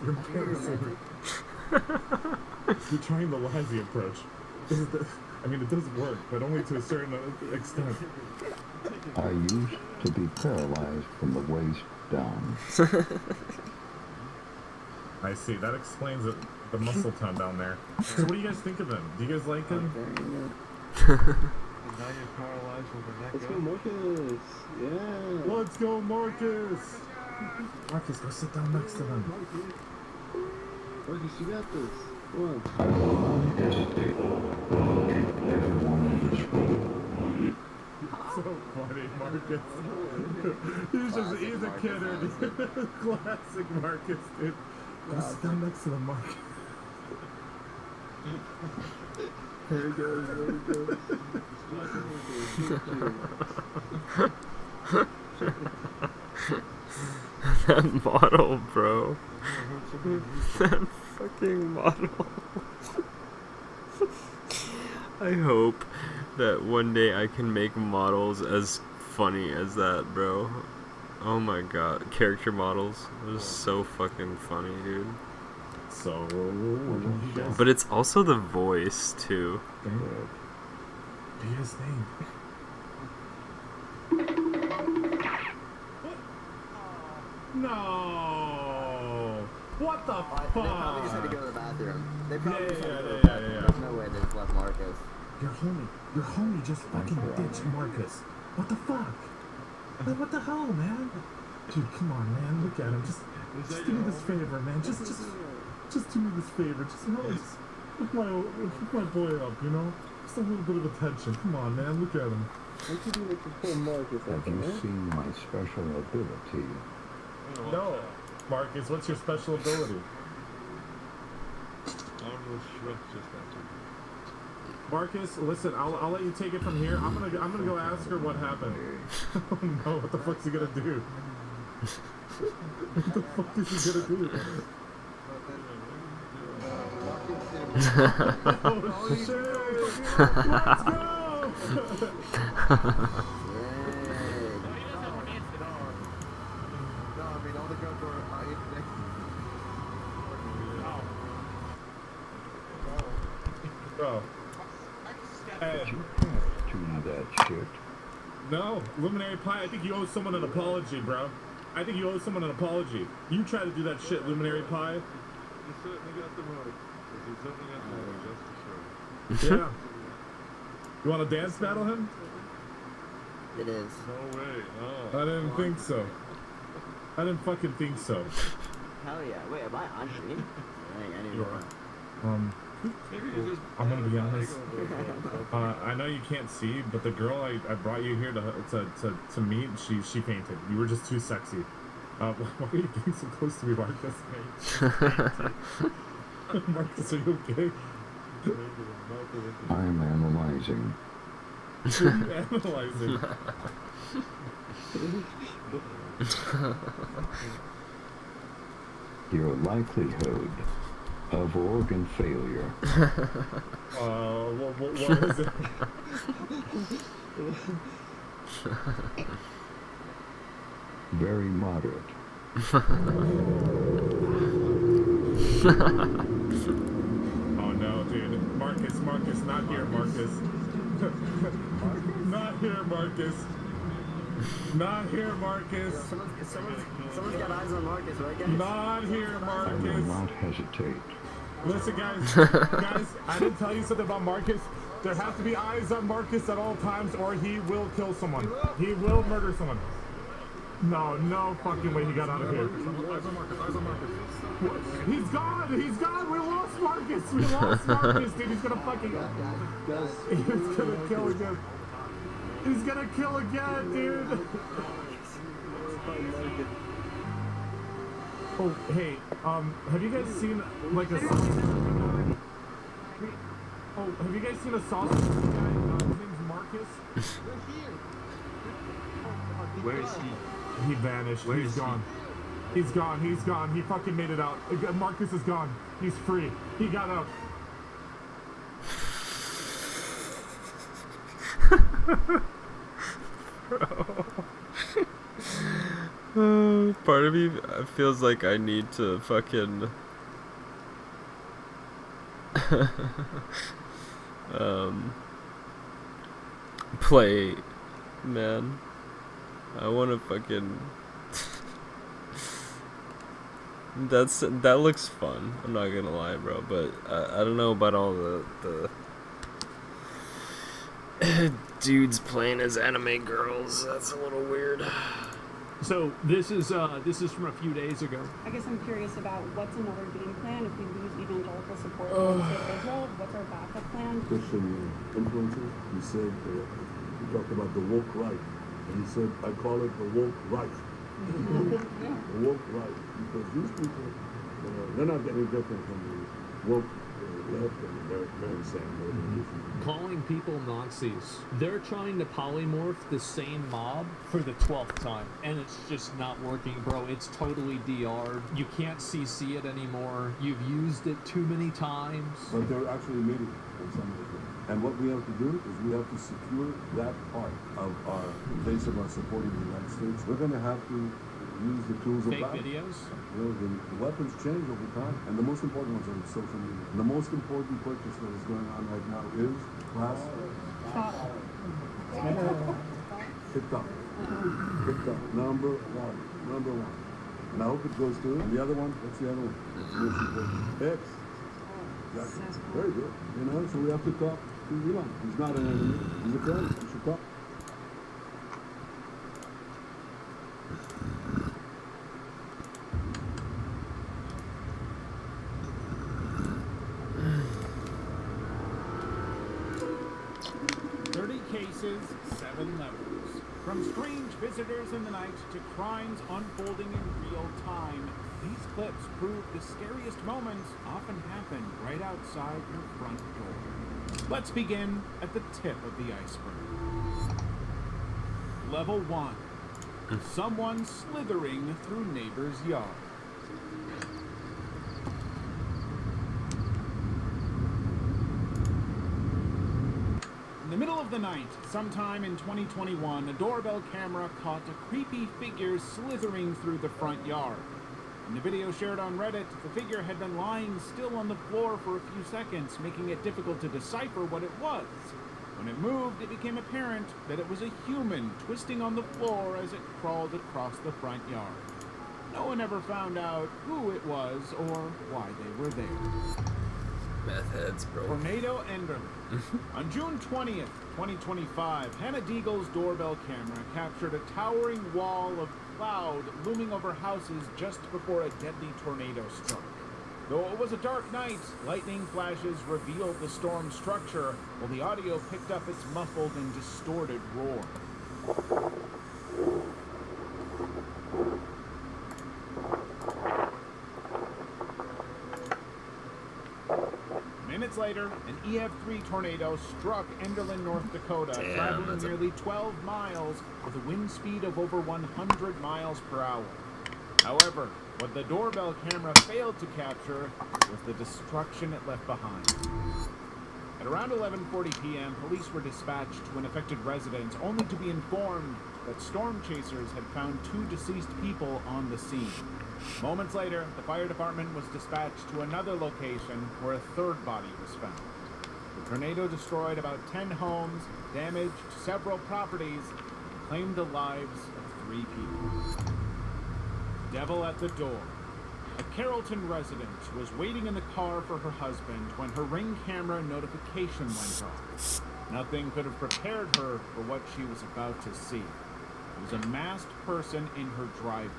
Speaker 5: You're trying the Lassie approach. I mean, it does work, but only to a certain extent.
Speaker 4: I used to be paralyzed from the waist down.
Speaker 5: I I see. That explains it, the muscle tone down there. So what do you guys think of him? Do you guys like him?
Speaker 1: And now you're paralyzed with the neck
Speaker 21: Let's go,
Speaker 1: up.
Speaker 21: Marcus. Yeah.
Speaker 5: Let's go, Marcus. Marcus, go sit down next to him.
Speaker 21: Marcus, you got this. Come on.
Speaker 5: So funny, Marcus. He's a kidder, dude. Classic Marcus, dude. Go sit down next to the Marcus.
Speaker 21: There he goes, there he goes.
Speaker 10: That model, bro. That fucking model. I hope that one day I can make models as funny as that, bro. Oh my god, character models. They're so fucking funny, dude.
Speaker 5: So,
Speaker 10: but it's also the voice too.
Speaker 5: Be his name. No. What the fuck?
Speaker 8: They probably just had to go to the bathroom. They probably just had to go to the
Speaker 5: Yeah.
Speaker 8: bathroom. There's no way they just left Marcus.
Speaker 5: Your homie just fucking ditched Marcus. What the fuck? Like, what the hell, man? Dude, come on, man. Look at him. Just do me this favor, man. Just do me this favor. Just hook my boy up, you know? Just a little bit of attention. Come on, man. Look at him.
Speaker 21: What you doing to pull Marcus up,
Speaker 4: Have you
Speaker 21: man?
Speaker 4: seen my special ability?
Speaker 5: No. Marcus, what's your special ability?
Speaker 1: Armless shrimp just entered.
Speaker 5: Marcus, listen, I'll let you take it from here. I'm gonna go ask her what happened. Oh no, what the fuck's he gonna do? What the fuck is he gonna do? Oh shit! Let's go! Bro. Hey.
Speaker 4: You can't do that shit.
Speaker 5: No, Luminary Pie, I think you owe someone an apology, bro. I think you owe someone an apology. You try to do that shit, Luminary Pie.
Speaker 1: You certainly got the road. You certainly got the road, that's for sure.
Speaker 5: Yeah. You want to dance battle him?
Speaker 8: It is.
Speaker 1: No way. No.
Speaker 5: I didn't think so. I didn't fucking think so.
Speaker 8: Hell yeah. Wait, am I on stream? I didn't
Speaker 5: You
Speaker 8: even
Speaker 5: are.
Speaker 8: know.
Speaker 5: I'm gonna be honest. I know you can't see, but the girl I brought you here to meet, she fainted. You were just too sexy. Why are you getting so close to me, Marcus? Marcus, are you okay?
Speaker 4: I'm analyzing.
Speaker 5: What are you analyzing?
Speaker 4: Your likelihood of organ failure.
Speaker 5: What is it?
Speaker 4: Very moderate.
Speaker 5: Oh no, dude. Marcus, not here, Marcus. Not here, Marcus. Not here, Marcus.
Speaker 8: Someone's got eyes on Marcus, right, guys?
Speaker 5: Not here,
Speaker 4: I will
Speaker 5: Marcus.
Speaker 4: not hesitate.
Speaker 5: Listen, guys, I didn't tell you something about Marcus. There have to be eyes on Marcus at all times, or he will kill someone. He will murder someone. No fucking way he got out of here.
Speaker 1: Eyes on Marcus.
Speaker 5: He's gone! He's gone! We lost Marcus! We lost Marcus, dude! He's gonna fucking... He's gonna kill again. He's gonna kill again, dude! Oh, hey, have you guys seen, like, a... Oh, have you guys seen a sausage guy? His name's Marcus.
Speaker 1: Where is he?
Speaker 5: He vanished. He's gone. He's gone. He's gone. He fucking made it out. Marcus is gone. He's free. He got out.
Speaker 10: Part of me feels like I need to fucking play, man. I want to fucking That looks fun. I'm not gonna lie, bro. But I don't know about all the dudes playing as anime girls. That's a little weird.
Speaker 5: So this is from a few days ago.
Speaker 6: I guess I'm curious about what's another game plan if we lose evangelical support in the state of Israel. What's our backup plan?
Speaker 15: Christian influencer, he said, he talked about the woke right. And he said, I call it the woke right. The woke right. Because these people, they're not any different from the woke left, and they're very same.
Speaker 5: Calling people Nazis. They're trying to polymorph the same mob for the 12th time, and it's just not working, bro. It's totally DR'd. You can't CC it anymore. You've used it too many times.
Speaker 15: But they're actually meeting in some of it. And what we have to do is we have to secure that part of our base of our supporting the United States. We're going to have to use the tools of
Speaker 5: Fake
Speaker 15: battle.
Speaker 5: videos?
Speaker 15: You know, the weapons change over time, and the most important ones are social media. And the most important purchase that is going on right now is class. TikTok. TikTok. Number one. And I hope it goes through. And the other one, what's the other one? X. Exactly. Very good. You know, so we have to talk to Elon. He's not an enemy. He's a friend. We should talk.
Speaker 18: Cases, 7 levels. From strange visitors in the night to crimes unfolding in real time, these clips prove the scariest moments often happen right outside your front door. Let's begin at the tip of the iceberg. Level 1. Someone slithering through neighbor's yard. In the middle of the night, sometime in 2021, a doorbell camera caught a creepy figure slithering through the front yard. In the video shared on Reddit, the figure had been lying still on the floor for a few seconds, making it difficult to decipher what it was. When it moved, it became apparent that it was a human twisting on the floor as it crawled across the front yard. No one ever found out who it was or why they were there.
Speaker 10: Meth heads, bro.
Speaker 18: Tornado Enderlin. On June 20th, 2025, Hannah Deagle's doorbell camera captured a towering wall of cloud looming over houses just before a deadly tornado struck. Though it was a dark night, lightning flashes revealed the storm's structure, while the audio picked up its muffled and distorted roar. Minutes later, an EF3 tornado struck Enderlin, North Dakota, traveling nearly 12 miles with a wind speed of over 100 miles per hour. However, what the doorbell camera failed to capture was the destruction it left behind. At around 11:40 p.m., police were dispatched to an affected residence, only to be informed that storm chasers had found 2 deceased people on the scene. Moments later, the fire department was dispatched to another location where a 3rd body was found. The tornado destroyed about 10 homes, damaged several properties, and claimed the lives of 3 people. Devil at the door. A Carrollton resident was waiting in the car for her husband when her Ring camera notification went off. Nothing could have prepared her for what she was about to see. It was a masked person in her driveway.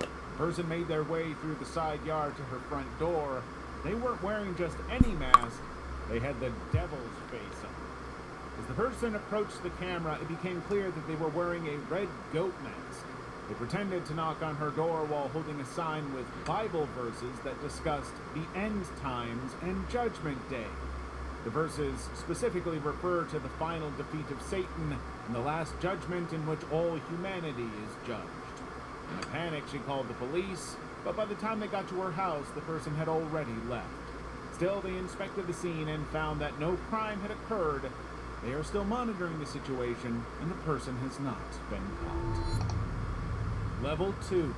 Speaker 18: The person made their way through the side yard to her front door. They weren't wearing just any mask, they had the devil's face on. As the person approached the camera, it became clear that they were wearing a red goat mask. They pretended to knock on her door while holding a sign with Bible verses that discussed the end times and Judgment Day. The verses specifically refer to the final defeat of Satan and the last judgment in which all humanity is judged. In a panic, she called the police, but by the time they got to her house, the person had already left. Still, they inspected the scene and found that no crime had occurred. They are still monitoring the situation, and the person has not been caught. Level 2.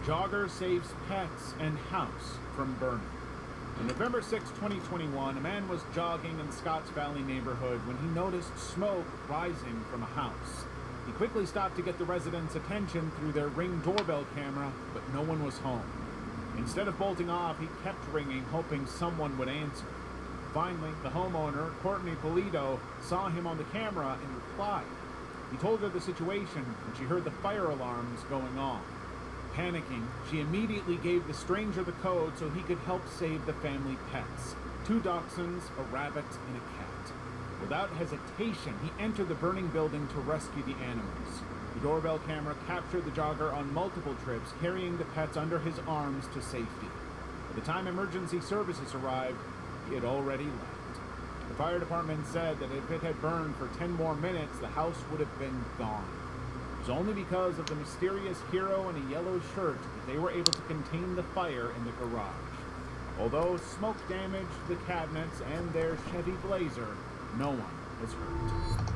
Speaker 18: Jogger saves pets and house from burning. On November 6, 2021, a man was jogging in the Scotts Valley neighborhood when he noticed smoke rising from a house. He quickly stopped to get the residents' attention through their Ring doorbell camera, but no one was home. Instead of bolting off, he kept ringing, hoping someone would answer. Finally, the homeowner, Courtney Polito, saw him on the camera and replied. He told her the situation, and she heard the fire alarms going on. Panicking, she immediately gave the stranger the code so he could help save the family pets. 2 dachshunds, a rabbit, and a cat. Without hesitation, he entered the burning building to rescue the animals. The doorbell camera captured the jogger on multiple trips, carrying the pets under his arms to safety. By the time emergency services arrived, he had already left. The fire department said that if it had burned for 10 more minutes, the house would have been gone. It was only because of the mysterious hero in a yellow shirt that they were able to contain the fire in the garage. Although smoke damaged the cabinets and their Chevy Blazer, no one was hurt.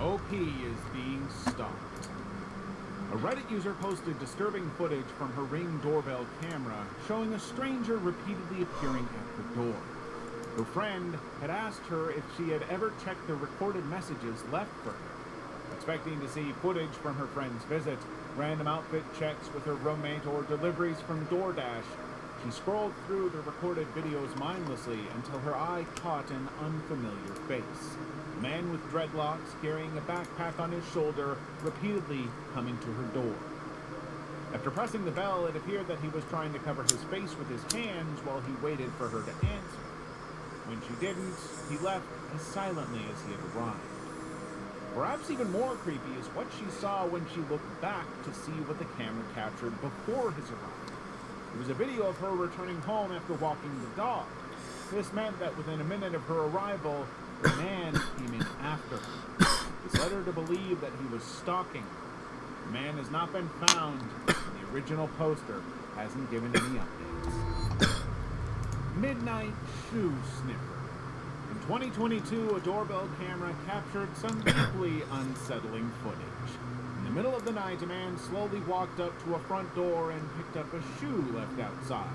Speaker 18: OP is being stalked. A Reddit user posted disturbing footage from her Ring doorbell camera showing a stranger repeatedly appearing at her door. Her friend had asked her if she had ever checked the recorded messages left for her. Expecting to see footage from her friend's visit, random outfit checks with her roommate, or deliveries from DoorDash, she scrolled through the recorded videos mindlessly until her eye caught an unfamiliar face. A man with dreadlocks carrying a backpack on his shoulder, repeatedly coming to her door. After pressing the bell, it appeared that he was trying to cover his face with his hands while he waited for her to answer. When she didn't, he left as silently as he had arrived. Perhaps even more creepy is what she saw when she looked back to see what the camera captured before his arrival. It was a video of her returning home after walking the dog. This meant that within a minute of her arrival, the man came in after her. This led her to believe that he was stalking her. The man has not been found, and the original poster hasn't given any updates. Midnight Shoe Sniffer. In 2022, a doorbell camera captured some deeply unsettling footage. In the middle of the night, a man slowly walked up to a front door and picked up a shoe left outside.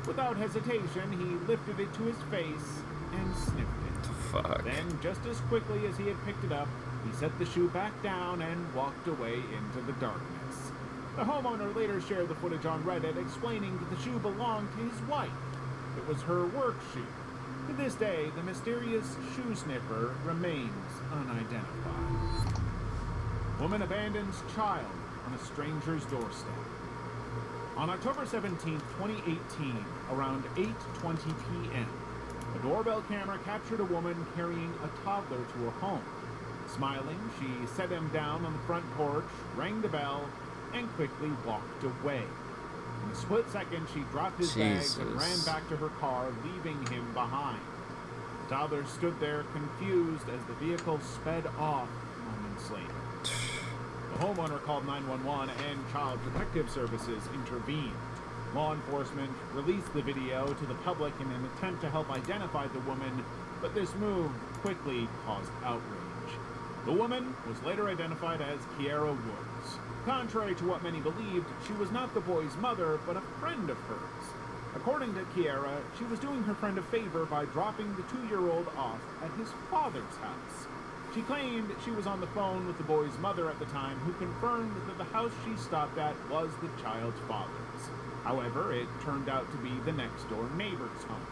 Speaker 18: Without hesitation, he lifted it to his face and sniffed it.
Speaker 10: Fuck.
Speaker 18: Then, just as quickly as he had picked it up, he set the shoe back down and walked away into the darkness. The homeowner later shared the footage on Reddit, explaining that the shoe belonged to his wife. It was her work shoe. To this day, the mysterious shoe sniffer remains unidentified. Woman abandons child on a stranger's doorstep. On October 17, 2018, around 8:20 p.m., a doorbell camera captured a woman carrying a toddler to her home. Smiling, she set him down on the front porch, rang the bell, and quickly walked away. In a split second, she dropped his bags and ran back to her car, leaving him behind. The toddler stood there confused as the vehicle sped off moments later. The homeowner called 911 and Child Protective Services intervened. Law enforcement released the video to the public in an attempt to help identify the woman, but this move quickly caused outrage. The woman was later identified as Kiara Woods. Contrary to what many believed, she was not the boy's mother, but a friend of hers. According to Kiara, she was doing her friend a favor by dropping the 2-year-old off at his father's house. She claimed she was on the phone with the boy's mother at the time, who confirmed that the house she stopped at was the child's father's. However, it turned out to be the next-door neighbor's home.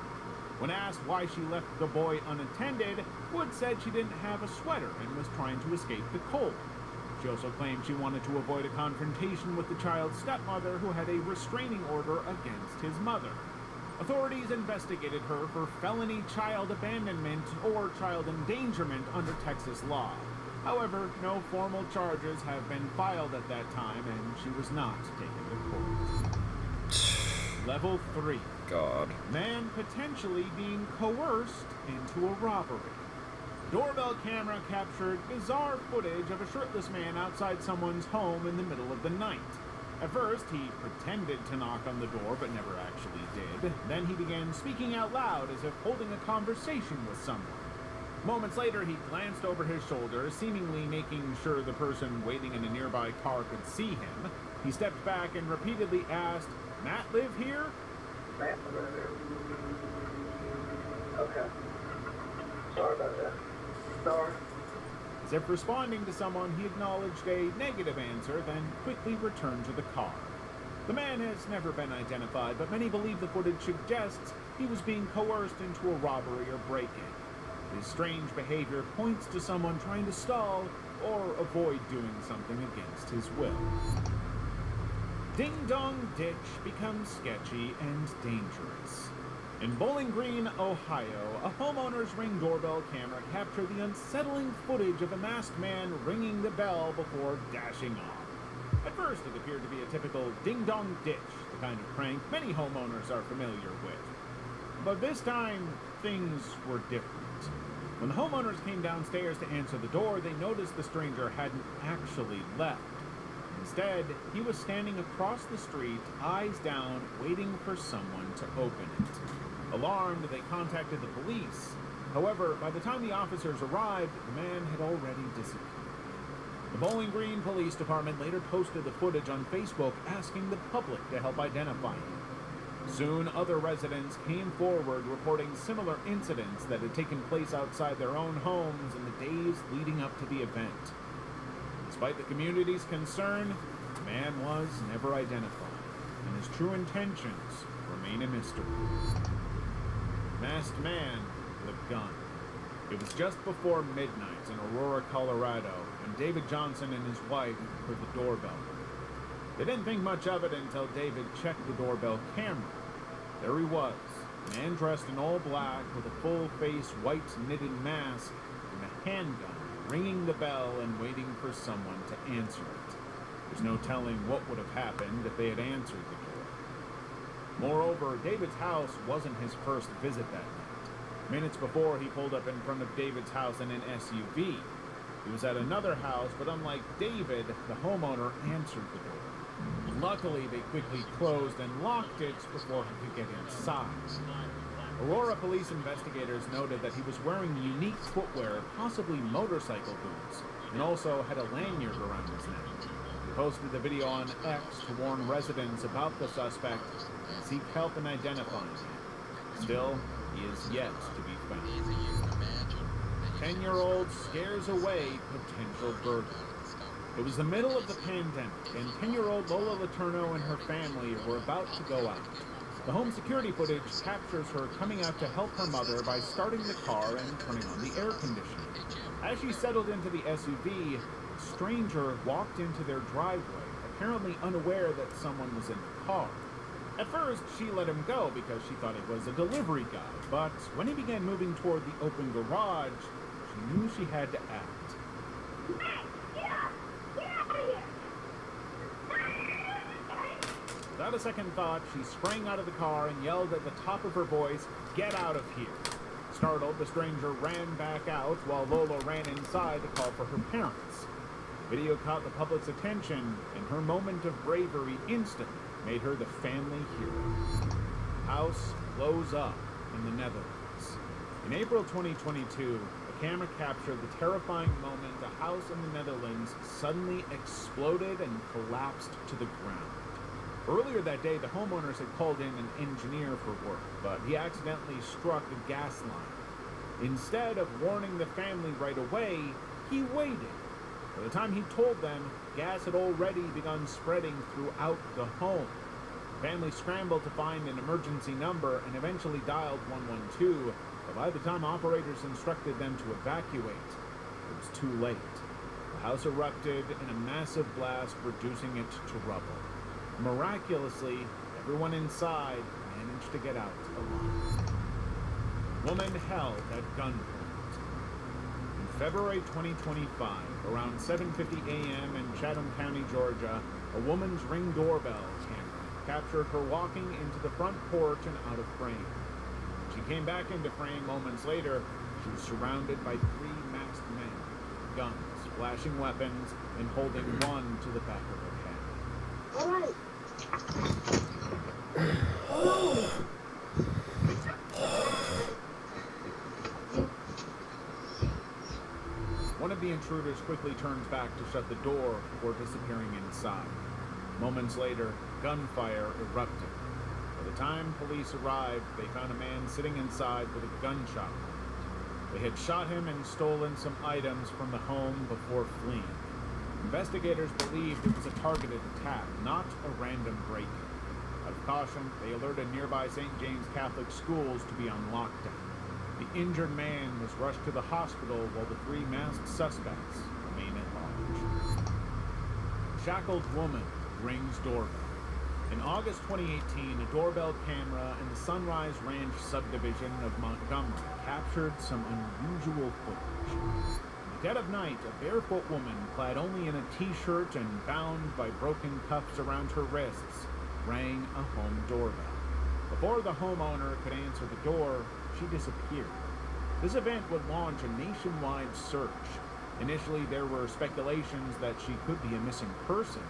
Speaker 18: When asked why she left the boy unattended, Wood said she didn't have a sweater and was trying to escape the cold. She also claimed she wanted to avoid a confrontation with the child's stepmother, who had a restraining order against his mother. Authorities investigated her for felony child abandonment or child endangerment under Texas law. However, no formal charges have been filed at that time, and she was not taken to court. Level 3.
Speaker 10: God.
Speaker 18: Man potentially being coerced into a robbery. Doorbell camera captured bizarre footage of a shirtless man outside someone's home in the middle of the night. At first, he pretended to knock on the door, but never actually did. Then he began speaking out loud as if holding a conversation with someone. Moments later, he glanced over his shoulder, seemingly making sure the person waiting in a nearby car could see him. He stepped back and repeatedly asked, "Matt live here?"
Speaker 11: Matt live here. Okay. Sorry about that. Sorry.
Speaker 18: As if responding to someone, he acknowledged a negative answer, then quickly returned to the car. The man has never been identified, but many believe the footage suggests he was being coerced into a robbery or break-in. His strange behavior points to someone trying to stall or avoid doing something against his will. Ding Dong Ditch becomes sketchy and dangerous. In Bowling Green, Ohio, a homeowner's Ring doorbell camera captured the unsettling footage of a masked man ringing the bell before dashing off. At first, it appeared to be a typical Ding Dong Ditch, the kind of prank many homeowners are familiar with. But this time, things were different. When the homeowners came downstairs to answer the door, they noticed the stranger hadn't actually left. Instead, he was standing across the street, eyes down, waiting for someone to open it. Alarmed, they contacted the police. However, by the time the officers arrived, the man had already disappeared. The Bowling Green Police Department later posted the footage on Facebook, asking the public to help identify him. Soon, other residents came forward reporting similar incidents that had taken place outside their own homes in the days leading up to the event. Despite the community's concern, the man was never identified, and his true intentions remain a mystery. Masked man with a gun. It was just before midnight in Aurora, Colorado, when David Johnson and his wife heard the doorbell ring. They didn't think much of it until David checked the doorbell camera. There he was, a man dressed in all black with a full-face white knitted mask and a handgun, ringing the bell and waiting for someone to answer it. There's no telling what would have happened if they had answered the door. Moreover, David's house wasn't his first visit that night. Minutes before, he pulled up in front of David's house in an SUV. He was at another house, but unlike David, the homeowner answered the door. Luckily, they quickly closed and locked it before he could get inside. Aurora police investigators noted that he was wearing unique footwear, possibly motorcycle boots, and also had a lanyard around his neck. He posted the video on X to warn residents about the suspect and seek help in identifying him. Still, he is yet to be found. 10-year-old scares away potential burglars. It was the middle of the pandemic, and 10-year-old Lola Letourneau and her family were about to go out. The home security footage captures her coming out to help her mother by starting the car and turning on the air conditioning. As she settled into the SUV, a stranger walked into their driveway, apparently unaware that someone was in the car. At first, she let him go because she thought it was a delivery guy, but when he began moving toward the open garage, she knew she had to act. Without a second thought, she sprang out of the car and yelled at the top of her voice, "Get out of here!" Startled, the stranger ran back out while Lola ran inside to call for her parents. The video caught the public's attention, and her moment of bravery instantly made her the family hero. House blows up in the Netherlands. In April 2022, a camera captured the terrifying moment a house in the Netherlands suddenly exploded and collapsed to the ground. Earlier that day, the homeowners had called in an engineer for work, but he accidentally struck a gas line. Instead of warning the family right away, he waited. By the time he told them, gas had already begun spreading throughout the home. The family scrambled to find an emergency number and eventually dialed 112, but by the time operators instructed them to evacuate, it was too late. The house erupted in a massive blast, reducing it to rubble. Miraculously, everyone inside managed to get out alive. Woman held at gunpoint. In February 2025, around 7:50 a.m. in Chatham County, Georgia, a woman's Ring doorbell camera captured her walking into the front porch and out of frame. When she came back into frame moments later, she was surrounded by 3 masked men, guns, flashing weapons, and holding one to the back of her head.
Speaker 7: All right.
Speaker 18: One of the intruders quickly turns back to shut the door before disappearing inside. Moments later, gunfire erupted. By the time police arrived, they found a man sitting inside with a gunshot wound. They had shot him and stolen some items from the home before fleeing. Investigators believed it was a targeted attack, not a random break-in. Out of caution, they alerted nearby St. James Catholic schools to be on lockdown. The injured man was rushed to the hospital while the 3 masked suspects remain at large. Shackled woman rings doorbell. In August 2018, a doorbell camera in the Sunrise Ranch subdivision of Montgomery captured some unusual footage. In the dead of night, a barefoot woman, clad only in a t-shirt and bound by broken cuffs around her wrists, rang a home doorbell. Before the homeowner could answer the door, she disappeared. This event would launch a nationwide search. Initially, there were speculations that she could be a missing person,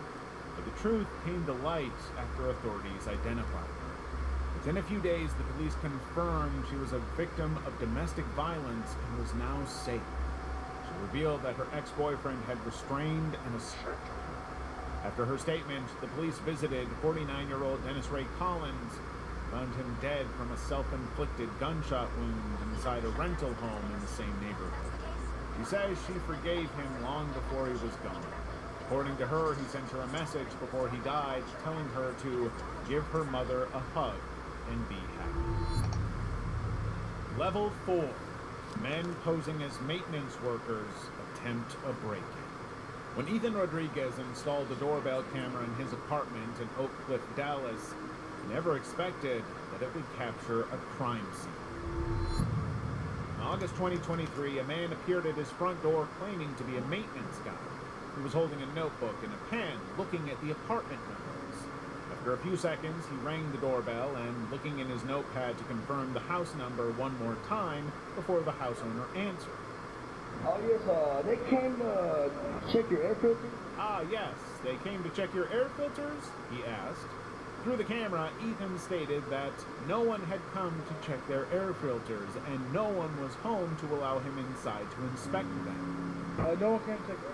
Speaker 18: but the truth came to light after authorities identified her. Within a few days, the police confirmed she was a victim of domestic violence and was now safe. She revealed that her ex-boyfriend had restrained and assaulted her. After her statement, the police visited 49-year-old Dennis Ray Collins, found him dead from a self-inflicted gunshot wound inside a rental home in the same neighborhood. She says she forgave him long before he was gone. According to her, he sent her a message before he died telling her to give her mother a hug and be happy. Level 4. Men posing as maintenance workers attempt a break-in. When Ethan Rodriguez installed the doorbell camera in his apartment in Oak Cliff, Dallas, he never expected that it would capture a crime scene. In August 2023, a man appeared at his front door claiming to be a maintenance guy. He was holding a notebook and a pen, looking at the apartment numbers. After a few seconds, he rang the doorbell and, looking in his notepad to confirm the house number one more time before the house owner answered.
Speaker 11: Oh yes, they came to check your air filters?
Speaker 18: Ah yes, they came to check your air filters? He asked. Through the camera, Ethan stated that no one had come to check their air filters and no one was home to allow him inside to inspect them.
Speaker 11: No one can check air.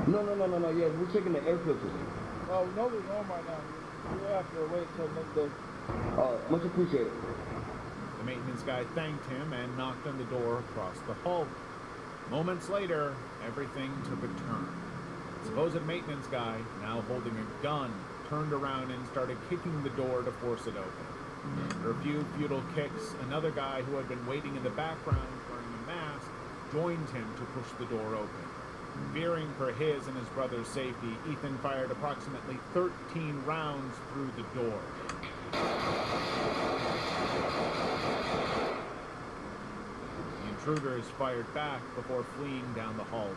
Speaker 11: No, yeah, we're checking the air filters.
Speaker 13: Oh, nobody's home right now. We'll have to wait till next day.
Speaker 11: Much appreciated.
Speaker 18: The maintenance guy thanked him and knocked on the door across the hallway. Moments later, everything took a turn. The supposed maintenance guy, now holding a gun, turned around and started kicking the door to force it open. After a few futile kicks, another guy who had been waiting in the background wearing a mask joined him to push the door open. Fearing for his and his brother's safety, Ethan fired approximately 13 rounds through the door. The intruders fired back before fleeing down the hallway.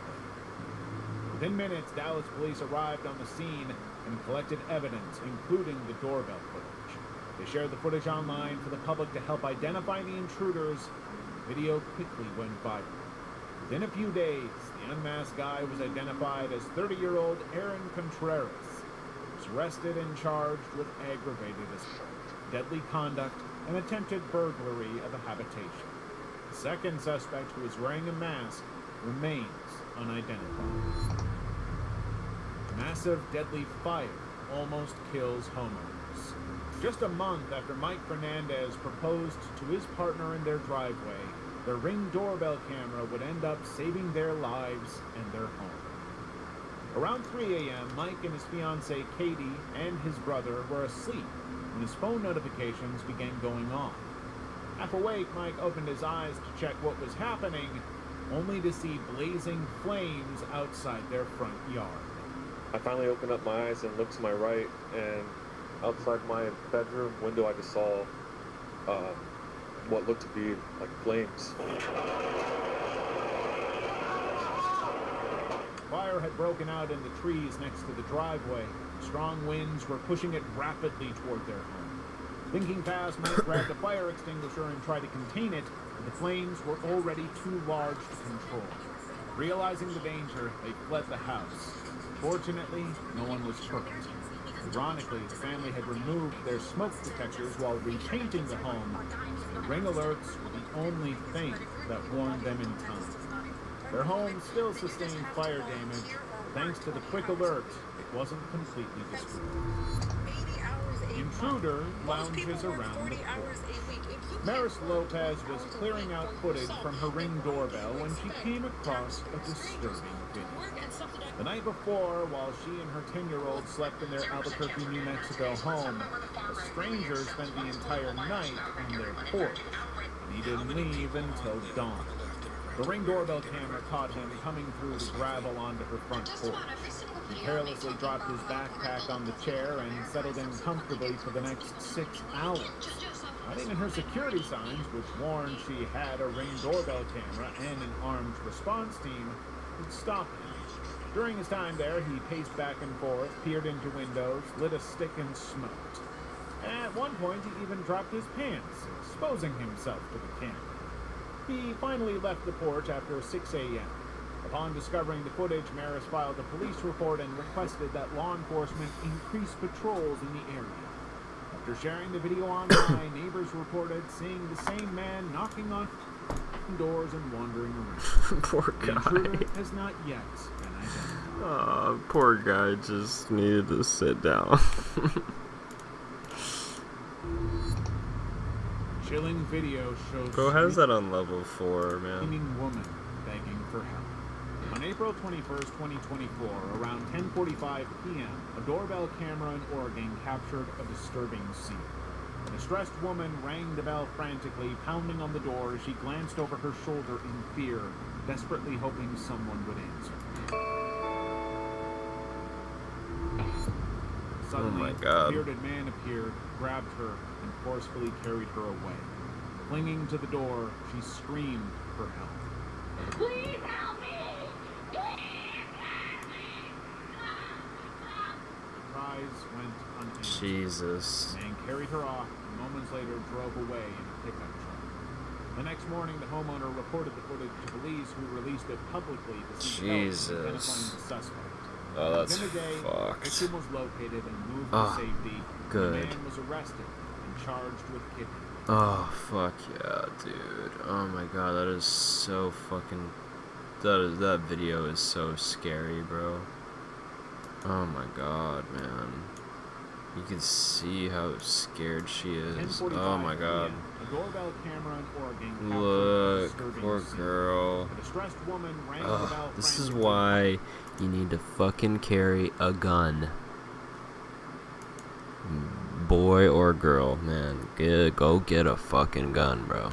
Speaker 18: Within minutes, Dallas police arrived on the scene and collected evidence, including the doorbell footage. They shared the footage online for the public to help identify the intruders. The video quickly went viral. Within a few days, the unmasked guy was identified as 30-year-old Aaron Contreras. He was arrested and charged with aggravated assault, deadly conduct, and attempted burglary of a habitation. The second suspect, who is wearing a mask, remains unidentified. Massive deadly fire almost kills homeowners. Just a month after Mike Fernandez proposed to his partner in their driveway, the Ring doorbell camera would end up saving their lives and their home. Around 3 a.m., Mike and his fiancée Katie and his brother were asleep when his phone notifications began going on. Half awake, Mike opened his eyes to check what was happening, only to see blazing flames outside their front yard.
Speaker 19: I finally opened up my eyes and looked to my right, and outside my bedroom window I just saw what looked to be like flames.
Speaker 18: Fire had broken out in the trees next to the driveway. Strong winds were pushing it rapidly toward their home. Thinking fast, Mike grabbed a fire extinguisher and tried to contain it, but the flames were already too large to control. Realizing the danger, they fled the house. Fortunately, no one was hurt. Ironically, the family had removed their smoke detectors while repainting the home. The Ring alerts were the only thing that warned them in time. Their home still sustained fire damage. Thanks to the quick alert, it wasn't completely destroyed. The intruder lounges around the porch. Maris Lopez was clearing out footage from her Ring doorbell when she came across a disturbing video. The night before, while she and her 10-year-old slept in their Albuquerque, New Mexico home, a stranger spent the entire night on their porch, and he didn't leave until dawn. The Ring doorbell camera caught him coming through the gravel onto her front porch. He carelessly dropped his backpack on the chair and settled in comfortably for the next 6 hours. Not even her security signs, which warned she had a Ring doorbell camera and an armed response team, would stop him. During his time there, he paced back and forth, peered into windows, lit a stick, and smoked. At one point, he even dropped his pants, exposing himself to the camera. He finally left the porch after 6 a.m. Upon discovering the footage, Maris filed a police report and requested that law enforcement increase patrols in the area. After sharing the video online, neighbors reported seeing the same man knocking on doors and wandering around.
Speaker 10: Poor
Speaker 18: The
Speaker 10: guy.
Speaker 18: intruder has not yet been identified.
Speaker 10: Oh, poor guy just needed to sit down.
Speaker 18: Chilling video shows
Speaker 10: Bro, how's that on level 4, man?
Speaker 18: screaming woman begging for help. On April 21st, 2024, around 10:45 p.m., a doorbell camera in Oregon captured a disturbing scene. A distressed woman rang the bell frantically, pounding on the door as she glanced over her shoulder in fear, desperately hoping someone would answer. Suddenly,
Speaker 10: my God.
Speaker 18: a bearded man appeared, grabbed her, and forcefully carried her away. Clinging to the door, she screamed for help.
Speaker 7: Please help me!
Speaker 18: Cries went unanswered.
Speaker 10: Jesus.
Speaker 18: The man carried her off and moments later drove away in a pickup truck. The next morning, the homeowner reported the footage to police, who released it publicly to seek help in
Speaker 10: Jesus.
Speaker 18: identifying the suspect.
Speaker 10: Oh, that's
Speaker 18: Within a day, the
Speaker 10: fucked.
Speaker 18: victim was located and moved
Speaker 10: Oh,
Speaker 18: to safety.
Speaker 10: good.
Speaker 18: The man was arrested and charged with kidnapping.
Speaker 10: Oh, fuck yeah, dude. Oh my god, that is so fucking... That video is so scary, bro. Oh my god, man. You can see how scared she is. Oh my god.
Speaker 18: A doorbell camera in Oregon captured a
Speaker 10: Look,
Speaker 18: disturbing
Speaker 10: poor
Speaker 18: scene.
Speaker 10: girl.
Speaker 18: A distressed woman rang the bell
Speaker 10: Ugh, this is
Speaker 18: frantically.
Speaker 10: why you need to fucking carry a gun. Boy or girl, man. Go get a fucking gun, bro.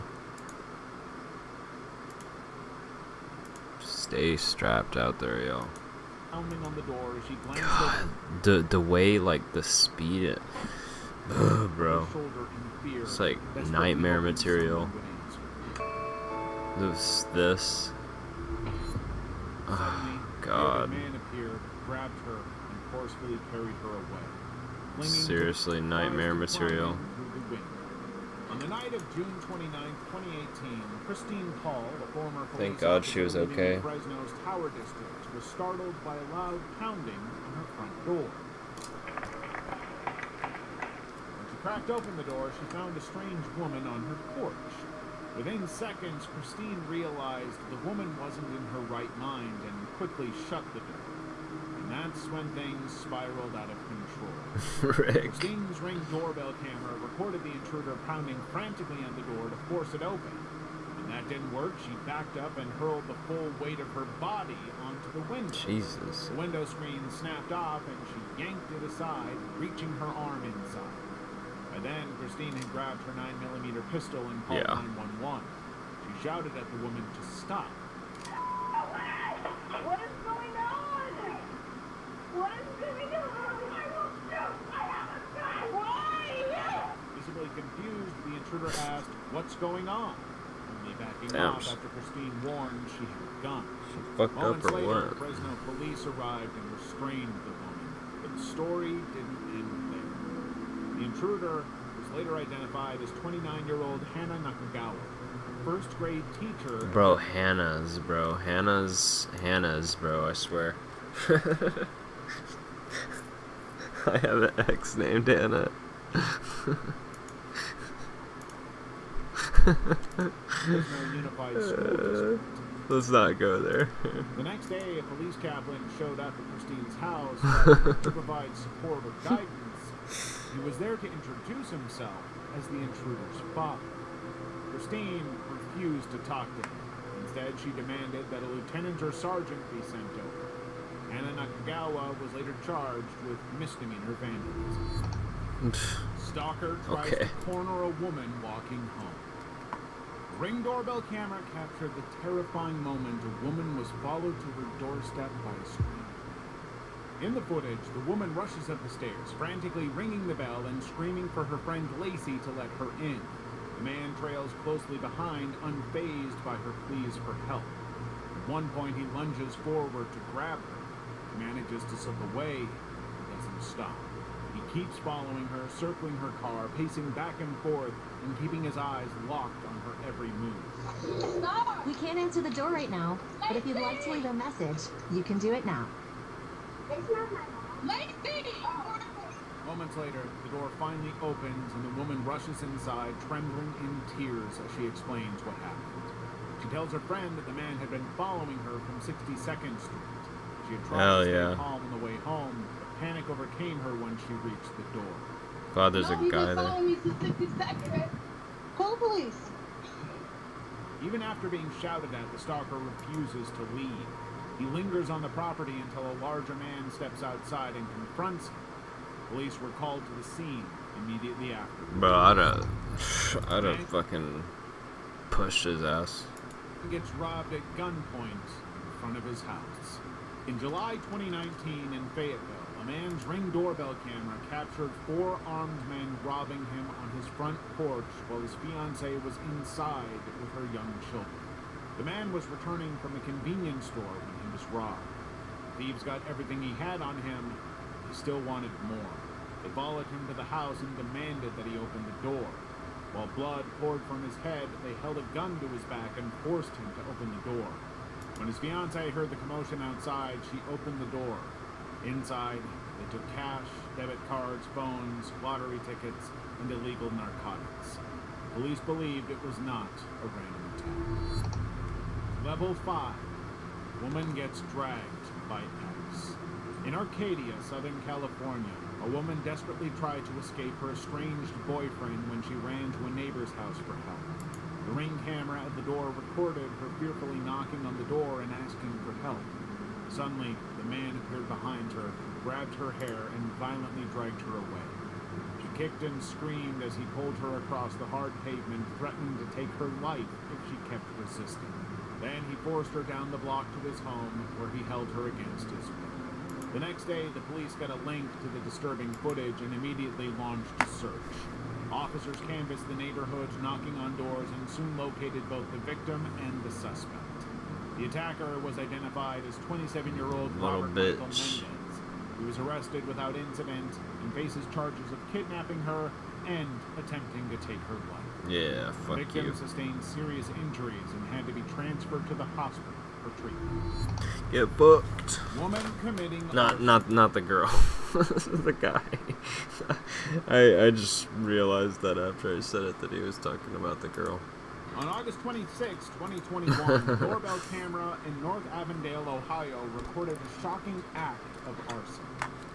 Speaker 10: Stay strapped out there, yo.
Speaker 18: Pounding on the door as she glanced over
Speaker 10: The way, like, the speed it... Ugh, bro.
Speaker 18: her shoulder in fear,
Speaker 10: It's like
Speaker 18: desperately
Speaker 10: nightmare
Speaker 18: hoping
Speaker 10: material.
Speaker 18: someone would answer.
Speaker 10: This. Oh,
Speaker 18: Suddenly,
Speaker 10: God.
Speaker 18: a man appeared, grabbed her, and forcefully carried her away. Clinging to
Speaker 10: Seriously,
Speaker 18: the
Speaker 10: nightmare
Speaker 18: bars and
Speaker 10: material.
Speaker 18: climbing through the window. On the night of June 29, 2018, Christine Paul, a former
Speaker 10: Thank
Speaker 18: police
Speaker 10: God
Speaker 18: officer
Speaker 10: she was
Speaker 18: living
Speaker 10: okay.
Speaker 18: in Fresno's Tower District, was startled by a loud pounding on her front door. When she cracked open the door, she found a strange woman on her porch. Within seconds, Christine realized the woman wasn't in her right mind and quickly shut the door. And that's when things spiraled out of control.
Speaker 10: Rick.
Speaker 18: Christine's Ring doorbell camera recorded the intruder pounding frantically on the door to force it open. When that didn't work, she backed up and hurled the full weight of her body onto the window.
Speaker 10: Jesus.
Speaker 18: The window screen snapped off and she yanked it aside, reaching her arm inside. By then, Christine had grabbed her 9mm pistol and called
Speaker 10: Yeah.
Speaker 18: 911. She shouted at the woman to stop.
Speaker 7: What is going on? What is going on? I will shoot! I have a gun! Why?
Speaker 18: Visibly confused, the intruder asked, "What's going on?" Only backing
Speaker 10: Damn.
Speaker 18: off after Christine warned she had a gun.
Speaker 10: Fucked up
Speaker 18: Moments
Speaker 10: or
Speaker 18: later,
Speaker 10: what?
Speaker 18: Fresno police arrived and restrained the woman. But the story didn't end there. The intruder was later identified as 29-year-old Hannah Nakagawa, a first-grade teacher.
Speaker 10: Bro, Hannah's, bro. Hannah's, bro, I swear. I have an ex named Hannah.
Speaker 18: Fresno Unified School District.
Speaker 10: Let's not go there.
Speaker 18: The next day, a police chaplain showed up at Christine's house to provide support or guidance. He was there to introduce himself as the intruder's father. Christine refused to talk to him. Instead, she demanded that a lieutenant or sergeant be sent over. Hannah Nakagawa was later charged with misdemeanor vandalism. Stalker tries to corner a woman walking home. The Ring doorbell camera captured the terrifying moment a woman was followed to her doorstep by a stranger. In the footage, the woman rushes up the stairs, frantically ringing the bell and screaming for her friend Lacey to let her in. The man trails closely behind, unfazed by her pleas for help. At one point, he lunges forward to grab her. He manages to slip away, but doesn't stop. He keeps following her, circling her car, pacing back and forth, and keeping his eyes locked on her every move.
Speaker 3: We can't answer the door right now, but if you'd like to leave a message, you can do it now.
Speaker 7: It's not my mom. Lacey!
Speaker 18: Moments later, the door finally opens and the woman rushes inside, trembling in tears as she explains what happened. She tells her friend that the man had been following her from 62nd Street. She had tried to stay calm on the way home, but panic overcame her when she reached the door.
Speaker 10: God, there's a guy there.
Speaker 7: Following me to 62nd. Call the police.
Speaker 18: Even after being shouted at, the stalker refuses to leave. He lingers on the property until a larger man steps outside and confronts him. Police were called to the scene immediately after.
Speaker 10: Bro, I'd have fucking pushed his ass.
Speaker 18: He gets robbed at gunpoint in front of his house. In July 2019 in Fayetteville, a man's Ring doorbell camera captured 4 armed men robbing him on his front porch while his fiancée was inside with her young children. The man was returning from a convenience store when he was robbed. Thieves got everything he had on him. He still wanted more. They followed him to the house and demanded that he open the door. While blood poured from his head, they held a gun to his back and forced him to open the door. When his fiancée heard the commotion outside, she opened the door. Inside, they took cash, debit cards, phones, lottery tickets, and illegal narcotics. Police believed it was not a random attack. Level 5. Woman gets dragged by ex. In Arcadia, Southern California, a woman desperately tried to escape her estranged boyfriend when she ran to a neighbor's house for help. The Ring camera at the door recorded her fearfully knocking on the door and asking for help. Suddenly, the man appeared behind her, grabbed her hair, and violently dragged her away. She kicked and screamed as he pulled her across the hard pavement, threatening to take her life if she kept resisting. Then he forced her down the block to his home, where he held her against his will. The next day, the police got a link to the disturbing footage and immediately launched a search. Officers canvassed the neighborhood, knocking on doors, and soon located both the victim and the suspect. The attacker was identified as 27-year-old Robert Michael Mendez. He was arrested without incident and faces charges of kidnapping her and attempting to take her life.
Speaker 10: Yeah, fuck
Speaker 18: the victim
Speaker 10: you.
Speaker 18: sustained serious injuries and had to be transferred to the hospital for treatment.
Speaker 10: Get booked.
Speaker 18: Woman committing
Speaker 10: Not the girl. The guy. I just realized that after I said it that he was talking about the girl.
Speaker 18: On August 26, 2021, a doorbell camera in North Avondale, Ohio, recorded a shocking act of arson.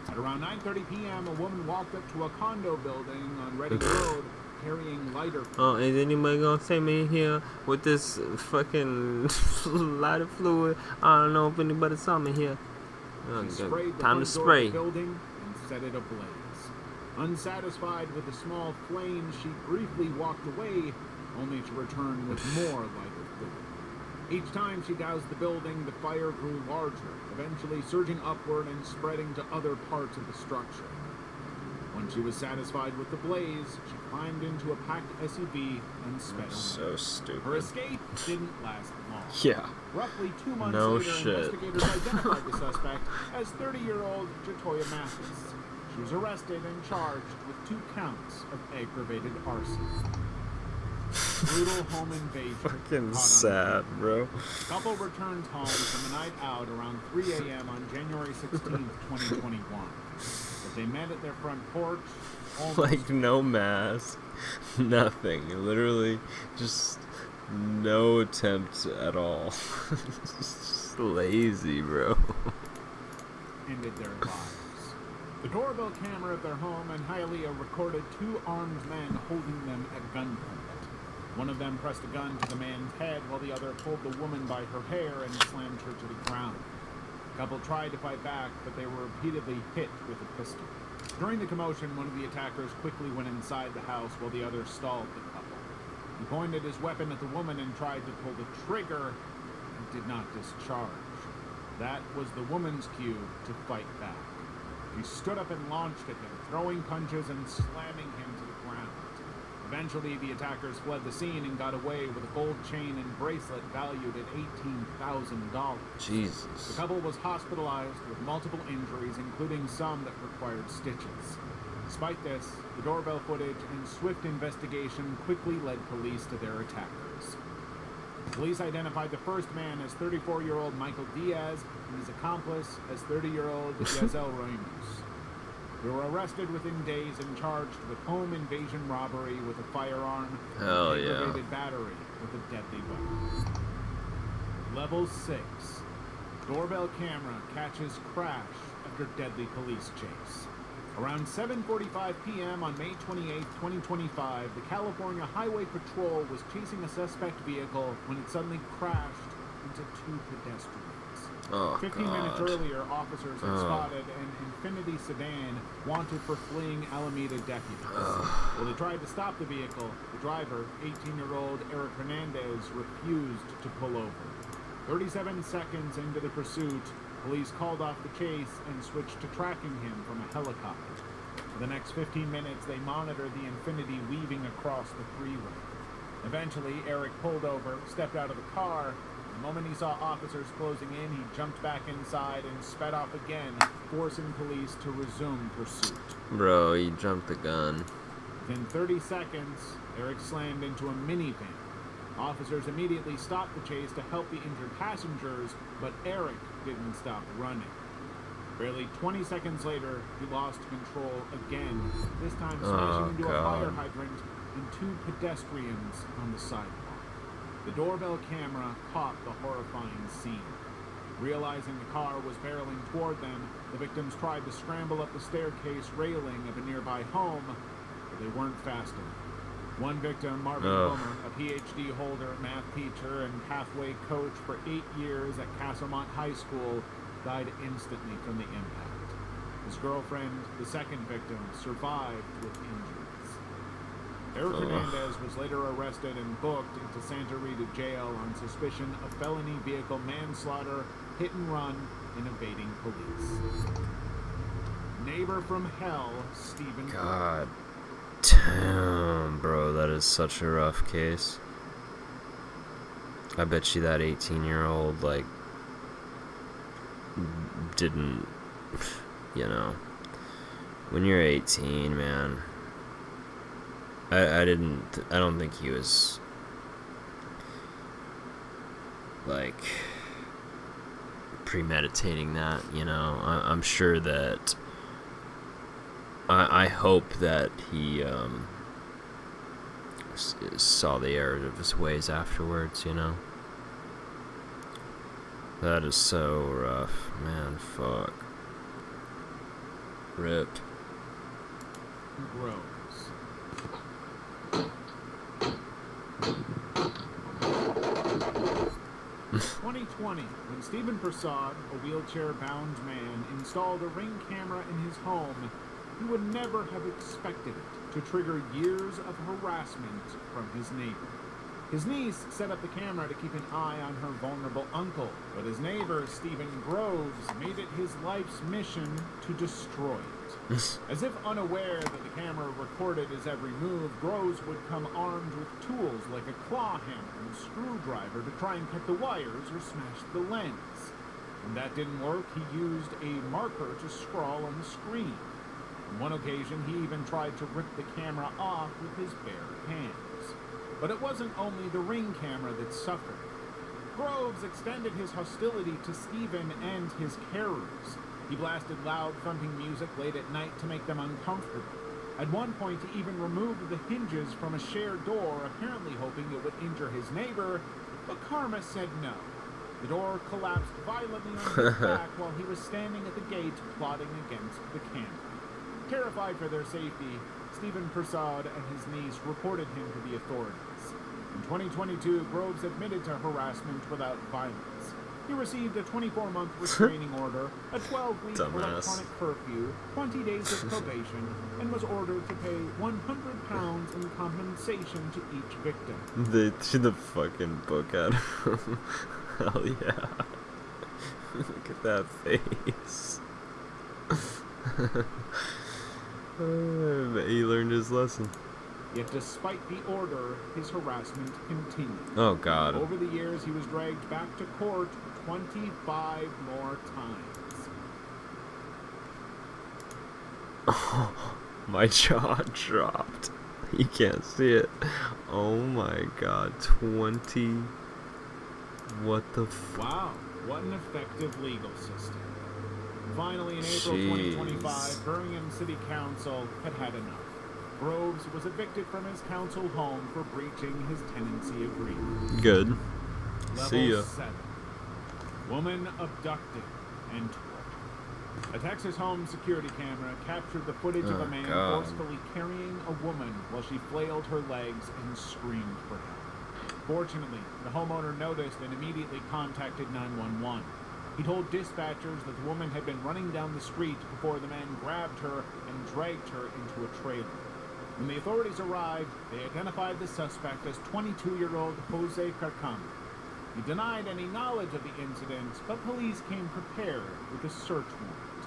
Speaker 18: At around 9:30 p.m., a woman walked up to a condo building on Reading Road carrying lighter fluid.
Speaker 10: Oh, is anybody gonna take me here with this fucking lighter fluid? I don't know if anybody saw me here.
Speaker 18: She sprayed the
Speaker 10: Time to
Speaker 18: front door
Speaker 10: spray.
Speaker 18: of the building and set it ablaze. Unsatisfied with the small flame, she briefly walked away, only to return with more lighter fluid. Each time she doused the building, the fire grew larger, eventually surging upward and spreading to other parts of the structure. When she was satisfied with the blaze, she climbed into a packed SUV and sped away.
Speaker 10: So stupid.
Speaker 18: Her escape didn't last long.
Speaker 10: Yeah.
Speaker 18: Roughly 2 months
Speaker 10: No
Speaker 18: later,
Speaker 10: shit.
Speaker 18: investigators identified the suspect as 30-year-old Jatoya Mathis. She was arrested and charged with 2 counts of aggravated arson. Brutal home invasion.
Speaker 10: Fucking sad, bro.
Speaker 18: The couple returned home from a night out around 3 a.m. on January 16, 2021. As they met at their front porch,
Speaker 10: Like no mask, nothing. Literally, just no attempt at all. Just lazy, bro.
Speaker 18: ended their lives. The doorbell camera at their home in Hialeah recorded 2 armed men holding them at gunpoint. One of them pressed a gun to the man's head while the other pulled the woman by her hair and slammed her to the ground. The couple tried to fight back, but they were repeatedly hit with a pistol. During the commotion, one of the attackers quickly went inside the house while the other stalled the couple. He pointed his weapon at the woman and tried to pull the trigger and did not discharge. That was the woman's cue to fight back. She stood up and launched at him, throwing punches and slamming him to the ground. Eventually, the attackers fled the scene and got away with a gold chain and bracelet valued at $18,000.
Speaker 10: Jesus.
Speaker 18: The couple was hospitalized with multiple injuries, including some that required stitches. Despite this, the doorbell footage and swift investigation quickly led police to their attackers. Police identified the first man as 34-year-old Michael Diaz and his accomplice as 30-year-old Yazel Ramos. They were arrested within days and charged with home invasion robbery with a firearm
Speaker 10: Hell
Speaker 18: and
Speaker 10: yeah.
Speaker 18: aggravated battery with a deadly weapon. Level 6. Doorbell camera catches crash after deadly police chase. Around 7:45 p.m. on May 28, 2025, the California Highway Patrol was chasing a suspect vehicle when it suddenly crashed into two pedestrians.
Speaker 10: Oh,
Speaker 18: 15 minutes
Speaker 10: God.
Speaker 18: earlier, officers had spotted an Infiniti sedan wanted for fleeing Alameda deputies. While they tried to stop the vehicle, the driver, 18-year-old Eric Hernandez, refused to pull over. 37 seconds into the pursuit, police called off the chase and switched to tracking him from a helicopter. For the next 15 minutes, they monitored the Infiniti weaving across the freeway. Eventually, Eric pulled over, stepped out of the car. The moment he saw officers closing in, he jumped back inside and sped off again, forcing police to resume pursuit.
Speaker 10: Bro, he jumped the gun.
Speaker 18: Within 30 seconds, Eric slammed into a minivan. Officers immediately stopped the chase to help the injured passengers, but Eric didn't stop running. Barely 20 seconds later, he lost control again, this time smashing into a fire hydrant and two pedestrians on the sidewalk. The doorbell camera caught the horrifying scene. Realizing the car was barreling toward them, the victims tried to scramble up the staircase railing of a nearby home, but they weren't fast enough. One victim, Marvin Homer, a PhD holder, math teacher, and halfway coach for 8 years at Castlemont High School, died instantly from the impact. His girlfriend, the second victim, survived with injuries. Eric Hernandez was later arrested and booked into Santa Rita Jail on suspicion of felony vehicle manslaughter, hit and run, and evading police. Neighbor from hell, Stephen.
Speaker 10: God damn, bro, that is such a rough case. I bet you that 18-year-old, like, didn't, you know, when you're 18, man, I don't think he was, like, premeditating that, you know. I'm sure that, I hope that he, saw the error of his ways afterwards, you know. That is so rough, man, fuck. Rip.
Speaker 18: Rose. 2020, when Stephen Prasad, a wheelchair-bound man, installed a Ring camera in his home, he would never have expected it to trigger years of harassment from his neighbor. His niece set up the camera to keep an eye on her vulnerable uncle, but his neighbor, Stephen Groves, made it his life's mission to destroy it. As if unaware that the camera recorded his every move, Groves would come armed with tools like a claw hammer and a screwdriver to try and cut the wires or smash the lens. When that didn't work, he used a marker to scrawl on the screen. On one occasion, he even tried to rip the camera off with his bare hands. But it wasn't only the Ring camera that suffered. Groves extended his hostility to Stephen and his carers. He blasted loud thumping music late at night to make them uncomfortable. At one point, he even removed the hinges from a shared door, apparently hoping it would injure his neighbor, but karma said no. The door collapsed violently on his back while he was standing at the gate, plotting against the camera. Terrified for their safety, Stephen Prasad and his niece reported him to the authorities. In 2022, Groves admitted to harassment without violence. He received a 24-month restraining order, a 12-week electronic curfew, 20 days of probation, and was ordered to pay £100 in compensation to each victim.
Speaker 10: They threw the fucking book at him. Hell yeah. Look at that face. But he learned his lesson.
Speaker 18: Yet despite the order, his harassment continued.
Speaker 10: Oh god.
Speaker 18: Over the years, he was dragged back to court 25 more times.
Speaker 10: Oh, my jaw dropped. You can't see it. Oh my god. 20. What the
Speaker 18: Wow, what an effective legal system. Finally, in April 2025, Birmingham City Council had had enough. Groves was evicted from his council home for breaching his tenancy agreement.
Speaker 10: Good.
Speaker 18: Level
Speaker 10: See ya.
Speaker 18: 7. Woman abducted and tortured. A Texas home security camera captured the footage of a man forcefully carrying a woman while she flailed her legs and screamed for help. Fortunately, the homeowner noticed and immediately contacted 911. He told dispatchers that the woman had been running down the street before the man grabbed her and dragged her into a trailer. When the authorities arrived, they identified the suspect as 22-year-old Jose Carcamo. He denied any knowledge of the incident, but police came prepared with a search warrant.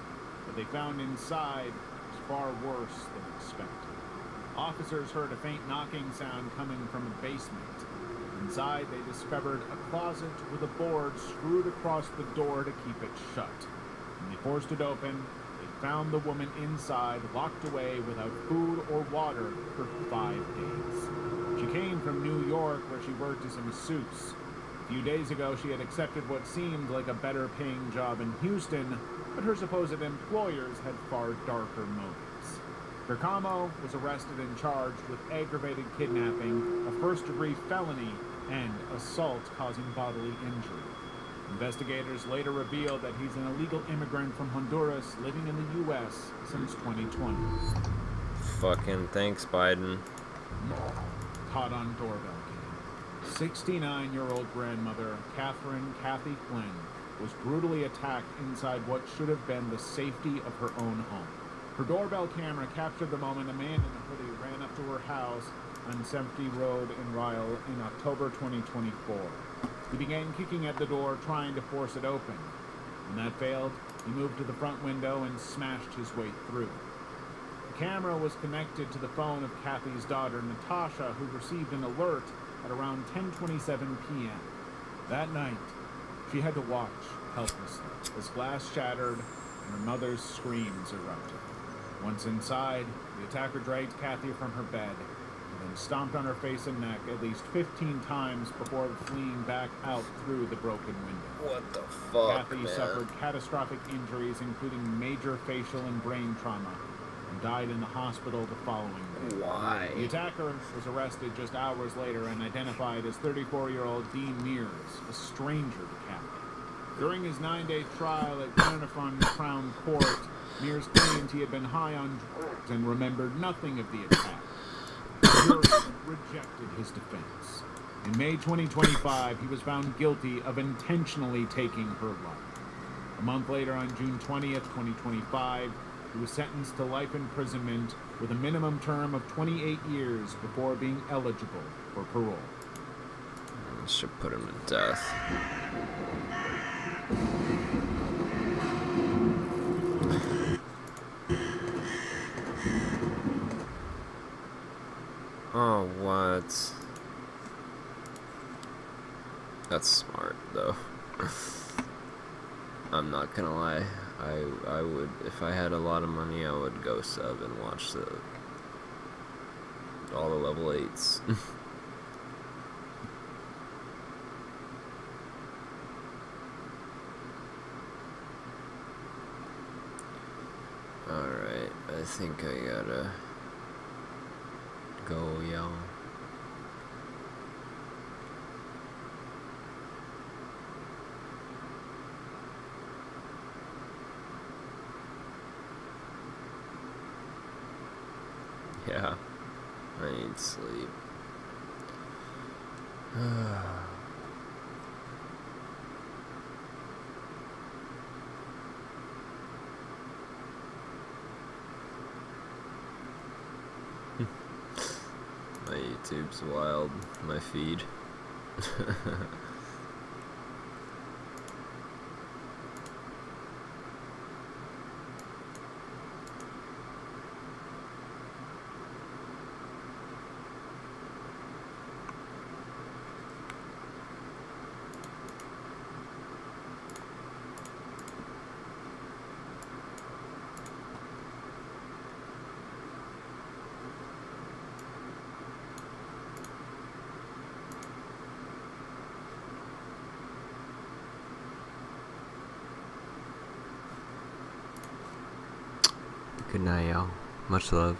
Speaker 18: What they found inside was far worse than expected. Officers heard a faint knocking sound coming from a basement. Inside, they discovered a closet with a board screwed across the door to keep it shut. When they forced it open, they found the woman inside, locked away without food or water for 5 days. She came from New York, where she worked as a masseuse. A few days ago, she had accepted what seemed like a better-paying job in Houston, but her supposed employers had far darker motives. Carcamo was arrested and charged with aggravated kidnapping, a first-degree felony, and assault causing bodily injury. Investigators later revealed that he's an illegal immigrant from Honduras living in the U.S. since 2020.
Speaker 10: Fucking thanks, Biden.
Speaker 18: Caught on doorbell cam. 69-year-old grandmother Catherine Kathy Flynn was brutally attacked inside what should have been the safety of her own home. Her doorbell camera captured the moment a man in a hoodie ran up to her house on Sempte Road in Ryle in October 2024. He began kicking at the door, trying to force it open. When that failed, he moved to the front window and smashed his way through. The camera was connected to the phone of Kathy's daughter, Natasha, who received an alert at around 10:27 p.m. That night, she had to watch helplessly as glass shattered and her mother's screams erupted. Once inside, the attacker dragged Kathy from her bed and then stomped on her face and neck at least 15 times before fleeing back out through the broken window.
Speaker 10: What the fuck,
Speaker 18: Kathy suffered catastrophic injuries, including major facial and brain trauma, and died in the hospital the following day.
Speaker 10: Why?
Speaker 18: The attacker was arrested just hours later and identified as 34-year-old Dean Mears, a stranger to Kathy. During his 9-day trial at Carnarvon Crown Court, Mears claimed he had been high on drugs and remembered nothing of the attack. The jury rejected his defense. In May 2025, he was found guilty of intentionally taking her life. A month later, on June 20th, 2025, he was sentenced to life imprisonment with a minimum term of 28 years before being eligible for parole.
Speaker 10: Should put him to death. Oh, what? That's smart, though. I'm not gonna lie. I would, if I had a lot of money, I would go sub and watch all the level 8s. Alright, I think I gotta go, y'all. Yeah, I need sleep. My YouTube's wild. My feed. Good night, y'all. Much love.